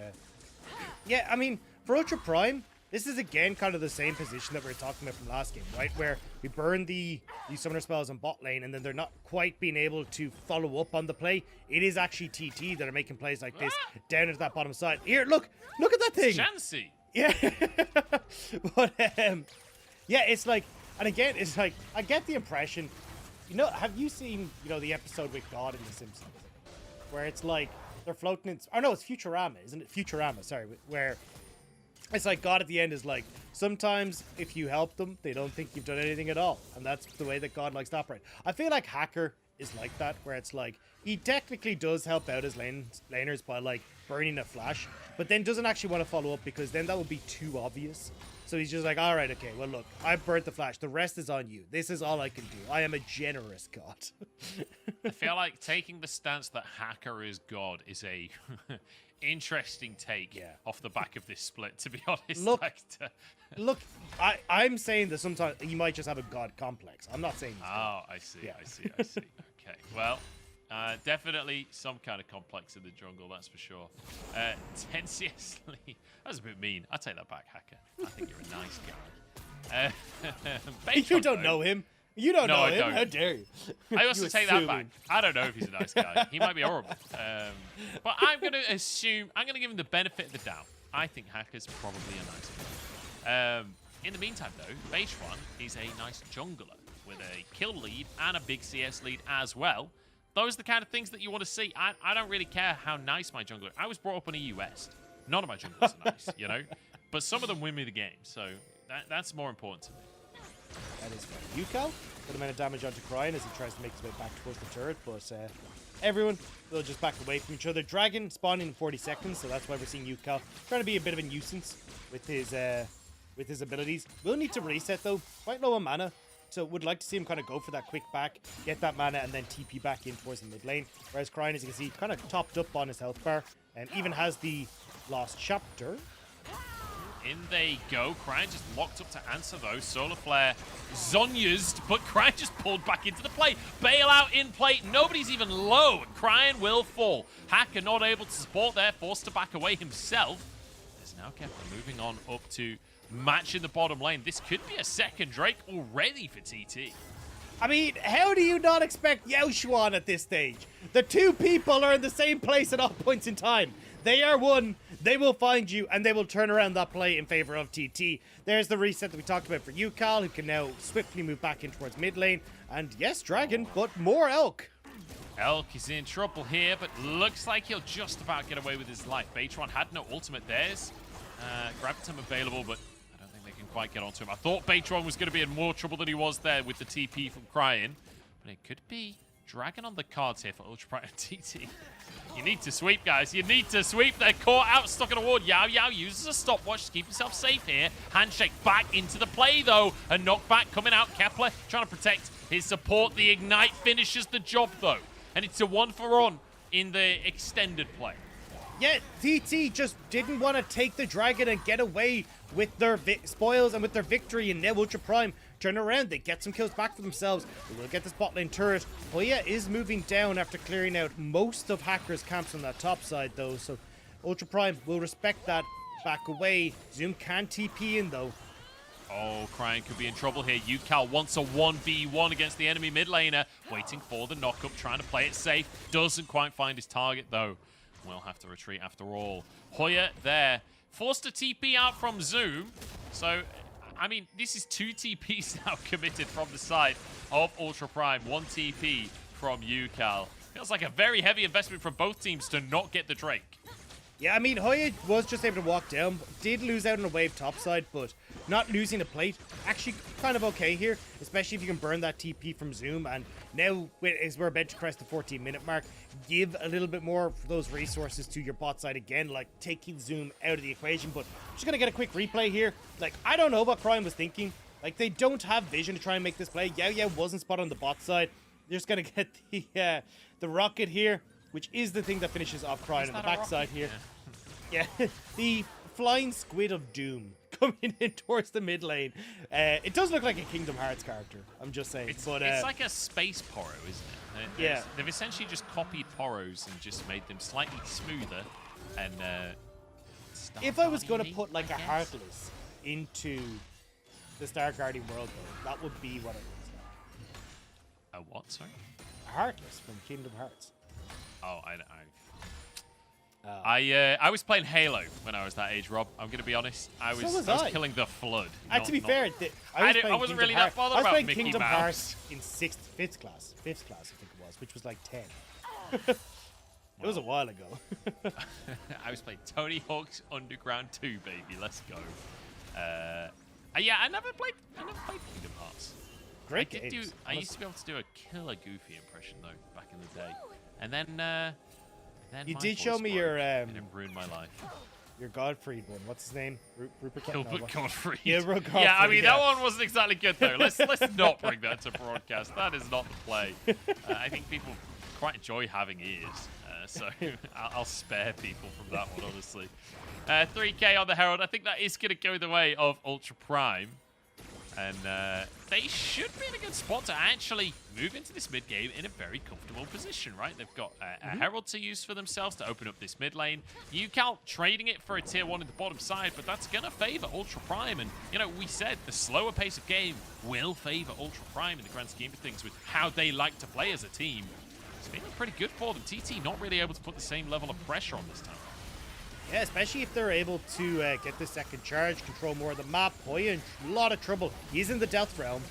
yeah, I mean, for Ultra Prime, this is again kind of the same position that we were talking about from last game, right? Where we burn these summoner spells on bot lane and then they're not quite being able to follow up on the play. It is actually TT that are making plays like this down into that bottom side. Here, look at that thing. Chansey. Yeah. But yeah, it's like, and again, it's like, I get the impression, you know, have you seen, you know, the episode with God in The Simpsons? Where it's like, they're floating in, oh no, it's Futurama, isn't it? Futurama, sorry, where it's like God at the end is like, sometimes if you help them, they don't think you've done anything at all. And that's the way that God likes to operate. I feel like Hacker is like that, where it's like, he technically does help out his laners by like burning a flash, but then doesn't actually want to follow up because then that would be too obvious. So he's just like, all right, okay, well, look, I burnt the flash. The rest is on you. This is all I can do. I am a generous God. I feel like taking the stance that Hacker is God is a interesting take off the back of this split, to be honest. Look, I'm saying that sometimes he might just have a God complex. I'm not saying he's God. I see. Okay, well, definitely some kind of complex in the jungle, that's for sure. Tensiously, that was a bit mean. I take that back, Hacker. I think you're a nice guy. You don't know him. You don't know him. Don't. How dare you? I also take that back. I don't know if he's a nice guy. He might be horrible. But I'm going to assume, I'm going to give him the benefit of the doubt. I think Hacker's probably a nice guy. In the meantime, though, Beitron is a nice jungler with a kill lead and a big CS lead as well. Those are the kind of things that you want to see. I don't really care how nice my jungler is. I was brought up in EU West. None of my junglers are nice, you know? But some of them win me the game, so that's more important to me. That is right. Yukal, good amount of damage onto Cryan as he tries to make his way back towards the turret, but everyone will just back away from each other. Dragon spawning in 40 seconds, so that's why we're seeing Yukal trying to be a bit of a nuisance with his abilities. We'll need to reset though, quite low on mana. So would like to see him kind of go for that quick back, get that mana, and then TP back in towards the mid lane. Whereas Cryan, as you can see, kind of topped up on his health bar, and even has the Lost Chapter. In they go. Cryan just locked up to answer those. Solar Flare Zonya'd, but Cryan just pulled back into the play. Bailout in play. Nobody's even low. Cryan will fall. Hacker not able to support there, forced to back away himself. There's now Kepler moving on up to match in the bottom lane. This could be a second Drake already for TT. I mean, how do you not expect Yaoshuan at this stage? The two people are in the same place at all points in time. They are one, they will find you, and they will turn around that play in favor of TT. There's the reset that we talked about for Yukal, who can now swiftly move back in towards mid lane. And yes, Dragon, but more Elk. Elk is in trouble here, but looks like he'll just about get away with his life. Beitron had no ultimate. There's Gravitum available, but I don't think they can quite get onto him. I thought Beitron was going to be in more trouble than he was there with the TP from Cryan, but it could be Dragon on the cards here for Ultra Prime and TT. You need to sweep, guys. You need to sweep. They're caught out, stuck in a ward. Yao Yao uses a stopwatch to keep himself safe here. Handshake back into the play, though. A knockback coming out. Kepler trying to protect his support. The Ignite finishes the job, though. And it's a 1-for-1 in the extended play. Yeah, TT just didn't want to take the dragon and get away with their spoils and with their victory, and now Ultra Prime turn around. They get some kills back for themselves. They will get this bot lane turret. Hoya is moving down after clearing out most of Hacker's camps on that top side, though, so Ultra Prime will respect that. Back away. Zoom can TP in, though. Oh, Cryan could be in trouble here. Yukal wants a 1v1 against the enemy mid laner. Waiting for the knock-up, trying to play it safe. Doesn't quite find his target, though. We'll have to retreat after all. Hoya there. Forced a TP out from Zoom. So, I mean, this is 2 TPs now committed from the side of Ultra Prime. 1 TP from Yukal. Feels like a very heavy investment from both teams to not get the Drake. Yeah, I mean, Hoya was just able to walk down, did lose out on a wave topside, but not losing a plate. Actually kind of okay here, especially if you can burn that TP from Zoom. And now, as we're about to crest the 14-minute mark, give a little bit more of those resources to your bot side again, like taking Zoom out of the equation. But I'm just going to get a quick replay here. Like, I don't know what Cryan was thinking. Like, they don't have vision to try and make this play. Yao Yao wasn't spot on the bot side. They're just going to get the rocket here, which is the thing that finishes off Cryan on the backside here. Yeah, the flying squid of doom coming in towards the mid lane. It does look like a Kingdom Hearts character, I'm just saying. It's It's like a space Poro, isn't it? Yeah. They've essentially just copied Poros and just made them slightly smoother. And if I was going to put like a Heartless into the Star Guardian world, though, that would be what it is now. A what, sorry? A Heartless from Kingdom Hearts. Oh, I was playing Halo when I was that age, Rob. I'm going to be honest. I was killing the Flood. To be fair, I wasn't really that bothered about Mickey Kingdom Mouse. Hearts in 5th class, I think it was, which was like 10. It was a while ago. I was playing Tony Hawk's Underground 2, baby. Let's go. Yeah, I never played Kingdom Hearts. Great games. I used to be able to do a killer Goofy impression though back in the day, and then you my did voice show me your and it ruined my life. Your Godfried one. What's his name? Rupert Gilbert Godfrey. Gilbert Godfrey. Yeah, I mean that one wasn't exactly good though. Let's not bring that to broadcast. That is not the play. I think people quite enjoy having ears, so I'll spare people from that one honestly. 3K on the Herald. I think that is going to go the way of Ultra Prime. And they should be in a good spot to actually move into this mid game in a very comfortable position, right? They've got a Herald to use for themselves to open up this mid lane. Yukal trading it for a tier 1 in the bottom side, but that's going to favor Ultra Prime. And, you know, we said the slower pace of game will favor Ultra Prime in the grand scheme of things with how they like to play as a team. It's been pretty good for them. TT not really able to put the same level of pressure on this time. Yeah, especially if they're able to get the second charge, control more of the map. Hoya in a lot of trouble. He's in the Death Realm.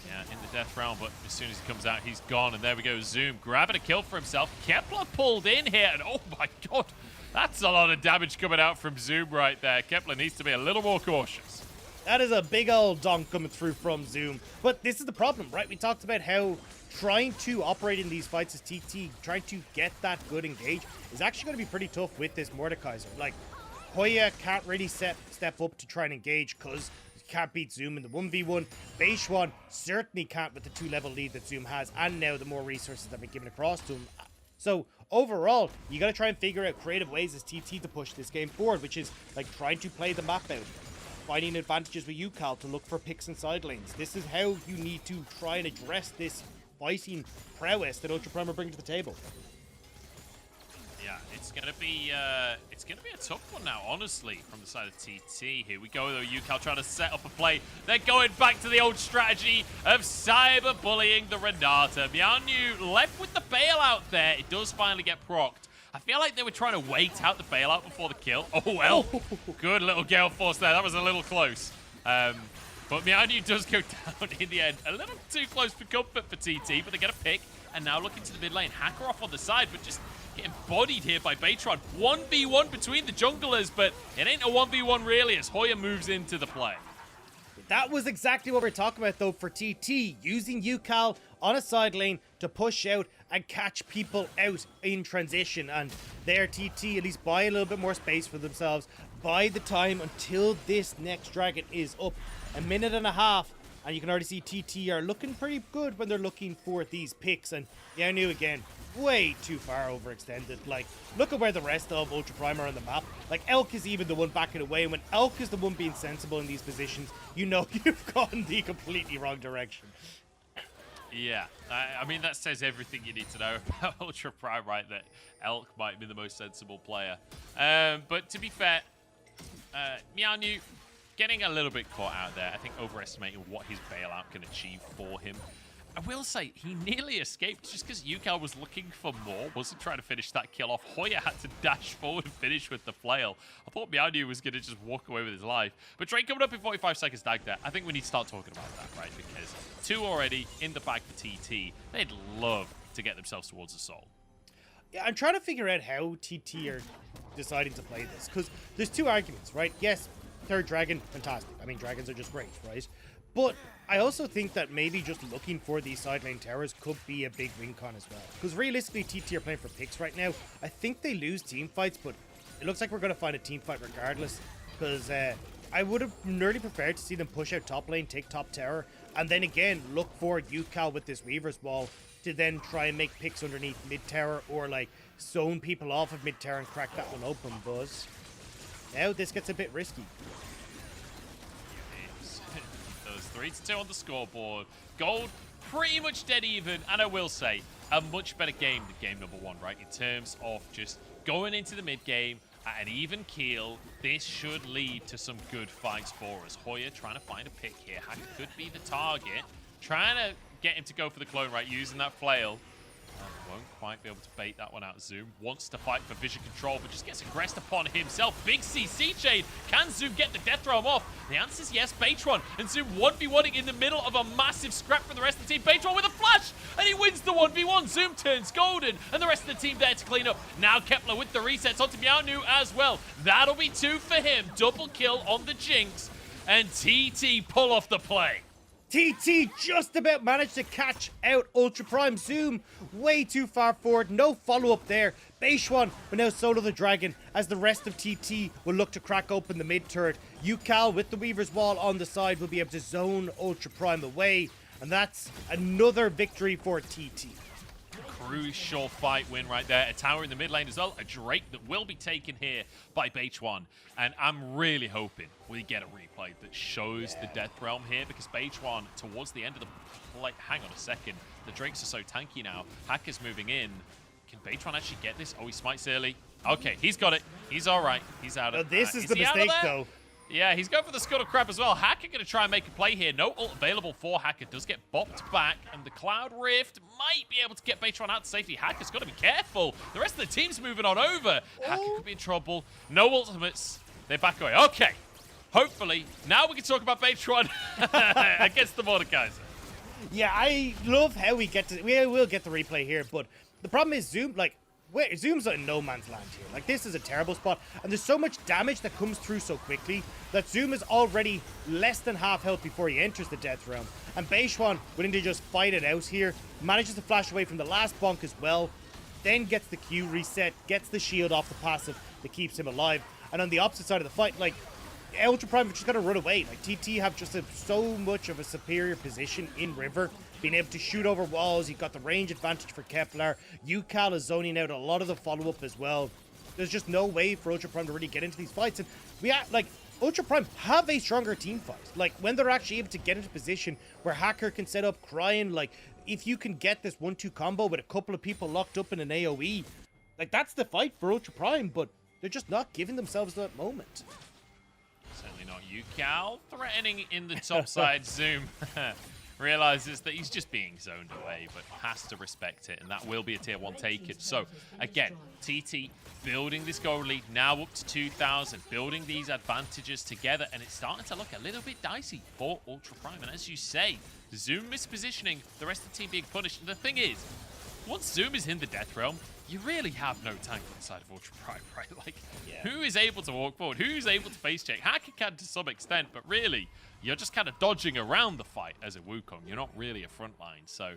Yeah, in the Death Realm, but as soon as he comes out, he's gone. And there we go, Zoom grabbing a kill for himself. Kepler pulled in here, and oh my god, that's a lot of damage coming out from Zoom right there. Kepler needs to be a little more cautious. That is a big old donk coming through from Zoom. But this is the problem, right? We talked about how trying to operate in these fights as TT, trying to get that good engage, is actually going to be pretty tough with this Mordekaiser. Like, Hoya can't really step up to try and engage because he can't beat Zoom in the 1v1. Beishwan certainly can't with the 2-level lead that Zoom has, and now the more resources that have been given across to him. So, overall, you got to try and figure out creative ways as TT to push this game forward, which is like trying to play the map out, finding advantages with Yukal to look for picks and side lanes. This is how you need to try and address this fighting prowess that Ultra Prime are bringing to the table. Yeah, it's gonna be a tough one now, honestly, from the side of TT. Here we go though, Yukal trying to set up a play. They're going back to the old strategy of cyberbullying the Renata. Mianyu left with the bailout there. It does finally get procced. I feel like they were trying to wait out the bailout before the kill. Oh well, good little Gale Force there. That was a little close. But Mianyu does go down in the end. A little too close for comfort for TT, but they get a pick. And now looking to the mid lane. Hacker off on the side, but just getting bodied here by Baytron. 1v1 between the junglers, but it ain't a 1v1 really as Hoya moves into the play. That was exactly what we're talking about, though, for TT. Using UCal on a side lane to push out and catch people out in transition. And there, TT at least buy a little bit more space for themselves. Buy the time until this next dragon is up. A minute and a half. And you can already see TT are looking pretty good when they're looking for these picks. And Yanu again, way too far overextended. Like, look at where the rest of Ultra Prime are on the map. Like, Elk is even the one backing away. And when Elk is the one being sensible in these positions, you know you've gone the completely wrong direction. Yeah, I mean, that says everything you need to know about Ultra Prime, right? That Elk might be the most sensible player. But to be fair, Meownu getting a little bit caught out there. I think overestimating what his bailout can achieve for him. I will say, he nearly escaped just because UCal was looking for more, wasn't trying to finish that kill off. Hoya had to dash forward and finish with the flail. I thought Meownu was going to just walk away with his life. But Drake coming up in 45 seconds tag there. I think we need to start talking about that, right? Because 2 already in the bag for TT. They'd love to get themselves towards the soul. Yeah, I'm trying to figure out how TT are deciding to play this. Because there's 2 arguments, right? Yes, third dragon, fantastic. I mean, dragons are just great, right? But I also think that maybe just looking for these side lane towers could be a big win con as well. Because realistically, TT are playing for picks right now. I think they lose team fights, but it looks like we're going to find a team fight regardless. Because I would have nearly preferred to see them push out top lane, take top tower, and then again, look for UCal with this Weaver's Wall to then try and make picks underneath mid tower or like zone people off of mid tower and crack that one open, Buzz. Now this gets a bit risky. Those 3-2 on the scoreboard. Gold pretty much dead even, and I will say a much better game than game number 1, right? In terms of just going into the mid game at an even keel. This should lead to some good fights for us. Hoya trying to find a pick here. Hacker could be the target. Trying to get him to go for the clone, right? Using that flail. Won't quite be able to bait that one out. Zoom wants to fight for vision control, but just gets aggressed upon himself. Big CC chain. Can Zoom get the death realm off? The answer is yes. Batron and Zoom 1v1ing in the middle of a massive scrap from the rest of the team. Batron with a flash, and he wins the 1v1. Zoom turns golden, and the rest of the team there to clean up. Now Kepler with the resets onto Meownu as well. That'll be 2 for him. Double kill on the Jinx, and TT pull off the play. TT just about managed to catch out Ultra Prime. Zoom way too far forward. No follow-up there. Beishwan will now solo the dragon as the rest of TT will look to crack open the mid turret. UCal with the Weaver's Wall on the side will be able to zone Ultra Prime away. And that's another victory for TT. Crucial fight win right there. A tower in the mid lane as well. A Drake that will be taken here by Beishwan. And I'm really hoping we get a replay that shows the Death Realm here, because Beishwan, towards the end of the play... Hang on a second. The Drakes are so tanky now. Hacker's moving in. Can Beishwan actually get this? Oh, he smites early. Okay, he's got it. He's all right. He's out of... This is the mistake, though. Yeah, he's going for the Scuttle Crab as well. Hacker going to try and make a play here. No ult available for Hacker. Does get bopped back, and the Cloud Rift might be able to get Beishwan out to safety. Hacker's got to be careful. The rest of the team's moving on over. Hacker could be in trouble. No ultimates. They back away. Okay. Hopefully, now we can talk about Beishwan against the Mordekaiser. Yeah, I love how we will get the replay here, but the problem is Zoom, like, Zoom's in no man's land here. Like, this is a terrible spot, and there's so much damage that comes through so quickly that Zoom is already less than half health before he enters the Death Realm. And Beishwan, willing to just fight it out here, manages to flash away from the last bonk as well, then gets the Q reset, gets the shield off the passive that keeps him alive. And on the opposite side of the fight, like, Ultra Prime have just got to run away. Like, TT have just so much of a superior position in River, being able to shoot over walls. You've got the range advantage for Kepler. UCal is zoning out a lot of the follow-up as well. There's just no way for Ultra Prime to really get into these fights. And Ultra Prime have a stronger team fight. Like, when they're actually able to get into position where Hacker can set up Crying, like, if you can get this 1-2 combo with a couple of people locked up in an AoE, like, that's the fight for Ultra Prime, but they're just not giving themselves that moment. Certainly not. UCal threatening in the top side. Zoom realizes that he's just being zoned away, but has to respect it, and that will be a tier 1 taken. So, again, TT building this gold lead, now up to 2,000, building these advantages together, and it's starting to look a little bit dicey for Ultra Prime. And as you say, Zoom mispositioning, the rest of the team being punished. And the thing is, once Zoom is in the Death Realm, you really have no tank on the side of Ultra Prime, right? Like, who is able to walk forward? Who's able to face check? Hacker can to some extent, but really, you're just kind of dodging around the fight as a Wukong. You're not really a front line, so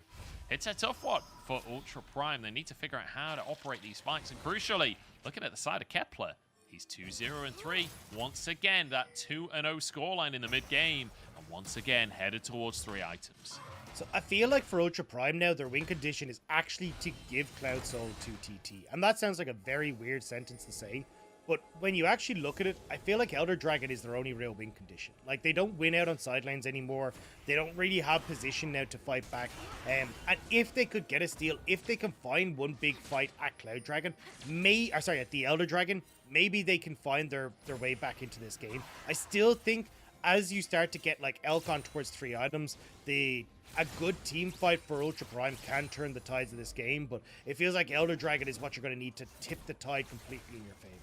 it's a tough one for Ultra Prime. They need to figure out how to operate these fights, and crucially, looking at the side of Kepler, he's 2-0-3. Once again, that 2-0 scoreline in the mid-game, and once again, headed towards 3 items. So I feel like for Ultra Prime now, their win condition is actually to give Cloud Soul to TT. And that sounds like a very weird sentence to say. But when you actually look at it, I feel like Elder Dragon is their only real win condition. Like, they don't win out on sidelines anymore. They don't really have position now to fight back. And if they could get a steal, if they can find one big fight at Cloud Dragon, at the Elder Dragon, maybe they can find their way back into this game. I still think as you start to get like Elk on towards 3 items, a good team fight for Ultra Prime can turn the tides of this game, but it feels like Elder Dragon is what you're going to need to tip the tide completely in your favor.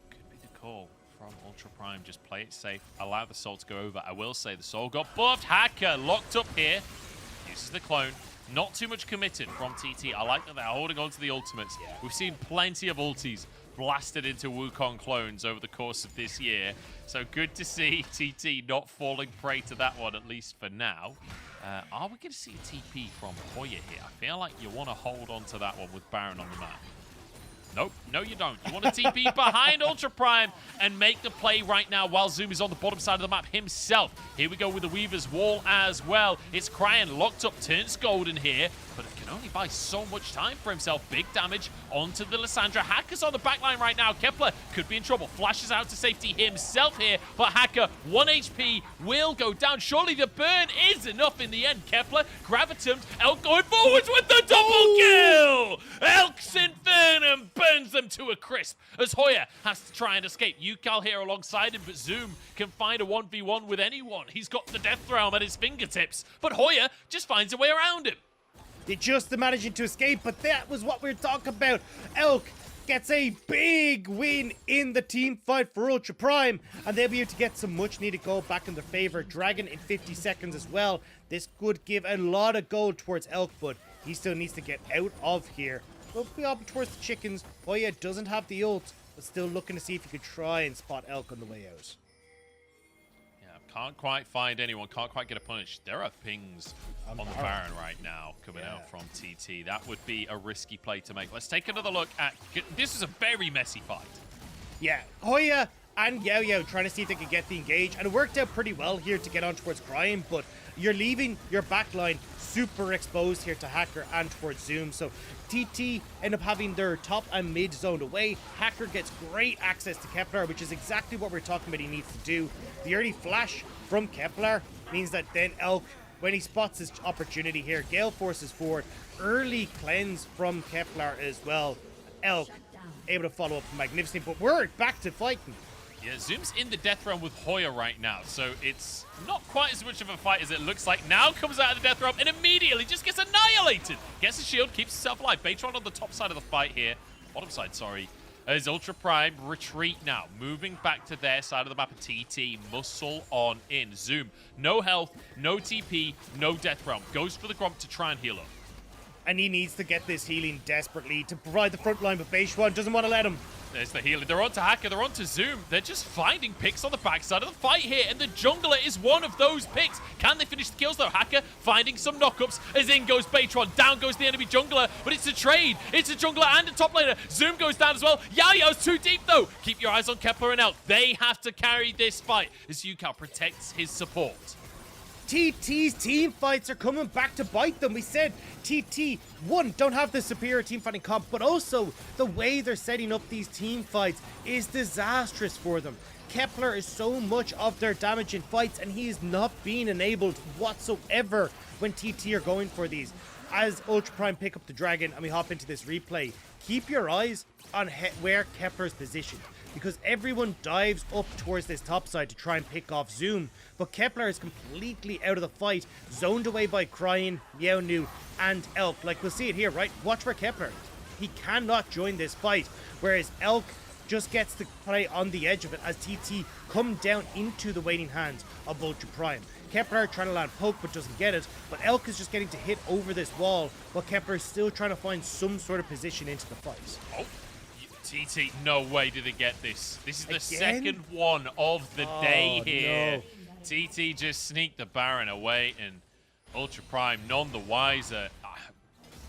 Could be the call from Ultra Prime. Just play it safe. Allow the Soul to go over. I will say the Soul got buffed. Hacker locked up here. Uses the clone. Not too much committed from TT. I like that they're holding on to the ultimates. Yeah. We've seen plenty of ultis blasted into Wukong clones over the course of this year. So good to see TT not falling prey to that one, at least for now. Are we going to see a TP from Hoya here? I feel like you want to hold on to that one with Baron on the map. Nope, no you don't. You want to TP behind Ultra Prime and make the play right now while Zoom is on the bottom side of the map himself. Here we go with the Weaver's Wall as well. It's Cryan locked up, turns golden here, but it can only buy so much time for himself. Big damage onto the Lissandra. Hacker's on the backline right now. Kepler could be in trouble. Flashes out to safety himself here, but Hacker, 1 HP, will go down. Surely the burn is enough in the end. Kepler, Gravitums, Elk going forwards with the double kill! Elk's Infernum burns them to a crisp as Hoya has to try and escape. Yukal here alongside him, but Zoom can find a 1v1 with anyone. He's got the Death Realm at his fingertips, but Hoya just finds a way around him. They just managing to escape, but that was what we were talking about. Elk gets a big win in the team fight for Ultra Prime, and they'll be able to get some much needed gold back in their favor. Dragon in 50 seconds as well. This could give a lot of gold towards Elk, but he still needs to get out of here. We'll be up towards the chickens. Hoya doesn't have the ult, but still looking to see if he could try and spot Elk on the way out. Can't quite find anyone, can't quite get a punish. There are pings on the Baron right now coming out from TT. That would be a risky play to make. Let's take another look at... This is a very messy fight. Yeah, Hoya and Yao Yao trying to see if they could get the engage, and it worked out pretty well here to get on towards Cryan, but you're leaving your backline super exposed here to Hacker and towards Zoom, so TT end up having their top and mid zoned away. Hacker gets great access to Kepler, which is exactly what we're talking about he needs to do. The early flash from Kepler means that then Elk, when he spots his opportunity here, Gale forces forward. Early cleanse from Kepler as well. Elk able to follow up magnificently, but we're back to fighting. Yeah, Zoom's in the Death Realm with Hoya right now, so it's not quite as much of a fight as it looks like. Now comes out of the Death Realm and immediately just gets annihilated. Gets a shield, keeps himself alive. Baytron on the top side of the fight here. Bottom side, sorry. As Ultra Prime retreat now, moving back to their side of the map. TT, muscle on in. Zoom, no health, no TP, no Death Realm. Goes for the Gromp to try and heal up. And he needs to get this healing desperately to provide the front line, but Beishwan doesn't want to let him. There's the healing. They're on to Hacker. They're on to Zoom. They're just finding picks on the backside of the fight here, and the jungler is one of those picks. Can they finish the kills, though? Hacker finding some knockups as in goes Baytron. Down goes the enemy jungler, but it's a trade. It's a jungler and a top laner. Zoom goes down as well. Yao Yao's too deep, though. Keep your eyes on Kepler and Elk. They have to carry this fight as Yukao protects his support. TT's team fights are coming back to bite them. We said TT, one, don't have the superior team fighting comp, but also the way they're setting up these team fights is disastrous for them. Kepler is so much of their damage in fights, and he is not being enabled whatsoever when TT are going for these. As Ultra Prime pick up the dragon and we hop into this replay, keep your eyes on where Kepler's positioned, because everyone dives up towards this top side to try and pick off Zoom, but Kepler is completely out of the fight, zoned away by Cryan, Yao Nu, and Elk. Like, we'll see it here, right? Watch where Kepler is. He cannot join this fight, whereas Elk just gets to play on the edge of it as TT come down into the waiting hands of Ultra Prime. Kepler trying to land poke but doesn't get it. But Elk is just getting to hit over this wall, while Kepler is still trying to find some sort of position into the fight. Oh, TT, no way did they get this. This is the Again? second one of the day here. No. TT just sneaked the Baron away, and Ultra Prime none the wiser.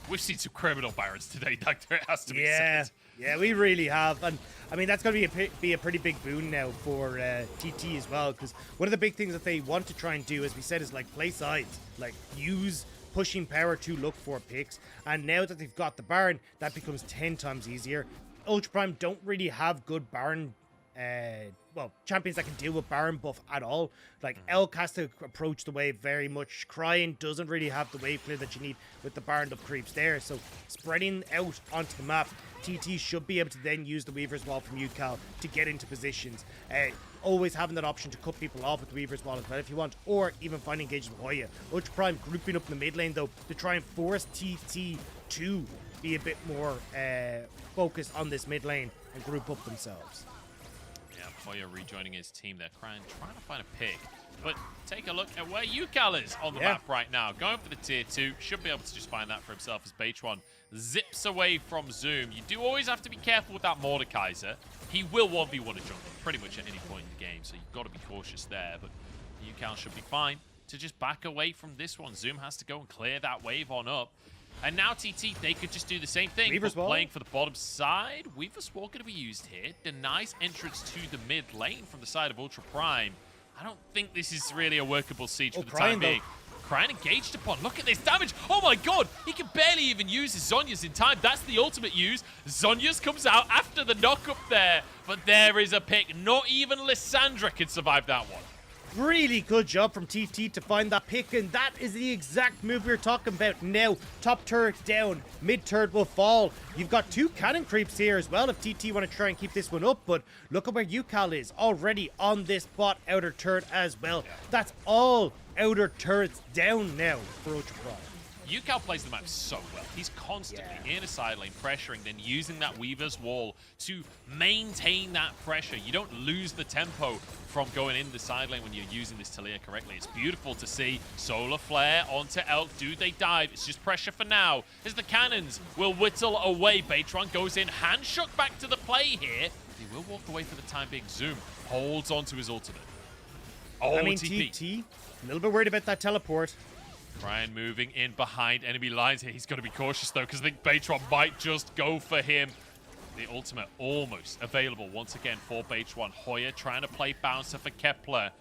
We've seen some criminal Barons today, Doctor. It has to be said. Yeah, we really have. And I mean, that's going to be a pretty big boon now for TT as well, because one of the big things that they want to try and do, as we said, is like play sides, like use pushing power to look for picks. And now that they've got the Baron, that becomes 10 times easier. Ultra Prime don't really have good Baron champions that can deal with Baron buff at all. Like, Elk has to approach the wave very much. Crying doesn't really have the wave clear that you need with the Baron up creeps there. So, spreading out onto the map, TT should be able to then use the Weaver's Wall from UCal to get into positions. Always having that option to cut people off with the Weaver's Wall as well if you want, or even finding engages with Hoya. Ultra Prime grouping up in the mid lane, though, to try and force TT to be a bit more focused on this mid lane and group up themselves. Yeah, Hoya rejoining his team there, trying to find a pick. But take a look at where UCal is on the map right now. Going for the tier 2. Should be able to just find that for himself as Beitron zips away from Zoom. You do always have to be careful with that Mordekaiser. He will 1v1 a jungle pretty much at any point in the game, so you've got to be cautious there. But UCal should be fine to just back away from this one. Zoom has to go and clear that wave on up. And now TT, they could just do the same thing. Weaver's Wall. Playing for the bottom side. Weaver's Wall going to be used here. The nice entrance to the mid lane from the side of Ultra Prime. I don't think this is really a workable siege for the time being. Crying engaged upon. Look at this damage. Oh my god. He can barely even use his Zhonya's in time. That's the ultimate use. Zhonya's comes out after the knock up there. But there is a pick. Not even Lissandra can survive that one. Really good job from TT to find that pick, and that is the exact move we were talking about. Now, top turret down, mid turret will fall. You've got 2 cannon creeps here as well if TT want to try and keep this one up, but look at where UCal is, already on this bot outer turret as well. That's all outer turrets down now for Ultra Prime. UCal plays the map so well. He's constantly in a side lane pressuring, then using that Weaver's Wall to maintain that pressure. You don't lose the tempo from going in the side lane when you're using this Talia correctly. It's beautiful to see. Solar Flare onto Elk. Do they dive? It's just pressure for now as the cannons will whittle away. Beitron goes in. Hand shook back to the play here. He will walk away for the time being. Zoom holds onto his ultimate. Oh, I mean, TP. TT, a little bit worried about that teleport. Brian moving in behind enemy lines here. He's got to be cautious, though, because I think Beitron might just go for him. The ultimate almost available once again for Beitron. Hoya trying to play bouncer for Kepler.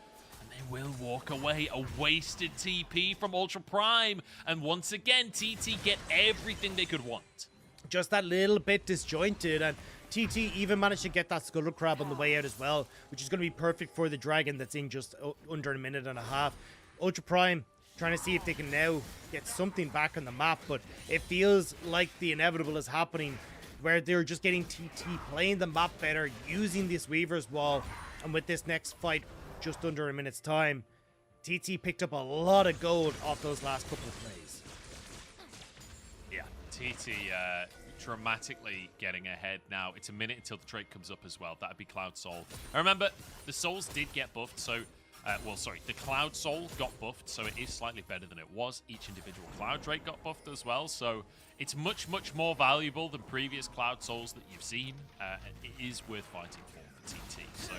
And they will walk away. A wasted TP from Ultra Prime. And once again, TT get everything they could want. Just that little bit disjointed, and TT even managed to get that Scuttle Crab on the way out as well, which is going to be perfect for the Dragon that's in just under a minute and a half. Ultra Prime trying to see if they can now get something back on the map, but it feels like the inevitable is happening, where they're just getting TT playing the map better, using this Weaver's Wall, and with this next fight just under a minute's time, TT picked up a lot of gold off those last couple of plays. Yeah, TT dramatically getting ahead now. It's a minute until the trade comes up as well. That'd be Cloud Soul. And remember, the Souls did get buffed, so the Cloud Soul got buffed, so it is slightly better than it was. Each individual Cloud Drake got buffed as well, so it's much, much more valuable than previous Cloud Souls that you've seen. It is worth fighting for TT, so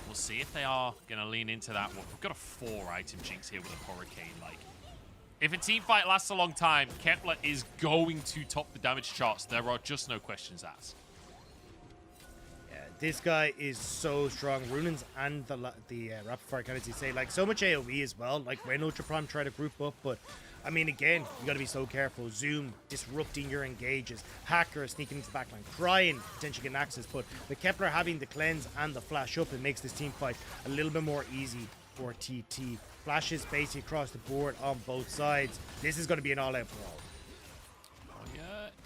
we'll see if they are going to lean into that one. We've got a 4-item Jinx here with a Hurricane. Like, if a team fight lasts a long time, Kepler is going to top the damage charts. There are just no questions asked. This guy is so strong. Runins and the rapid fire cannons, you say, like, so much AoE as well. Like, when Ultra Prime try to group up, but I mean, again, you got to be so careful. Zoom disrupting your engages, Hacker sneaking into the backline, Crying potentially getting access, but with Kepler having the cleanse and the flash up, it makes this team fight a little bit more easy for TT. Flashes basically across the board on both sides. This is going to be an all-out brawl.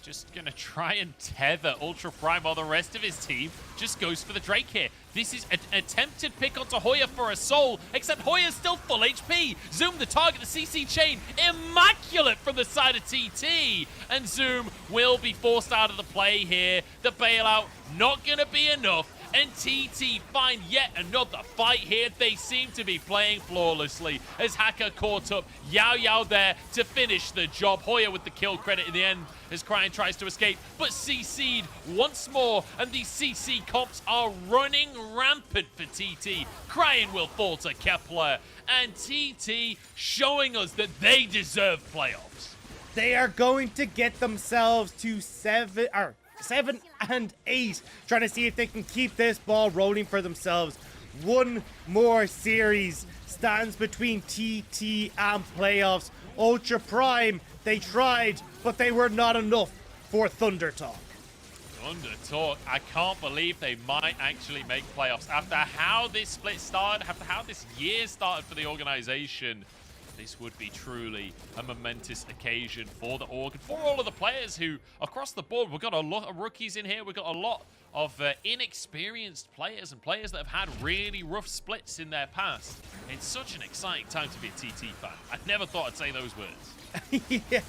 Just going to try and tether Ultra Prime while the rest of his team just goes for the Drake here. This is an attempted pick onto Hoya for a soul, except Hoya's still full HP. Zoom, the target, the CC chain, immaculate from the side of TT. And Zoom will be forced out of the play here. The bailout not going to be enough. and TT find yet another fight here. They seem to be playing flawlessly as Hacker caught up Yao Yao there to finish the job. Hoya with the kill credit in the end as Cryan tries to escape, but CC'd once more, and these CC comps are running rampant for TT. Cryan will fall to Kepler, and TT showing us that they deserve playoffs. They are going to get themselves to 7 and 8, trying to see if they can keep this ball rolling for themselves. One more series stands between TT and playoffs. Ultra Prime, they tried, but they were not enough for Thunder Talk. Thunder Talk, I can't believe they might actually make playoffs after how this split started, after how this year started for the organization. This would be truly a momentous occasion for the org and for all of the players who, across the board, we've got a lot of rookies in here. We've got a lot of inexperienced players and players that have had really rough splits in their past. It's such an exciting time to be a TT fan. I never thought I'd say those words. Yeah,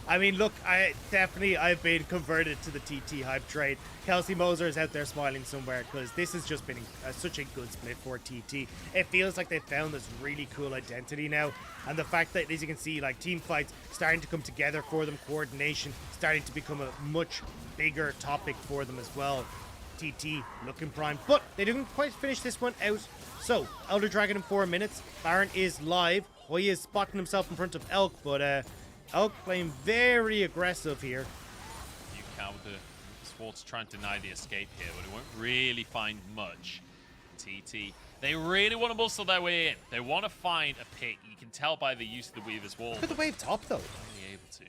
I mean, look, I've been converted to the TT hype trade. Kelsey Moser is out there smiling somewhere because this has just been such a good split for TT. It feels like they found this really cool identity now, and the fact that, as you can see, like team fights starting to come together for them, coordination starting to become a much bigger topic for them as well. TT looking prime, but they didn't quite finish this one out. So Elder Dragon in 4 minutes. Baron is live. Hoya is spotting himself in front of Elk, but Elk playing very aggressive here. You counter. Swartz trying to deny the escape here, but it won't really find much. TT, they really want to muscle their way in. They want to find a pick. You can tell by the use of the Weaver's Wall. Look at the wave top, though. Only able to.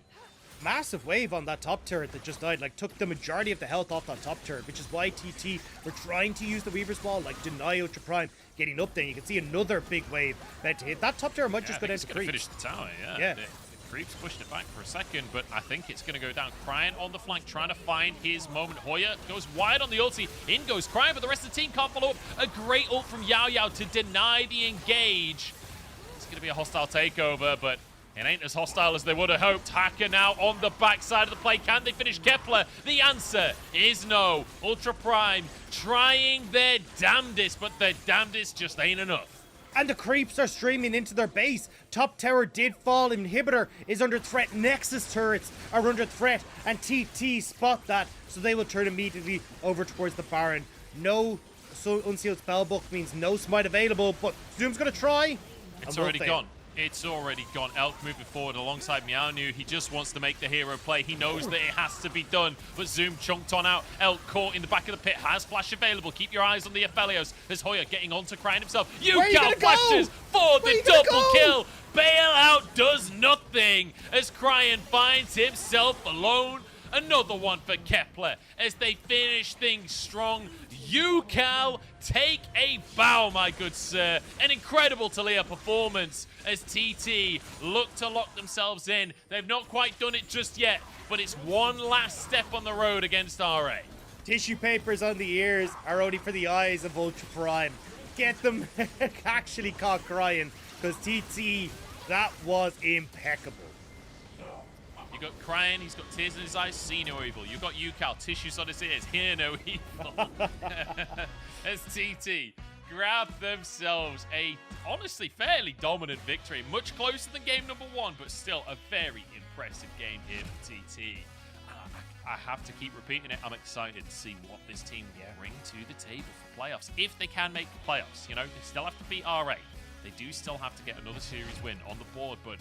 Massive wave on that top turret that just died, like took the majority of the health off that top turret, which is why TT were trying to use the Weaver's Wall, like deny Ultra Prime getting up there. You can see another big wave about to hit. That top turret might just go down to creeps. Finish the tower, yeah. The creeps pushed it back for a second, but I think it's going to go down. Cryan on the flank, trying to find his moment. Hoya goes wide on the ulti. In goes Cryan, but the rest of the team can't follow up. A great ult from Yao Yao to deny the engage. It's going to be a hostile takeover, but it ain't as hostile as they would have hoped. Hacker now on the backside of the play. Can they finish Kepler? The answer is no. Ultra Prime trying their damnedest, but their damnedest just ain't enough. And the creeps are streaming into their base. Top tower did fall. Inhibitor is under threat. Nexus turrets are under threat. And TT spot that, so they will turn immediately over towards the Baron. No Unsealed Spellbook means no smite available, but Zoom's going to try. It's already gone. It's already gone. Elk moving forward alongside Meownu. He just wants to make the hero play. He knows that it has to be done, but Zoom chunked on out. Elk caught in the back of the pit. Has flash available. Keep your eyes on the Aphelios. There's Hoya getting on to Cryan himself. Yukao flashes for the double kill. Bailout does nothing as Cryan finds himself alone. Another one for Kepler as they finish things strong. Yukao, take a bow, my good sir. An incredible Talia performance as TT look to lock themselves in. They've not quite done it just yet, but it's one last step on the road against RA. Tissue papers on the ears are only for the eyes of Ultra Prime. Get them actually caught crying, because TT, that was impeccable. You got Cryan, he's got tears in his eyes, see no evil. You've got Yukao, tissues on his ears, hear no evil. As TT grab themselves a, honestly, fairly dominant victory. Much closer than game number 1, but still a very impressive game here for TT. I have to keep repeating it. I'm excited to see what this team will bring to the table for playoffs. If they can make the playoffs, you know, they still have to beat RA. They do still have to get another series win on the board, but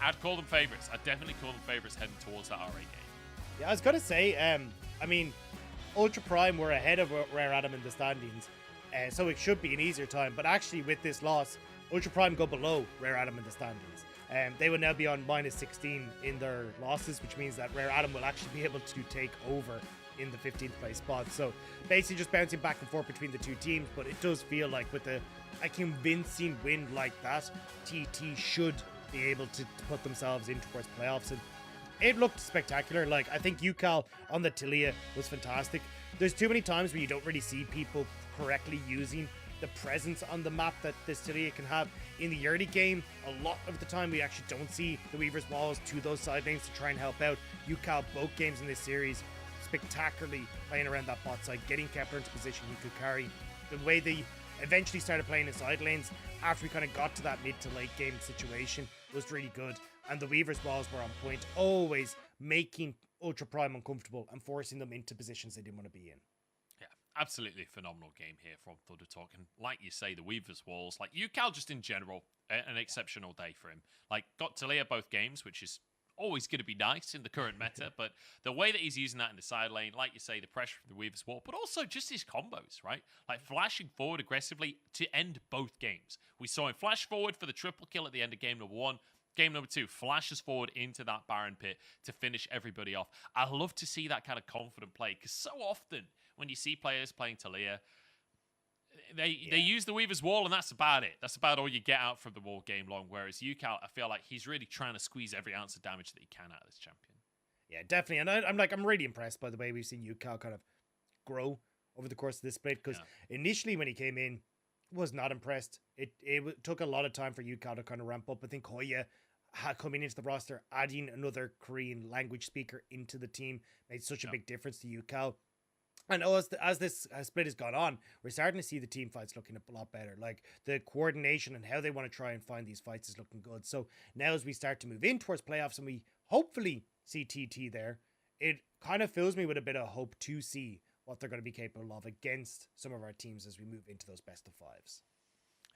I'd call them favorites. I'd definitely call them favorites heading towards that RA game. Yeah, I was going to say, I mean, Ultra Prime were ahead of Rare Adam in the standings, so it should be an easier time. But actually, with this loss, Ultra Prime go below Rare Adam in the standings. They will now be on minus 16 in their losses, which means that Rare Adam will actually be able to take over in the 15th place spot. So basically just bouncing back and forth between the two teams, but it does feel like with a convincing win like that, TT should be able to put themselves in towards playoffs. And it looked spectacular. Like, I think Yukal on the Talia was fantastic. There's too many times where you don't really see people correctly using the presence on the map that this Talia can have. In the early game, a lot of the time we actually don't see the Weaver's Walls to those side lanes to try and help out. Yukal both games in this series spectacularly playing around that bot side, getting Kepler into position he could carry. The way they eventually started playing in side lanes after we kind of got to that mid to late game situation was really good. And the Weaver's walls were on point, always making Ultra Prime uncomfortable and forcing them into positions they didn't want to be in. Yeah, absolutely phenomenal game here from Thunder Talk. And like you say, the Weaver's walls, like UCal just in general, an exceptional day for him. Like, got Talia both games, which is always going to be nice in the current meta, but the way that he's using that in the side lane, like you say, the pressure from the Weaver's wall, but also just his combos, right? Like flashing forward aggressively to end both games. We saw him flash forward for the triple kill at the end of game number 1. Game number 2, flashes forward into that Baron pit to finish everybody off. I love to see that kind of confident play, because so often when you see players playing Talia, they use the Weaver's wall, and that's about it. That's about all you get out from the wall game long. Whereas UCal, I feel like he's really trying to squeeze every ounce of damage that he can out of this champion. Yeah, definitely. And I'm really impressed by the way we've seen UCal kind of grow over the course of this split, because initially when he came in, was not impressed. It took a lot of time for UCal to kind of ramp up. I think Hoya coming into the roster, adding another Korean language speaker into the team made such a big difference to UCal. And as this split has gone on, we're starting to see the team fights looking a lot better. Like the coordination and how they want to try and find these fights is looking good. So now as we start to move in towards playoffs and we hopefully see TT there, it kind of fills me with a bit of hope to see what they're going to be capable of against some of our teams as we move into those best of fives.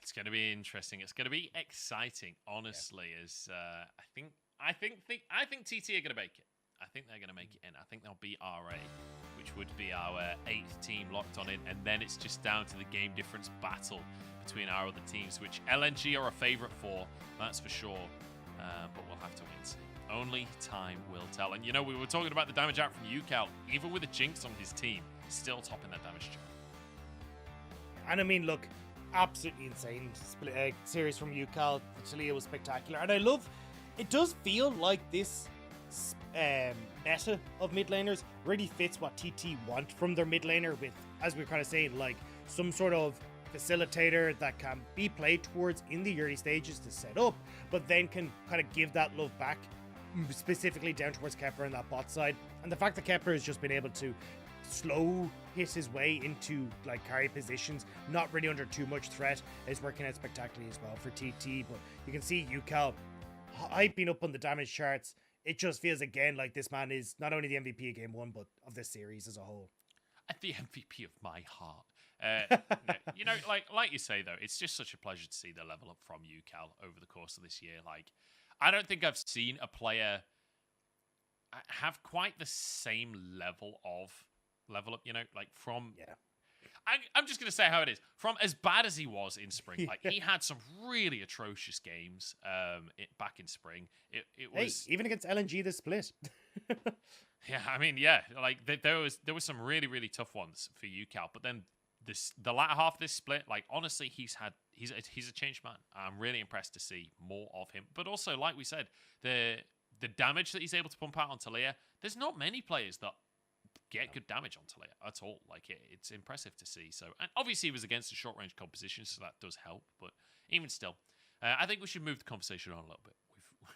It's going to be interesting. It's going to be exciting, honestly. As I think TT are going to make it. I think they're going to make it in. I think they'll beat RA, which would be our 8th team locked on in, and then it's just down to the game difference battle between our other teams, which LNG are a favourite for, that's for sure. But we'll have to wait and see. Only time will tell. And you know, we were talking about the damage out from UCal, even with a Jinx on his team, still topping that damage chart. And I mean, look, absolutely insane series from UCal. Talia was spectacular, and I love. It does feel like this meta of mid laners really fits what TT want from their mid laner, with, as we we're kind of saying, like some sort of facilitator that can be played towards in the early stages to set up, but then can kind of give that love back, specifically down towards Kepler and that bot side. And the fact that Kepler has just been able to slow hit his way into like carry positions, not really under too much threat, is working out spectacularly as well for TT. But you can see UCal hyping up on the damage charts. It just feels again like this man is not only the MVP of game 1, but of this series as a whole. The MVP of my heart. You know, like you say though, it's just such a pleasure to see the level up from UCal over the course of this year. Like, I don't think I've seen a player have quite the same level up, you know, like from... Yeah. I'm just going to say how it is. From as bad as he was in spring, like he had some really atrocious games back in spring. It was... Hey, even against LNG this split. Yeah, I mean, yeah, like there was some really, really tough ones for UCal, but then the latter half of this split, like honestly, he's a changed man. I'm really impressed to see more of him. But also, like we said, the damage that he's able to pump out on Talia, there's not many players that get good damage on Talia at all. Like it's impressive to see. So, and obviously he was against a short range composition, so that does help. But even still, I think we should move the conversation on a little bit.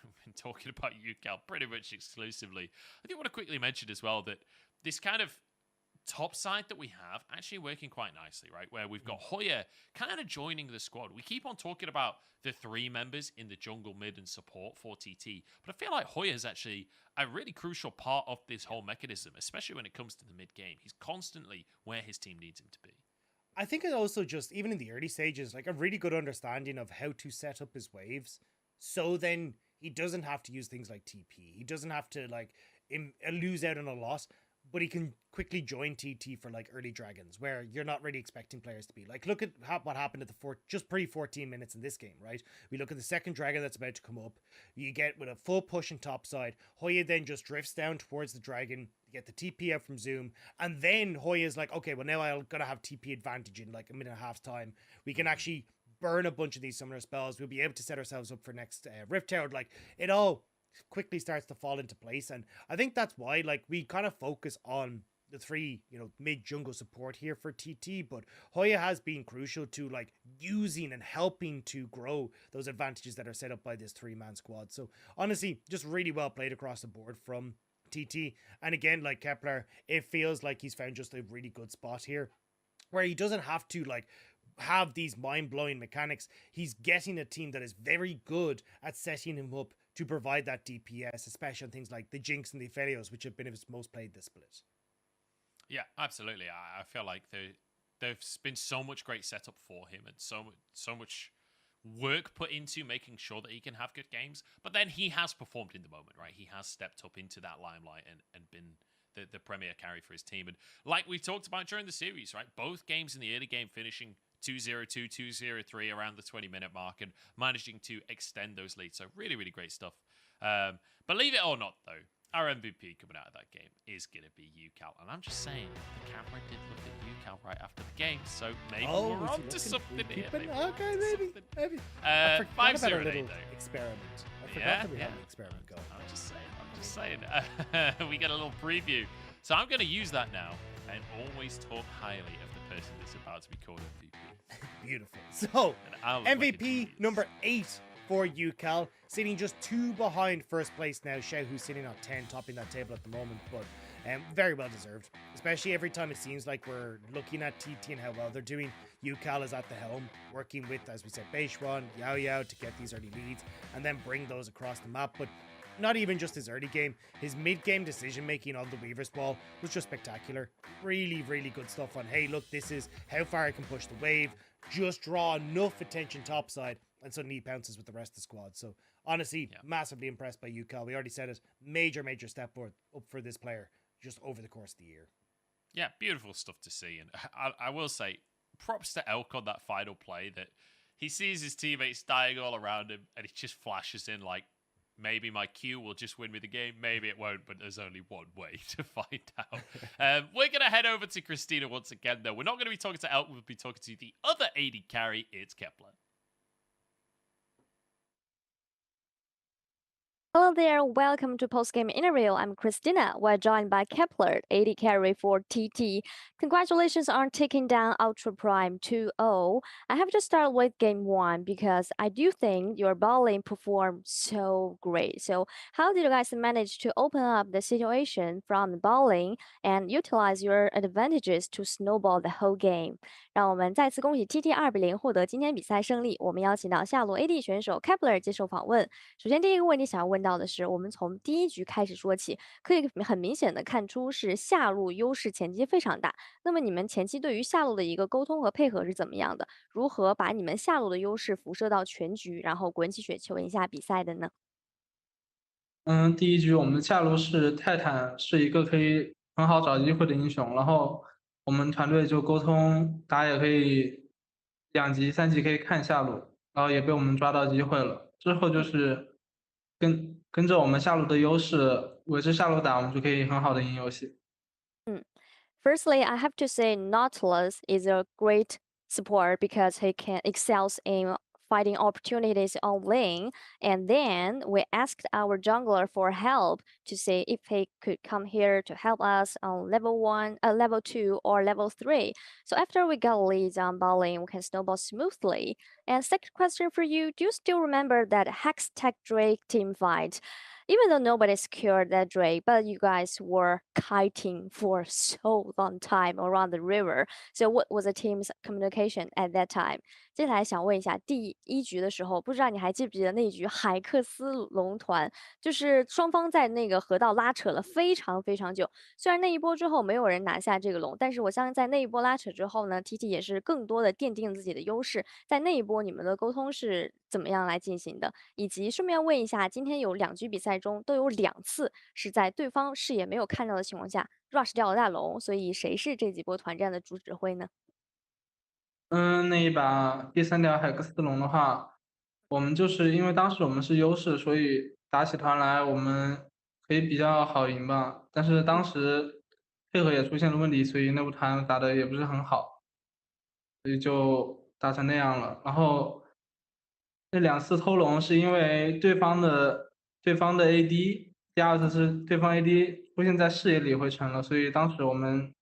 We've been talking about UCal pretty much exclusively. I do want to quickly mention as well that this kind of top side that we have actually working quite nicely, right? Where we've got Hoya kind of joining the squad. We keep on talking about the 3 members in the jungle, mid, and support for TT, but I feel like Hoya is actually a really crucial part of this whole mechanism, especially when it comes to the mid game. He's constantly where his team needs him to be. I think it also just, even in the early stages, like a really good understanding of how to set up his waves, so then he doesn't have to use things like TP. He doesn't have to like lose out on a loss, but he can quickly join TT for like early dragons where you're not really expecting players to be. Like, look at what happened at the just pre-14 minutes in this game, right? We look at the second dragon that's about to come up. You get with a full push and top side. Hoya then just drifts down towards the dragon. You get the TP out from Zoom. And then Hoya's like, okay, well now I'm going to have TP advantage in like a minute and a half's time. We can actually burn a bunch of these summoner spells. We'll be able to set ourselves up for next Rift Tower. Like, it all quickly starts to fall into place, and I think that's why like we kind of focus on the 3 mid jungle support here for TT, but Hoya has been crucial to like using and helping to grow those advantages that are set up by this 3-man squad. So honestly, just really well played across the board from TT. And again, like Kepler, it feels like he's found just a really good spot here where he doesn't have to like have these mind-blowing mechanics. He's getting a team that is very good at setting him up to provide that DPS, especially on things like the Jinx and the Aphelios, which have been his most played this split. Yeah, absolutely. I feel like there's been so much great setup for him and so much work put into making sure that he can have good games. But then he has performed in the moment, right? He has stepped up into that limelight and been the premier carry for his team. And like we talked about during the series, right? Both games in the early game finishing 2-0-2, 2-0-3 around the 20-minute mark and managing to extend those leads. So really, really great stuff. Believe it or not, though, our MVP coming out of that game is going to be UCal. And I'm just saying, the camera did look at UCal right after the game, so maybe we're on to something here. Okay, maybe. 5-0 little though. experiment. I forgot that we had an experiment going. I'm just saying. We get a little preview. So I'm going to use that now and always talk highly of the person that's about to be called MVP. Beautiful. So, MVP number 8 for UCal, sitting just 2 behind first place now. Xiao, who's sitting on 10, topping that table at the moment, but very well deserved. Especially every time it seems like we're looking at TT and how well they're doing. UCal is at the helm, working with, as we said, Beishwan, Yao Yao to get these early leads and then bring those across the map. But not even just his early game, his mid-game decision-making on the Weaver's Wall was just spectacular. Really, really good stuff on, hey, look, this is how far I can push the wave, just draw enough attention topside, and suddenly he pounces with the rest of the squad. So, honestly, massively impressed by UCal. We already said it. Major step up for this player just over the course of the year. Yeah, beautiful stuff to see. And I will say, props to Elk on that final play that he sees his teammates dying all around him and he just flashes in like, maybe my Q will just win me the game. Maybe it won't, but there's only one way to find out. We're going to head over to Christina once again, though. We're not going to be talking to Elk. We'll be talking to the other AD carry. It's Kepler. Hello there, welcome to Postgame Interview. I'm Christina. We're joined by Kepler, AD carry for TT. Congratulations on taking down Ultra Prime 2-0. I have to start with Game 1 because I do think your bowling performed so great. So how did you guys manage to open up the situation from the bowling and utilize your advantages to snowball the whole game? 让我们再次恭喜 TT 2-0获得今天比赛胜利。我们邀请到下路 AD 选手 Kepler 接受访问。首先第一个问题想要问到的是，我们从第一局开始说起，可以很明显的看出是下路优势前期非常大。那么你们前期对于下路的一个沟通和配合是怎么样的？如何把你们下路的优势辐射到全局，然后滚起雪球赢下比赛的呢？第一局我们的下路是泰坦，是一个可以很好找机会的英雄，然后我们团队就沟通，大家也可以2级、3级可以看下路，然后也被我们抓到机会了。之后就是跟着我们下路的优势，围着下路打，我们就可以很好的赢游戏。Firstly, I have to say Nautilus is a great support because he can excels in finding opportunities on lane. And then we asked our jungler for help to see if he could come here to help us on level 1, level 2, or level 3. So after we got leads on bot lane, we can snowball smoothly. And second question for you, do you still remember that Hex Tech Drake team fight? Even though nobody secured that Drake, but you guys were kiting for so long time around the river. So what was the team's communication at that time? 接下来想问一下，第一局的时候，不知道你还记不记得那一局海克斯龙团，就是双方在那个河道拉扯了非常非常久。虽然那一波之后没有人拿下这个龙，但是我相信在那一波拉扯之后呢，TT 也是更多的奠定了自己的优势。在那一波你们的沟通是怎么样来进行的？以及顺便问一下，今天有2局比赛中都有2次是在对方视野没有看到的情况下 rush 掉了大龙，所以谁是这几波团战的主指挥呢？那一把第3条海克斯龙的话，我们就是因为当时我们是优势，所以打起团来我们可以比较好赢吧。但是当时配合也出现了问题，所以那波团打得也不是很好，所以就打成那样了。然后那2次偷龙是因为对方的 AD， 第二次是对方 AD 出现在视野里回城了，所以当时我们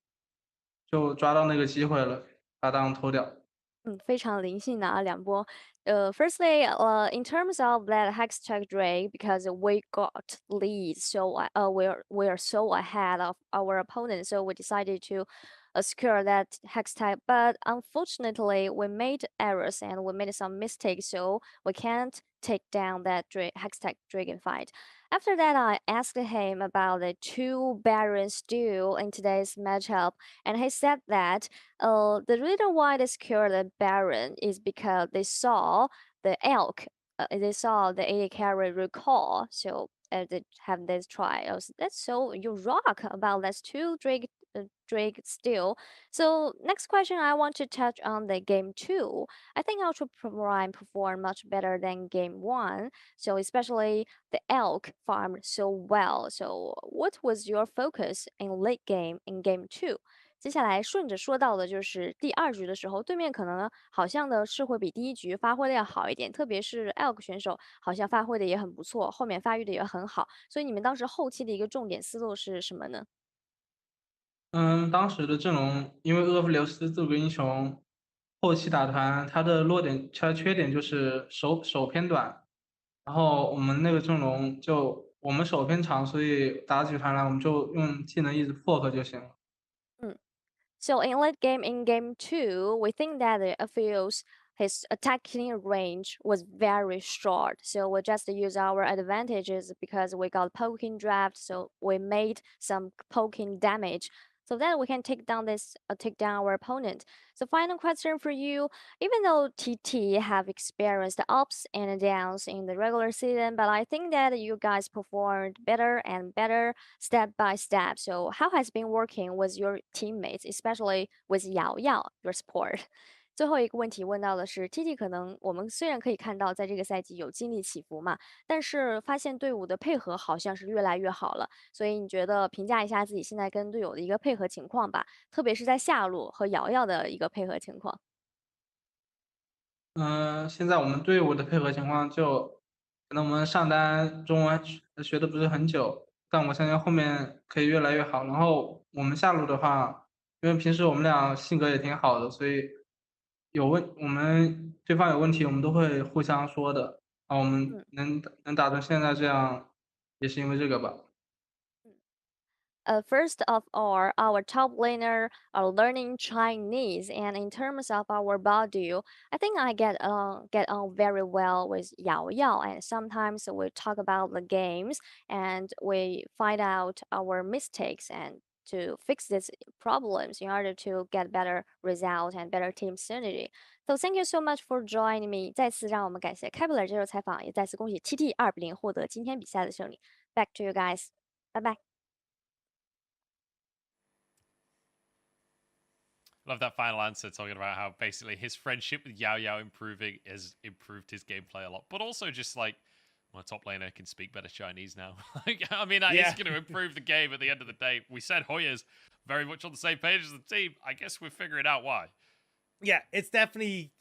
就抓到那个机会了，把大龙偷掉。非常灵性的啊，两波。Firstly, in terms of that hashtag Drake, because we got lead, so we're so ahead of our opponent, so we decided to secure that hashtag. But unfortunately, we made errors and we made some mistakes, so we can't take down that hashtag Dragon fight. After that, I asked him about the two Barons duel in today's matchup, and he said that the reason why they secured the Baron is because they saw the elk, they saw the AD carry recall, so they have this trials. That's so you rock about that's two Drake still. So next question, I want to touch on the game two. I think Ultra Prime performed much better than game one. So especially the elk farmed so well. So what was your focus in late game in game two? 接下来顺着说到的就是第二局的时候，对面可能好像的是会比第一局发挥的要好一点，特别是 Elk 选手好像发挥的也很不错，后面发育的也很好，所以你们当时后期的一个重点思路是什么呢？当时的阵容，因为厄弗留斯这个英雄后期打团，他的弱点、他的缺点就是手偏短，然后我们那个阵容就我们手偏长，所以打起团来我们就用技能一直破克就行了。嗯。So in late game in game two, we think that the Aphios his attacking range was very short. So we just use our advantages because we got poking draft, so we made some poking damage so that we can take down our opponent. So final question for you, even though TT have experienced ups and downs in the regular season, but I think that you guys performed better and better step by step. So how has been working with your teammates, especially with Yao Yao, your support? 最后一个问题问到的是，TT 可能我们虽然可以看到在这个赛季有经历起伏嘛，但是发现队伍的配合好像是越来越好了。所以你觉得评价一下自己现在跟队友的一个配合情况吧，特别是在下路和瑶瑶的一个配合情况。现在我们队伍的配合情况就，可能我们上单中文学的不是很久，但我相信后面可以越来越好。然后我们下路的话，因为平时我们俩性格也挺好的，所以我们对方有问题，我们都会互相说的。啊，我们能打成现在这样，也是因为这个吧。First of all, our top laner are learning Chinese, and in terms of our body, I think I get on very well with Yao Yao, and sometimes we talk about the games and we find out our mistakes and to fix these problems in order to get better results and better team synergy. So thank you so much for joining me. 再次让我们感谢 Kepler 接受采访，也再次恭喜 TT 2-0获得今天比赛的胜利。Back to you guys. Bye bye. Love that final answer, talking about how basically his friendship with Yao Yao has improved his gameplay a lot, but also just like my top laner can speak better Chinese now. I mean, that is going to improve the game at the end of the day. We said Hoya's very much on the same page as the team. I guess we're figuring out why. Yeah, it's definitely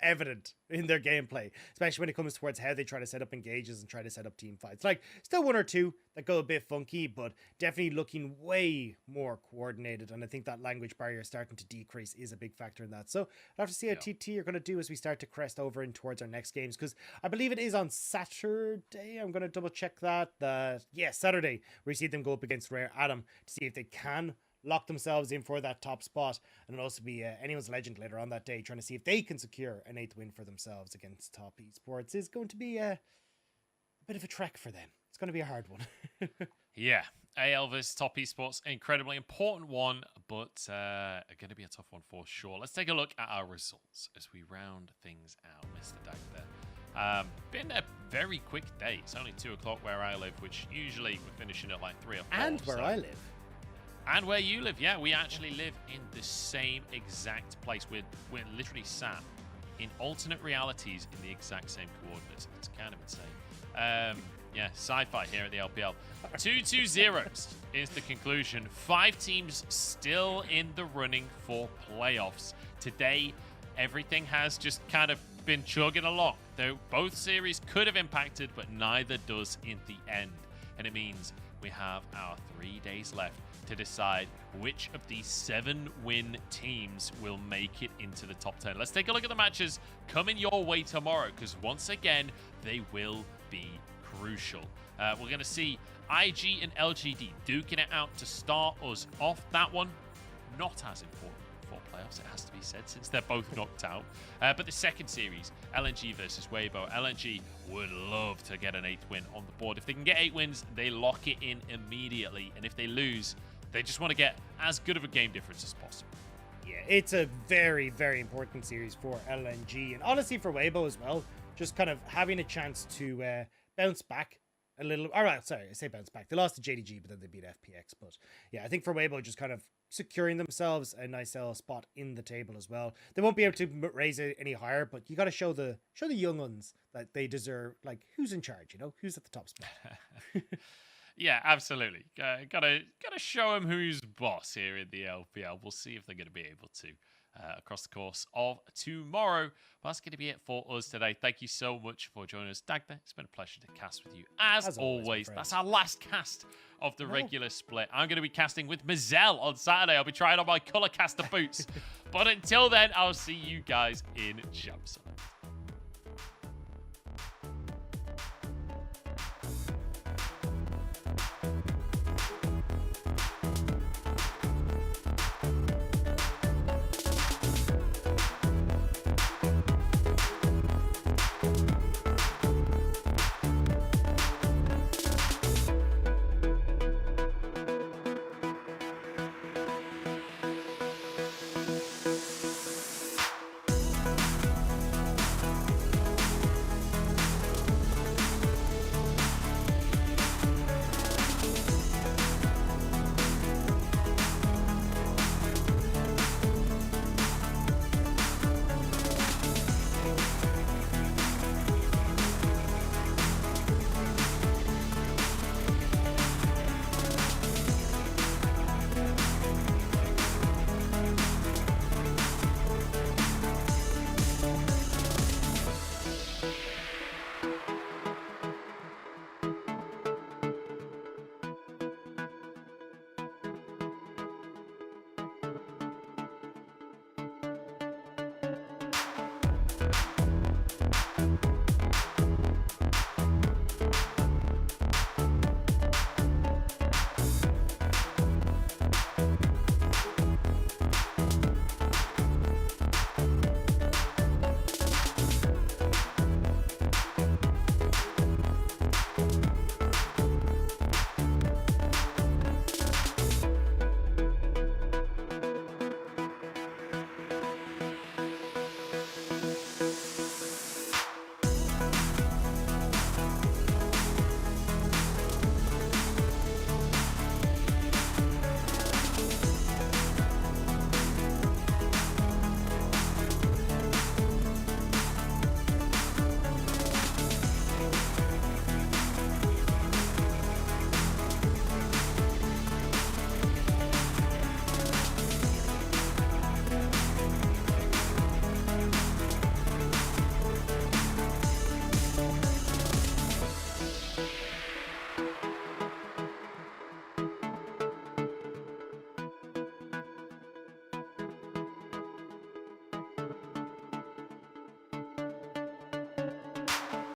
evident in their gameplay, especially when it comes towards how they try to set up engages and try to set up team fights. Like, still one or two that go a bit funky, but definitely looking way more coordinated. And I think that language barrier starting to decrease is a big factor in that. So I'll have to see how TT are going to do as we start to crest over in towards our next games, because I believe it is on Saturday. I'm going to double check that. Yeah, Saturday, we see them go up against Rare Adam to see if they can lock themselves in for that top spot, and it'll also be anyone's legend later on that day, trying to see if they can secure an 8th win for themselves against top esports. Is going to be a bit of a trek for them. It's going to be a hard one. Yeah, AL versus top esports, incredibly important one, but going to be a tough one for sure. Let's take a look at our results as we round things out, Mr. Dag there. Been a very quick day. It's only 2 o'clock where I live, which usually we're finishing at like 3 or 4. And where I live. And where you live, yeah, we actually live in the same exact place. We're literally sat in alternate realities in the exact same coordinates. It's kind of insane. Yeah, sci-fi here at the LPL. 2-2-0 is the conclusion. 5 teams still in the running for playoffs. Today, everything has just kind of been chugging along. Though both series could have impacted, but neither does in the end. And it means we have our 3 days left to decide which of these 7-win teams will make it into the top 10. Let's take a look at the matches coming your way tomorrow, because once again, they will be crucial. We're going to see IG and LGD duking it out to start us off. That one, not as important for playoffs, it has to be said, since they're both knocked out. But the second series, LNG versus Weibo. LNG would love to get an 8th win on the board. If they can get 8 wins, they lock it in immediately. And if they lose, they just want to get as good of a game difference as possible. Yeah, it's a very, very important series for LNG, and honestly for Weibo as well. Just kind of having a chance to bounce back a little. All right, sorry, I say bounce back. They lost to JDG, but then they beat FPX. But yeah, I think for Weibo, just kind of securing themselves a nice spot in the table as well. They won't be able to raise it any higher, but you got to show the young ones that they deserve. Like, who's in charge? You know, who's at the top spot. Yeah, absolutely. Gotta show them who's boss here in the LPL. We'll see if they're going to be able to across the course of tomorrow. But that's going to be it for us today. Thank you so much for joining us, Dagda. It's been a pleasure to cast with you as always. That's our last cast of the regular split. I'm going to be casting with Mazel on Saturday. I'll be trying on my color caster boots. But until then, I'll see you guys in Champs.